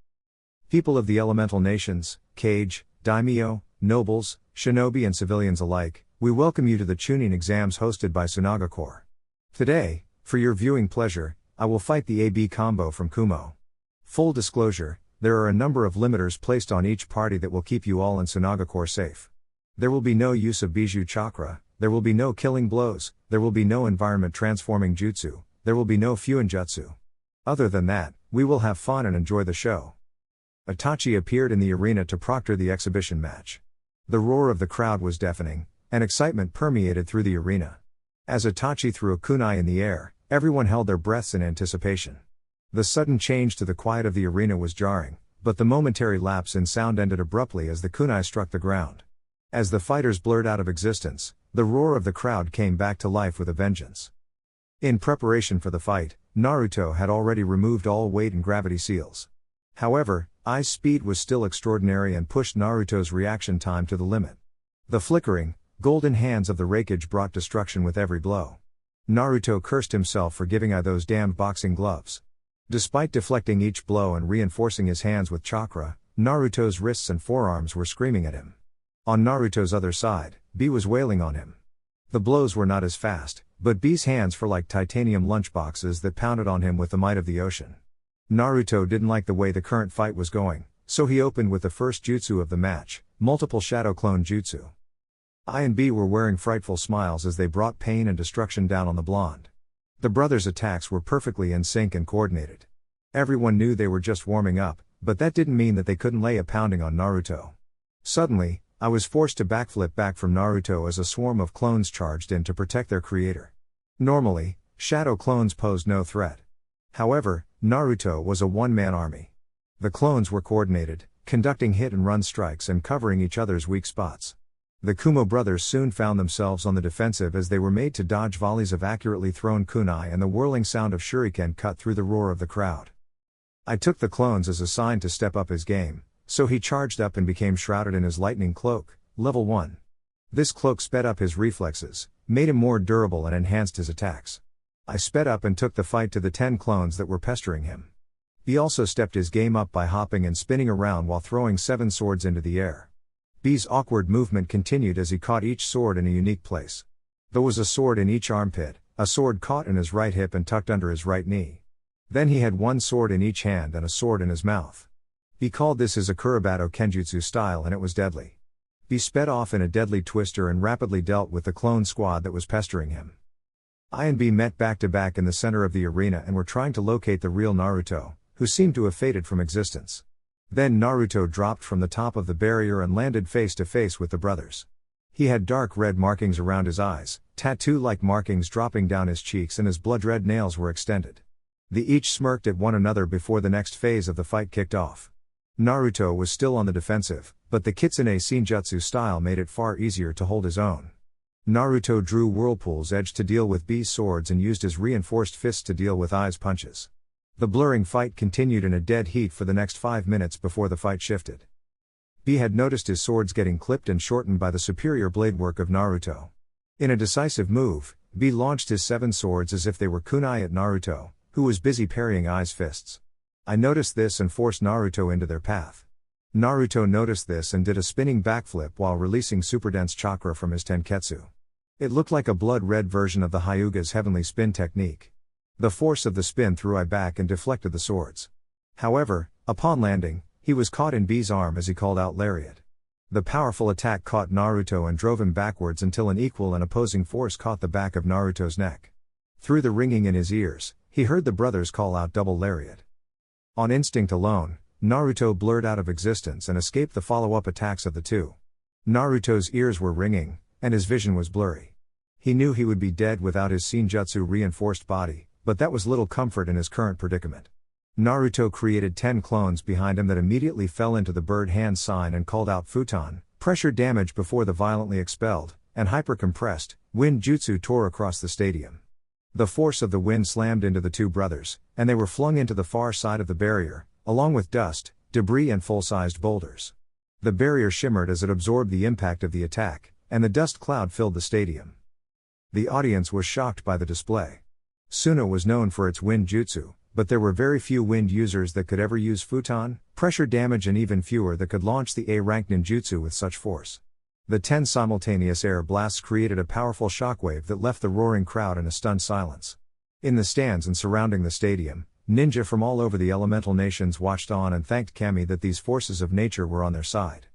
"People of the elemental nations, kage, daimyo, nobles, shinobi and civilians alike, we welcome you to the Chunin exams hosted by Tsunaga Corps. Today, for your viewing pleasure, I will fight the AB combo from Kumo. Full disclosure, there are a number of limiters placed on each party that will keep you all in Tsunaga Corps safe. There will be no use of Bijou Chakra, there will be no killing blows, there will be no environment transforming jutsu, there will be no Fuinjutsu. Other than that, we will have fun and enjoy the show. Itachi appeared in the arena to proctor the exhibition match. The roar of the crowd was deafening, and excitement permeated through the arena. As Itachi threw a kunai in the air, everyone held their breaths in anticipation. The sudden change to the quiet of the arena was jarring, but the momentary lapse in sound ended abruptly as the kunai struck the ground. As the fighters blurred out of existence, the roar of the crowd came back to life with a vengeance. In preparation for the fight, Naruto had already removed all weight and gravity seals. However, Ai's speed was still extraordinary and pushed Naruto's reaction time to the limit. The flickering, golden hands of the raikage brought destruction with every blow. Naruto cursed himself for giving Ai those damned boxing gloves. Despite deflecting each blow and reinforcing his hands with chakra, Naruto's wrists and forearms were screaming at him. On Naruto's other side, B was wailing on him. The blows were not as fast, but B's hands were like titanium lunchboxes that pounded on him with the might of the ocean. Naruto didn't like the way the current fight was going, so he opened with the first jutsu of the match, multiple shadow clone jutsu. I and B were wearing frightful smiles as they brought pain and destruction down on the blonde. The brothers' attacks were perfectly in sync and coordinated. Everyone knew they were just warming up, but that didn't mean that they couldn't lay a pounding on Naruto. Suddenly, I was forced to backflip back from Naruto as a swarm of clones charged in to protect their creator. Normally, shadow clones posed no threat. However, Naruto was a one-man army. The clones were coordinated, conducting hit-and-run strikes and covering each other's weak spots. The Kumo brothers soon found themselves on the defensive as they were made to dodge volleys of accurately thrown kunai and the whirling sound of shuriken cut through the roar of the crowd. I took the clones as a sign to step up his game, so he charged up and became shrouded in his lightning cloak, level 1. This cloak sped up his reflexes, made him more durable and enhanced his attacks. I sped up and took the fight to the 10 clones that were pestering him. He also stepped his game up by hopping and spinning around while throwing 7 swords into the air. B's awkward movement continued as he caught each sword in a unique place. There was a sword in each armpit, a sword caught in his right hip and tucked under his right knee. Then he had 1 sword in each hand and a sword in his mouth. He called this his Akurabato Kenjutsu style and it was deadly. He sped off in a deadly twister and rapidly dealt with the clone squad that was pestering him. I and B met back to back in the center of the arena and were trying to locate the real Naruto, who seemed to have faded from existence. Then Naruto dropped from the top of the barrier and landed face to face with the brothers. He had dark red markings around his eyes, tattoo-like markings dropping down his cheeks, and his blood-red nails were extended. They each smirked at one another before the next phase of the fight kicked off. Naruto was still on the defensive, but the Kitsune Senjutsu style made it far easier to hold his own. Naruto drew Whirlpool's edge to deal with B's swords and used his reinforced fists to deal with Ai's punches. The blurring fight continued in a dead heat for the next 5 minutes before the fight shifted. B had noticed his swords getting clipped and shortened by the superior blade work of Naruto. In a decisive move, B launched his 7 swords as if they were kunai at Naruto, who was busy parrying Ai's fists. I noticed this and forced Naruto into their path. Naruto noticed this and did a spinning backflip while releasing superdense chakra from his tenketsu. It looked like a blood-red version of the Hyuga's heavenly spin technique. The force of the spin threw Ai back and deflected the swords. However, upon landing, he was caught in B's arm as he called out lariat. The powerful attack caught Naruto and drove him backwards until an equal and opposing force caught the back of Naruto's neck. Through the ringing in his ears, he heard the brothers call out double lariat. On instinct alone, Naruto blurred out of existence and escaped the follow-up attacks of the two. Naruto's ears were ringing, and his vision was blurry. He knew he would be dead without his Senjutsu reinforced body, but that was little comfort in his current predicament. Naruto created 10 clones behind him that immediately fell into the bird hand sign and called out Futon, pressure damage before the violently expelled, and hyper-compressed, wind jutsu tore across the stadium. The force of the wind slammed into the two brothers, and they were flung into the far side of the barrier, along with dust, debris and full-sized boulders. The barrier shimmered as it absorbed the impact of the attack, and the dust cloud filled the stadium. The audience was shocked by the display. Suna was known for its wind jutsu, but there were very few wind users that could ever use Futon, pressure damage, and even fewer that could launch the A-rank ninjutsu with such force. The 10 simultaneous air blasts created a powerful shockwave that left the roaring crowd in a stunned silence. In the stands and surrounding the stadium, ninja from all over the elemental nations watched on and thanked Kami that these forces of nature were on their side.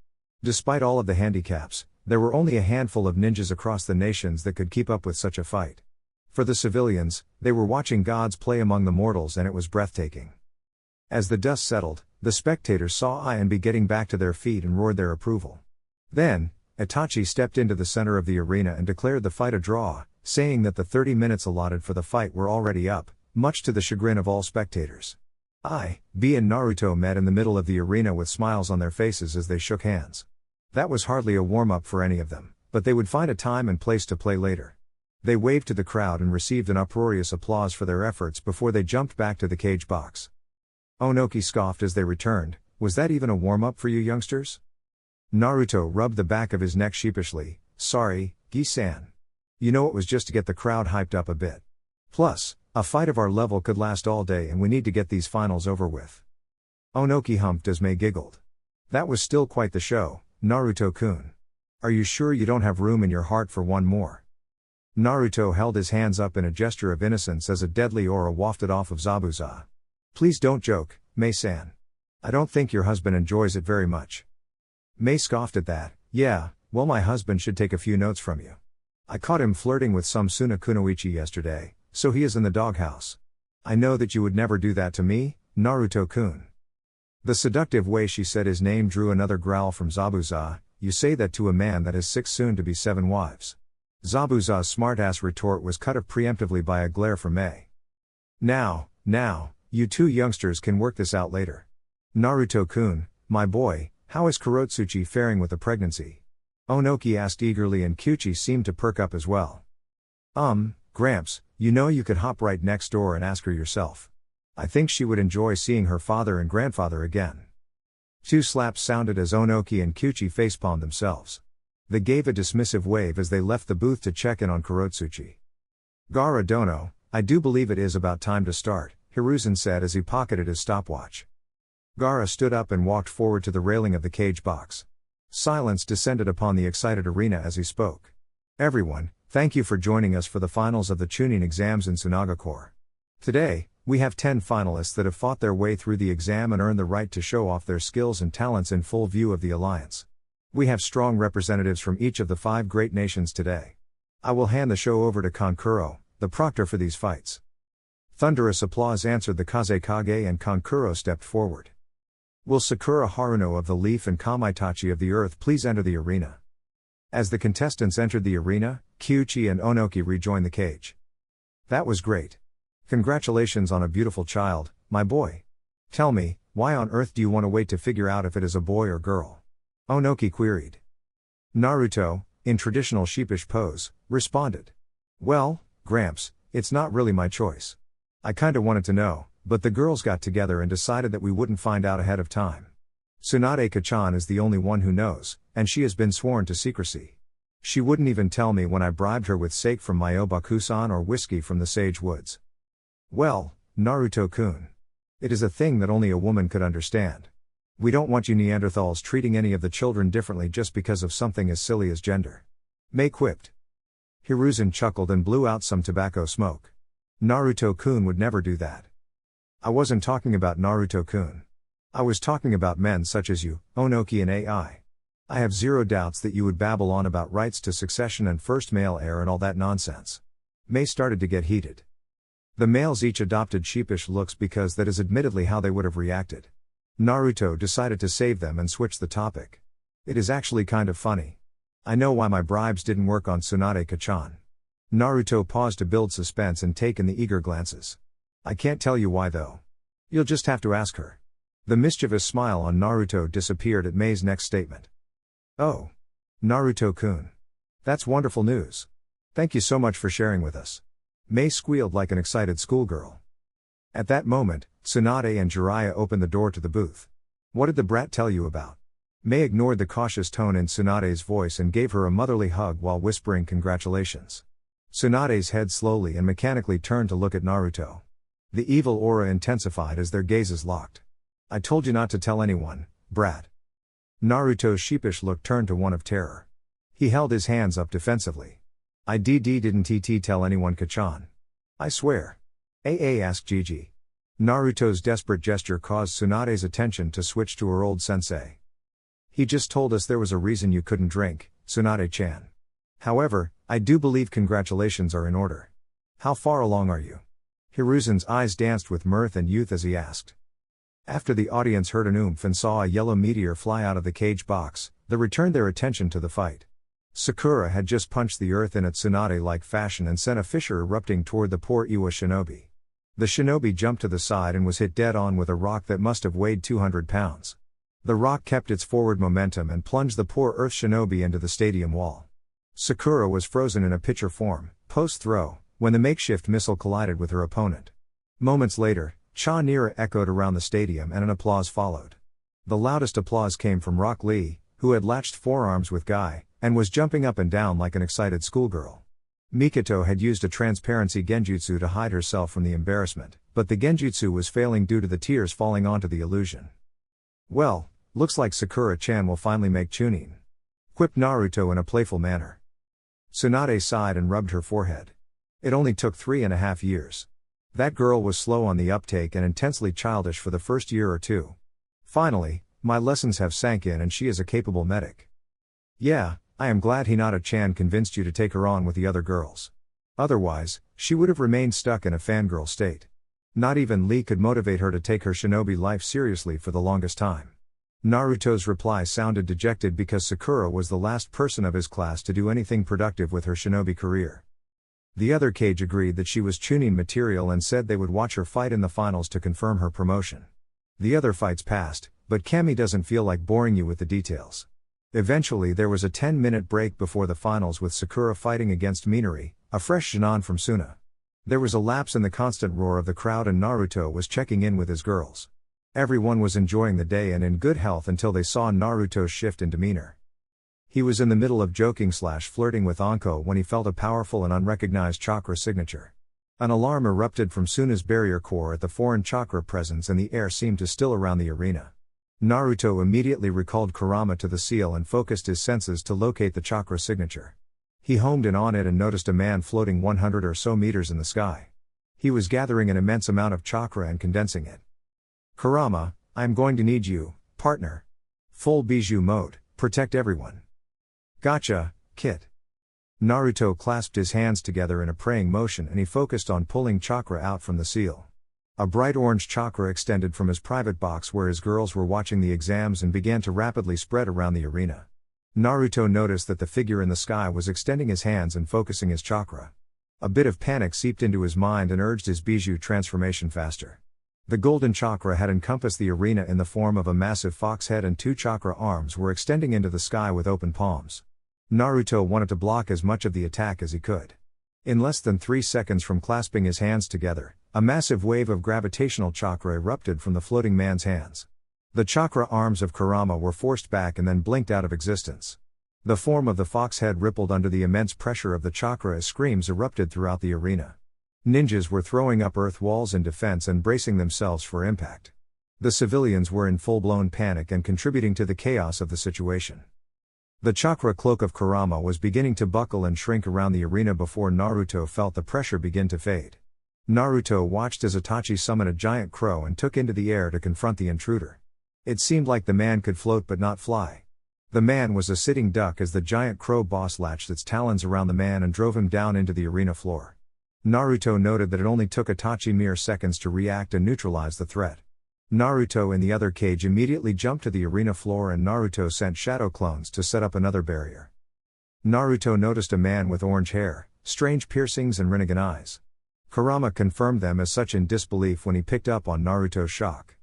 Despite all of the handicaps, there were only a handful of ninjas across the nations that could keep up with such a fight. For the civilians, they were watching gods play among the mortals and it was breathtaking. As the dust settled, the spectators saw Ai and B getting back to their feet and roared their approval. Then, Itachi stepped into the center of the arena and declared the fight a draw, saying that the 30 minutes allotted for the fight were already up, much to the chagrin of all spectators. Ai, B and Naruto met in the middle of the arena with smiles on their faces as they shook hands. That was hardly a warm-up for any of them, but they would find a time and place to play later. They waved to the crowd and received an uproarious applause for their efforts before they jumped back to the cage box. Onoki scoffed as they returned, "Was that even a warm-up for you youngsters?" Naruto rubbed the back of his neck sheepishly, "Sorry, Gi-san. You know it was just to get the crowd hyped up a bit. Plus, a fight of our level could last all day and we need to get these finals over with." Onoki humped as Mei giggled. "That was still quite the show, Naruto-kun. Are you sure you don't have room in your heart for one more?" Naruto held his hands up in a gesture of innocence as a deadly aura wafted off of Zabuza. "Please don't joke, Mei-san. I don't think your husband enjoys it very much." Mei scoffed at that. "Yeah, well my husband should take a few notes from you. I caught him flirting with some Suna Kunoichi yesterday, so he is in the doghouse. I know that you would never do that to me, Naruto-kun." The seductive way she said his name drew another growl from Zabuza. "You say that to a man that has 6 soon to be 7 wives." Zabuza's smartass retort was cut off preemptively by a glare from Mei. Now, you two youngsters can work this out later. Naruto-kun, my boy, how is Kurotsuchi faring with the pregnancy?" Onoki asked eagerly and Kyuchi seemed to perk up as well. Gramps, you know you could hop right next door and ask her yourself. I think she would enjoy seeing her father and grandfather again." 2 slaps sounded as Onoki and Kyuchi facepalmed themselves. They gave a dismissive wave as they left the booth to check in on Kurotsuchi. "Gaara dono, I do believe it is about time to start," Hiruzen said as he pocketed his stopwatch. Gaara stood up and walked forward to the railing of the cage box. Silence descended upon the excited arena as he spoke. "Everyone, thank you for joining us for the finals of the Chunin exams in Tsunaga Corps. Today, we have 10 finalists that have fought their way through the exam and earned the right to show off their skills and talents in full view of the Alliance. We have strong representatives from each of the 5 great nations today. I will hand the show over to Kankuro, the proctor for these fights." Thunderous applause answered the Kazekage and Kankuro stepped forward. "Will Sakura Haruno of the Leaf and Kamaitachi of the Earth please enter the arena?" As the contestants entered the arena, Kyuchi and Onoki rejoined the cage. "That was great. Congratulations on a beautiful child, my boy. Tell me, why on earth do you want to wait to figure out if it is a boy or girl?" Onoki queried. Naruto, in traditional sheepish pose, responded. "Well, Gramps, it's not really my choice. I kinda wanted to know, but the girls got together and decided that we wouldn't find out ahead of time. Tsunade-ka-chan is the only one who knows, and she has been sworn to secrecy. She wouldn't even tell me when I bribed her with sake from Myobaku-san or whiskey from the Sage Woods." "Well, Naruto-kun. It is a thing that only a woman could understand. We don't want you Neanderthals treating any of the children differently just because of something as silly as gender." Mei quipped. Hiruzen chuckled and blew out some tobacco smoke. "Naruto-kun would never do that. I wasn't talking about Naruto-kun. I was talking about men such as you, Onoki and AI. I have zero doubts that you would babble on about rights to succession and first male heir and all that nonsense." Mei started to get heated. The males each adopted sheepish looks because that is admittedly how they would have reacted. Naruto decided to save them and switch the topic. "It is actually kind of funny. I know why my bribes didn't work on Tsunade-ka-chan." Naruto paused to build suspense and take in the eager glances. "I can't tell you why though. You'll just have to ask her." The mischievous smile on Naruto disappeared at Mei's next statement. "Oh. Naruto-kun. That's wonderful news. Thank you so much for sharing with us." Mei squealed like an excited schoolgirl. At that moment, Tsunade and Jiraiya opened the door to the booth. "What did the brat tell you about?" Mei ignored the cautious tone in Tsunade's voice and gave her a motherly hug while whispering congratulations. Tsunade's head slowly and mechanically turned to look at Naruto. The evil aura intensified as their gazes locked. "I told you not to tell anyone, brat." Naruto's sheepish look turned to one of terror. He held his hands up defensively. "I didn't tell anyone, Kachan. I swear." AA asked Gigi. Naruto's desperate gesture caused Tsunade's attention to switch to her old sensei. "He just told us there was a reason you couldn't drink, Tsunade-chan. However, I do believe congratulations are in order." How far along are you? Hiruzen's eyes danced with mirth and youth as he asked. After the audience heard an oomph and saw a yellow meteor fly out of the cage box, they returned their attention to the fight. Sakura had just punched the earth in a tsunade-like fashion and sent a fissure erupting toward the poor Iwa shinobi. The shinobi jumped to the side and was hit dead on with a rock that must have weighed 200 pounds. The rock kept its forward momentum and plunged the poor earth shinobi into the stadium wall. Sakura was frozen in a pitcher form, post-throw, when the makeshift missile collided with her opponent. Moments later, Cha Nira echoed around the stadium and an applause followed. The loudest applause came from Rock Lee, who had latched forearms with Guy, and was jumping up and down like an excited schoolgirl. Mikoto had used a transparency genjutsu to hide herself from the embarrassment, but the genjutsu was failing due to the tears falling onto the illusion. Well, looks like Sakura-chan will finally make Chunin, quipped Naruto in a playful manner. Tsunade sighed and rubbed her forehead. It only took 3.5 years. That girl was slow on the uptake and intensely childish for the first year or two. Finally, my lessons have sank in and she is a capable medic. Yeah, I am glad Hinata-chan convinced you to take her on with the other girls. Otherwise, she would have remained stuck in a fangirl state. Not even Lee could motivate her to take her shinobi life seriously for the longest time. Naruto's reply sounded dejected because Sakura was the last person of his class to do anything productive with her shinobi career. The other cage agreed that she was Chunin material and said they would watch her fight in the finals to confirm her promotion. The other fights passed, but Kami doesn't feel like boring you with the details. Eventually there was a 10-minute break before the finals with Sakura fighting against Minori, a fresh Jinan from Suna. There was a lapse in the constant roar of the crowd and Naruto was checking in with his girls. Everyone was enjoying the day and in good health until they saw Naruto's shift in demeanor. He was in the middle of joking/flirting with Anko when he felt a powerful and unrecognized chakra signature. An alarm erupted from Suna's barrier core at the foreign chakra presence and the air seemed to still around the arena. Naruto immediately recalled Kurama to the seal and focused his senses to locate the chakra signature. He homed in on it and noticed a man floating 100 or so meters in the sky. He was gathering an immense amount of chakra and condensing it. Kurama, I am going to need you, partner. Full bijou mode, protect everyone. Gotcha, Kit. Naruto clasped his hands together in a praying motion and he focused on pulling chakra out from the seal. A bright orange chakra extended from his private box where his girls were watching the exams and began to rapidly spread around the arena. Naruto noticed that the figure in the sky was extending his hands and focusing his chakra. A bit of panic seeped into his mind and urged his bijou transformation faster. The golden chakra had encompassed the arena in the form of a massive fox head and 2 chakra arms were extending into the sky with open palms. Naruto wanted to block as much of the attack as he could. In less than 3 seconds from clasping his hands together, a massive wave of gravitational chakra erupted from the floating man's hands. The chakra arms of Kurama were forced back and then blinked out of existence. The form of the fox head rippled under the immense pressure of the chakra as screams erupted throughout the arena. Ninjas were throwing up earth walls in defense and bracing themselves for impact. The civilians were in full-blown panic and contributing to the chaos of the situation. The chakra cloak of Kurama was beginning to buckle and shrink around the arena before Naruto felt the pressure begin to fade. Naruto watched as Itachi summoned a giant crow and took into the air to confront the intruder. It seemed like the man could float but not fly. The man was a sitting duck as the giant crow boss latched its talons around the man and drove him down into the arena floor. Naruto noted that it only took Itachi mere seconds to react and neutralize the threat. Naruto in the other cage immediately jumped to the arena floor and Naruto sent shadow clones to set up another barrier. Naruto noticed a man with orange hair, strange piercings and Rinnegan eyes. Kurama confirmed them as such in disbelief when he picked up on Naruto's shock.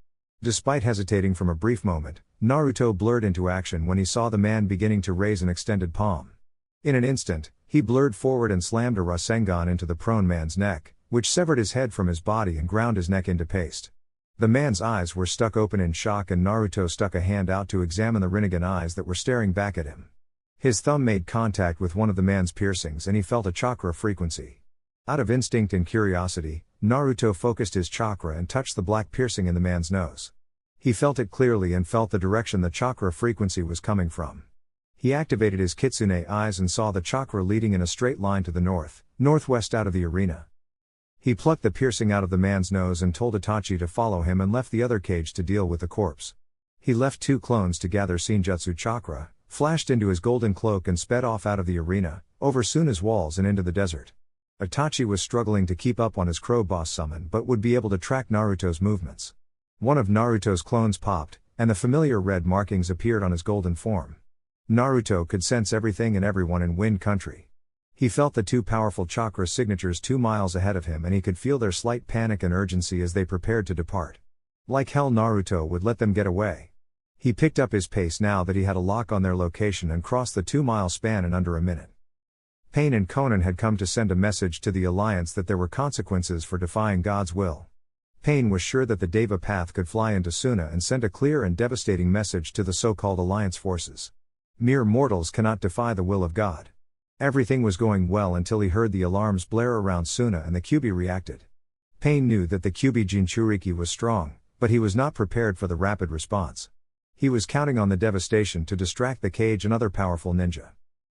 Despite hesitating from a brief moment, Naruto blurred into action when he saw the man beginning to raise an extended palm. In an instant, he blurred forward and slammed a Rasengan into the prone man's neck, which severed his head from his body and ground his neck into paste. The man's eyes were stuck open in shock and Naruto stuck a hand out to examine the Rinnegan eyes that were staring back at him. His thumb made contact with one of the man's piercings and he felt a chakra frequency. Out of instinct and curiosity, Naruto focused his chakra and touched the black piercing in the man's nose. He felt it clearly and felt the direction the chakra frequency was coming from. He activated his kitsune eyes and saw the chakra leading in a straight line to the northwest out of the arena. He plucked the piercing out of the man's nose and told Itachi to follow him and left the other cage to deal with the corpse. He left 2 clones to gather Senjutsu chakra, flashed into his golden cloak and sped off out of the arena, over Suna's walls and into the desert. Itachi was struggling to keep up on his Crow Boss summon but would be able to track Naruto's movements. One of Naruto's clones popped, and the familiar red markings appeared on his golden form. Naruto could sense everything and everyone in Wind Country. He felt the two powerful chakra signatures 2 miles ahead of him, and he could feel their slight panic and urgency as they prepared to depart. Like hell, Naruto would let them get away. He picked up his pace now that he had a lock on their location and crossed the 2-mile span in under a minute. Pain and Conan had come to send a message to the Alliance that there were consequences for defying God's will. Pain was sure that the Deva Path could fly into Suna and send a clear and devastating message to the so-called Alliance forces. Mere mortals cannot defy the will of God. Everything was going well until he heard the alarms blare around Suna and the Kyuubi reacted. Pain knew that the Kyuubi Jinchuriki was strong, but he was not prepared for the rapid response. He was counting on the devastation to distract the cage and other powerful ninja.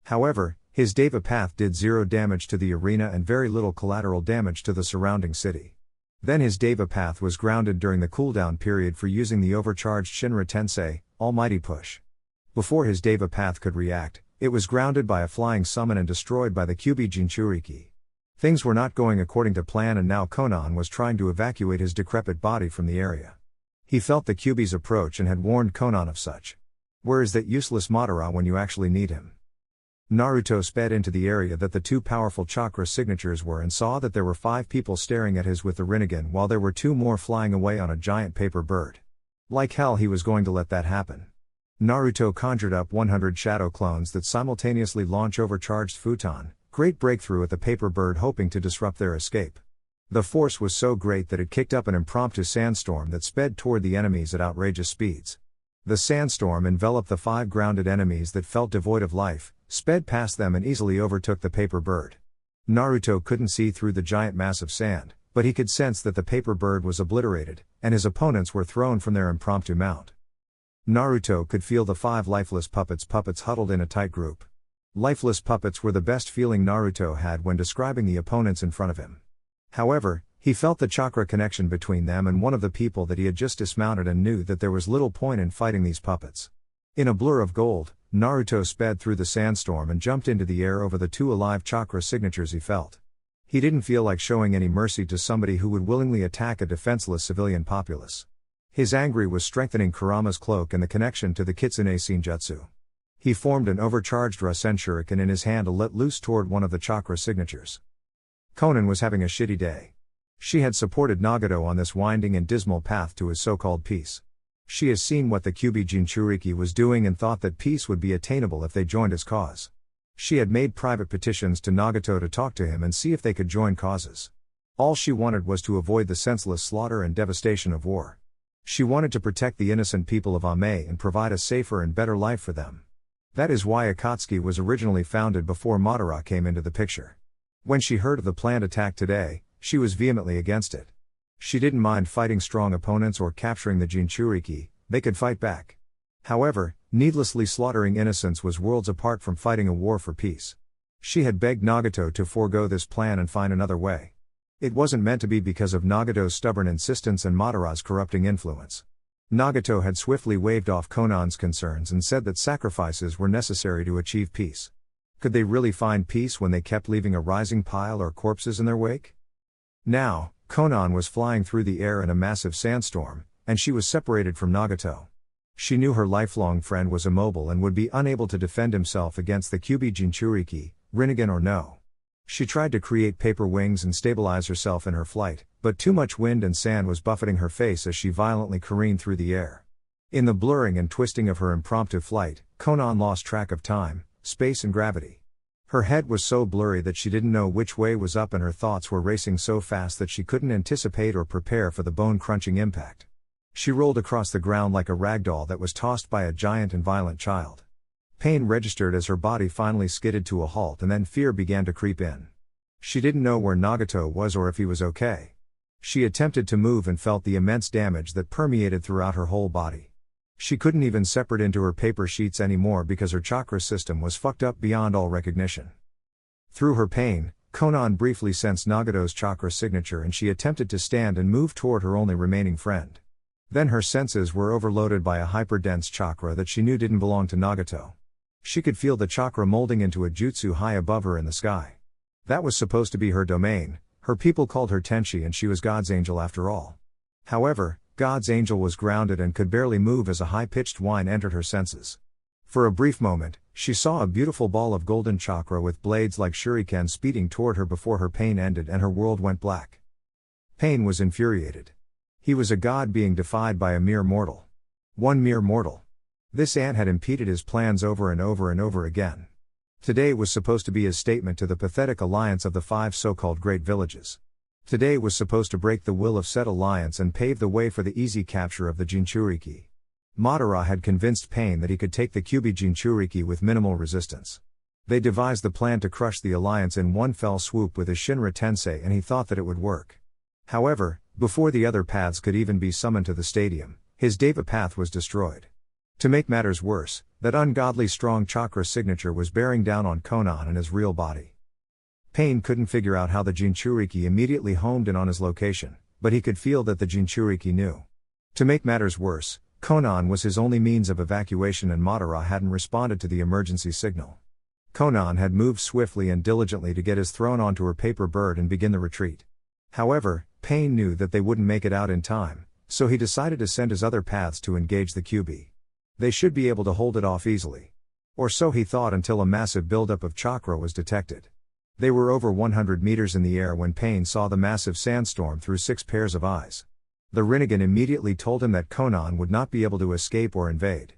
However, his Deva Path did 0 damage to the arena and very little collateral damage to the surrounding city. Then his Deva Path was grounded during the cooldown period for using the overcharged Shinra Tensei, Almighty Push. Before his Deva Path could react, it was grounded by a flying summon and destroyed by the Kyuubi Jinchuriki. Things were not going according to plan, and now Konan was trying to evacuate his decrepit body from the area. He felt the Kyuubi's approach and had warned Konan of such. Where is that useless Madara when you actually need him? Naruto sped into the area that the two powerful chakra signatures were and saw that there were 5 people staring at his with the Rinnegan while there were 2 more flying away on a giant paper bird. Like hell he was going to let that happen. Naruto conjured up 100 shadow clones that simultaneously launch overcharged futon, great breakthrough at the paper bird, hoping to disrupt their escape. The force was so great that it kicked up an impromptu sandstorm that sped toward the enemies at outrageous speeds. The sandstorm enveloped the 5 grounded enemies that felt devoid of life, sped past them and easily overtook the paper bird. Naruto couldn't see through the giant mass of sand, but he could sense that the paper bird was obliterated, and his opponents were thrown from their impromptu mount. Naruto could feel the 5 lifeless puppets huddled in a tight group. Lifeless puppets were the best feeling Naruto had when describing the opponents in front of him. However, he felt the chakra connection between them and one of the people that he had just dismounted and knew that there was little point in fighting these puppets. In a blur of gold, Naruto sped through the sandstorm and jumped into the air over the 2 alive chakra signatures he felt. He didn't feel like showing any mercy to somebody who would willingly attack a defenseless civilian populace. His anger was strengthening Kurama's cloak and the connection to the Kitsune Senjutsu. He formed an overcharged Rasen Shuriken in his hand to let loose toward one of the chakra signatures. Konan was having a shitty day. She had supported Nagato on this winding and dismal path to his so-called peace. She has seen what the Kyuubi Jinchuriki was doing and thought that peace would be attainable if they joined his cause. She had made private petitions to Nagato to talk to him and see if they could join causes. All she wanted was to avoid the senseless slaughter and devastation of war. She wanted to protect the innocent people of Ame and provide a safer and better life for them. That is why Akatsuki was originally founded before Madara came into the picture. When she heard of the planned attack today, she was vehemently against it. She didn't mind fighting strong opponents or capturing the Jinchuriki, they could fight back. However, needlessly slaughtering innocents was worlds apart from fighting a war for peace. She had begged Nagato to forego this plan and find another way. It wasn't meant to be because of Nagato's stubborn insistence and Madara's corrupting influence. Nagato had swiftly waved off Konan's concerns and said that sacrifices were necessary to achieve peace. Could they really find peace when they kept leaving a rising pile or corpses in their wake? Now, Konan was flying through the air in a massive sandstorm, and she was separated from Nagato. She knew her lifelong friend was immobile and would be unable to defend himself against the Kyuubi Jinchuriki, Rinnegan or no. She tried to create paper wings and stabilize herself in her flight, but too much wind and sand was buffeting her face as she violently careened through the air. In the blurring and twisting of her impromptu flight, Konan lost track of time, space and gravity. Her head was so blurry that she didn't know which way was up, and her thoughts were racing so fast that she couldn't anticipate or prepare for the bone-crunching impact. She rolled across the ground like a ragdoll that was tossed by a giant and violent child. Pain registered as her body finally skidded to a halt, and then fear began to creep in. She didn't know where Nagato was or if he was okay. She attempted to move and felt the immense damage that permeated throughout her whole body. She couldn't even separate into her paper sheets anymore because her chakra system was fucked up beyond all recognition. Through her pain, Konan briefly sensed Nagato's chakra signature and she attempted to stand and move toward her only remaining friend. Then her senses were overloaded by a hyper-dense chakra that she knew didn't belong to Nagato. She could feel the chakra molding into a jutsu high above her in the sky. That was supposed to be her domain, her people called her Tenshi and she was God's angel after all. However, God's angel was grounded and could barely move as a high-pitched whine entered her senses. For a brief moment, she saw a beautiful ball of golden chakra with blades like shuriken speeding toward her before her pain ended and her world went black. Pain was infuriated. He was a god being defied by a mere mortal. One mere mortal. This ant had impeded his plans over and over and over again. Today was supposed to be his statement to the pathetic alliance of the 5 so-called great villages. Today was supposed to break the will of said alliance and pave the way for the easy capture of the Jinchuriki. Madara had convinced Pain that he could take the Kyuubi Jinchuriki with minimal resistance. They devised the plan to crush the alliance in one fell swoop with his Shinra Tensei and he thought that it would work. However, before the other paths could even be summoned to the stadium, his Deva path was destroyed. To make matters worse, that ungodly strong chakra signature was bearing down on Konoha and his real body. Pain couldn't figure out how the Jinchuriki immediately homed in on his location, but he could feel that the Jinchuriki knew. To make matters worse, Konoha was his only means of evacuation and Madara hadn't responded to the emergency signal. Konoha had moved swiftly and diligently to get his throne onto her paper bird and begin the retreat. However, Pain knew that they wouldn't make it out in time, so he decided to send his other paths to engage the Kyuubi. They should be able to hold it off easily. Or so he thought until a massive buildup of chakra was detected. They were over 100 meters in the air when Pain saw the massive sandstorm through 6 pairs of eyes. The Rinnegan immediately told him that Konoha would not be able to escape or invade.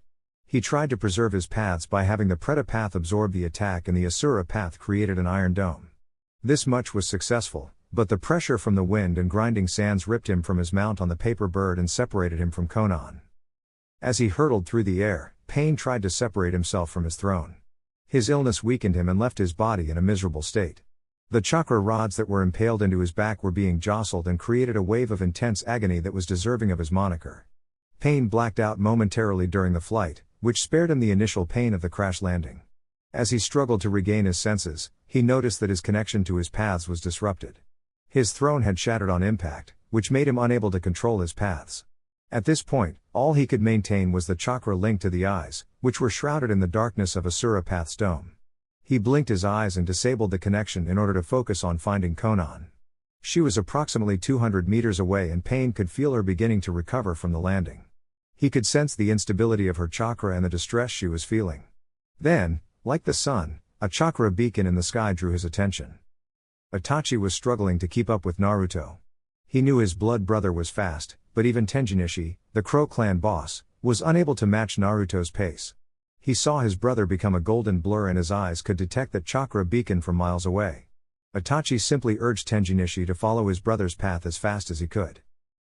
He tried to preserve his paths by having the Preta path absorb the attack and the Asura path created an iron dome. This much was successful, but the pressure from the wind and grinding sands ripped him from his mount on the paper bird and separated him from Konoha. As he hurtled through the air, Pain tried to separate himself from his throne. His illness weakened him and left his body in a miserable state. The chakra rods that were impaled into his back were being jostled and created a wave of intense agony that was deserving of his moniker. Pain blacked out momentarily during the flight, which spared him the initial pain of the crash landing. As he struggled to regain his senses, he noticed that his connection to his paths was disrupted. His throne had shattered on impact, which made him unable to control his paths. At this point, all he could maintain was the chakra linked to the eyes, which were shrouded in the darkness of Asura Path's dome. He blinked his eyes and disabled the connection in order to focus on finding Konoha. She was approximately 200 meters away and Pain could feel her beginning to recover from the landing. He could sense the instability of her chakra and the distress she was feeling. Then, like the sun, a chakra beacon in the sky drew his attention. Itachi was struggling to keep up with Naruto. He knew his blood brother was fast, but even Tenjinishi, the Crow clan boss, was unable to match Naruto's pace. He saw his brother become a golden blur and his eyes could detect that chakra beacon from miles away. Itachi simply urged Tenjinishi to follow his brother's path as fast as he could.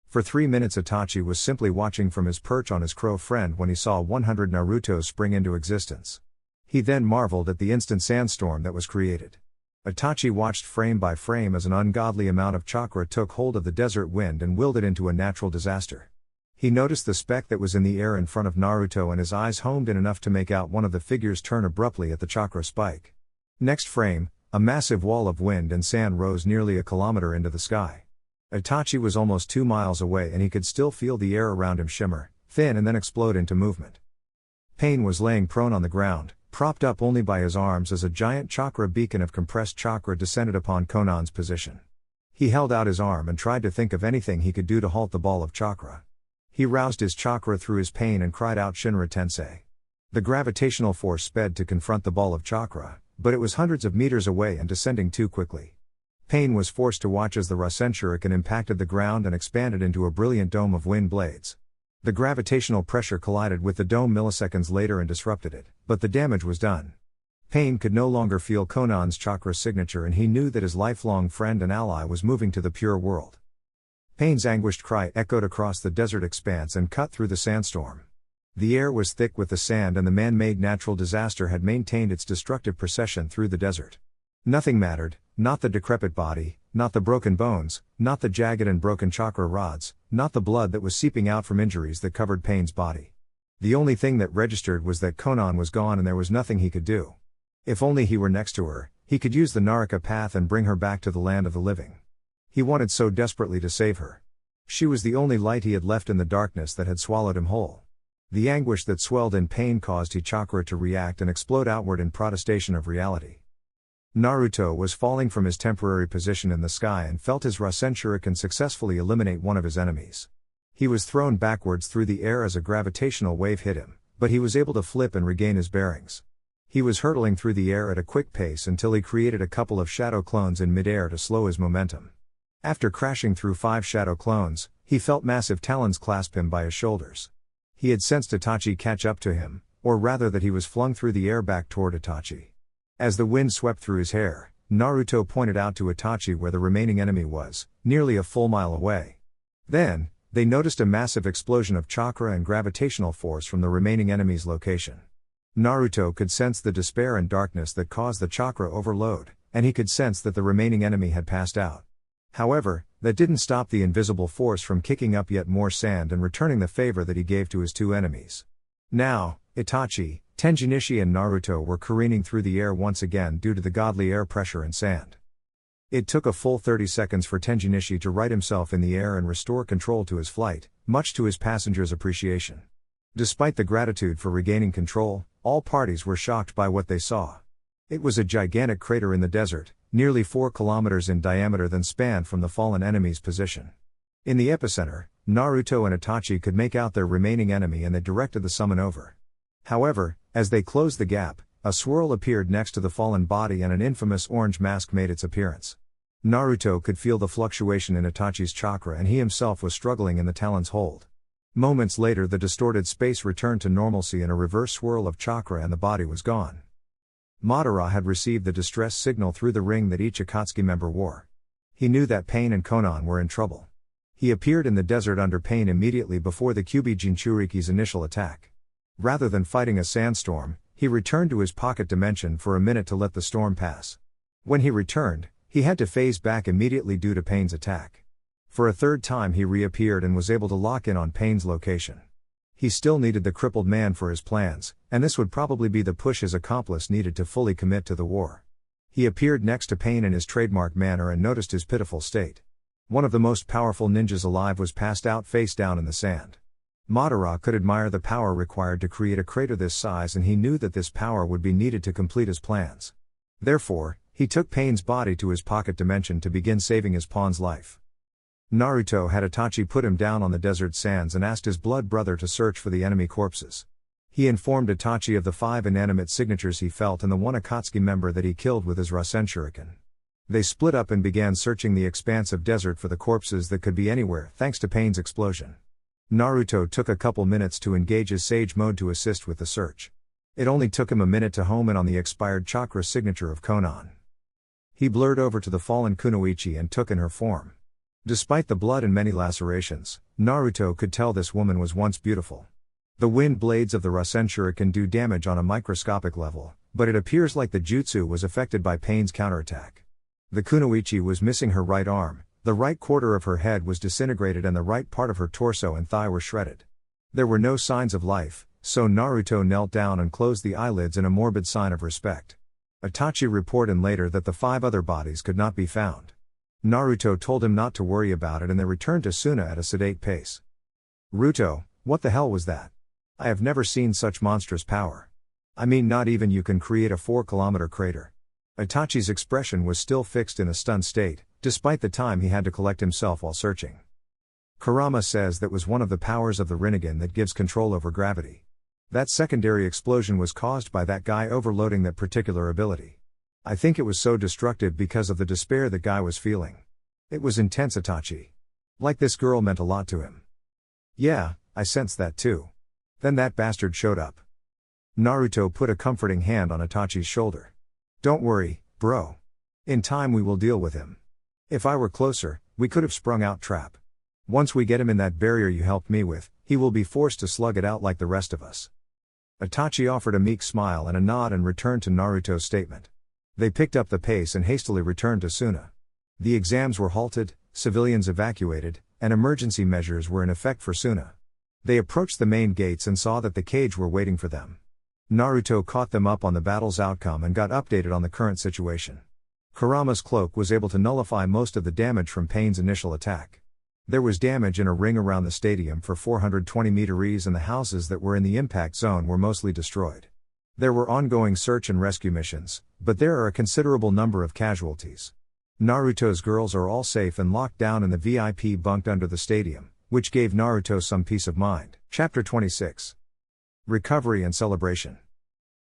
For 3 minutes Itachi was simply watching from his perch on his crow friend when he saw 100 Narutos spring into existence. He then marveled at the instant sandstorm that was created. Itachi watched frame by frame as an ungodly amount of chakra took hold of the desert wind and willed it into a natural disaster. He noticed the speck that was in the air in front of Naruto and his eyes homed in enough to make out one of the figures turn abruptly at the chakra spike. Next frame, a massive wall of wind and sand rose nearly a kilometer into the sky. Itachi was almost 2 miles away and he could still feel the air around him shimmer, thin and then explode into movement. Pain was laying prone on the ground, propped up only by his arms as a giant chakra beacon of compressed chakra descended upon Konoha's position. He held out his arm and tried to think of anything he could do to halt the ball of chakra. He roused his chakra through his pain and cried out Shinra Tensei. The gravitational force sped to confront the ball of chakra, but it was hundreds of meters away and descending too quickly. Pain was forced to watch as the Rasen Shuriken impacted the ground and expanded into a brilliant dome of wind blades. The gravitational pressure collided with the dome milliseconds later and disrupted it, but the damage was done. Pain could no longer feel Konoha's chakra signature and he knew that his lifelong friend and ally was moving to the pure world. Pain's anguished cry echoed across the desert expanse and cut through the sandstorm. The air was thick with the sand and the man-made natural disaster had maintained its destructive procession through the desert. Nothing mattered, not the decrepit body, not the broken bones, not the jagged and broken chakra rods, not the blood that was seeping out from injuries that covered Pain's body. The only thing that registered was that Konoha was gone and there was nothing he could do. If only he were next to her, he could use the Naraka path and bring her back to the land of the living. He wanted so desperately to save her. She was the only light he had left in the darkness that had swallowed him whole. The anguish that swelled in pain caused his chakra to react and explode outward in protestation of reality. Naruto was falling from his temporary position in the sky and felt his Rasen Shuriken successfully eliminate one of his enemies. He was thrown backwards through the air as a gravitational wave hit him, but he was able to flip and regain his bearings. He was hurtling through the air at a quick pace until he created a couple of shadow clones in midair to slow his momentum. After crashing through 5 shadow clones, he felt massive talons clasp him by his shoulders. He had sensed Itachi catch up to him, or rather that he was flung through the air back toward Itachi. As the wind swept through his hair, Naruto pointed out to Itachi where the remaining enemy was, nearly a full mile away. Then, they noticed a massive explosion of chakra and gravitational force from the remaining enemy's location. Naruto could sense the despair and darkness that caused the chakra overload, and he could sense that the remaining enemy had passed out. However, that didn't stop the invisible force from kicking up yet more sand and returning the favor that he gave to his 2 enemies. Now, Itachi, Tenjinishi and Naruto were careening through the air once again due to the godly air pressure and sand. It took a full 30 seconds for Tenjinishi to right himself in the air and restore control to his flight, much to his passengers' appreciation. Despite the gratitude for regaining control, all parties were shocked by what they saw. It was a gigantic crater in the desert, nearly 4 kilometers in diameter that spanned from the fallen enemy's position. In the epicenter, Naruto and Itachi could make out their remaining enemy and they directed the summon over. However, as they closed the gap, a swirl appeared next to the fallen body and an infamous orange mask made its appearance. Naruto could feel the fluctuation in Itachi's chakra and he himself was struggling in the talon's hold. Moments later the distorted space returned to normalcy in a reverse swirl of chakra and the body was gone. Madara had received the distress signal through the ring that each Akatsuki member wore. He knew that Pain and Konan were in trouble. He appeared in the desert under Pain immediately before the Kyuubi Jinchuriki's initial attack. Rather than fighting a sandstorm, he returned to his pocket dimension for a minute to let the storm pass. When he returned, he had to phase back immediately due to Pain's attack. For a third time he reappeared and was able to lock in on Pain's location. He still needed the crippled man for his plans, and this would probably be the push his accomplice needed to fully commit to the war. He appeared next to Pain in his trademark manner and noticed his pitiful state. One of the most powerful ninjas alive was passed out face down in the sand. Madara could admire the power required to create a crater this size and he knew that this power would be needed to complete his plans. Therefore, he took Pain's body to his pocket dimension to begin saving his pawn's life. Naruto had Itachi put him down on the desert sands and asked his blood brother to search for the enemy corpses. He informed Itachi of the 5 inanimate signatures he felt and the 1 Akatsuki member that he killed with his Rasen Shuriken. They split up and began searching the expanse of desert for the corpses that could be anywhere thanks to Pain's explosion. Naruto took a couple minutes to engage his Sage Mode to assist with the search. It only took him a minute to home in on the expired chakra signature of Konan. He blurred over to the fallen Kunoichi and took in her form. Despite the blood and many lacerations, Naruto could tell this woman was once beautiful. The wind blades of the Rasen Shuriken do damage on a microscopic level, but it appears like the jutsu was affected by Pain's counterattack. The Kunoichi was missing her right arm, the right quarter of her head was disintegrated and the right part of her torso and thigh were shredded. There were no signs of life, so Naruto knelt down and closed the eyelids in a morbid sign of respect. Itachi reported later that the 5 other bodies could not be found. Naruto told him not to worry about it and they returned to Suna at a sedate pace. "Ruto, what the hell was that? I have never seen such monstrous power. I mean not even you can create a 4-kilometer crater." Itachi's expression was still fixed in a stunned state, despite the time he had to collect himself while searching. Kurama says that was one of the powers of the Rinnegan that gives control over gravity. That secondary explosion was caused by that guy overloading that particular ability. I think it was so destructive because of the despair that guy was feeling. It was intense, Itachi. Like this girl meant a lot to him. Yeah, I sensed that too. Then that bastard showed up. Naruto put a comforting hand on Itachi's shoulder. "Don't worry, bro. In time we will deal with him. If I were closer, we could have sprung out trap. Once we get him in that barrier you helped me with, he will be forced to slug it out like the rest of us." Itachi offered a meek smile and a nod and returned to Naruto's statement. They picked up the pace and hastily returned to Suna. The exams were halted, civilians evacuated, and emergency measures were in effect for Suna. They approached the main gates and saw that the cage were waiting for them. Naruto caught them up on the battle's outcome and got updated on the current situation. Kurama's cloak was able to nullify most of the damage from Pain's initial attack. There was damage in a ring around the stadium for 420 meteries and the houses that were in the impact zone were mostly destroyed. There were ongoing search and rescue missions, but there are a considerable number of casualties. Naruto's girls are all safe and locked down in the VIP bunk under the stadium, which gave Naruto some peace of mind. Chapter 26. Recovery and Celebration.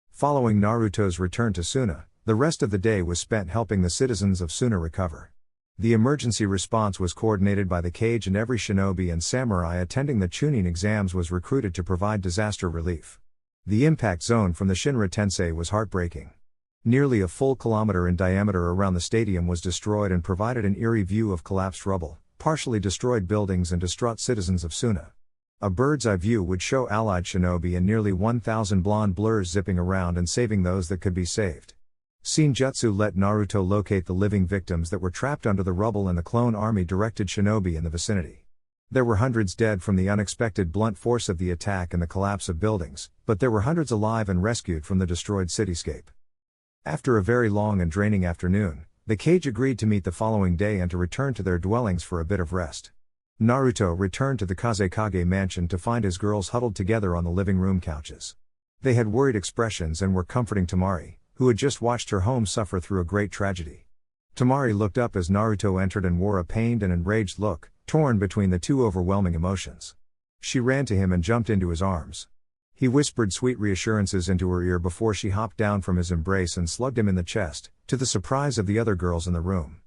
Following Naruto's return to Suna, the rest of the day was spent helping the citizens of Suna recover. The emergency response was coordinated by the Cage, and every shinobi and samurai attending the Chunin exams was recruited to provide disaster relief. The impact zone from the Shinra Tensei was heartbreaking. Nearly a full kilometer in diameter around the stadium was destroyed and provided an eerie view of collapsed rubble, partially destroyed buildings and distraught citizens of Suna. A bird's eye view would show allied shinobi and nearly 1,000 blonde blurs zipping around and saving those that could be saved. Senjutsu let Naruto locate the living victims that were trapped under the rubble, and the clone army directed shinobi in the vicinity. There were hundreds dead from the unexpected blunt force of the attack and the collapse of buildings, but there were hundreds alive and rescued from the destroyed cityscape. After a very long and draining afternoon, the Cage agreed to meet the following day and to return to their dwellings for a bit of rest. Naruto returned to the Kazekage mansion to find his girls huddled together on the living room couches. They had worried expressions and were comforting Tamari, who had just watched her home suffer through a great tragedy. Tamari looked up as Naruto entered and wore a pained and enraged look, torn between the two overwhelming emotions. She ran to him and jumped into his arms. He whispered sweet reassurances into her ear before she hopped down from his embrace and slugged him in the chest, to the surprise of the other girls in the room.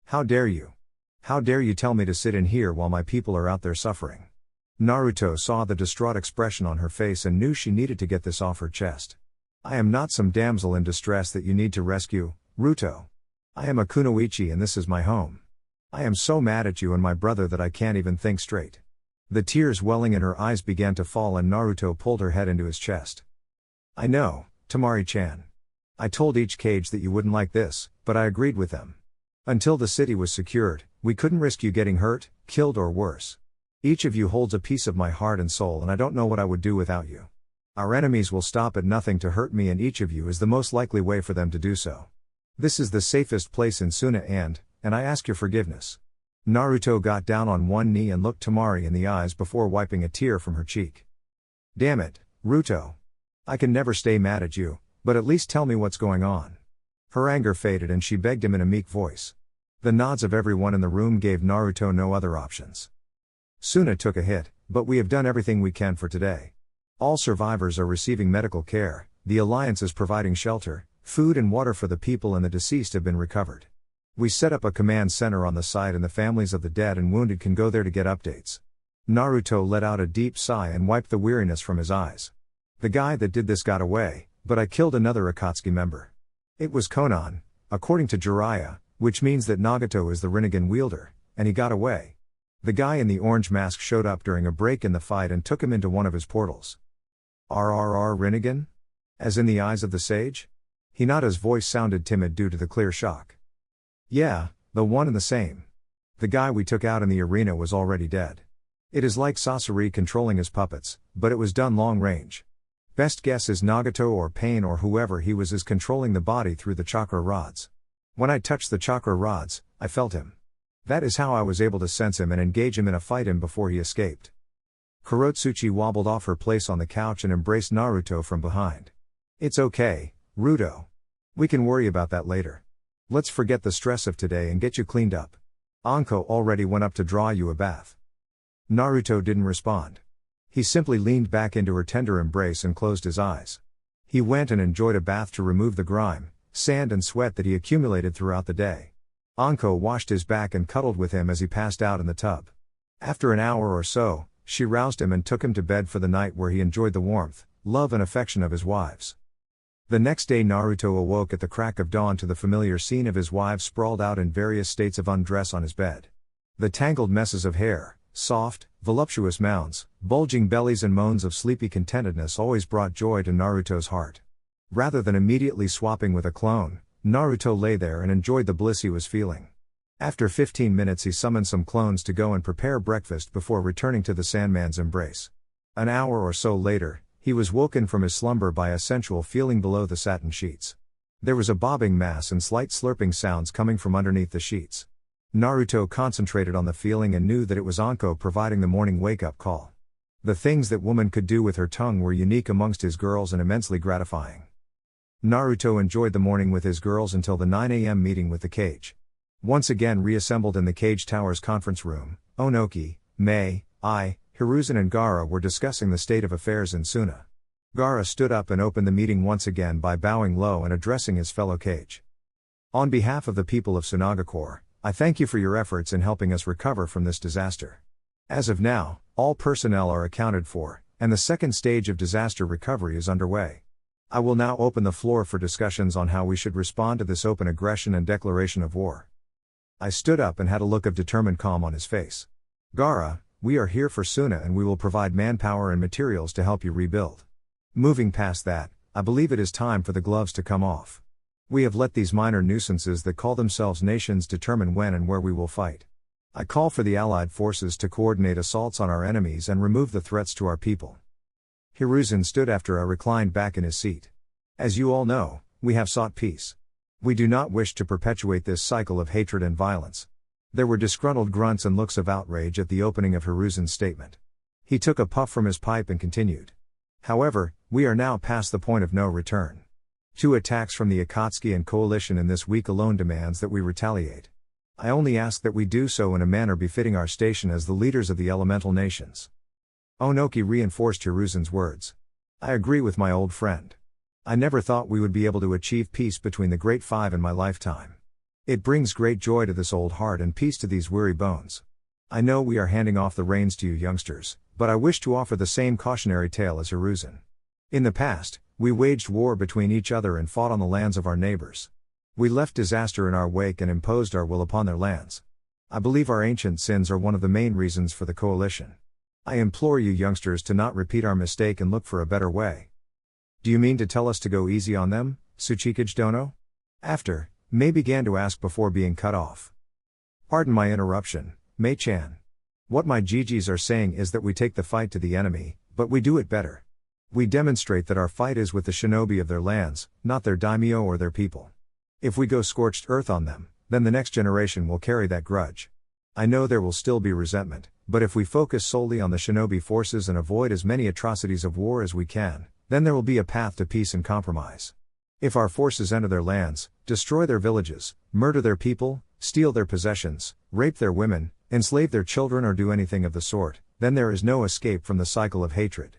"How dare you? How dare you tell me to sit in here while my people are out there suffering?" Naruto saw the distraught expression on her face and knew she needed to get this off her chest. "I am not some damsel in distress that you need to rescue, Ruto. I am a kunoichi and this is my home. I am so mad at you and my brother that I can't even think straight." The tears welling in her eyes began to fall and Naruto pulled her head into his chest. "I know, Tamari-chan. I told each Cage that you wouldn't like this, but I agreed with them. Until the city was secured, we couldn't risk you getting hurt, killed or worse. Each of you holds a piece of my heart and soul and I don't know what I would do without you. Our enemies will stop at nothing to hurt me and each of you is the most likely way for them to do so. This is the safest place in Suna and I ask your forgiveness." Naruto got down on one knee and looked Tamari in the eyes before wiping a tear from her cheek. "Damn it, Ruto. I can never stay mad at you, but at least tell me what's going on." Her anger faded and she begged him in a meek voice. The nods of everyone in the room gave Naruto no other options. "Suna took a hit, but we have done everything we can for today. All survivors are receiving medical care, the Alliance is providing shelter, food and water for the people and the deceased have been recovered. We set up a command center on the site and the families of the dead and wounded can go there to get updates." Naruto let out a deep sigh and wiped the weariness from his eyes. "The guy that did this got away, but I killed another Akatsuki member. It was Konan, according to Jiraiya, which means that Nagato is the Rinnegan wielder, and he got away. The guy in the orange mask showed up during a break in the fight and took him into one of his portals." "RRR Rinnegan? As in the eyes of the sage?" Hinata's voice sounded timid due to the clear shock. "Yeah, the one and the same. The guy we took out in the arena was already dead. It is like Sasori controlling his puppets, but it was done long range. Best guess is Nagato or Pain or whoever he was is controlling the body through the chakra rods. When I touched the chakra rods, I felt him. That is how I was able to sense him and engage him in a fight before he escaped." Kurotsuchi wobbled off her place on the couch and embraced Naruto from behind. "It's okay, Ruto. We can worry about that later. Let's forget the stress of today and get you cleaned up. Anko already went up to draw you a bath." Naruto didn't respond. He simply leaned back into her tender embrace and closed his eyes. He went and enjoyed a bath to remove the grime, sand and sweat that he accumulated throughout the day. Anko washed his back and cuddled with him as he passed out in the tub. After an hour or so, she roused him and took him to bed for the night where he enjoyed the warmth, love and affection of his wives. The next day Naruto awoke at the crack of dawn to the familiar scene of his wives sprawled out in various states of undress on his bed. The tangled messes of hair, soft, voluptuous mounds, bulging bellies and moans of sleepy contentedness always brought joy to Naruto's heart. Rather than immediately swapping with a clone, Naruto lay there and enjoyed the bliss he was feeling. After 15 minutes he summoned some clones to go and prepare breakfast before returning to the Sandman's embrace. An hour or so later, he was woken from his slumber by a sensual feeling below the satin sheets. There was a bobbing mass and slight slurping sounds coming from underneath the sheets. Naruto concentrated on the feeling and knew that it was Anko providing the morning wake-up call. The things that woman could do with her tongue were unique amongst his girls and immensely gratifying. Naruto enjoyed the morning with his girls until the 9 a.m. meeting with the cage. Once again reassembled in the Cage Tower's conference room, Onoki, Mei, Hiruzen and Gaara were discussing the state of affairs in Suna. Gaara stood up and opened the meeting once again by bowing low and addressing his fellow cage. On behalf of the people of Sunagakure, I thank you for your efforts in helping us recover from this disaster. As of now, all personnel are accounted for, and the second stage of disaster recovery is underway. I will now open the floor for discussions on how we should respond to this open aggression and declaration of war. I stood up and had a look of determined calm on his face. Gaara, we are here for Suna and we will provide manpower and materials to help you rebuild. Moving past that, I believe it is time for the gloves to come off. We have let these minor nuisances that call themselves nations determine when and where we will fight. I call for the Allied forces to coordinate assaults on our enemies and remove the threats to our people. Hiruzen stood after I reclined back in his seat. As you all know, we have sought peace. We do not wish to perpetuate this cycle of hatred and violence. There were disgruntled grunts and looks of outrage at the opening of Hiruzen's statement. He took a puff from his pipe and continued. However, we are now past the point of no return. 2 attacks from the Akatsuki and coalition in this week alone demands that we retaliate. I only ask that we do so in a manner befitting our station as the leaders of the elemental nations. Onoki reinforced Hiruzen's words. I agree with my old friend. I never thought we would be able to achieve peace between the Great Five in my lifetime. It brings great joy to this old heart and peace to these weary bones. I know we are handing off the reins to you youngsters, but I wish to offer the same cautionary tale as Hiruzen. In the past, we waged war between each other and fought on the lands of our neighbors. We left disaster in our wake and imposed our will upon their lands. I believe our ancient sins are one of the main reasons for the coalition. I implore you youngsters to not repeat our mistake and look for a better way. Do you mean to tell us to go easy on them, Tsuchikage Dono? After, Mei began to ask before being cut off. Pardon my interruption, Mei-chan. What my Gigis are saying is that we take the fight to the enemy, but we do it better. We demonstrate that our fight is with the shinobi of their lands, not their daimyo or their people. If we go scorched earth on them, then the next generation will carry that grudge. I know there will still be resentment, but if we focus solely on the shinobi forces and avoid as many atrocities of war as we can, then there will be a path to peace and compromise. If our forces enter their lands, destroy their villages, murder their people, steal their possessions, rape their women, enslave their children or do anything of the sort, then there is no escape from the cycle of hatred.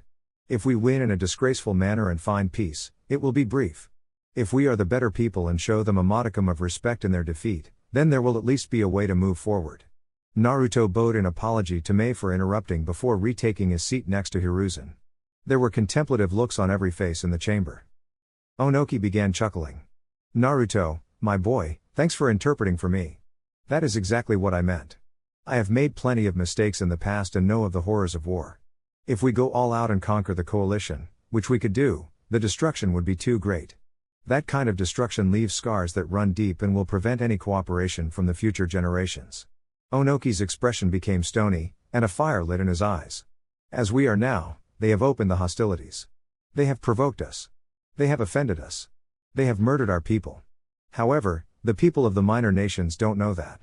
If we win in a disgraceful manner and find peace, it will be brief. If we are the better people and show them a modicum of respect in their defeat, then there will at least be a way to move forward. Naruto bowed in apology to Mei for interrupting before retaking his seat next to Hiruzen. There were contemplative looks on every face in the chamber. Onoki began chuckling. Naruto, my boy, thanks for interpreting for me. That is exactly what I meant. I have made plenty of mistakes in the past and know of the horrors of war. If we go all out and conquer the coalition, which we could do, the destruction would be too great. That kind of destruction leaves scars that run deep and will prevent any cooperation from the future generations. Onoki's expression became stony, and a fire lit in his eyes. As we are now, they have opened the hostilities. They have provoked us. They have offended us. They have murdered our people. However, the people of the minor nations don't know that.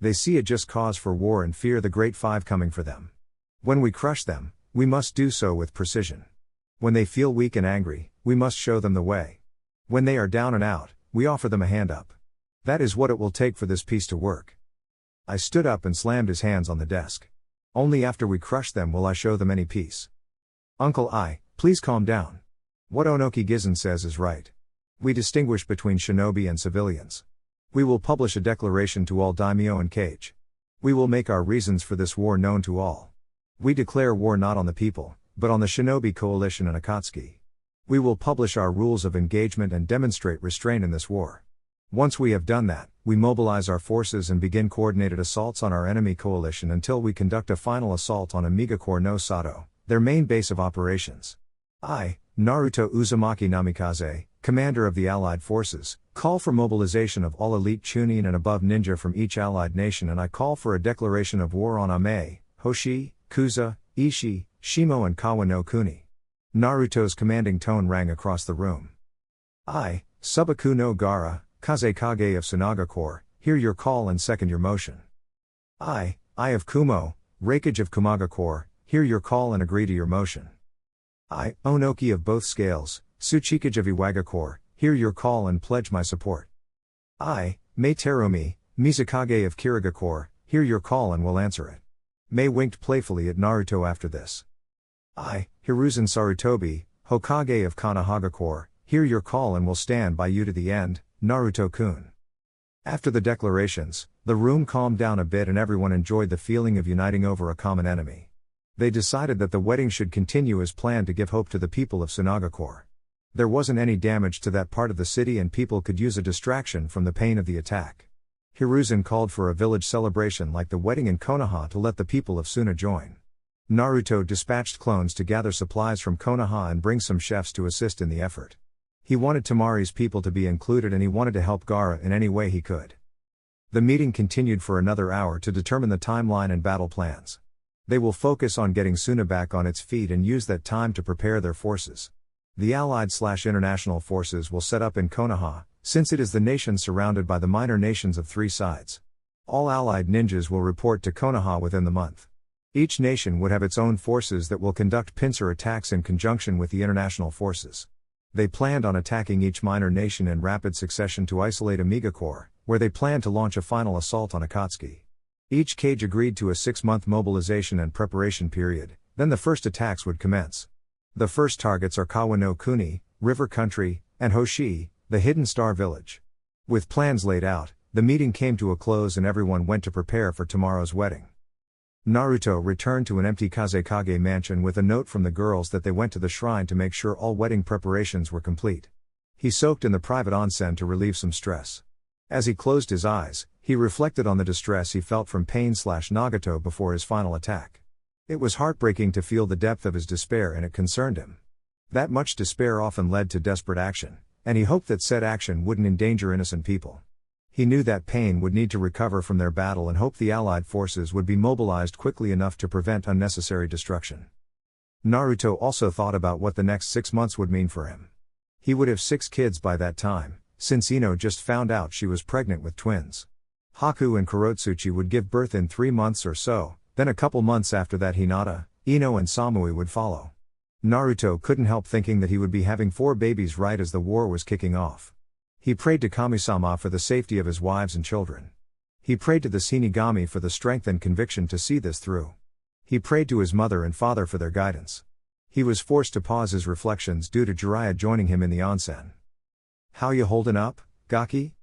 They see it just cause for war and fear the Great Five coming for them. When we crush them, we must do so with precision. When they feel weak and angry, we must show them the way. When they are down and out, we offer them a hand up. That is what it will take for this peace to work. I stood up and slammed his hands on the desk. Only after we crush them will I show them any peace. Uncle please calm down. What Onoki Gizen says is right. We distinguish between shinobi and civilians. We will publish a declaration to all daimyo and kage. We will make our reasons for this war known to all. We declare war not on the people, but on the shinobi coalition and Akatsuki. We will publish our rules of engagement and demonstrate restraint in this war. Once we have done that, we mobilize our forces and begin coordinated assaults on our enemy coalition until we conduct a final assault on Amigakure no Sato, their main base of operations. I, Naruto Uzumaki Namikaze, commander of the Allied forces, call for mobilization of all elite Chunin and above ninja from each Allied nation, and I call for a declaration of war on Ame, Hoshi, Kuza, Ishi, Shimo and Kawa no Kuni. Naruto's commanding tone rang across the room. I, Subaku no Gaara, Kazekage of Sunagakure, hear your call and second your motion. I of Kumo, Raikage of Kumagakure, hear your call and agree to your motion. I, Onoki of both scales, Tsuchikage of Iwagakure, hear your call and pledge my support. I, Mei Terumi, Mizukage of Kirigakure, hear your call and will answer it. Mei winked playfully at Naruto after this. I, Hiruzen Sarutobi, Hokage of Konohagakure, hear your call and will stand by you to the end, Naruto-kun. After the declarations, the room calmed down a bit and everyone enjoyed the feeling of uniting over a common enemy. They decided that the wedding should continue as planned to give hope to the people of Sunagakure. There wasn't any damage to that part of the city and people could use a distraction from the pain of the attack. Hiruzen called for a village celebration like the wedding in Konoha to let the people of Suna join. Naruto dispatched clones to gather supplies from Konoha and bring some chefs to assist in the effort. He wanted Tamari's people to be included and he wanted to help Gaara in any way he could. The meeting continued for another hour to determine the timeline and battle plans. They will focus on getting Suna back on its feet and use that time to prepare their forces. The Allied/International forces will set up in Konoha, since it is the nation surrounded by the minor nations of three sides. All Allied ninjas will report to Konoha within the month. Each nation would have its own forces that will conduct pincer attacks in conjunction with the international forces. They planned on attacking each minor nation in rapid succession to isolate Amigakure, where they planned to launch a final assault on Akatsuki. Each cage agreed to a 6-month mobilization and preparation period, then the first attacks would commence. The first targets are Kawa no Kuni, River Country, and Hoshi, the Hidden Star Village. With plans laid out, the meeting came to a close and everyone went to prepare for tomorrow's wedding. Naruto returned to an empty Kazekage mansion with a note from the girls that they went to the shrine to make sure all wedding preparations were complete. He soaked in the private onsen to relieve some stress. As he closed his eyes, he reflected on the distress he felt from Pain/Nagato before his final attack. It was heartbreaking to feel the depth of his despair and it concerned him. That much despair often led to desperate action, and he hoped that said action wouldn't endanger innocent people. He knew that Pain would need to recover from their battle and hoped the Allied forces would be mobilized quickly enough to prevent unnecessary destruction. Naruto also thought about what the next 6 months would mean for him. He would have 6 kids by that time, since Ino just found out she was pregnant with twins. Haku and Kurotsuchi would give birth in 3 months or so, then a couple months after that Hinata, Ino and Samui would follow. Naruto couldn't help thinking that he would be having 4 babies right as the war was kicking off. He prayed to Kami-sama for the safety of his wives and children. He prayed to the Shinigami for the strength and conviction to see this through. He prayed to his mother and father for their guidance. He was forced to pause his reflections due to Jiraiya joining him in the onsen. "How you holdin' up, Gaki?"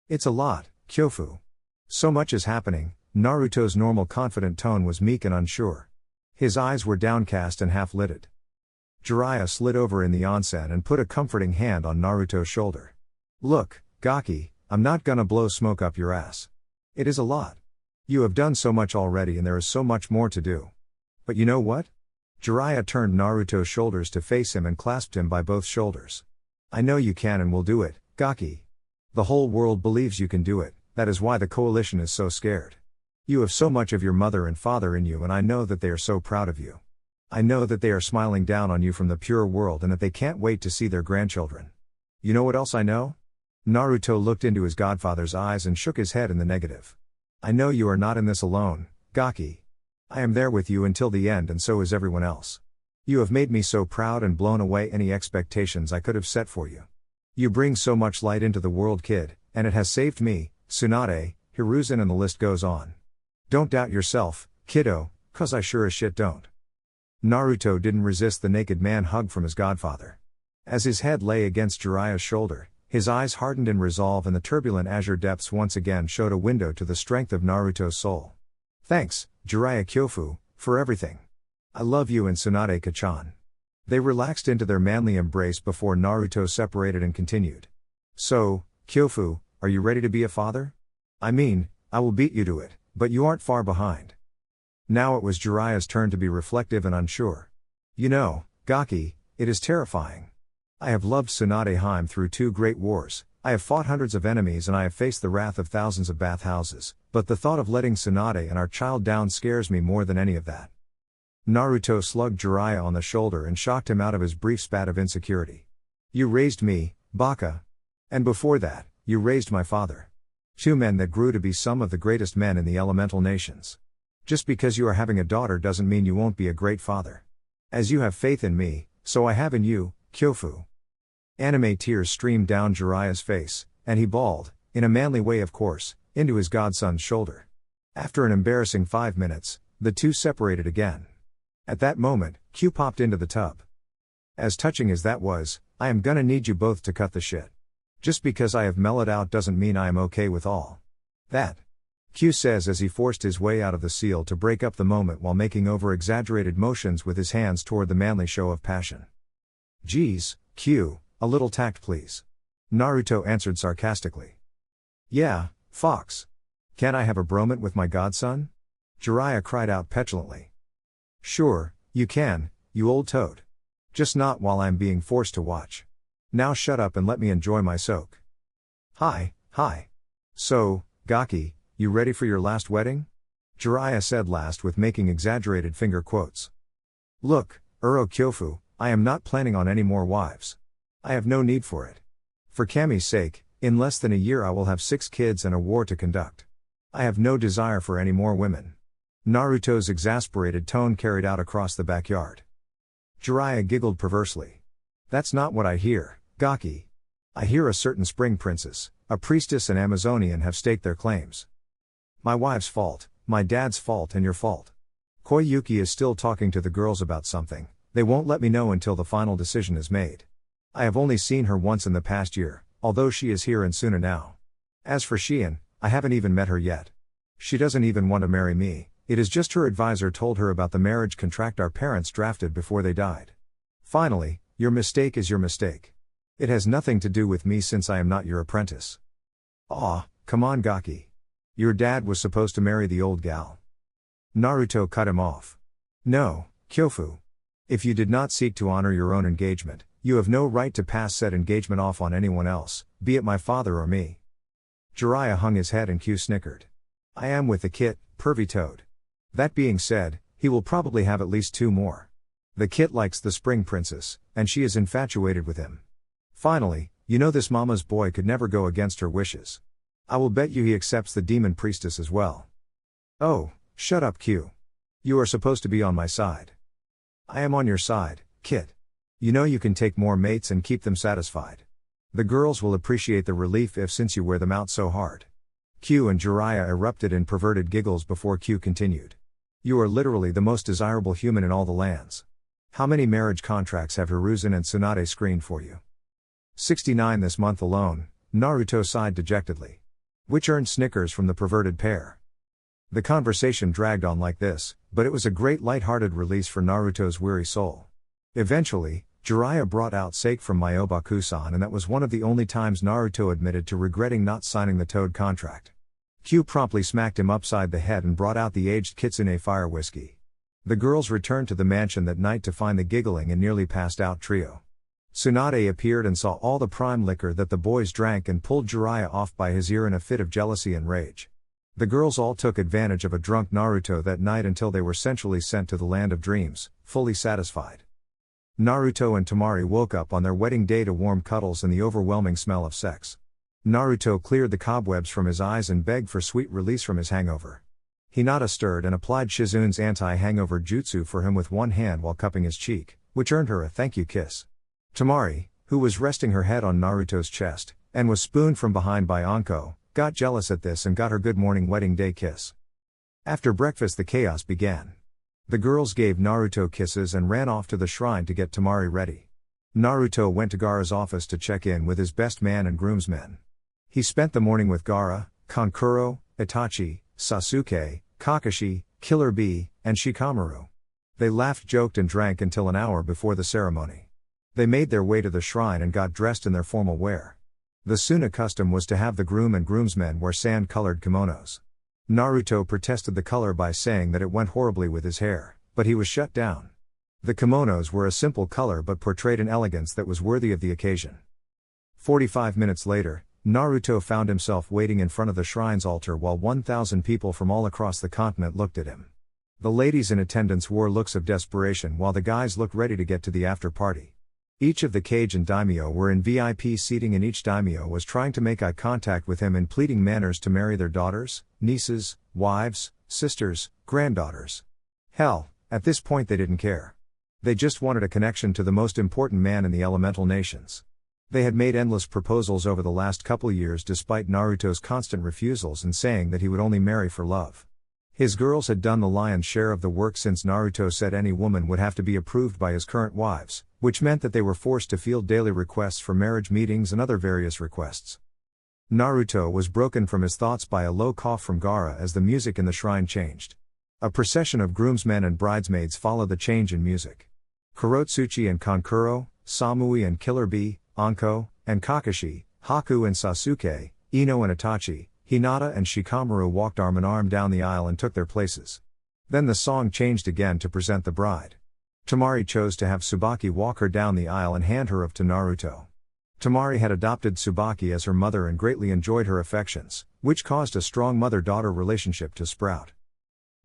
"It's a lot, Kyofu. So much is happening." Naruto's normal confident tone was meek and unsure. His eyes were downcast and half-lidded. Jiraiya slid over in the onsen and put a comforting hand on Naruto's shoulder. "Look, Gaki, I'm not gonna blow smoke up your ass. It is a lot. You have done so much already and there is so much more to do. But you know what?" Jiraiya turned Naruto's shoulders to face him and clasped him by both shoulders. "I know you can and will do it, Gaki. The whole world believes you can do it, that is why the coalition is so scared. You have so much of your mother and father in you and I know that they are so proud of you. I know that they are smiling down on you from the pure world and that they can't wait to see their grandchildren. You know what else I know?" Naruto looked into his godfather's eyes and shook his head in the negative. "I know you are not in this alone, Gaki. I am there with you until the end and so is everyone else. You have made me so proud and blown away any expectations I could have set for you. You bring so much light into the world, kid, and it has saved me, Tsunade, Hiruzen and the list goes on. Don't doubt yourself, kiddo, 'cause I sure as shit don't." Naruto didn't resist the naked man hug from his godfather. As his head lay against Jiraiya's shoulder, his eyes hardened in resolve and the turbulent azure depths once again showed a window to the strength of Naruto's soul. "Thanks, Jiraiya Kyofu, for everything. I love you and Tsunade Kachan." They relaxed into their manly embrace before Naruto separated and continued. "So, Kyofu, are you ready to be a father? I mean, I will beat you to it, but you aren't far behind." Now it was Jiraiya's turn to be reflective and unsure. "You know, Gaki, it is terrifying. I have loved Tsunade Heim through 2 great wars, I have fought hundreds of enemies and I have faced the wrath of thousands of bathhouses, but the thought of letting Tsunade and our child down scares me more than any of that." Naruto slugged Jiraiya on the shoulder and shocked him out of his brief spat of insecurity. "You raised me, Baka. And before that, you raised my father. 2 men that grew to be some of the greatest men in the elemental nations. Just because you are having a daughter doesn't mean you won't be a great father. As you have faith in me, so I have in you, Kyofu. Anime tears streamed down Jiraiya's face, and he bawled, in a manly way of course, into his godson's shoulder. After an embarrassing 5 minutes, the two separated again. At that moment, Q popped into the tub. As touching as that was, I am gonna need you both to cut the shit. Just because I have mellowed out doesn't mean I am okay with all that. Q says as he forced his way out of the seal to break up the moment while making over-exaggerated motions with his hands toward the manly show of passion. Geez, Q, a little tact please. Naruto answered sarcastically. Yeah, Fox. Can't I have a bromance with my godson? Jiraiya cried out petulantly. Sure, you can, you old toad. Just not while I'm being forced to watch. Now shut up and let me enjoy my soak. Hi. So, Gaki, you ready for your last wedding? Jiraiya said last with making exaggerated finger quotes. Look, Uro Kyofu, I am not planning on any more wives. I have no need for it. For Kami's sake, in less than a year I will have 6 kids and a war to conduct. I have no desire for any more women. Naruto's exasperated tone carried out across the backyard. Jiraiya giggled perversely. That's not what I hear, Gaki. I hear a certain spring princess, a priestess and Amazonian have staked their claims. My wife's fault, my dad's fault and your fault. Koyuki is still talking to the girls about something, they won't let me know until the final decision is made. I have only seen her once in the past year, although she is here in Suna now. As for Shion, I haven't even met her yet. She doesn't even want to marry me, it is just her advisor told her about the marriage contract our parents drafted before they died. Finally, your mistake is your mistake. It has nothing to do with me since I am not your apprentice. Aw, come on Gaki. Your dad was supposed to marry the old gal. Naruto cut him off. No, Kyofu. If you did not seek to honor your own engagement, you have no right to pass said engagement off on anyone else, be it my father or me. Jiraiya hung his head and Q snickered. I am with the kit, pervy toad. That being said, he will probably have at least 2 more. The kit likes the spring princess, and she is infatuated with him. Finally, you know this mama's boy could never go against her wishes. I will bet you he accepts the demon priestess as well. Oh, shut up Q. You are supposed to be on my side. I am on your side, kit. You know you can take more mates and keep them satisfied. The girls will appreciate the relief if since you wear them out so hard. Q and Jiraiya erupted in perverted giggles before Q continued. You are literally the most desirable human in all the lands. How many marriage contracts have Hiruzen and Tsunade screened for you? 69 this month alone, Naruto sighed dejectedly. Which earned snickers from the perverted pair. The conversation dragged on like this, but it was a great light-hearted release for Naruto's weary soul. Eventually, Jiraiya brought out Sake from Myobaku-san and that was one of the only times Naruto admitted to regretting not signing the Toad contract. Q promptly smacked him upside the head and brought out the aged Kitsune fire whiskey. The girls returned to the mansion that night to find the giggling and nearly passed out trio. Tsunade appeared and saw all the prime liquor that the boys drank and pulled Jiraiya off by his ear in a fit of jealousy and rage. The girls all took advantage of a drunk Naruto that night until they were centrally sent to the land of dreams, fully satisfied. Naruto and Temari woke up on their wedding day to warm cuddles and the overwhelming smell of sex. Naruto cleared the cobwebs from his eyes and begged for sweet release from his hangover. Hinata stirred and applied Shizun's anti-hangover jutsu for him with one hand while cupping his cheek, which earned her a thank you kiss. Temari, who was resting her head on Naruto's chest, and was spooned from behind by Anko, got jealous at this and got her good morning wedding day kiss. After breakfast the chaos began. The girls gave Naruto kisses and ran off to the shrine to get Temari ready. Naruto went to Gaara's office to check in with his best man and groomsmen. He spent the morning with Gaara, Kankuro, Itachi, Sasuke, Kakashi, Killer Bee, and Shikamaru. They laughed, joked and drank until an hour before the ceremony. They made their way to the shrine and got dressed in their formal wear. The Suna custom was to have the groom and groomsmen wear sand-colored kimonos. Naruto protested the color by saying that it went horribly with his hair, but he was shut down. The kimonos were a simple color but portrayed an elegance that was worthy of the occasion. 45 minutes later, Naruto found himself waiting in front of the shrine's altar while 1,000 people from all across the continent looked at him. The ladies in attendance wore looks of desperation while the guys looked ready to get to the after party. Each of the Kage and daimyo were in VIP seating and each daimyo was trying to make eye contact with him in pleading manners to marry their daughters, nieces, wives, sisters, granddaughters. Hell, at this point they didn't care. They just wanted a connection to the most important man in the elemental nations. They had made endless proposals over the last couple years despite Naruto's constant refusals and saying that he would only marry for love. His girls had done the lion's share of the work since Naruto said any woman would have to be approved by his current wives, which meant that they were forced to field daily requests for marriage meetings and other various requests. Naruto was broken from his thoughts by a low cough from Gaara as the music in the shrine changed. A procession of groomsmen and bridesmaids followed the change in music. Kurotsuchi and Kankuro, Samui and Killer Bee, Anko, and Kakashi, Haku and Sasuke, Ino and Itachi, Hinata and Shikamaru walked arm in arm down the aisle and took their places. Then the song changed again to present the bride. Temari chose to have Tsubaki walk her down the aisle and hand her off to Naruto. Temari had adopted Tsubaki as her mother and greatly enjoyed her affections, which caused a strong mother-daughter relationship to sprout.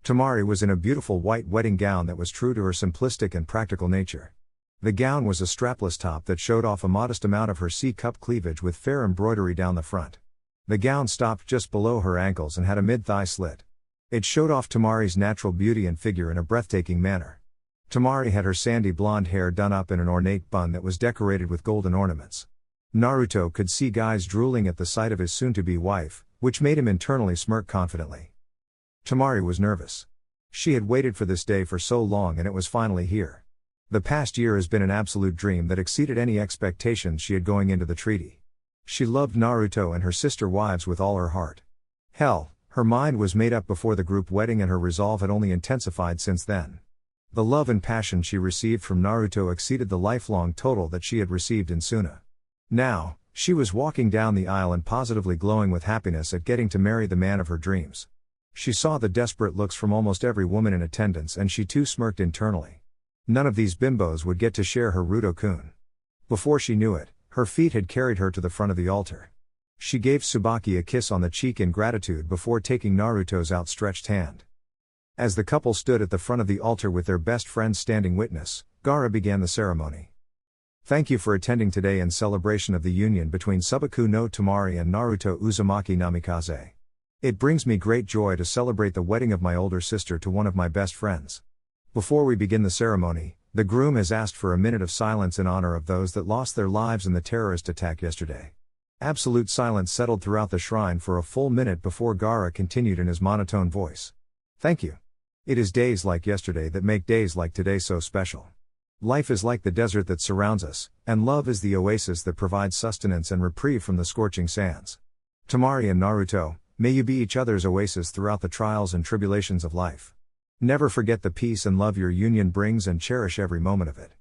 Temari was in a beautiful white wedding gown that was true to her simplistic and practical nature. The gown was a strapless top that showed off a modest amount of her C-cup cleavage with fair embroidery down the front. The gown stopped just below her ankles and had a mid-thigh slit. It showed off Temari's natural beauty and figure in a breathtaking manner. Temari had her sandy blonde hair done up in an ornate bun that was decorated with golden ornaments. Naruto could see guys drooling at the sight of his soon-to-be wife, which made him internally smirk confidently. Temari was nervous. She had waited for this day for so long and it was finally here. The past year has been an absolute dream that exceeded any expectations she had going into the treaty. She loved Naruto and her sister wives with all her heart. Hell, her mind was made up before the group wedding and her resolve had only intensified since then. The love and passion she received from Naruto exceeded the lifelong total that she had received in Suna. Now, she was walking down the aisle and positively glowing with happiness at getting to marry the man of her dreams. She saw the desperate looks from almost every woman in attendance and she too smirked internally. None of these bimbos would get to share her Ruto-kun. Before she knew it, her feet had carried her to the front of the altar. She gave Tsubaki a kiss on the cheek in gratitude before taking Naruto's outstretched hand. As the couple stood at the front of the altar with their best friend standing witness, Gaara began the ceremony. Thank you for attending today in celebration of the union between Subaku no Temari and Naruto Uzumaki Namikaze. It brings me great joy to celebrate the wedding of my older sister to one of my best friends. Before we begin the ceremony, the groom has asked for a minute of silence in honor of those that lost their lives in the terrorist attack yesterday. Absolute silence settled throughout the shrine for a full minute before Gaara continued in his monotone voice. Thank you. It is days like yesterday that make days like today so special. Life is like the desert that surrounds us, and love is the oasis that provides sustenance and reprieve from the scorching sands. Temari and Naruto, may you be each other's oasis throughout the trials and tribulations of life. Never forget the peace and love your union brings and cherish every moment of it.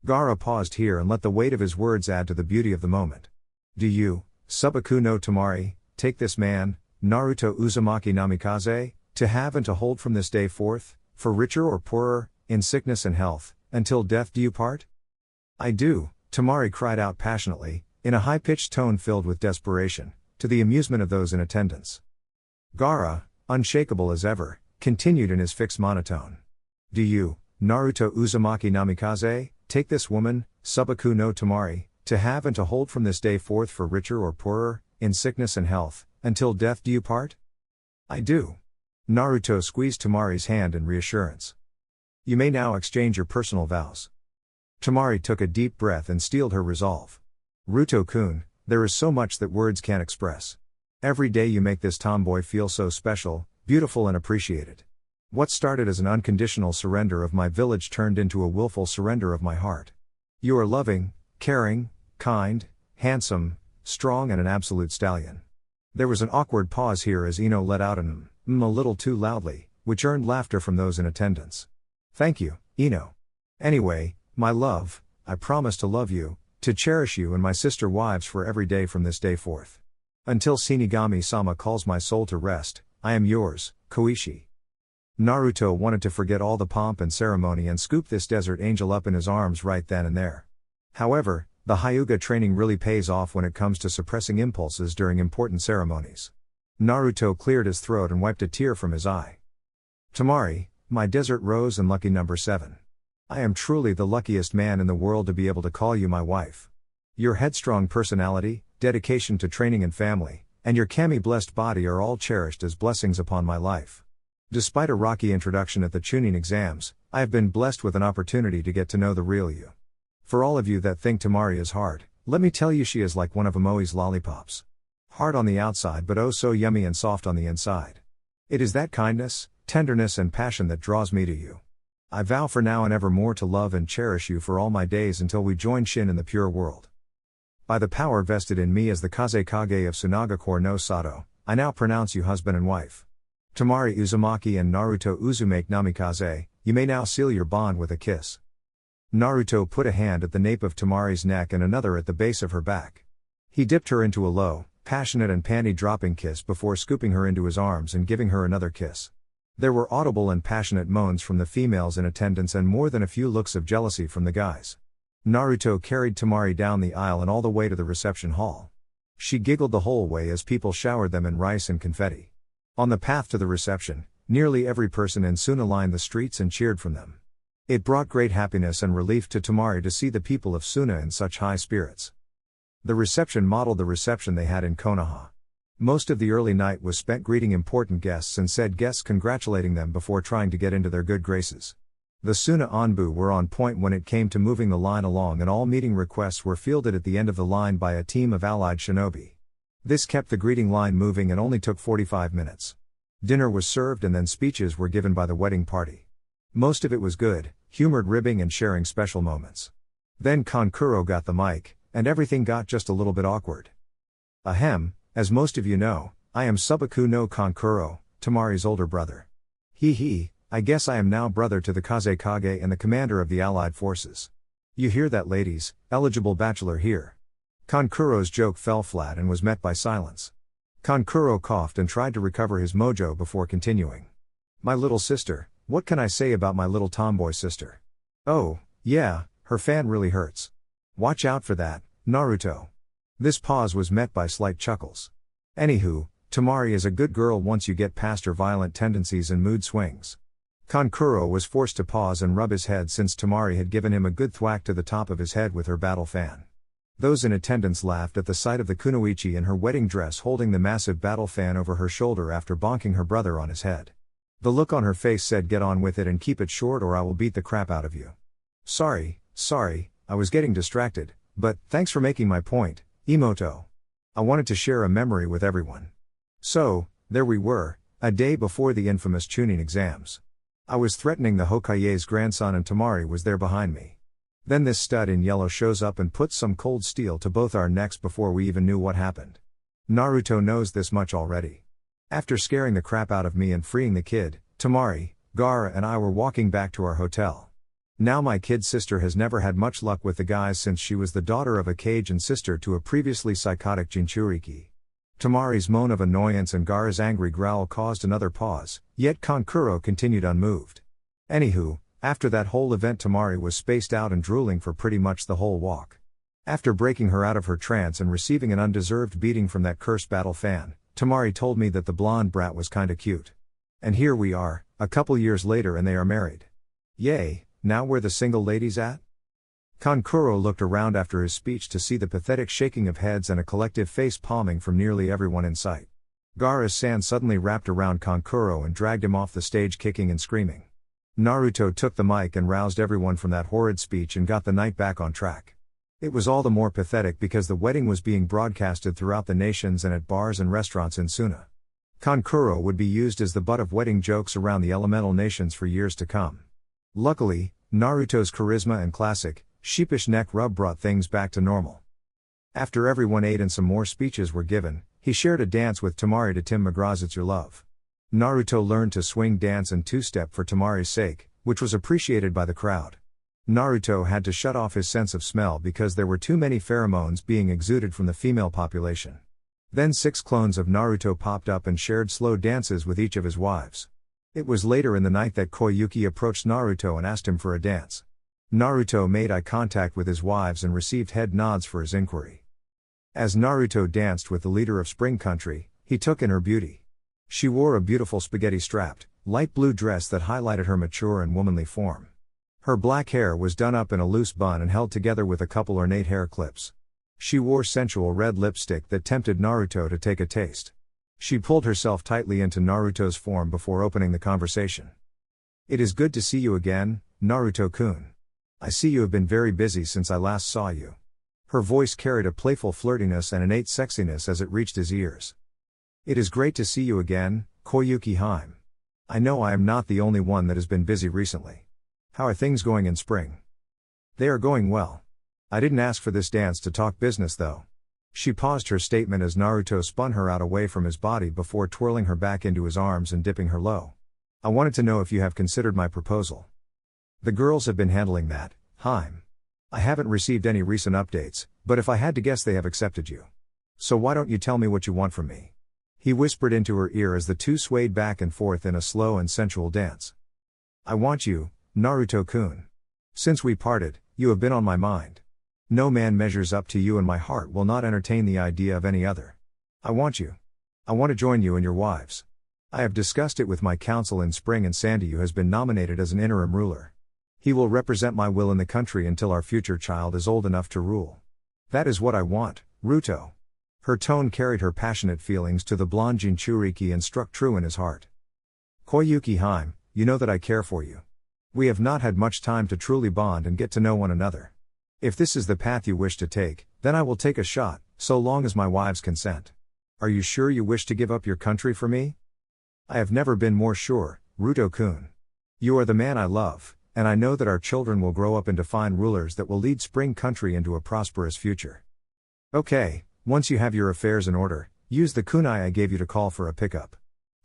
Gaara paused here and let the weight of his words add to the beauty of the moment. Do you, Subaku no Temari, take this man, Naruto Uzumaki Namikaze, to have and to hold from this day forth, for richer or poorer, in sickness and health, until death do you part? I do, Temari cried out passionately, in a high-pitched tone filled with desperation, to the amusement of those in attendance. Gaara, unshakable as ever, continued in his fixed monotone. Do you, Naruto Uzumaki Namikaze, take this woman, Subaku no Temari, to have and to hold from this day forth for richer or poorer, in sickness and health, until death do you part? I do. Naruto squeezed Temari's hand in reassurance. You may now exchange your personal vows. Temari took a deep breath and steeled her resolve. Ruto-kun, there is so much that words can't express. Every day you make this tomboy feel so special, beautiful and appreciated. What started as an unconditional surrender of my village turned into a willful surrender of my heart. You are loving, caring, kind, handsome, strong and an absolute stallion. There was an awkward pause here as Ino let out an a little too loudly, which earned laughter from those in attendance. Thank you, Ino. Anyway, my love, I promise to love you, to cherish you and my sister wives for every day from this day forth. Until Shinigami-sama calls my soul to rest, I am yours, Koichi. Naruto wanted to forget all the pomp and ceremony and scoop this desert angel up in his arms right then and there. However, the Hyuga training really pays off when it comes to suppressing impulses during important ceremonies. Naruto cleared his throat and wiped a tear from his eye. Temari, my desert rose and lucky number 7. I am truly the luckiest man in the world to be able to call you my wife. Your headstrong personality, dedication to training and family, and your kami-blessed body are all cherished as blessings upon my life. Despite a rocky introduction at the Chunin exams, I have been blessed with an opportunity to get to know the real you. For all of you that think Temari is hard, let me tell you she is like one of Amoi's lollipops. Hard on the outside but oh so yummy and soft on the inside. It is that kindness, tenderness and passion that draws me to you. I vow for now and evermore to love and cherish you for all my days until we join Shin in the pure world. By the power vested in me as the Kazekage of Tsunagakure no Sato, I now pronounce you husband and wife. Temari Uzumaki and Naruto Uzumake Namikaze, you may now seal your bond with a kiss. Naruto put a hand at the nape of Temari's neck and another at the base of her back. He dipped her into a low, passionate and panty-dropping kiss before scooping her into his arms and giving her another kiss. There were audible and passionate moans from the females in attendance and more than a few looks of jealousy from the guys. Naruto carried Temari down the aisle and all the way to the reception hall. She giggled the whole way as people showered them in rice and confetti. On the path to the reception, nearly every person in Suna lined the streets and cheered from them. It brought great happiness and relief to Temari to see the people of Suna in such high spirits. The reception modeled the reception they had in Konoha. Most of the early night was spent greeting important guests and said guests congratulating them before trying to get into their good graces. The Suna Anbu were on point when it came to moving the line along and all meeting requests were fielded at the end of the line by a team of allied shinobi. This kept the greeting line moving and only took 45 minutes. Dinner was served and then speeches were given by the wedding party. Most of it was good, humored ribbing and sharing special moments. Then Kankuro got the mic, and everything got just a little bit awkward. Ahem, as most of you know, I am Subaku no Kankuro, Temari's older brother. I guess I am now brother to the Kazekage and the commander of the allied forces. You hear that ladies, eligible bachelor here. Kankuro's joke fell flat and was met by silence. Kankuro coughed and tried to recover his mojo before continuing. My little sister, what can I say about my little tomboy sister? Oh, yeah, her fan really hurts. Watch out for that, Naruto. This pause was met by slight chuckles. Anywho, Temari is a good girl once you get past her violent tendencies and mood swings. Kankuro was forced to pause and rub his head since Temari had given him a good thwack to the top of his head with her battle fan. Those in attendance laughed at the sight of the kunoichi in her wedding dress holding the massive battle fan over her shoulder after bonking her brother on his head. The look on her face said get on with it and keep it short or I will beat the crap out of you. Sorry, I was getting distracted, but thanks for making my point, Imoto. I wanted to share a memory with everyone. So, there we were, a day before the infamous Chunin exams. I was threatening the Hokage's grandson and Temari was there behind me. Then this stud in yellow shows up and puts some cold steel to both our necks before we even knew what happened. Naruto knows this much already. After scaring the crap out of me and freeing the kid, Temari, Gaara and I were walking back to our hotel. Now my kid sister has never had much luck with the guys since she was the daughter of a Kage and sister to a previously psychotic Jinchuriki. Temari's moan of annoyance and Gaara's angry growl caused another pause, yet Kankuro continued unmoved. Anywho, after that whole event Temari was spaced out and drooling for pretty much the whole walk. After breaking her out of her trance and receiving an undeserved beating from that cursed battle fan, Temari told me that the blonde brat was kinda cute. And here we are, a couple years later and they are married. Yay, now where the single ladies at? Kankuro looked around after his speech to see the pathetic shaking of heads and a collective face palming from nearly everyone in sight. Gaara's-san suddenly wrapped around Kankuro and dragged him off the stage kicking and screaming. Naruto took the mic and roused everyone from that horrid speech and got the night back on track. It was all the more pathetic because the wedding was being broadcasted throughout the nations and at bars and restaurants in Suna. Kankuro would be used as the butt of wedding jokes around the elemental nations for years to come. Luckily, Naruto's charisma and classic, sheepish neck rub brought things back to normal. After everyone ate and some more speeches were given, he shared a dance with Temari to Tim McGraw's It's Your Love. Naruto learned to swing dance and two-step for Temari's sake, which was appreciated by the crowd. Naruto had to shut off his sense of smell because there were too many pheromones being exuded from the female population. Then 6 clones of Naruto popped up and shared slow dances with each of his wives. It was later in the night that Koyuki approached Naruto and asked him for a dance. Naruto made eye contact with his wives and received head nods for his inquiry. As Naruto danced with the leader of Spring Country, he took in her beauty. She wore a beautiful spaghetti-strapped, light blue dress that highlighted her mature and womanly form. Her black hair was done up in a loose bun and held together with a couple ornate hair clips. She wore sensual red lipstick that tempted Naruto to take a taste. She pulled herself tightly into Naruto's form before opening the conversation. It is good to see you again, Naruto-kun. I see you have been very busy since I last saw you. Her voice carried a playful flirtiness and innate sexiness as it reached his ears. It is great to see you again, Koyuki Haim. I know I am not the only one that has been busy recently. How are things going in spring? They are going well. I didn't ask for this dance to talk business though. She paused her statement as Naruto spun her out away from his body before twirling her back into his arms and dipping her low. I wanted to know if you have considered my proposal. The girls have been handling that, Haim. I haven't received any recent updates, but if I had to guess they have accepted you. So why don't you tell me what you want from me? He whispered into her ear as the two swayed back and forth in a slow and sensual dance. I want you, Naruto-kun. Since we parted, you have been on my mind. No man measures up to you and my heart will not entertain the idea of any other. I want you. I want to join you and your wives. I have discussed it with my council in spring and Sandiyu has been nominated as an interim ruler. He will represent my will in the country until our future child is old enough to rule. That is what I want, Ruto. Her tone carried her passionate feelings to the blonde Jinchuriki and struck true in his heart. Koyuki Haim, you know that I care for you. We have not had much time to truly bond and get to know one another. If this is the path you wish to take, then I will take a shot, so long as my wives consent. Are you sure you wish to give up your country for me? I have never been more sure, Ruto-kun. You are the man I love, and I know that our children will grow up into fine rulers that will lead Spring Country into a prosperous future. Okay, once you have your affairs in order, use the kunai I gave you to call for a pickup.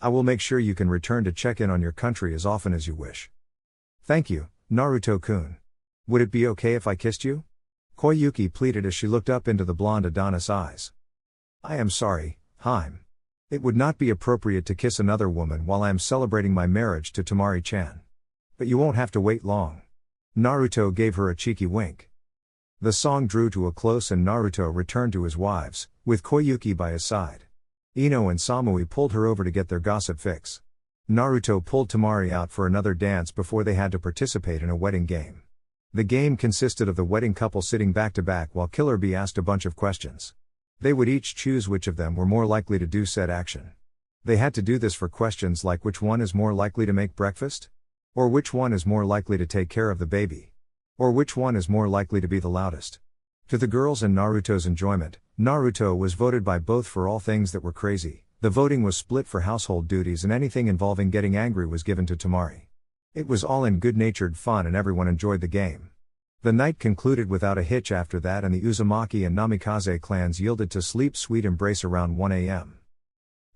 I will make sure you can return to check in on your country as often as you wish. Thank you, Naruto-kun. Would it be okay if I kissed you? Koyuki pleaded as she looked up into the blonde Adonis eyes. I am sorry, Haim. It would not be appropriate to kiss another woman while I am celebrating my marriage to Tamari-chan. But you won't have to wait long. Naruto gave her a cheeky wink. The song drew to a close and Naruto returned to his wives, with Koyuki by his side. Ino and Samui pulled her over to get their gossip fix. Naruto pulled Tamari out for another dance before they had to participate in a wedding game. The game consisted of the wedding couple sitting back to back while Killer Bee asked a bunch of questions. They would each choose which of them were more likely to do said action. They had to do this for questions like which one is more likely to make breakfast? Or which one is more likely to take care of the baby? Or which one is more likely to be the loudest? To the girls and Naruto's enjoyment, Naruto was voted by both for all things that were crazy. The voting was split for household duties and anything involving getting angry was given to Tamari. It was all in good-natured fun and everyone enjoyed the game. The night concluded without a hitch after that and the Uzumaki and Namikaze clans yielded to sleep sweet embrace around 1 a.m.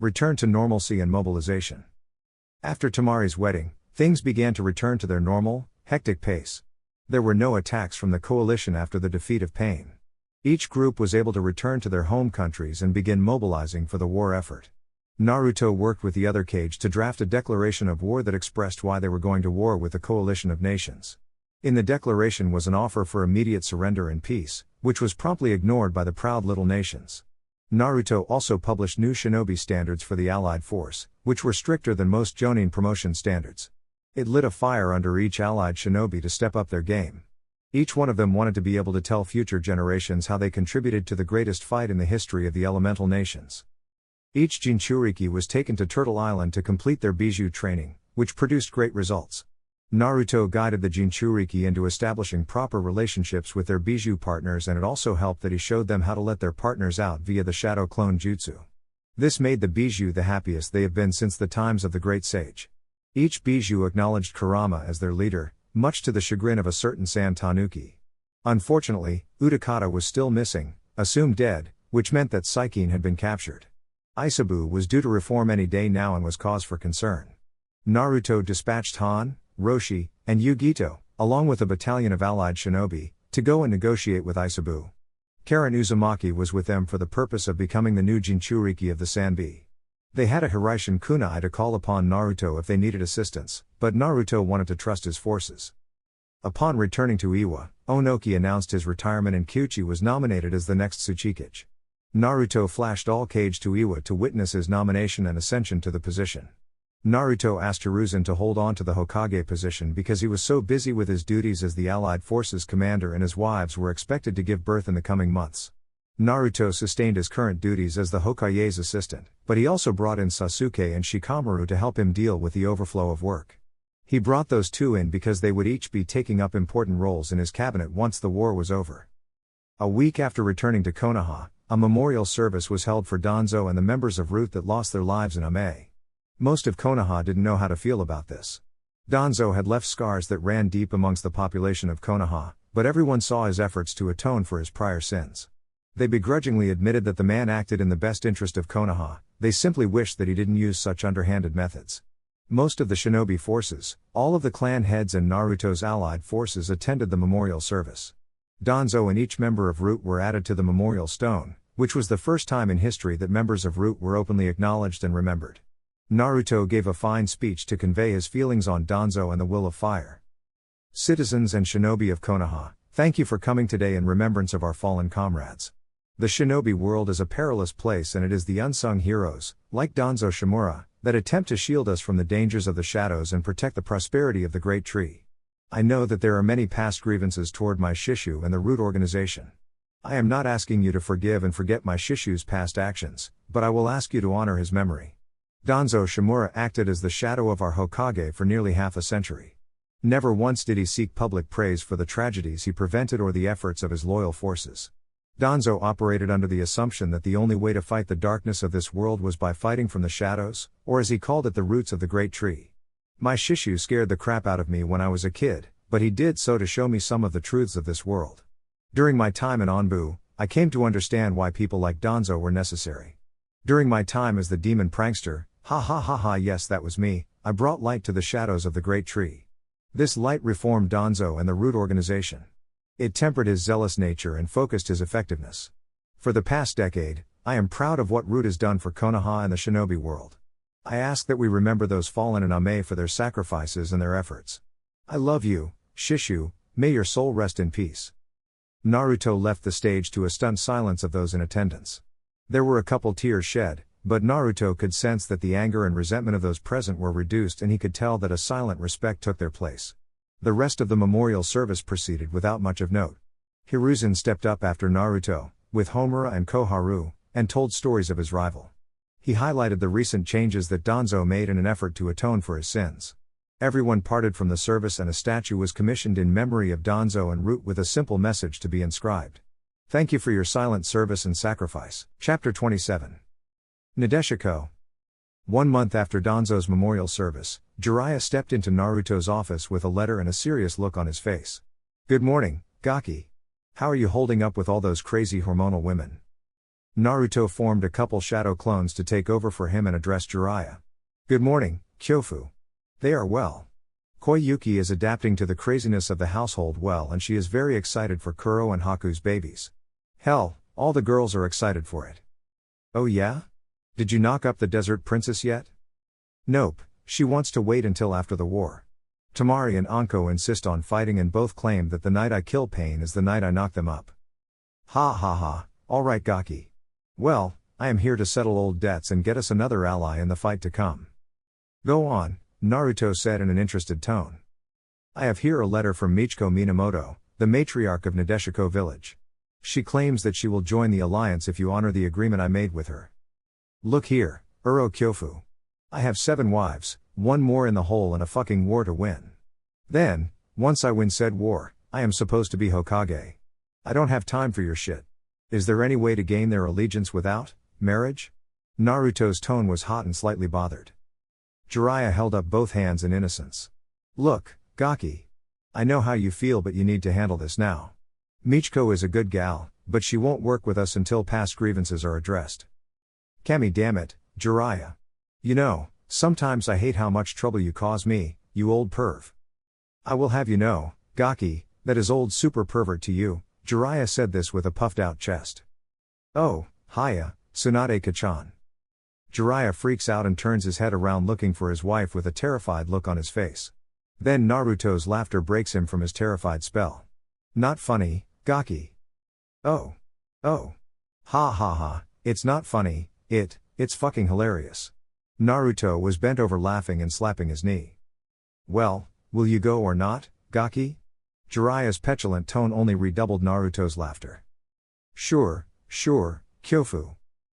Return to normalcy and mobilization. After Tamari's wedding, things began to return to their normal, hectic pace. There were no attacks from the coalition after the defeat of Pain. Each group was able to return to their home countries and begin mobilizing for the war effort. Naruto worked with the other Kage to draft a declaration of war that expressed why they were going to war with the coalition of nations. In the declaration was an offer for immediate surrender and peace, which was promptly ignored by the proud little nations. Naruto also published new shinobi standards for the allied force, which were stricter than most jonin promotion standards. It lit a fire under each allied shinobi to step up their game. Each one of them wanted to be able to tell future generations how they contributed to the greatest fight in the history of the elemental nations. Each Jinchuriki was taken to Turtle Island to complete their Bijou training, which produced great results. Naruto guided the Jinchuriki into establishing proper relationships with their Bijou partners and it also helped that he showed them how to let their partners out via the Shadow Clone Jutsu. This made the Bijou the happiest they have been since the times of the Great Sage. Each Bijou acknowledged Kurama as their leader, much to the chagrin of a certain San Tanuki. Unfortunately, Utakata was still missing, assumed dead, which meant that Saikin had been captured. Isabu was due to reform any day now and was cause for concern. Naruto dispatched Han, Roshi, and Yugito, along with a battalion of allied shinobi, to go and negotiate with Isabu. Karen Uzumaki was with them for the purpose of becoming the new Jinchuriki of the Sanbi. They had a Hiraishin kunai to call upon Naruto if they needed assistance, but Naruto wanted to trust his forces. Upon returning to Iwa, Onoki announced his retirement and Kyuchi was nominated as the next Tsuchikage. Naruto flashed all Kage to Iwa to witness his nomination and ascension to the position. Naruto asked Hiruzen to hold on to the Hokage position because he was so busy with his duties as the Allied Forces commander and his wives were expected to give birth in the coming months. Naruto sustained his current duties as the Hokage's assistant, but he also brought in Sasuke and Shikamaru to help him deal with the overflow of work. He brought those two in because they would each be taking up important roles in his cabinet once the war was over. A week after returning to Konoha, a memorial service was held for Danzo and the members of Root that lost their lives in Ame. Most of Konoha didn't know how to feel about this. Danzo had left scars that ran deep amongst the population of Konoha, but everyone saw his efforts to atone for his prior sins. They begrudgingly admitted that the man acted in the best interest of Konoha, they simply wished that he didn't use such underhanded methods. Most of the shinobi forces, all of the clan heads and Naruto's allied forces attended the memorial service. Danzo and each member of Root were added to the memorial stone, which was the first time in history that members of Root were openly acknowledged and remembered. Naruto gave a fine speech to convey his feelings on Danzo and the Will of Fire. Citizens and shinobi of Konoha, thank you for coming today in remembrance of our fallen comrades. The shinobi world is a perilous place and it is the unsung heroes, like Danzo Shimura, that attempt to shield us from the dangers of the shadows and protect the prosperity of the Great Tree. I know that there are many past grievances toward my Shishu and the Root organization. I am not asking you to forgive and forget my Shishu's past actions, but I will ask you to honor his memory. Danzo Shimura acted as the shadow of our Hokage for nearly half a century. Never once did he seek public praise for the tragedies he prevented or the efforts of his loyal forces. Danzo operated under the assumption that the only way to fight the darkness of this world was by fighting from the shadows, or as he called it, the roots of the Great Tree. My Shishu scared the crap out of me when I was a kid, but he did so to show me some of the truths of this world. During my time in Anbu, I came to understand why people like Danzo were necessary. During my time as the demon prankster, yes, that was me, I brought light to the shadows of the Great Tree. This light reformed Danzo and the Root organization. It tempered his zealous nature and focused his effectiveness. For the past decade, I am proud of what Root has done for Konoha and the shinobi world. I ask that we remember those fallen in Ame for their sacrifices and their efforts. I love you, Shishu, may your soul rest in peace. Naruto left the stage to a stunned silence of those in attendance. There were a couple tears shed, but Naruto could sense that the anger and resentment of those present were reduced and he could tell that a silent respect took their place. The rest of the memorial service proceeded without much of note. Hiruzen stepped up after Naruto, with Homura and Koharu, and told stories of his rival. He highlighted the recent changes that Danzo made in an effort to atone for his sins. Everyone parted from the service and a statue was commissioned in memory of Danzo and Root with a simple message to be inscribed. Thank you for your silent service and sacrifice. Chapter 27. Nadeshiko. 1 month after Danzo's memorial service, Jiraiya stepped into Naruto's office with a letter and a serious look on his face. Good morning, Gaki. How are you holding up with all those crazy hormonal women? Naruto formed a couple shadow clones to take over for him and addressed Jiraiya. Good morning, Kyofu. They are well. Koyuki is adapting to the craziness of the household well and she is very excited for Kuro and Haku's babies. Hell, all the girls are excited for it. Oh yeah? Did you knock up the desert princess yet? Nope, she wants to wait until after the war. Tamari and Anko insist on fighting and both claim that the night I kill Pain is the night I knock them up. Ha ha ha, alright Gaki. Well, I am here to settle old debts and get us another ally in the fight to come. Go on, Naruto said in an interested tone. I have here a letter from Michiko Minamoto, the matriarch of Nadeshiko village. She claims that she will join the alliance if you honor the agreement I made with her. Look here, Uro Kyofu. I have 7 wives, 1 more in the hole and a fucking war to win. Then, once I win said war, I am supposed to be Hokage. I don't have time for your shit. Is there any way to gain their allegiance without marriage? Naruto's tone was hot and slightly bothered. Jiraiya held up both hands in innocence. Look, Gaki. I know how you feel but you need to handle this now. Michiko is a good gal, but she won't work with us until past grievances are addressed. Kami damn it, Jiraiya. You know, sometimes I hate how much trouble you cause me, you old perv. I will have you know, Gaki, that is old super pervert to you, Jiraiya said this with a puffed out chest. Oh, hiya, Tsunade-ka-chan. Jiraiya freaks out and turns his head around looking for his wife with a terrified look on his face. Then Naruto's laughter breaks him from his terrified spell. Not funny, Gaki. Oh. Ha ha ha, it's not funny. It's fucking hilarious. Naruto was bent over laughing and slapping his knee. Well, will you go or not, Gaki? Jiraiya's petulant tone only redoubled Naruto's laughter. Sure, Sure, Kyofu.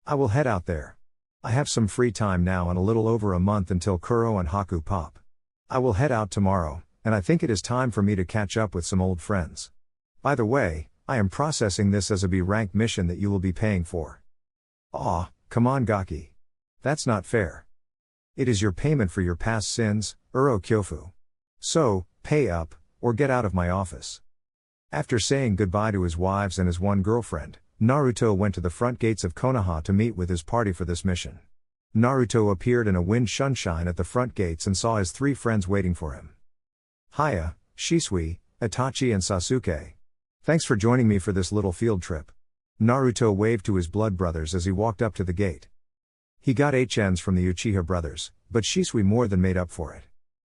I will head out there. I have some free time now and a little over a month until Kuro and Haku pop. I will head out tomorrow, and I think it is time for me to catch up with some old friends. By the way, I am processing this as a B-rank mission that you will be paying for. Aw, come on Gaki. That's not fair. It is your payment for your past sins, Uro Kyofu. So, pay up, or get out of my office. After saying goodbye to his wives and his one girlfriend, Naruto went to the front gates of Konoha to meet with his party for this mission. Naruto appeared in a wind sunshine at the front gates and saw his three friends waiting for him. Hiya, Shisui, Itachi and Sasuke. Thanks for joining me for this little field trip. Naruto waved to his blood brothers as he walked up to the gate. He got HNs from the Uchiha brothers, but Shisui more than made up for it.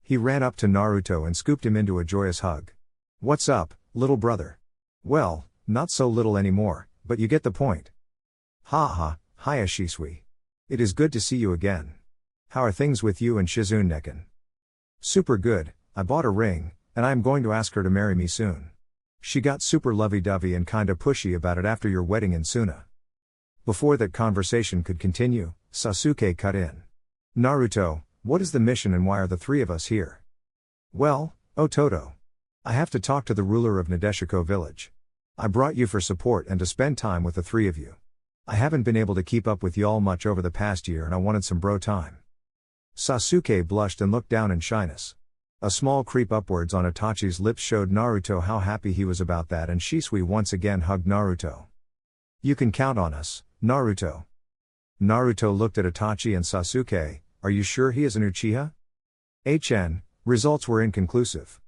He ran up to Naruto and scooped him into a joyous hug. What's up, little brother? Well, not so little anymore, but you get the point. Ha ha, hiya Shisui. It is good to see you again. How are things with you and Shizune Nekken? Super good, I bought a ring, and I am going to ask her to marry me soon. She got super lovey-dovey and kinda pushy about it after your wedding in Suna. Before that conversation could continue, Sasuke cut in. Naruto, what is the mission and why are the three of us here? Well, Toto. I have to talk to the ruler of Nadeshiko village. I brought you for support and to spend time with the three of you. I haven't been able to keep up with y'all much over the past year and I wanted some bro time. Sasuke blushed and looked down in shyness. A small creep upwards on Itachi's lips showed Naruto how happy he was about that, and Shisui once again hugged Naruto. You can count on us, Naruto. Naruto looked at Itachi and Sasuke. Are you sure he is an Uchiha? Results were inconclusive.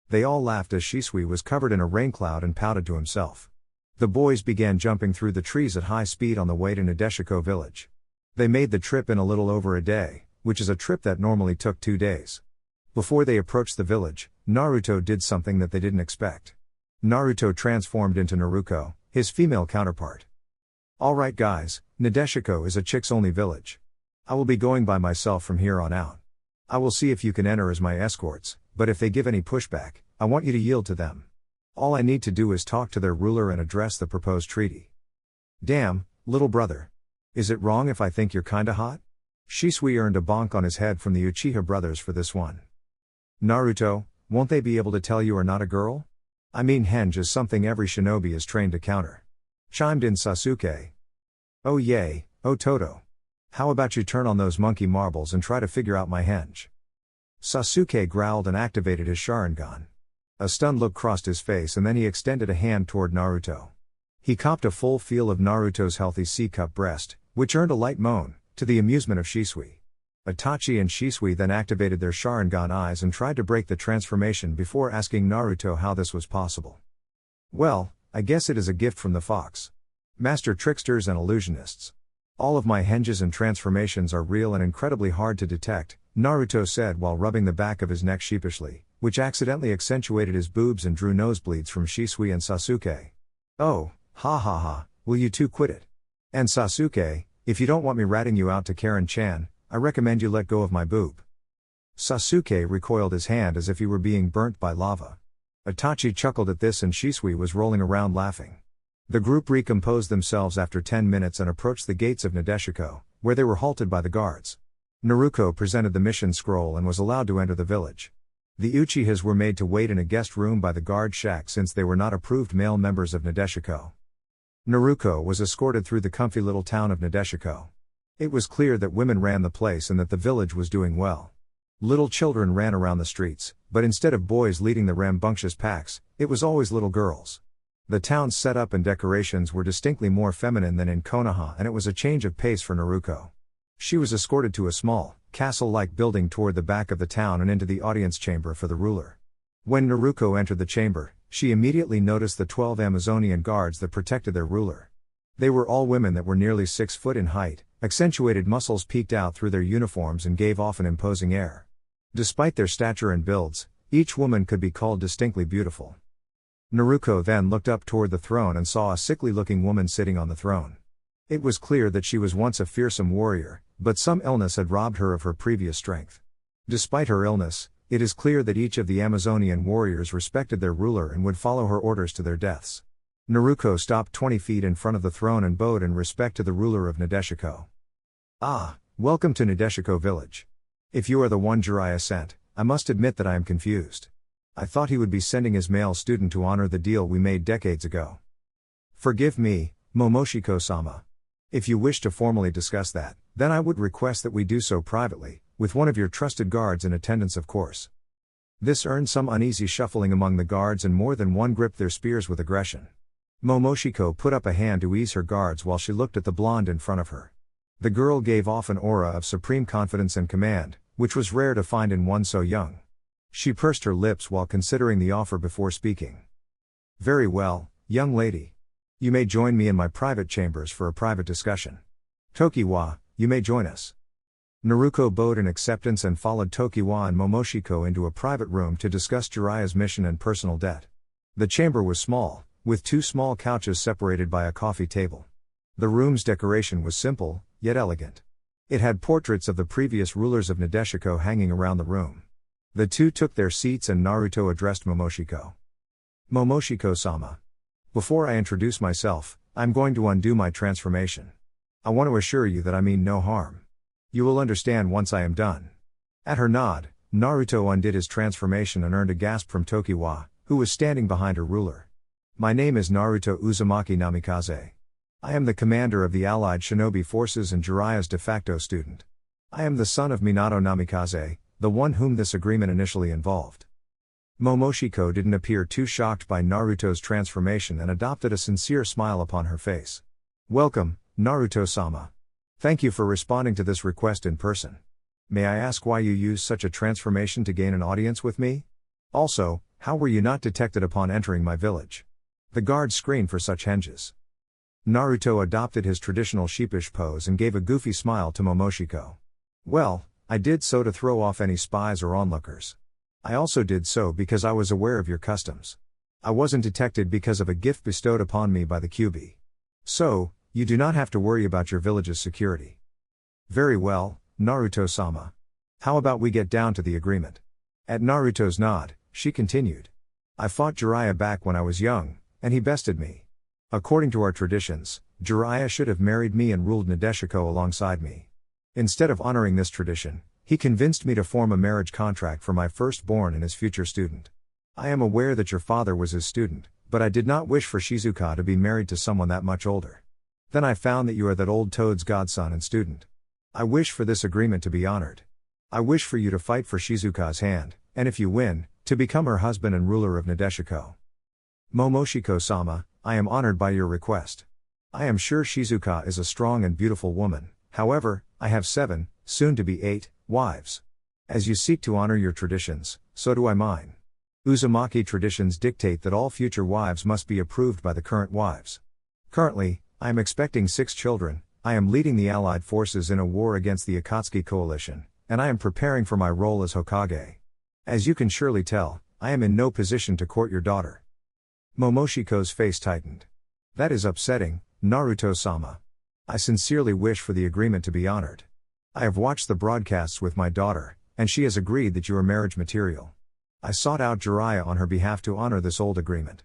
They all laughed as Shisui was covered in a rain cloud and pouted to himself. The boys began jumping through the trees at high speed on the way to Nadeshiko village. They made the trip in a little over a day, which is a trip that normally took 2 days. Before they approached the village, Naruto did something that they didn't expect. Naruto transformed into Naruko, his female counterpart. Alright guys, Nadeshiko is a chicks-only village. I will be going by myself from here on out. I will see if you can enter as my escorts, but if they give any pushback, I want you to yield to them. All I need to do is talk to their ruler and address the proposed treaty. Damn, little brother. Is it wrong if I think you're kinda hot? Shisui earned a bonk on his head from the Uchiha brothers for this one. Naruto, won't they be able to tell you are not a girl? I mean henge is something every shinobi is trained to counter. Chimed in Sasuke. Oh yay, oh Toto. How about you turn on those monkey marbles and try to figure out my henge? Sasuke growled and activated his Sharingan. A stunned look crossed his face and then he extended a hand toward Naruto. He copped a full feel of Naruto's healthy C-cup breast, which earned a light moan, to the amusement of Shisui. Itachi and Shisui then activated their Sharingan eyes and tried to break the transformation before asking Naruto how this was possible. Well, I guess it is a gift from the fox. Master tricksters and illusionists. All of my henges and transformations are real and incredibly hard to detect, Naruto said while rubbing the back of his neck sheepishly, which accidentally accentuated his boobs and drew nosebleeds from Shisui and Sasuke. Oh, ha ha ha, will you two quit it? And Sasuke, if you don't want me ratting you out to Karen-chan, I recommend you let go of my boob. Sasuke recoiled his hand as if he were being burnt by lava. Itachi chuckled at this and Shisui was rolling around laughing. The group recomposed themselves after 10 minutes and approached the gates of Nadeshiko, where they were halted by the guards. Naruto presented the mission scroll and was allowed to enter the village. The Uchihas were made to wait in a guest room by the guard shack since they were not approved male members of Nadeshiko. Naruto was escorted through the comfy little town of Nadeshiko. It was clear that women ran the place and that the village was doing well. Little children ran around the streets, but instead of boys leading the rambunctious packs, it was always little girls. The town's setup and decorations were distinctly more feminine than in Konoha and it was a change of pace for Naruto. She was escorted to a small, castle-like building toward the back of the town and into the audience chamber for the ruler. When Naruto entered the chamber, she immediately noticed the 12 Amazonian guards that protected their ruler. They were all women that were nearly 6 foot in height, accentuated muscles peeked out through their uniforms and gave off an imposing air. Despite their stature and builds, each woman could be called distinctly beautiful. Naruto then looked up toward the throne and saw a sickly-looking woman sitting on the throne. It was clear that she was once a fearsome warrior, but some illness had robbed her of her previous strength. Despite her illness, it is clear that each of the Amazonian warriors respected their ruler and would follow her orders to their deaths. Naruto stopped 20 feet in front of the throne and bowed in respect to the ruler of Nadeshiko. Ah, welcome to Nadeshiko village. If you are the one Jiraiya sent, I must admit that I am confused. I thought he would be sending his male student to honor the deal we made decades ago. Forgive me, Momoshiko-sama. If you wish to formally discuss that, then I would request that we do so privately, with one of your trusted guards in attendance of course. This earned some uneasy shuffling among the guards and more than one gripped their spears with aggression. Momoshiko put up a hand to ease her guards while she looked at the blonde in front of her. The girl gave off an aura of supreme confidence and command, which was rare to find in one so young. She pursed her lips while considering the offer before speaking. Very well, young lady. You may join me in my private chambers for a private discussion. Tokiwa, you may join us. Naruto bowed in acceptance and followed Tokiwa and Momoshiko into a private room to discuss Jiraiya's mission and personal debt. The chamber was small, with two small couches separated by a coffee table. The room's decoration was simple, yet elegant. It had portraits of the previous rulers of Nadeshiko hanging around the room. The two took their seats and Naruto addressed Momoshiko. Momoshiko-sama. Before I introduce myself, I'm going to undo my transformation. I want to assure you that I mean no harm. You will understand once I am done. At her nod, Naruto undid his transformation and earned a gasp from Tokiwa, who was standing behind her ruler. My name is Naruto Uzumaki Namikaze. I am the commander of the allied shinobi forces and Jiraiya's de facto student. I am the son of Minato Namikaze, the one whom this agreement initially involved. Momoshiko didn't appear too shocked by Naruto's transformation and adopted a sincere smile upon her face. Welcome, Naruto-sama. Thank you for responding to this request in person. May I ask why you used such a transformation to gain an audience with me? Also, how were you not detected upon entering my village? The guards screen for such henges. Naruto adopted his traditional sheepish pose and gave a goofy smile to Momoshiko. Well, I did so to throw off any spies or onlookers. I also did so because I was aware of your customs. I wasn't detected because of a gift bestowed upon me by the QB. So, you do not have to worry about your village's security. Very well, Naruto-sama. How about we get down to the agreement? At Naruto's nod, she continued. I fought Jiraiya back when I was young, and he bested me. According to our traditions, Jiraiya should have married me and ruled Nadeshiko alongside me. Instead of honoring this tradition, he convinced me to form a marriage contract for my firstborn and his future student. I am aware that your father was his student, but I did not wish for Shizuka to be married to someone that much older. Then I found that you are that old toad's godson and student. I wish for this agreement to be honored. I wish for you to fight for Shizuka's hand, and if you win, to become her husband and ruler of Nadeshiko. Momoshiko-sama, I am honored by your request. I am sure Shizuka is a strong and beautiful woman, however, I have 7, soon to be 8, wives. As you seek to honor your traditions, so do I mine. Uzumaki traditions dictate that all future wives must be approved by the current wives. Currently, I am expecting 6 children, I am leading the allied forces in a war against the Akatsuki coalition, and I am preparing for my role as Hokage. As you can surely tell, I am in no position to court your daughter. Momoshiko's face tightened. That is upsetting, Naruto-sama. I sincerely wish for the agreement to be honored. I have watched the broadcasts with my daughter, and she has agreed that you are marriage material. I sought out Jiraiya on her behalf to honor this old agreement.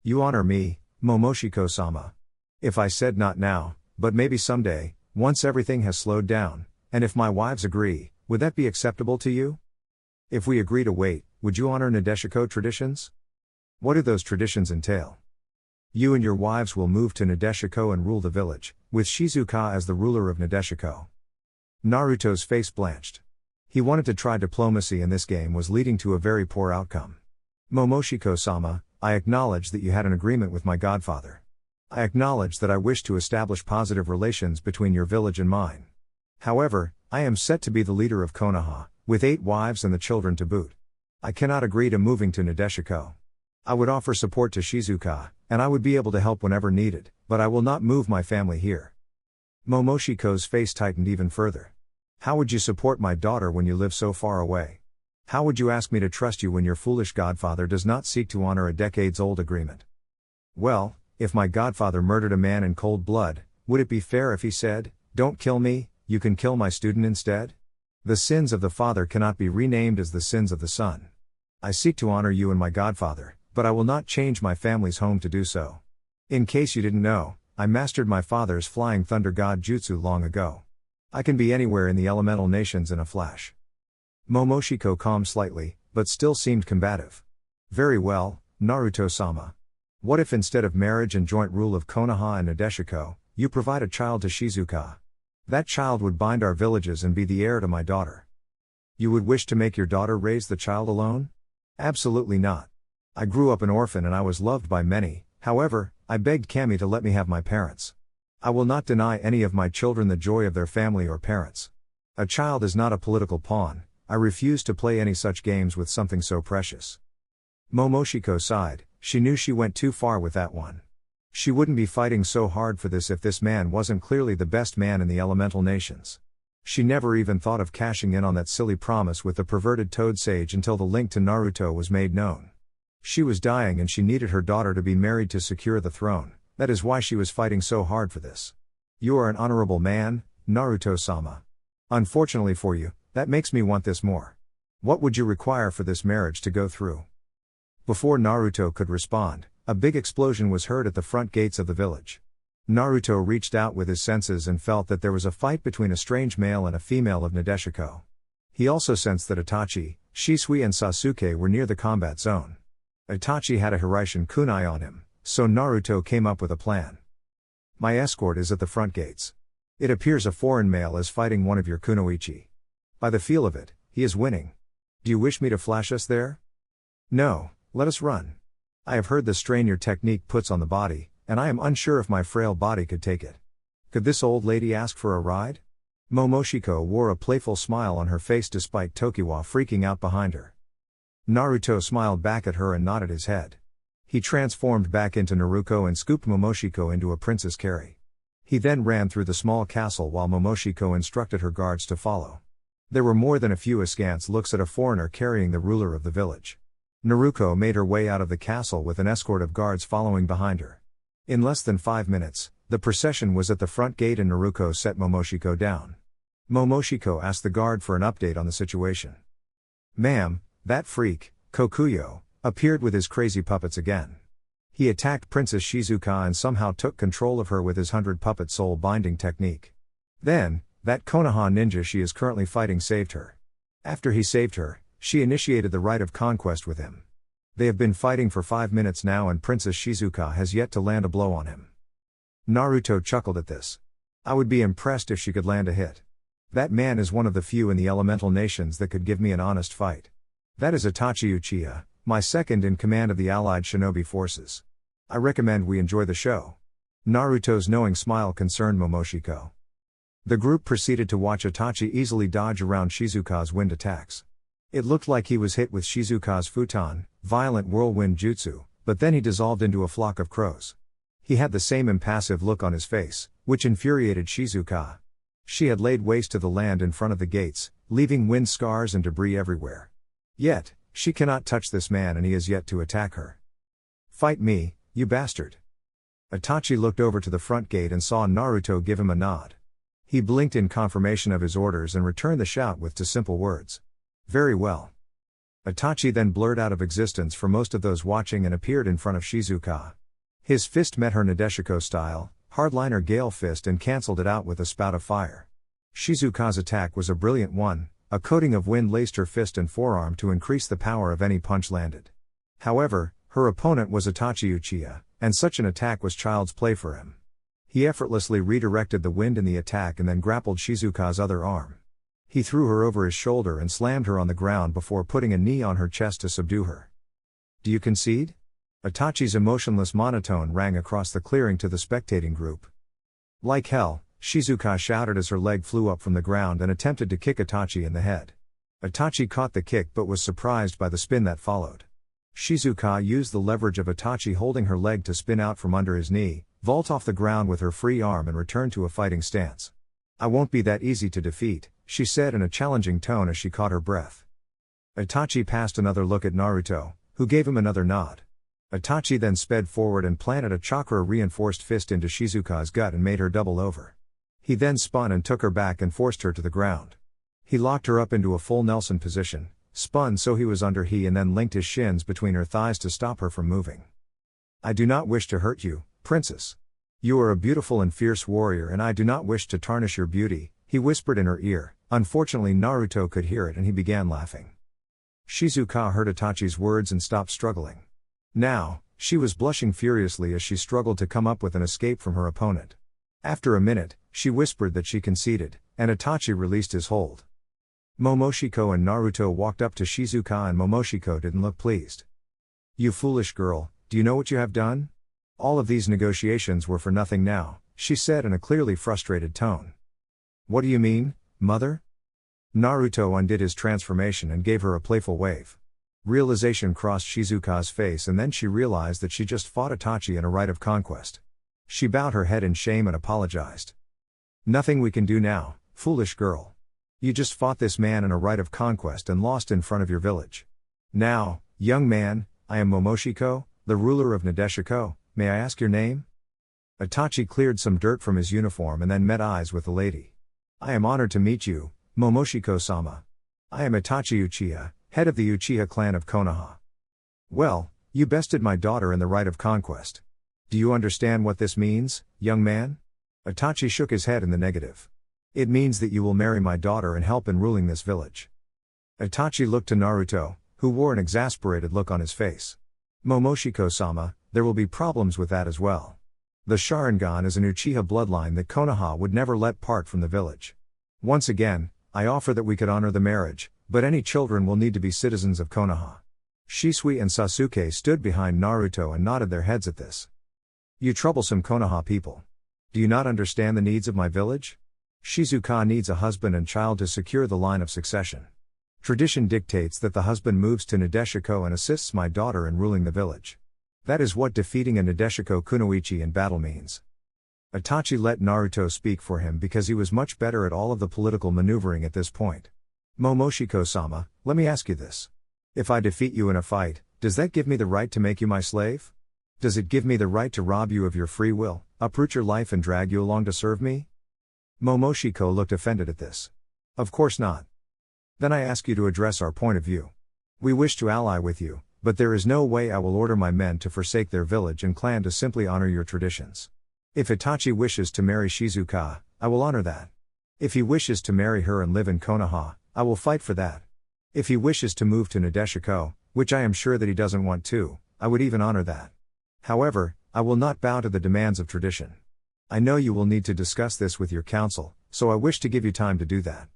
You honor me, Momoshiko-sama. If I said not now, but maybe someday, once everything has slowed down, and if my wives agree, would that be acceptable to you? If we agree to wait, would you honor Nadeshiko traditions? What do those traditions entail? You and your wives will move to Nadeshiko and rule the village, with Shizuka as the ruler of Nadeshiko. Naruto's face blanched. He wanted to try diplomacy and this game was leading to a very poor outcome. Momoshiko-sama, I acknowledge that you had an agreement with my godfather. I acknowledge that I wish to establish positive relations between your village and mine. However, I am set to be the leader of Konoha, with 8 wives and the children to boot. I cannot agree to moving to Nadeshiko. I would offer support to Shizuka, and I would be able to help whenever needed, but I will not move my family here. Momoshiko's face tightened even further. How would you support my daughter when you live so far away? How would you ask me to trust you when your foolish godfather does not seek to honor a decades-old agreement? Well, if my godfather murdered a man in cold blood, would it be fair if he said, "Don't kill me, you can kill my student instead"? The sins of the father cannot be renamed as the sins of the son. I seek to honor you and my godfather, but I will not change my family's home to do so. In case you didn't know, I mastered my father's flying thunder god jutsu long ago. I can be anywhere in the elemental nations in a flash. Momoshiko calmed slightly, but still seemed combative. Very well, Naruto-sama. What if instead of marriage and joint rule of Konoha and Nadeshiko, you provide a child to Shizuka? That child would bind our villages and be the heir to my daughter. You would wish to make your daughter raise the child alone? Absolutely not. I grew up an orphan and I was loved by many, however, I begged Kami to let me have my parents. I will not deny any of my children the joy of their family or parents. A child is not a political pawn. I refuse to play any such games with something so precious. Momoshiko sighed, she knew she went too far with that one. She wouldn't be fighting so hard for this if this man wasn't clearly the best man in the elemental nations. She never even thought of cashing in on that silly promise with the perverted Toad Sage until the link to Naruto was made known. She was dying and she needed her daughter to be married to secure the throne, that is why she was fighting so hard for this. You are an honorable man, Naruto-sama. Unfortunately for you, that makes me want this more. What would you require for this marriage to go through? Before Naruto could respond, a big explosion was heard at the front gates of the village. Naruto reached out with his senses and felt that there was a fight between a strange male and a female of Nadeshiko. He also sensed that Itachi, Shisui and Sasuke were near the combat zone. Itachi had a Hiraishin kunai on him, so Naruto came up with a plan. My escort is at the front gates. It appears a foreign male is fighting one of your kunoichi. By the feel of it, he is winning. Do you wish me to flash us there? No, let us run. I have heard the strain your technique puts on the body, and I am unsure if my frail body could take it. Could this old lady ask for a ride? Momoshiko wore a playful smile on her face despite Tokiwa freaking out behind her. Naruto smiled back at her and nodded his head. He transformed back into Naruto and scooped Momoshiko into a princess carry. He then ran through the small castle while Momoshiko instructed her guards to follow. There were more than a few askance looks at a foreigner carrying the ruler of the village. Naruto made her way out of the castle with an escort of guards following behind her. In less than 5 minutes, the procession was at the front gate and Naruto set Momoshiko down. Momoshiko asked the guard for an update on the situation. Ma'am, that freak, Kokuyo, appeared with his crazy puppets again. He attacked Princess Shizuka and somehow took control of her with his 100-puppet soul binding technique. Then, that Konoha ninja she is currently fighting saved her. After he saved her, she initiated the rite of conquest with him. They have been fighting for 5 minutes now and Princess Shizuka has yet to land a blow on him. Naruto chuckled at this. I would be impressed if she could land a hit. That man is one of the few in the elemental nations that could give me an honest fight. That is Itachi Uchiha, my second in command of the allied shinobi forces. I recommend we enjoy the show. Naruto's knowing smile concerned Momoshiko. The group proceeded to watch Itachi easily dodge around Shizuka's wind attacks. It looked like he was hit with Shizuka's futon, violent whirlwind jutsu, but then he dissolved into a flock of crows. He had the same impassive look on his face, which infuriated Shizuka. She had laid waste to the land in front of the gates, leaving wind scars and debris everywhere. Yet, she cannot touch this man and he is yet to attack her. Fight me, you bastard. Itachi looked over to the front gate and saw Naruto give him a nod. He blinked in confirmation of his orders and returned the shout with two simple words. Very well. Itachi then blurred out of existence for most of those watching and appeared in front of Shizuka. His fist met her Nadeshiko style, hardliner gale fist and cancelled it out with a spout of fire. Shizuka's attack was a brilliant one, a coating of wind laced her fist and forearm to increase the power of any punch landed. However, her opponent was Itachi Uchiha, and such an attack was child's play for him. He effortlessly redirected the wind in the attack and then grappled Shizuka's other arm. He threw her over his shoulder and slammed her on the ground before putting a knee on her chest to subdue her. Do you concede? Itachi's emotionless monotone rang across the clearing to the spectating group. Like hell, Shizuka shouted as her leg flew up from the ground and attempted to kick Itachi in the head. Itachi caught the kick but was surprised by the spin that followed. Shizuka used the leverage of Itachi holding her leg to spin out from under his knee, vault off the ground with her free arm and return to a fighting stance. I won't be that easy to defeat, she said in a challenging tone as she caught her breath. Itachi passed another look at Naruto, who gave him another nod. Itachi then sped forward and planted a chakra-reinforced fist into Shizuka's gut and made her double over. He then spun and took her back and forced her to the ground. He locked her up into a full Nelson position, spun so he was under and then linked his shins between her thighs to stop her from moving. I do not wish to hurt you, Princess. You are a beautiful and fierce warrior and I do not wish to tarnish your beauty, he whispered in her ear. Unfortunately Naruto could hear it and he began laughing. Shizuka heard Itachi's words and stopped struggling. Now, she was blushing furiously as she struggled to come up with an escape from her opponent. After a minute, she whispered that she conceded, and Itachi released his hold. Momoshiko and Naruto walked up to Shizuka and Momoshiko didn't look pleased. You foolish girl, do you know what you have done? All of these negotiations were for nothing now, she said in a clearly frustrated tone. What do you mean, mother? Naruto undid his transformation and gave her a playful wave. Realization crossed Shizuka's face and then she realized that she just fought Itachi in a rite of conquest. She bowed her head in shame and apologized. Nothing we can do now, foolish girl. You just fought this man in a rite of conquest and lost in front of your village. Now, young man, I am Momoshiko, the ruler of Nadeshiko, may I ask your name? Itachi cleared some dirt from his uniform and then met eyes with the lady. I am honored to meet you, Momoshiko-sama. I am Itachi Uchiha, head of the Uchiha clan of Konoha. Well, you bested my daughter in the rite of conquest. Do you understand what this means, young man? Itachi shook his head in the negative. It means that you will marry my daughter and help in ruling this village. Itachi looked to Naruto, who wore an exasperated look on his face. Momoshiko-sama, there will be problems with that as well. The Sharingan is an Uchiha bloodline that Konoha would never let part from the village. Once again, I offer that we could honor the marriage, but any children will need to be citizens of Konoha. Shisui and Sasuke stood behind Naruto and nodded their heads at this. You troublesome Konoha people. Do you not understand the needs of my village? Shizuka needs a husband and child to secure the line of succession. Tradition dictates that the husband moves to Nadeshiko and assists my daughter in ruling the village. That is what defeating a Nadeshiko kunoichi in battle means. Itachi let Naruto speak for him because he was much better at all of the political maneuvering at this point. Momoshiko-sama, let me ask you this. If I defeat you in a fight, does that give me the right to make you my slave? Does it give me the right to rob you of your free will, uproot your life and drag you along to serve me? Momoshiko looked offended at this. Of course not. Then I ask you to address our point of view. We wish to ally with you, but there is no way I will order my men to forsake their village and clan to simply honor your traditions. If Itachi wishes to marry Shizuka, I will honor that. If he wishes to marry her and live in Konoha, I will fight for that. If he wishes to move to Nadeshiko, which I am sure that he doesn't want to, I would even honor that. However, I will not bow to the demands of tradition. I know you will need to discuss this with your council, so I wish to give you time to do that.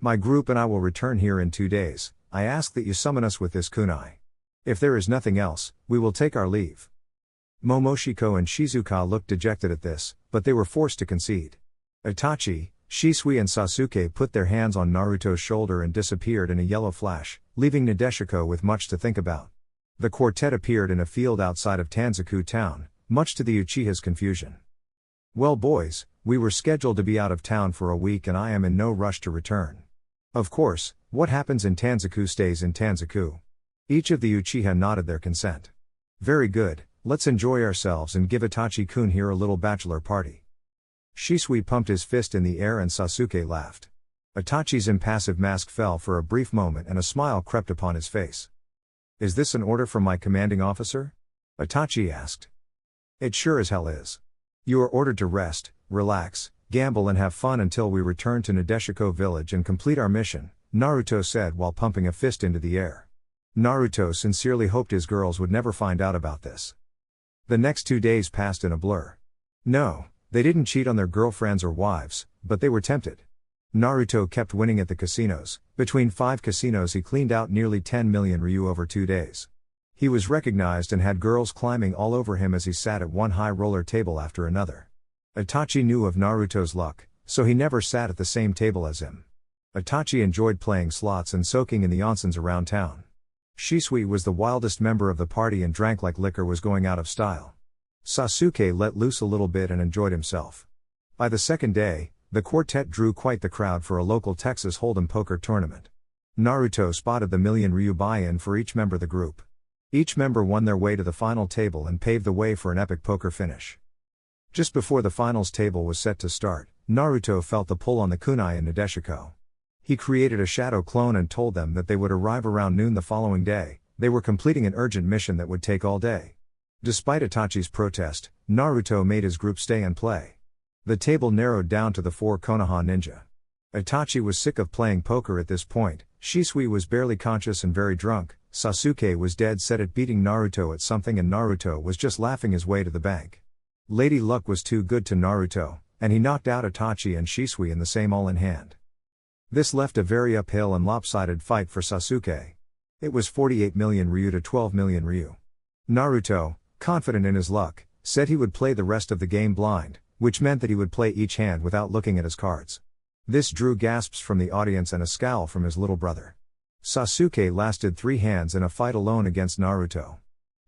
My group and I will return here in 2 days. I ask that you summon us with this kunai. If there is nothing else, we will take our leave. Momoshiko and Shizuka looked dejected at this, but they were forced to concede. Itachi, Shisui and Sasuke put their hands on Naruto's shoulder and disappeared in a yellow flash, leaving Nadeshiko with much to think about. The quartet appeared in a field outside of Tanzaku town, much to the Uchiha's confusion. Well boys, we were scheduled to be out of town for a week and I am in no rush to return. Of course, what happens in Tanzaku stays in Tanzaku. Each of the Uchiha nodded their consent. Very good, let's enjoy ourselves and give Itachi-kun here a little bachelor party. Shisui pumped his fist in the air and Sasuke laughed. Itachi's impassive mask fell for a brief moment and a smile crept upon his face. Is this an order from my commanding officer? Itachi asked. It sure as hell is. You are ordered to rest, relax, gamble and have fun until we return to Nadeshiko village and complete our mission, Naruto said while pumping a fist into the air. Naruto sincerely hoped his girls would never find out about this. The next 2 days passed in a blur. No, they didn't cheat on their girlfriends or wives, but they were tempted. Naruto kept winning at the casinos. Between 5 casinos he cleaned out nearly 10 million ryu over 2 days. He was recognized and had girls climbing all over him as he sat at one high roller table after another. Itachi knew of Naruto's luck, so he never sat at the same table as him. Itachi enjoyed playing slots and soaking in the onsens around town. Shisui was the wildest member of the party and drank like liquor was going out of style. Sasuke let loose a little bit and enjoyed himself. By the second day, the quartet drew quite the crowd for a local Texas Hold'em poker tournament. Naruto spotted the million ryu buy-in for each member of the group. Each member won their way to the final table and paved the way for an epic poker finish. Just before the finals table was set to start, Naruto felt the pull on the kunai in Nadeshiko. He created a shadow clone and told them that they would arrive around noon the following day. They were completing an urgent mission that would take all day. Despite Itachi's protest, Naruto made his group stay and play. The table narrowed down to the 4 Konoha ninja. Itachi was sick of playing poker at this point, Shisui was barely conscious and very drunk, Sasuke was dead set at beating Naruto at something and Naruto was just laughing his way to the bank. Lady Luck was too good to Naruto, and he knocked out Itachi and Shisui in the same all-in-hand. This left a very uphill and lopsided fight for Sasuke. It was 48 million Ryu to 12 million Ryu. Naruto, confident in his luck, said he would play the rest of the game blind, which meant that he would play each hand without looking at his cards. This drew gasps from the audience and a scowl from his little brother. Sasuke lasted 3 hands in a fight alone against Naruto.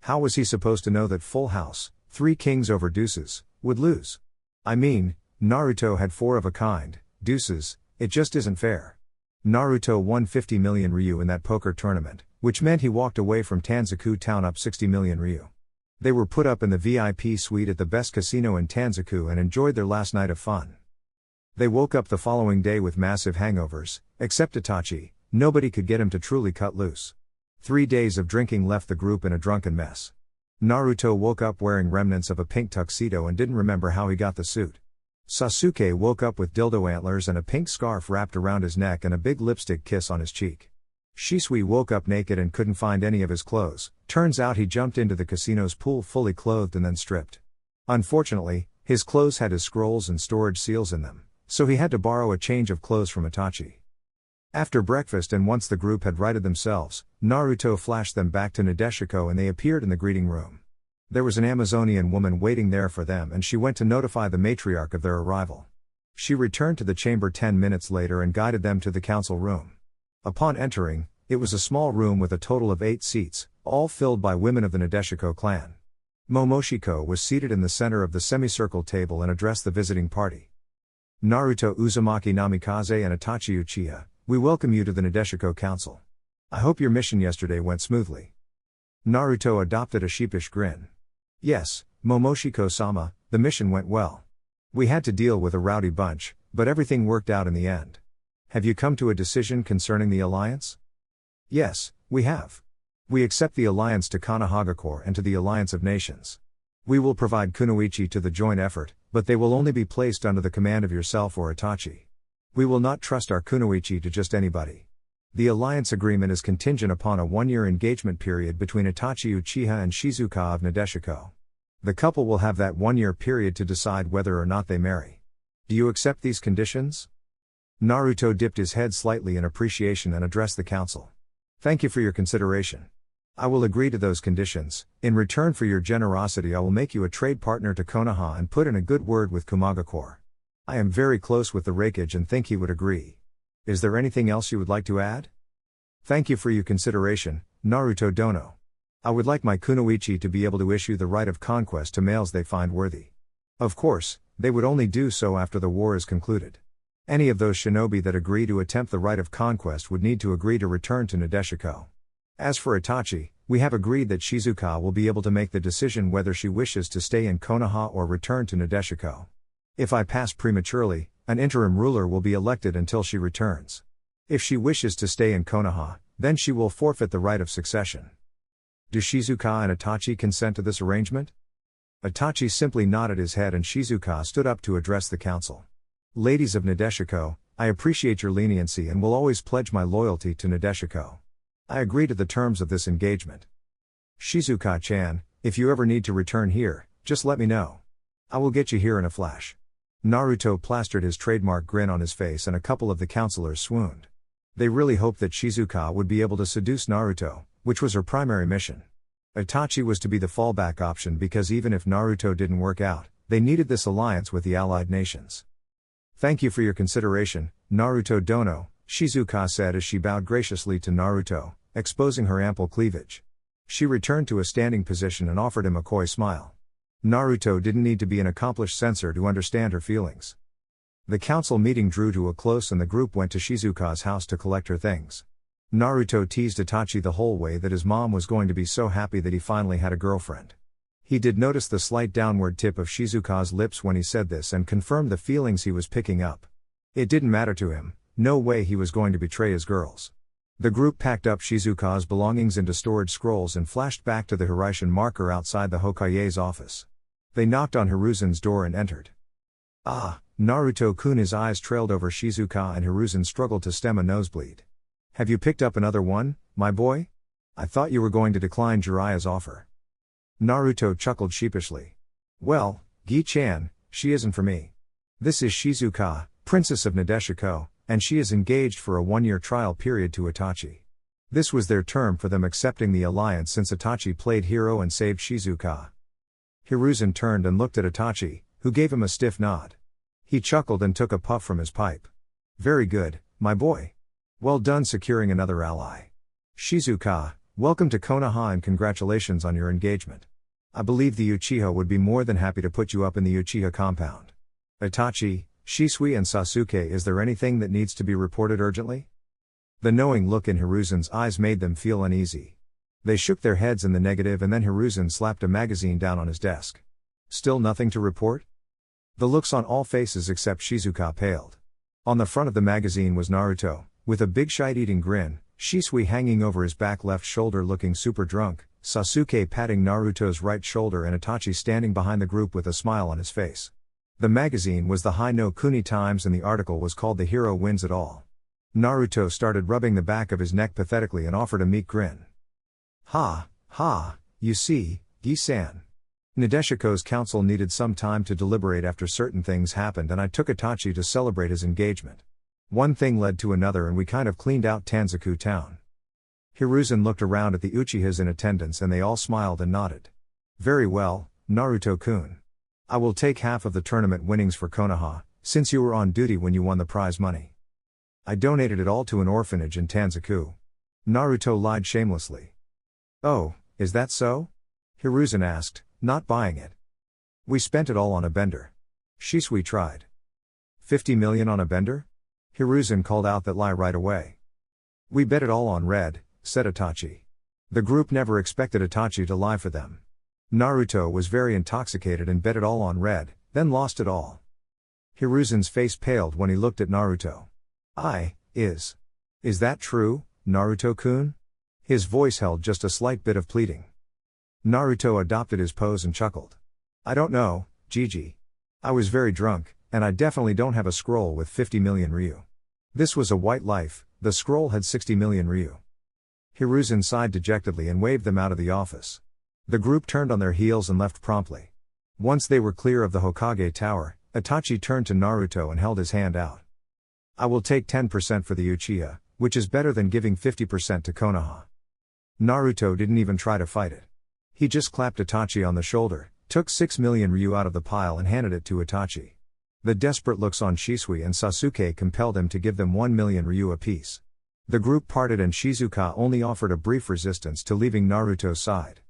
How was he supposed to know that Full House, 3 kings over deuces, would lose? I mean, Naruto had 4 of a kind, deuces, it just isn't fair. Naruto won 50 million Ryu in that poker tournament, which meant he walked away from Tanzaku Town up 60 million Ryu. They were put up in the VIP suite at the best casino in Tanzaku and enjoyed their last night of fun. They woke up the following day with massive hangovers, except Itachi, nobody could get him to truly cut loose. 3 days of drinking left the group in a drunken mess. Naruto woke up wearing remnants of a pink tuxedo and didn't remember how he got the suit. Sasuke woke up with dildo antlers and a pink scarf wrapped around his neck and a big lipstick kiss on his cheek. Shisui woke up naked and couldn't find any of his clothes, turns out he jumped into the casino's pool fully clothed and then stripped. Unfortunately, his clothes had his scrolls and storage seals in them, so he had to borrow a change of clothes from Itachi. After breakfast and once the group had righted themselves, Naruto flashed them back to Nadeshiko and they appeared in the greeting room. There was an Amazonian woman waiting there for them and she went to notify the matriarch of their arrival. She returned to the chamber 10 minutes later and guided them to the council room. Upon entering, it was a small room with a total of 8 seats, all filled by women of the Nadeshiko clan. Momoshiko was seated in the center of the semicircle table and addressed the visiting party. Naruto Uzumaki Namikaze and Itachi Uchiha, we welcome you to the Nadeshiko Council. I hope your mission yesterday went smoothly. Naruto adopted a sheepish grin. Yes, Momoshiko-sama, the mission went well. We had to deal with a rowdy bunch, but everything worked out in the end. Have you come to a decision concerning the alliance? Yes, we have. We accept the alliance to Konoha Corps and to the Alliance of Nations. We will provide kunoichi to the joint effort, but they will only be placed under the command of yourself or Itachi. We will not trust our kunoichi to just anybody. The alliance agreement is contingent upon a 1-year engagement period between Itachi Uchiha and Shizuka of Nadeshiko. The couple will have that 1-year period to decide whether or not they marry. Do you accept these conditions? Naruto dipped his head slightly in appreciation and addressed the council. Thank you for your consideration. I will agree to those conditions. In return for your generosity I will make you a trade partner to Konoha and put in a good word with Kumaga Corps. I am very close with the Raikage and think he would agree. Is there anything else you would like to add? Thank you for your consideration, Naruto Dono. I would like my kunoichi to be able to issue the right of conquest to males they find worthy. Of course, they would only do so after the war is concluded. Any of those shinobi that agree to attempt the right of conquest would need to agree to return to Nadeshiko. As for Itachi, we have agreed that Shizuka will be able to make the decision whether she wishes to stay in Konoha or return to Nadeshiko. If I pass prematurely, an interim ruler will be elected until she returns. If she wishes to stay in Konoha, then she will forfeit the right of succession. Do Shizuka and Itachi consent to this arrangement? Itachi simply nodded his head and Shizuka stood up to address the council. Ladies of Nadeshiko, I appreciate your leniency and will always pledge my loyalty to Nadeshiko. I agree to the terms of this engagement. Shizuka-chan, if you ever need to return here, just let me know. I will get you here in a flash. Naruto plastered his trademark grin on his face and a couple of the counselors swooned. They really hoped that Shizuka would be able to seduce Naruto, which was her primary mission. Itachi was to be the fallback option because even if Naruto didn't work out, they needed this alliance with the allied nations. Thank you for your consideration, Naruto Dono, Shizuka said as she bowed graciously to Naruto, exposing her ample cleavage. She returned to a standing position and offered him a coy smile. Naruto didn't need to be an accomplished censor to understand her feelings. The council meeting drew to a close and the group went to Shizuka's house to collect her things. Naruto teased Itachi the whole way that his mom was going to be so happy that he finally had a girlfriend. He did notice the slight downward tip of Shizuka's lips when he said this and confirmed the feelings he was picking up. It didn't matter to him, no way he was going to betray his girls. The group packed up Shizuka's belongings into storage scrolls and flashed back to the Hiruzen marker outside the Hokage's office. They knocked on Hiruzen's door and entered. Ah, Naruto-kun. His eyes trailed over Shizuka and Hiruzen struggled to stem a nosebleed. Have you picked up another one, my boy? I thought you were going to decline Jiraiya's offer. Naruto chuckled sheepishly. Well, Gi-chan, she isn't for me. This is Shizuka, princess of Nadeshiko, and she is engaged for a 1-year trial period to Itachi. This was their term for them accepting the alliance since Itachi played hero and saved Shizuka. Hiruzen turned and looked at Itachi, who gave him a stiff nod. He chuckled and took a puff from his pipe. Very good, my boy. Well done securing another ally. Shizuka, welcome to Konoha and congratulations on your engagement. I believe the Uchiha would be more than happy to put you up in the Uchiha compound. Itachi, Shisui and Sasuke, is there anything that needs to be reported urgently? The knowing look in Hiruzen's eyes made them feel uneasy. They shook their heads in the negative and then Hiruzen slapped a magazine down on his desk. Still nothing to report? The looks on all faces except Shizuka paled. On the front of the magazine was Naruto, with a big shite-eating grin, Shisui hanging over his back left shoulder looking super drunk, Sasuke patting Naruto's right shoulder and Itachi standing behind the group with a smile on his face. The magazine was the Hai no Kuni Times and the article was called The Hero Wins It All. Naruto started rubbing the back of his neck pathetically and offered a meek grin. Ha, you see, Gi-san. Nadeshiko's council needed some time to deliberate after certain things happened and I took Itachi to celebrate his engagement. One thing led to another and we kind of cleaned out Tanzaku town. Hiruzen looked around at the Uchihas in attendance and they all smiled and nodded. Very well, Naruto-kun. I will take half of the tournament winnings for Konoha, since you were on duty when you won the prize money. I donated it all to an orphanage in Tanzaku. Naruto lied shamelessly. Oh, is that so? Hiruzen asked, not buying it. We spent it all on a bender. Shisui tried. 50 million on a bender? Hiruzen called out that lie right away. We bet it all on red, said Itachi. The group never expected Itachi to lie for them. Naruto was very intoxicated and bet it all on red, then lost it all. Hiruzen's face paled when he looked at Naruto. Is that true, Naruto-kun? His voice held just a slight bit of pleading. Naruto adopted his pose and chuckled. I don't know, Gigi. I was very drunk, and I definitely don't have a scroll with 50 million ryu. This was a white life, the scroll had 60 million ryu. Hiruzen sighed dejectedly and waved them out of the office. The group turned on their heels and left promptly. Once they were clear of the Hokage tower, Itachi turned to Naruto and held his hand out. I will take 10% for the Uchiha, which is better than giving 50% to Konoha. Naruto didn't even try to fight it. He just clapped Itachi on the shoulder, took 6 million ryu out of the pile and handed it to Itachi. The desperate looks on Shisui and Sasuke compelled him to give them 1 million ryu apiece. The group parted and Shizuka only offered a brief resistance to leaving Naruto's side.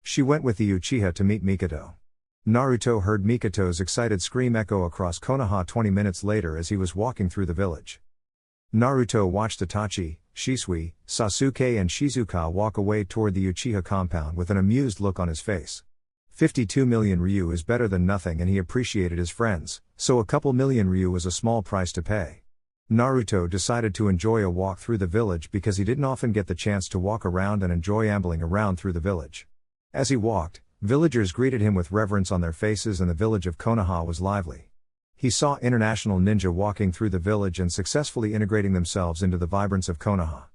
She went with the Uchiha to meet Mikoto. Naruto heard Mikoto's excited scream echo across Konoha 20 minutes later as he was walking through the village. Naruto watched Itachi, Shisui, Sasuke and Shizuka walk away toward the Uchiha compound with an amused look on his face. 52 million ryu is better than nothing and he appreciated his friends, so a couple million ryu was a small price to pay. Naruto decided to enjoy a walk through the village because he didn't often get the chance to walk around and enjoy ambling around through the village. As he walked, villagers greeted him with reverence on their faces and the village of Konoha was lively. He saw international ninja walking through the village and successfully integrating themselves into the vibrance of Konoha.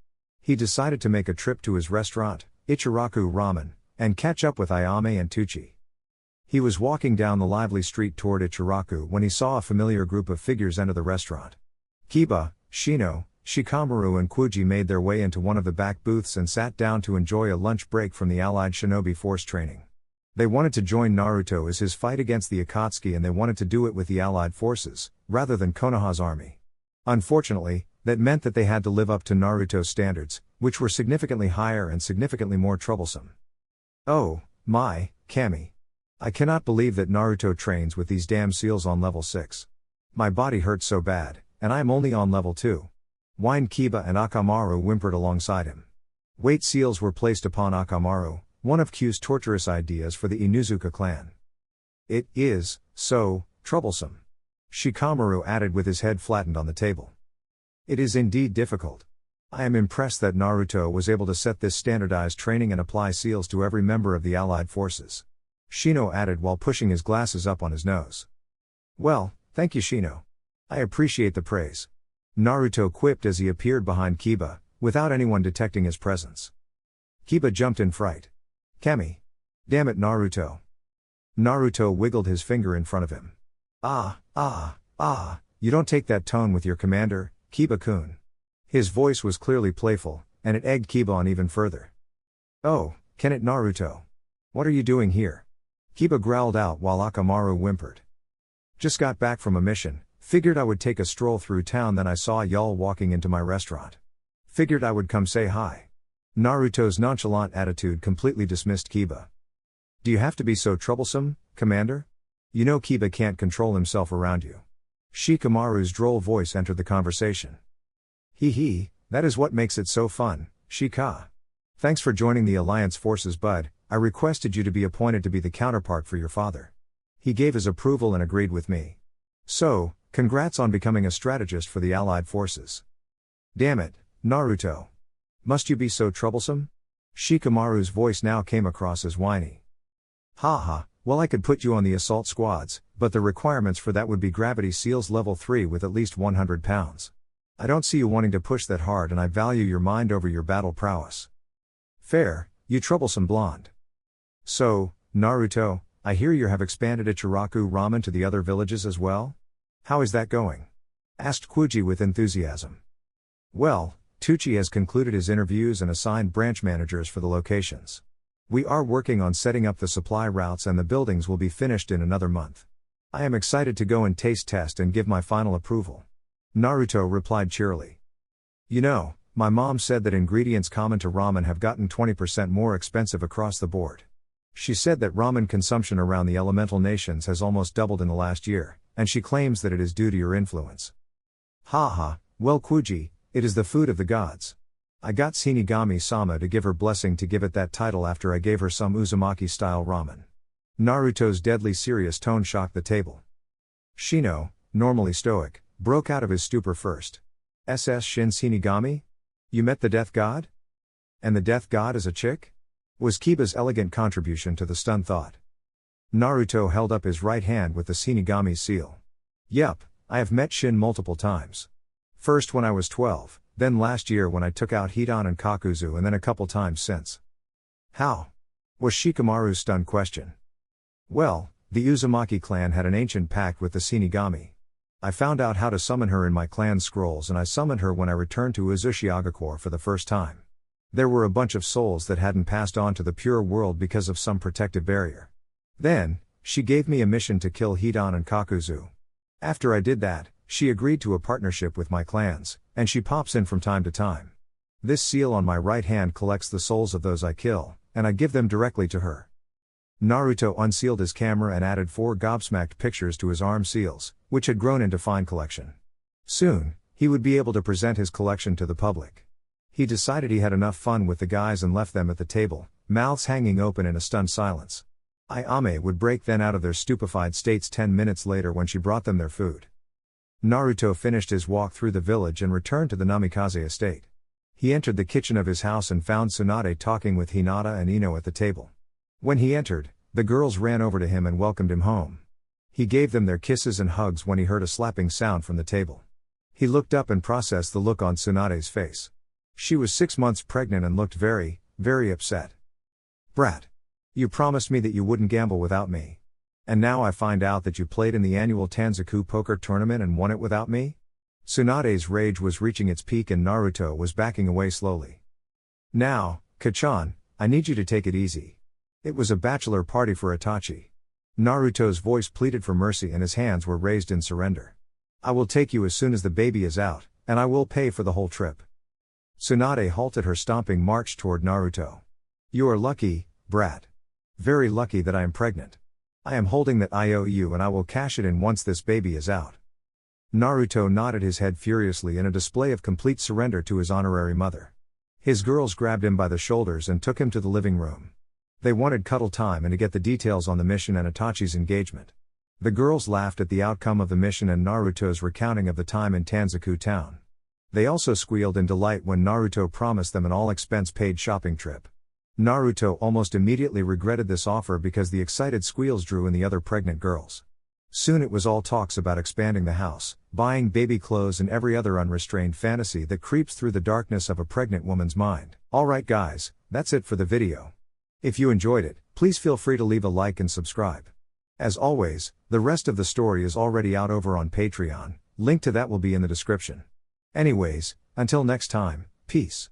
He decided to make a trip to his restaurant, Ichiraku Ramen, and catch up with Ayame and Tucci. He was walking down the lively street toward Ichiraku when he saw a familiar group of figures enter the restaurant. Kiba, Shino, Shikamaru and Kuji made their way into one of the back booths and sat down to enjoy a lunch break from the Allied Shinobi Force training. They wanted to join Naruto as his fight against the Akatsuki and they wanted to do it with the Allied forces, rather than Konoha's army. Unfortunately, that meant that they had to live up to Naruto's standards, which were significantly higher and significantly more troublesome. Oh, my, Kami. I cannot believe that Naruto trains with these damn seals on level 6. My body hurts so bad, and I am only on level 2. Whined Kiba and Akamaru whimpered alongside him. Weight seals were placed upon Akamaru, one of Q's torturous ideas for the Inuzuka clan. It is so troublesome. Shikamaru added with his head flattened on the table. It is indeed difficult. I am impressed that Naruto was able to set this standardized training and apply seals to every member of the Allied forces. Shino added while pushing his glasses up on his nose. Well, thank you Shino. I appreciate the praise. Naruto quipped as he appeared behind Kiba, without anyone detecting his presence. Kiba jumped in fright. Kami. Damn it Naruto. Naruto wiggled his finger in front of him. You don't take that tone with your commander, Kiba-kun. His voice was clearly playful, and it egged Kiba on even further. Oh, can it Naruto? What are you doing here? Kiba growled out while Akamaru whimpered. Just got back from a mission, figured I would take a stroll through town, then I saw y'all walking into my restaurant. Figured I would come say hi. Naruto's nonchalant attitude completely dismissed Kiba. Do you have to be so troublesome, Commander? You know Kiba can't control himself around you. Shikamaru's droll voice entered the conversation. Hee, that is what makes it so fun, Shika. Thanks for joining the Alliance forces bud, I requested you to be appointed to be the counterpart for your father. He gave his approval and agreed with me. So, congrats on becoming a strategist for the Allied forces. Damn it, Naruto. Must you be so troublesome? Shikamaru's voice now came across as whiny. Haha, well I could put you on the assault squads, but the requirements for that would be gravity seals level 3 with at least 100 pounds. I don't see you wanting to push that hard and I value your mind over your battle prowess. Fair, you troublesome blonde. So, Naruto, I hear you have expanded Ichiraku ramen to the other villages as well? How is that going? Asked Kuji with enthusiasm. Well, Tucci has concluded his interviews and assigned branch managers for the locations. We are working on setting up the supply routes and the buildings will be finished in another month. I am excited to go and taste test and give my final approval. Naruto replied cheerily. You know, my mom said that ingredients common to ramen have gotten 20% more expensive across the board. She said that ramen consumption around the elemental nations has almost doubled in the last year, and she claims that it is due to your influence. Haha, well Kuji, it is the food of the gods. I got Shinigami-sama to give her blessing to give it that title after I gave her some Uzumaki-style ramen. Naruto's deadly serious tone shocked the table. Shino, normally stoic, broke out of his stupor first. Shin Shinigami? You met the death god? And the death god is a chick? Was Kiba's elegant contribution to the stunned thought. Naruto held up his right hand with the Shinigami's seal. Yup, I have met Shin multiple times. First when I was 12, then last year when I took out Hidan and Kakuzu and then a couple times since. How? Was Shikamaru's stunned question. Well, the Uzumaki clan had an ancient pact with the Shinigami. I found out how to summon her in my clan scrolls and I summoned her when I returned to Uzushiagakure for the first time. There were a bunch of souls that hadn't passed on to the pure world because of some protective barrier. Then, she gave me a mission to kill Hidan and Kakuzu. After I did that, she agreed to a partnership with my clans, and she pops in from time to time. This seal on my right hand collects the souls of those I kill, and I give them directly to her. Naruto unsealed his camera and added 4 gobsmacked pictures to his arm seals, which had grown into fine collection. Soon, he would be able to present his collection to the public. He decided he had enough fun with the guys and left them at the table, mouths hanging open in a stunned silence. Ayame would break then out of their stupefied states 10 minutes later when she brought them their food. Naruto finished his walk through the village and returned to the Namikaze estate. He entered the kitchen of his house and found Tsunade talking with Hinata and Ino at the table. When he entered, the girls ran over to him and welcomed him home. He gave them their kisses and hugs when he heard a slapping sound from the table. He looked up and processed the look on Tsunade's face. She was 6 months pregnant and looked very, very upset. Brat. You promised me that you wouldn't gamble without me. And now I find out that you played in the annual Tanzaku poker tournament and won it without me? Tsunade's rage was reaching its peak and Naruto was backing away slowly. Now, Kachan, I need you to take it easy. It was a bachelor party for Itachi. Naruto's voice pleaded for mercy and his hands were raised in surrender. I will take you as soon as the baby is out, and I will pay for the whole trip. Tsunade halted her stomping march toward Naruto. You are lucky, brat. Very lucky that I am pregnant. I am holding that IOU and I will cash it in once this baby is out. Naruto nodded his head furiously in a display of complete surrender to his honorary mother. His girls grabbed him by the shoulders and took him to the living room. They wanted cuddle time and to get the details on the mission and Itachi's engagement. The girls laughed at the outcome of the mission and Naruto's recounting of the time in Tanzaku town. They also squealed in delight when Naruto promised them an all-expense-paid shopping trip. Naruto almost immediately regretted this offer because the excited squeals drew in the other pregnant girls. Soon it was all talks about expanding the house, buying baby clothes and every other unrestrained fantasy that creeps through the darkness of a pregnant woman's mind. Alright guys, that's it for the video. If you enjoyed it, please feel free to leave a like and subscribe. As always, the rest of the story is already out over on Patreon, link to that will be in the description. Anyways, until next time, peace.